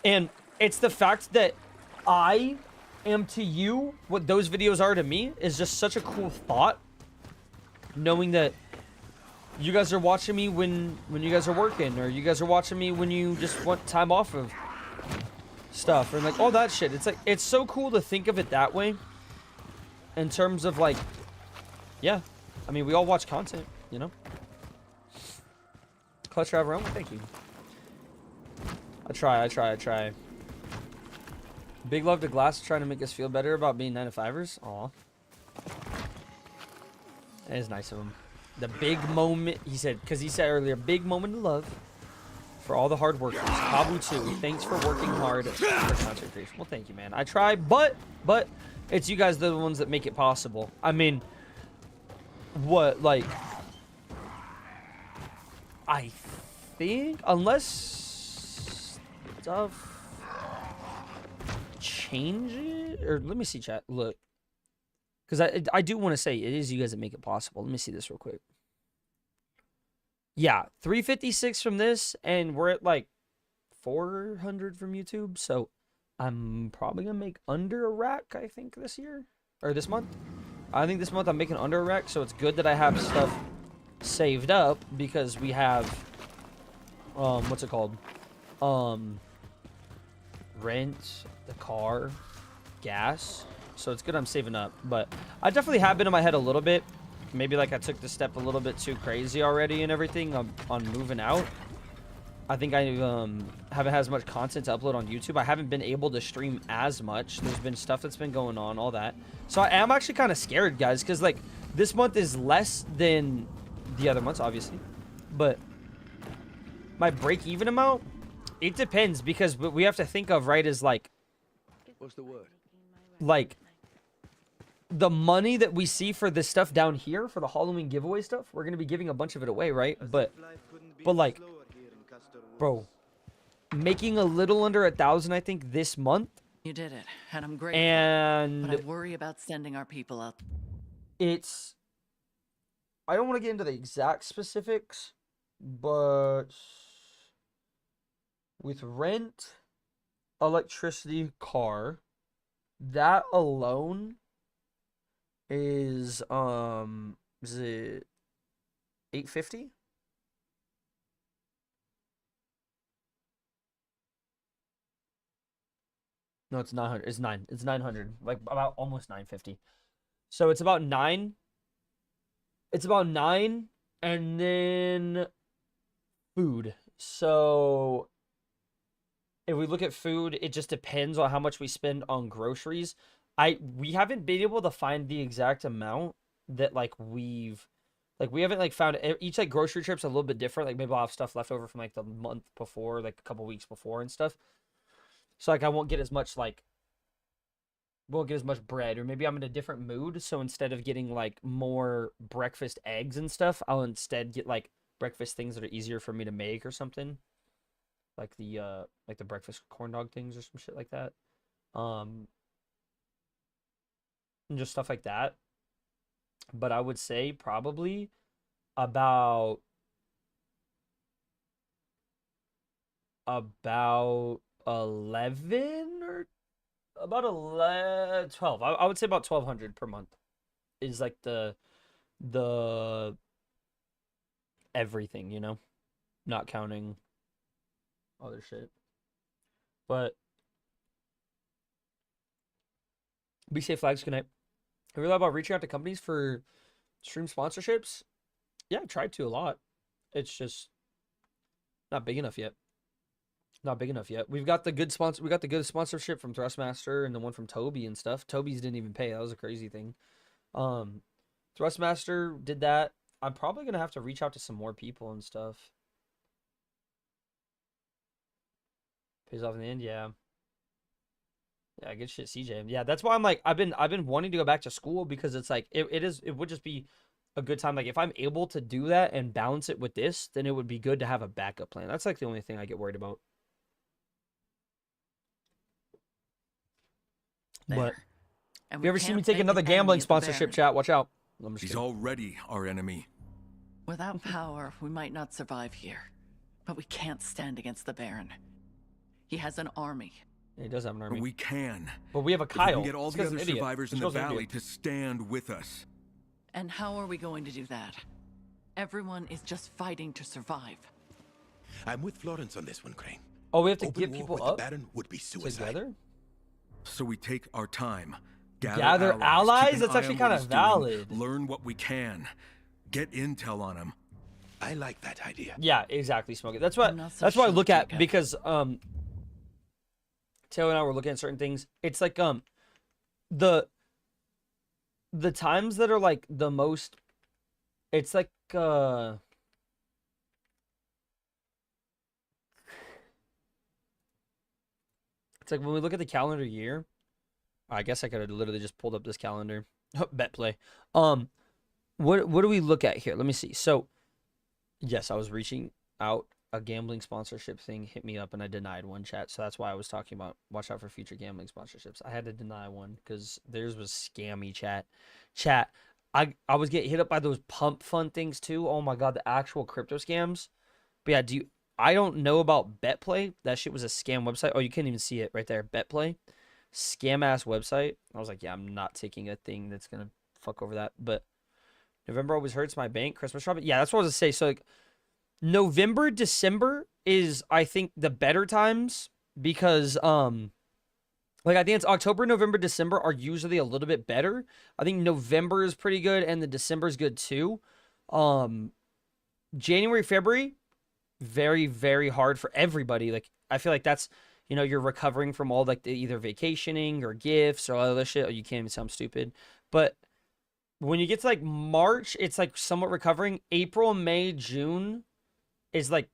and it's the fact that I am to you what those videos are to me is just such a cool thought, knowing that you guys are watching me when you guys are working, or you guys are watching me when you just want time off of stuff, and like all that shit. It's like, it's so cool to think of it that way in terms of like, yeah, I mean, we all watch content, you know. Clutch driver home, thank you. I try. Big love to Glass trying to make us feel better about being 9-to-5ers. Aw, that is nice of him. The big moment, he said, because he said earlier, big moment of love for all the hard workers. Kabu too, thanks for working hard for content creation. Well, thank you, man. I try, but it's you guys, the ones that make it possible. I mean, what, like, I think, unless stuff changes, or let me see, chat, look. Because I do want to say, it is you guys that make it possible. Let me see this real quick. Yeah, 356 from this, and we're at like 400 from YouTube. So I'm probably going to make under a rack, I think, this year. Or this month. I think this month I'm making under a rack, so it's good that I have stuff saved up, because we have, what's it called? Rent, the car, gas. So it's good I'm saving up, but I definitely have been in my head a little bit. Maybe like I took the step a little bit too crazy already and everything on moving out. I think I haven't had as much content to upload on YouTube. I haven't been able to stream as much. There's been stuff that's been going on, all that. So I am actually kind of scared, guys, because like this month is less than the other months, obviously. But my break-even amount, it depends, because what we have to think of, right, is like, what's the word? Like, the money that we see for this stuff down here, for the Halloween giveaway stuff, we're going to be giving a bunch of it away, right? But like, bro, making a little under 1,000, I think, this month. You did it, and I'm grateful. And but I worry about sending our people out. It's, I don't want to get into the exact specifics, but with rent, electricity, car, that alone is it 850? No, it's 900. It's 900. Like about almost 950. So it's about 9. It's about 9, and then food. So if we look at food, it just depends on how much we spend on groceries. We haven't been able to find the exact amount that we haven't like found each like grocery trip's a little bit different. Like maybe I'll have stuff left over from like the month before, like a couple weeks before and stuff. So like I won't get as much bread, or maybe I'm in a different mood. So instead of getting like more breakfast eggs and stuff, I'll instead get like breakfast things that are easier for me to make or something. Like the breakfast corn dog things or some shit like that. And just stuff like that. But I would say probably about 11 or about 11, 12. I would say about 1,200 per month is like the everything, you know, not counting other shit. But be safe, Flags. Good night. Have you thought about reaching out to companies for stream sponsorships? Yeah, I tried to a lot. It's just not big enough yet. Not big enough yet. We've got the good sponsor. We got the good sponsorship from Thrustmaster and the one from Toby and stuff. Toby's didn't even pay. That was a crazy thing. Thrustmaster did that. I'm probably gonna have to reach out to some more people and stuff. Pays off in the end, yeah. Yeah, good shit, CJ. Yeah, that's why I'm like, I've been wanting to go back to school, because it's like it would just be a good time. Like if I'm able to do that and balance it with this, then it would be good to have a backup plan. That's like the only thing I get worried about. But if you ever see me take another gambling sponsorship, chat, watch out. He's already our enemy. Without power, we might not survive here, but we can't stand against the Baron. He has an army. Yeah, he does have an army. But we can. But we have a Kyle. We can get all the other survivors in the valley to stand with us. And how are we going to do that? Everyone is just fighting to survive. I'm with Florence on this one, Crane. Oh, we have to give people up the Baron would be suicide. Together? So we take our time. Gather allies? That's actually kind of valid. Learn what we can. Get intel on them. I like that idea. Yeah, exactly, Smokey. That's what I look at, because Taylor and I were looking at certain things. It's like the times that are like the most, it's like it's like when we look at the calendar year. I guess I could have literally just pulled up this calendar. Bet play. What do we look at here? Let me see. So yes, I was reaching out. A gambling sponsorship thing hit me up and I denied one, chat. So that's why I was talking about watch out for future gambling sponsorships. I had to deny one because theirs was scammy, chat. I was getting hit up by those pump fund things too. Oh my god, the actual crypto scams. But yeah, I don't know about BetPlay. That shit was a scam website. Oh, you can't even see it right there. BetPlay. Scam ass website. I was like, yeah, I'm not taking a thing that's gonna fuck over that. But November always hurts my bank. Christmas shopping. Yeah, that's what I was gonna say. So like November, December is, I think, the better times, because like I think it's October, November, December are usually a little bit better. I think November is pretty good and the December is good too. January, February, very, very hard for everybody. Like I feel like that's, you know, you're recovering from all like the either vacationing or gifts or all other shit. Oh, you can't even sound stupid. But when you get to like March, it's like somewhat recovering. April, May, June is like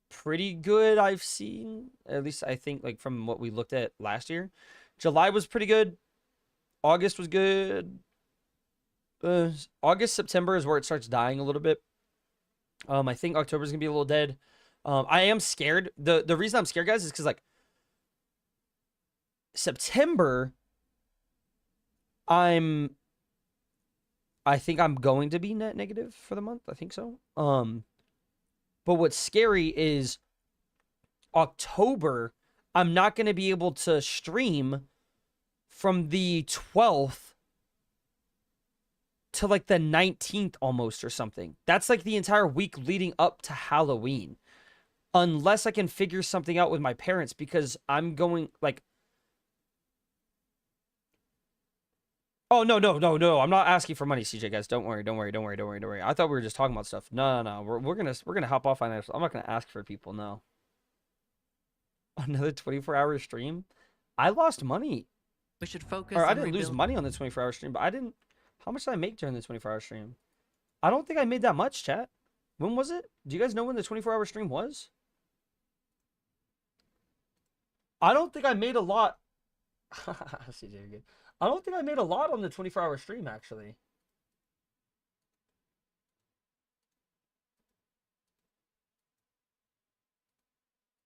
pretty good. I've seen, at least I think, like from what we looked at last year. July was pretty good. August was good. August, September is where it starts dying a little bit. I think October is gonna be a little dead. I am scared. The reason I'm scared, guys, is because like September, I think I'm going to be net negative for the month. I think so. But what's scary is October, I'm not going to be able to stream from the 12th to like the 19th almost or something. That's like the entire week leading up to Halloween. Unless I can figure something out with my parents, because I'm going like... Oh, no. I'm not asking for money, CJ, guys. Don't worry. I thought we were just talking about stuff. No. We're gonna hop off on that. I'm not gonna ask for people, no. Another 24-hour stream? I lost money. We should focus Or I on didn't lose rebuild- money on the 24-hour stream, but I didn't... How much did I make during the 24-hour stream? I don't think I made that much, chat. When was it? Do you guys know when the 24-hour stream was? I don't think I made a lot. CJ, you're good. I don't think I made a lot on the 24-hour stream, actually.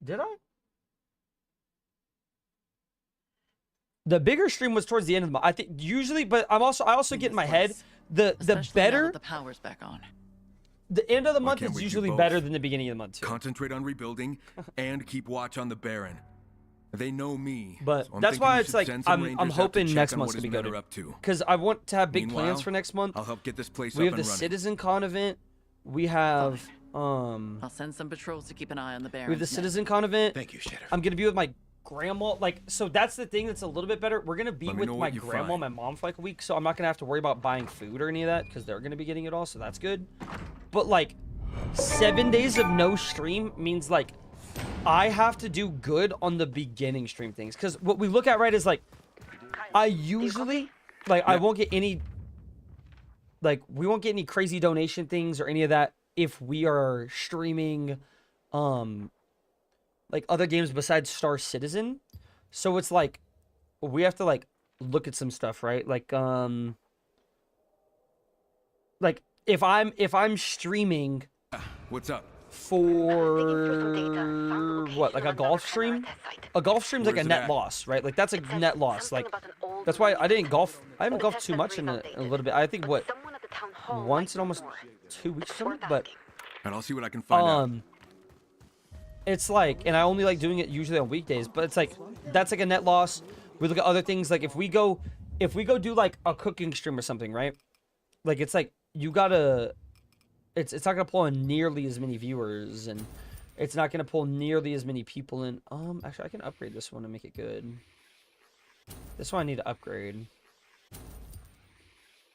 Did I? The bigger stream was towards the end of the month. I think usually, but I also get in my head the Especially now better that the power's back on. the end of the month can't is we do usually both? better than the beginning of the month too. Concentrate on rebuilding and keep watch on the Baron. They know me. But so I'm that's thinking why we it's should like send some I'm Rangers out to hoping check next on month's what gonna be his men good are up to. because I want to have big plans Meanwhile, for next month. I'll help get this place We up have the and running. Citizen Con event. We have I'll send some patrols to keep an eye on the Baron. we have the Citizen Con event. Thank you, Sheriff. I'm gonna be with my grandma. Like, so that's the thing that's a little bit better. We're gonna be Let me with know my what you grandma, find. and my mom for like a week, so I'm not gonna have to worry about buying food or any of that because they're gonna be getting it all. So that's good. But like, 7 days of no stream means like I have to do good on the beginning stream things because what we look at right is like I usually like I won't get any like we won't get any crazy donation things or any of that if we are streaming like other games besides Star Citizen. So it's like we have to like look at some stuff, right? Like if I'm streaming What's up? for what, like a golf stream? A golf stream's like a Where's it net at? loss, right? Like that's a net loss. Like that's why I didn't golf. I haven't golfed too much in a little bit. I think what once in almost 2 weeks or something. But And I'll see what I can find out. it's like, and I only like doing it usually on weekdays. But it's like that's like a net loss. We look at other things like if we go do like a cooking stream or something, right? Like it's like you gotta. It's not gonna pull in nearly as many viewers, and it's not gonna pull nearly as many people in. Actually, I can upgrade this one to make it good. This one I need to upgrade,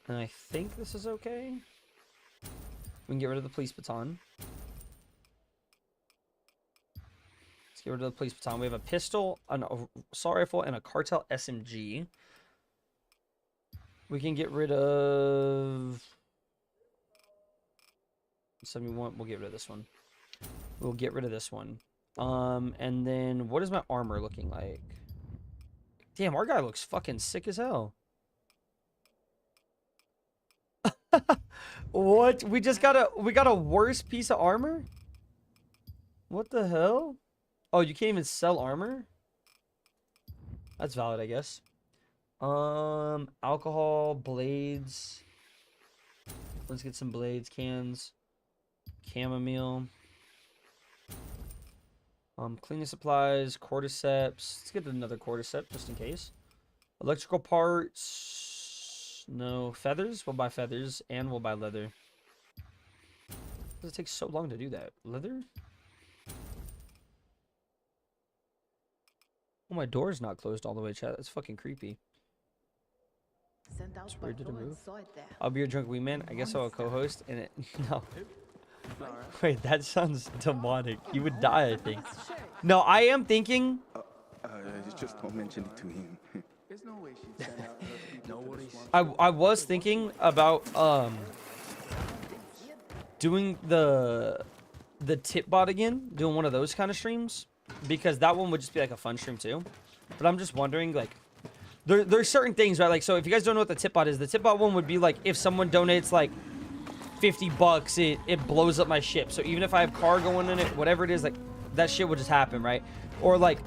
and I think this is okay. We can get rid of the police baton. Let's get rid of the police baton. We have a pistol, an assault rifle, and a cartel SMG. We can get rid of 71. We'll get rid of this one. We'll get rid of this one. And then what is my armor looking like? Damn, our guy looks fucking sick as hell. What? We got a worse piece of armor? What the hell? Oh, you can't even sell armor? That's valid, I guess. Alcohol, blades. Let's get some blades, cans. Chamomile. Cleaning supplies, cordyceps. Let's get another cordyceps just in case. Electrical parts. No. Feathers? We'll buy feathers and we'll buy leather. Why does it take so long to do that? Leather? Oh, my door's not closed all the way, chat. That's fucking creepy. It's weird to move. I'll be your drunk wingman. I guess I'll co-host and it. No. Wait, that sounds demonic. You would die, I think. No, I am thinking. Just don't mention it to him. There's no way she'd send out her people. No worries. I was thinking about doing the tip bot again, doing one of those kind of streams, because that one would just be like a fun stream too. But I'm just wondering, like, there's certain things, right? Like, so if you guys don't know what the tip bot is, the tip bot one would be like if someone donates like $50, it blows up my ship. So even if I have cargo in it, whatever it is, like that shit would just happen, right? Or like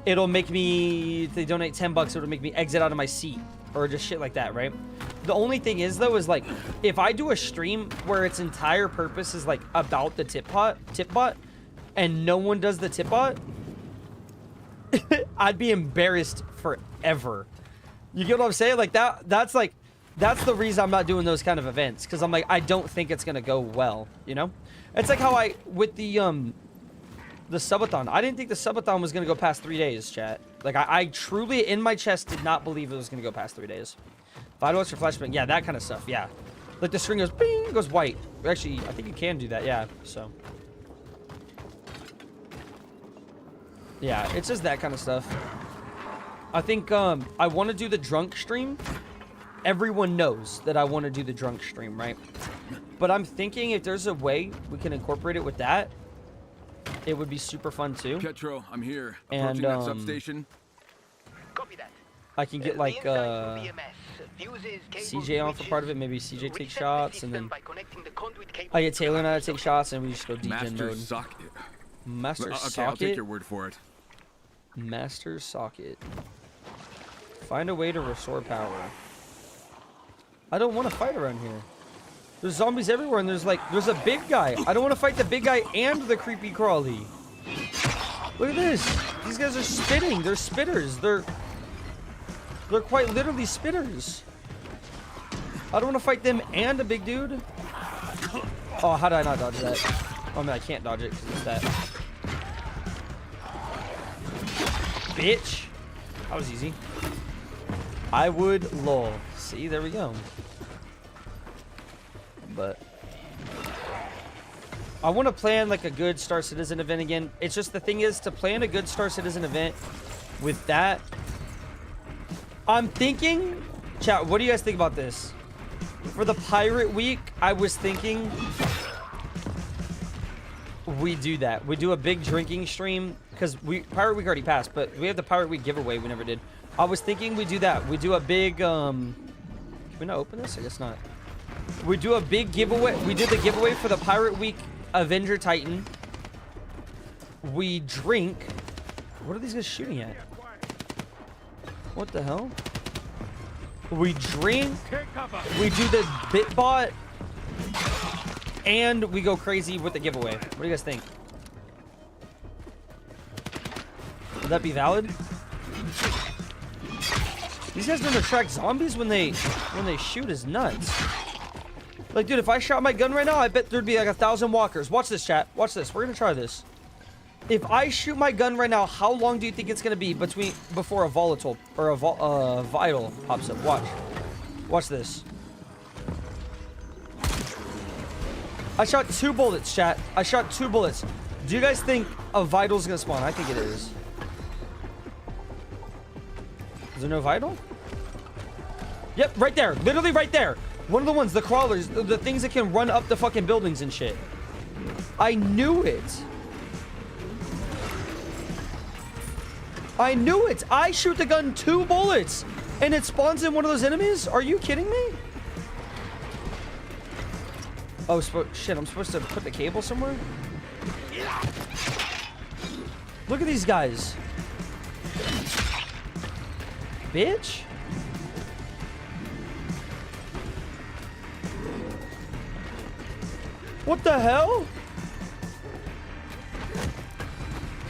it'll make me, if they donate $10, it'll make me exit out of my seat, or just shit like that, right? The only thing is though, is like if I do a stream where its entire purpose is like about the tip bot, and no one does the tip bot, I'd be embarrassed forever. You get what I'm saying? Like that's the reason I'm not doing those kind of events, because I'm like, I don't think it's gonna go well, you know? It's like how with the subathon, I didn't think the subathon was gonna go past 3 days, chat. Like I truly in my chest did not believe it was gonna go past 3 days. Vitals for flashbang, yeah, that kind of stuff, yeah. Like the string goes bing, goes white. Actually, I think you can do that, yeah. So yeah, it's just that kind of stuff. I think I want to do the drunk stream. Everyone knows that I want to do the drunk stream, right? But I'm thinking if there's a way we can incorporate it with that, it would be super fun too. Pietro, I'm here. And Approaching that substation. Copy that. I can get like CJ on for part of it. Maybe CJ takes shots, and then I get Taylor and I take shots, and we just go DJ mode. Master socket. Okay, I'll take your word for it. Master socket. Find a way to restore power. I don't want to fight around here. There's zombies everywhere, and there's a big guy. I don't want to fight the big guy and the creepy crawly. Look at this. These guys are spitting. They're spitters. They're quite literally spitters. I don't want to fight them and a big dude. Oh, how did I not dodge that? Oh, I mean, I can't dodge it because it's that. Bitch. That was easy. I would lol. See, there we go. But I want to plan like a good Star Citizen event again. It's just the thing is to plan a good Star Citizen event with that. I'm thinking, chat, what do you guys think about this? For the Pirate Week, I was thinking we do that. We do a big drinking stream because Pirate Week already passed, but we have the Pirate Week giveaway. We never did. I was thinking we do that. We do a big, can we not open this? I guess not. We do a big giveaway. We did the giveaway for the Pirate Week Avenger Titan. We drink. What are these guys shooting at? What the hell? We drink. We do the BitBot. And we go crazy with the giveaway. What do you guys think? Would that be valid? These guys don't attract zombies when they shoot is nuts. Like, dude, if I shot my gun right now, I bet there'd be like 1,000 walkers. Watch this, chat. Watch this. We're gonna try this. If I shoot my gun right now, how long do you think it's gonna be before a volatile or a vital pops up? Watch. Watch this. I shot 2 bullets, chat. I shot 2 bullets. Do you guys think a vital's gonna spawn? I think it is. Is there no vital? Yep, right there. Literally right there. One of the ones, the crawlers, the things that can run up the fucking buildings and shit. I knew it. I knew it. I shoot the gun 2 bullets and it spawns in one of those enemies? Are you kidding me? Oh, shit, I'm supposed to put the cable somewhere? Look at these guys. Bitch. What the hell?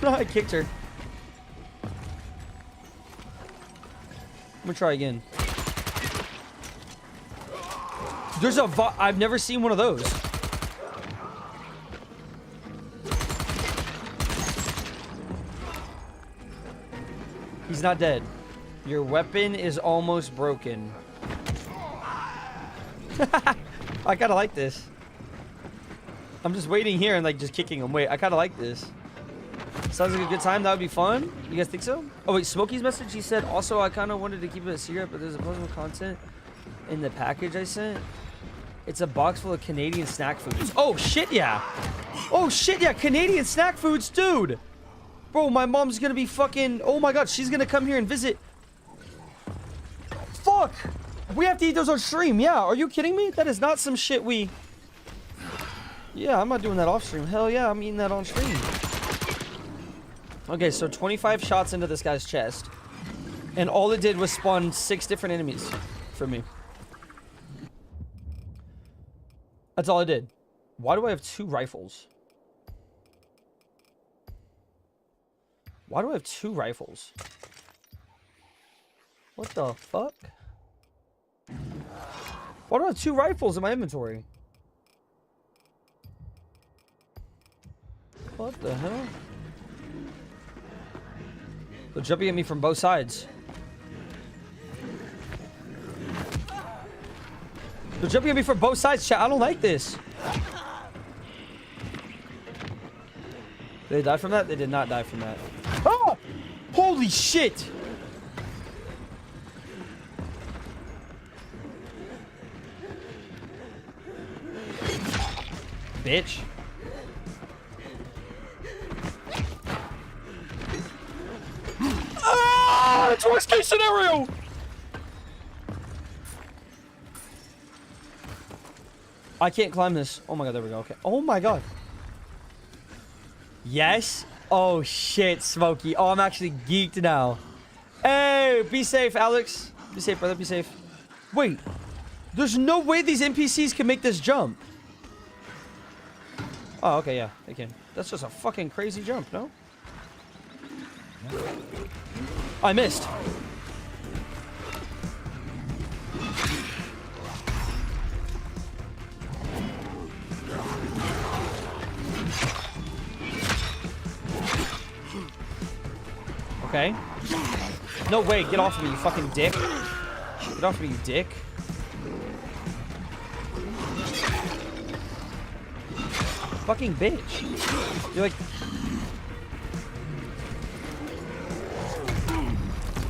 No, I kicked her. I'm gonna try again. There's I've never seen one of those. He's not dead. Your weapon is almost broken. I kinda like this. I'm just waiting here and like just kicking him. Wait, I kinda like this. Sounds like a good time. That would be fun. You guys think so? Oh wait, Smokey's message. He said also I kind of wanted to keep it a secret, but there's a bunch of content in the package I sent. It's a box full of Canadian snack foods. Oh shit, yeah. Oh shit, yeah. Canadian snack foods, dude. Bro, my mom's gonna be fucking. Oh my god, she's gonna come here and visit. Fuck. We have to eat those on stream. Yeah. Are you kidding me? That is not some shit we. Yeah, I'm not doing that off stream. Hell yeah, I'm eating that on stream. Okay, so 25 shots into this guy's chest. And all it did was spawn 6 different enemies for me. That's all I did. Why do I have 2 rifles? Why do I have 2 rifles? What the fuck? Why do I have 2 rifles in my inventory? What the hell? They're jumping at me from both sides. They're jumping at me from both sides, chat. I don't like this. Did they die from that? They did not die from that. Oh! Holy shit! Bitch. Ah! It's worst case scenario! I can't climb this. Oh my god, there we go. Okay. Oh my god. Yes. Oh shit, Smokey. Oh, I'm actually geeked now. Hey, be safe, Alex. Be safe, brother. Be safe. Wait. There's no way these NPCs can make this jump. Oh, okay, yeah, they can. That's just a fucking crazy jump, no? I missed. Okay. No way, get off of me, you fucking dick. Get off of me, you dick. Fucking bitch. You're like...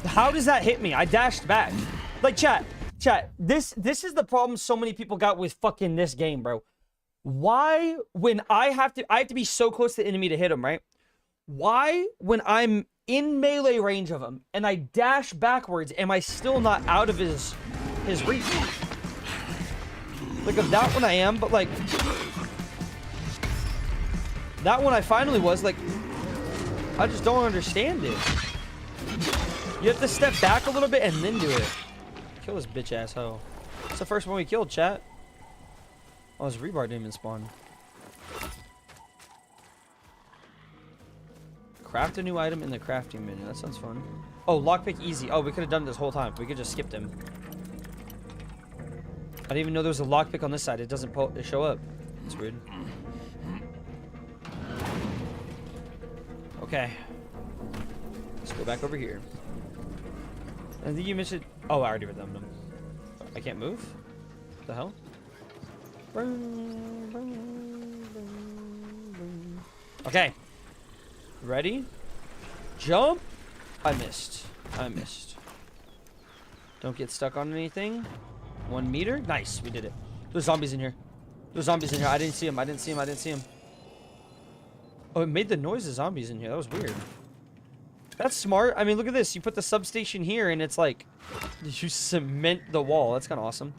How does that hit me? I dashed back. Like, chat, this is the problem so many people got with fucking this game, bro. Why, when I have to be so close to the enemy to hit him, right? Why, when I'm in melee range of him and I dash backwards, am I still not out of his reach? Like, of that one I am, but like... That one I finally was, like... I just don't understand it. You have to step back a little bit and then do it. Kill this bitch asshole. It's the first one we killed, chat. Oh, his rebar didn't even spawn. Craft a new item in the crafting menu. That sounds fun. Oh, lockpick easy. Oh, we could have done this whole time. We could just skipped him. I didn't even know there was a lockpick on this side. It doesn't show up. It's weird. Okay. Let's go back over here. I think you mentioned... Oh, I already read them. I can't move? What the hell? Okay. Ready? Jump! I missed. I missed. Don't get stuck on anything. 1 meter. Nice. We did it. There's zombies in here. There's zombies in here. I didn't see him. I didn't see him. I didn't see him. Oh, it made the noise of zombies in here. That was weird. That's smart. I mean, look at this. You put the substation here, and it's like... You cement the wall. That's kind of awesome.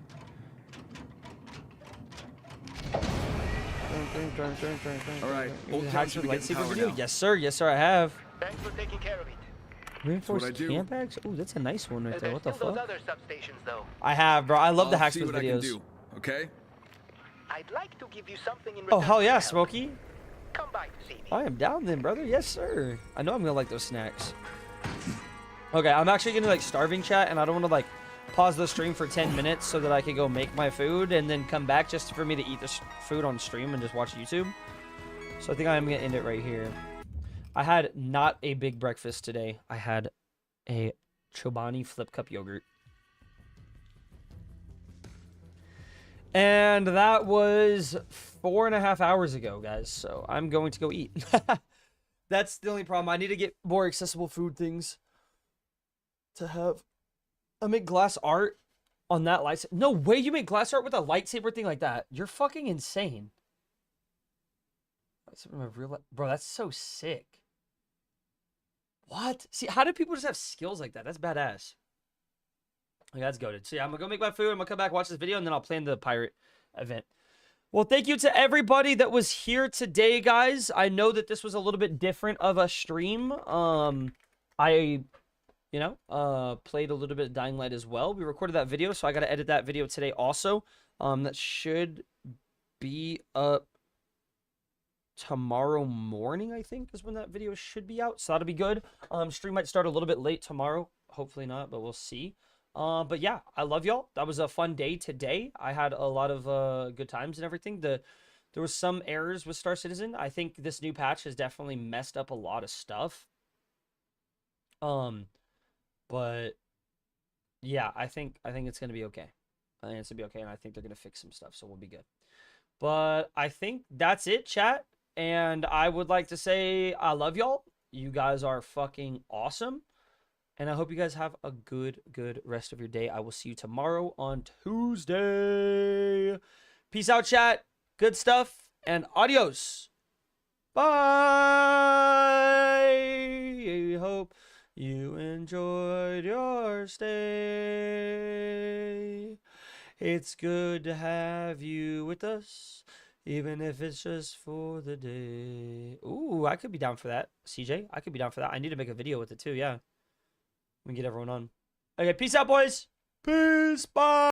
Alright. Lightsaber video? Yes, sir. Yes, sir, I have. Thanks for taking care of it. Reinforced camp bags? Ooh, that's a nice one right there. What the fuck? Those other substations, though. I have, bro. I love the Hacksmith videos. Okay? I'd like to give you something in return. Oh, hell yeah, Smokey. Come by to see me. I am down then, brother. Yes, sir. I know I'm gonna like those snacks. Okay, I'm actually gonna like starving chat, and I don't want to like pause the stream for 10 minutes so that I can go make my food and then come back just for me to eat this food on stream and just watch YouTube. So I think I'm gonna end it right here. I had not a big breakfast today. I had a Chobani flip cup yogurt. And that was 4.5 hours ago, guys. So I'm going to go eat. That's the only problem. I need to get more accessible food things to have. I make glass art on that lightsaber. No way you make glass art with a lightsaber thing like that. You're fucking insane. Bro, that's so sick. What? See, how do people just have skills like that? That's badass. Like, that's goated. So yeah, I'm gonna go make my food. I'm gonna come back, watch this video, and then I'll plan the pirate event. Well, thank you to everybody that was here today, guys. I know that this was a little bit different of a stream. I played a little bit of Dying Light as well. We recorded that video, so I got to edit that video today also. That should be up tomorrow morning, I think, is when that video should be out. So that'll be good. Stream might start a little bit late tomorrow. Hopefully not, but we'll see. But yeah, I love y'all. That was a fun day today. I had a lot of good times and everything. There was some errors with Star Citizen. I think this new patch has definitely messed up a lot of stuff. But yeah, I think it's gonna be okay. I think it's gonna be okay, and I think they're gonna fix some stuff, so we'll be good. But I think that's it, chat. And I would like to say I love y'all. You guys are fucking awesome. And I hope you guys have a good rest of your day. I will see you tomorrow on Tuesday. Peace out, chat. Good stuff. And adios. Bye. Hope you enjoyed your stay. It's good to have you with us, even if it's just for the day. Ooh, I could be down for that, CJ. I could be down for that. I need to make a video with it too, yeah. We can get everyone on. Okay, peace out, boys. Peace. Bye.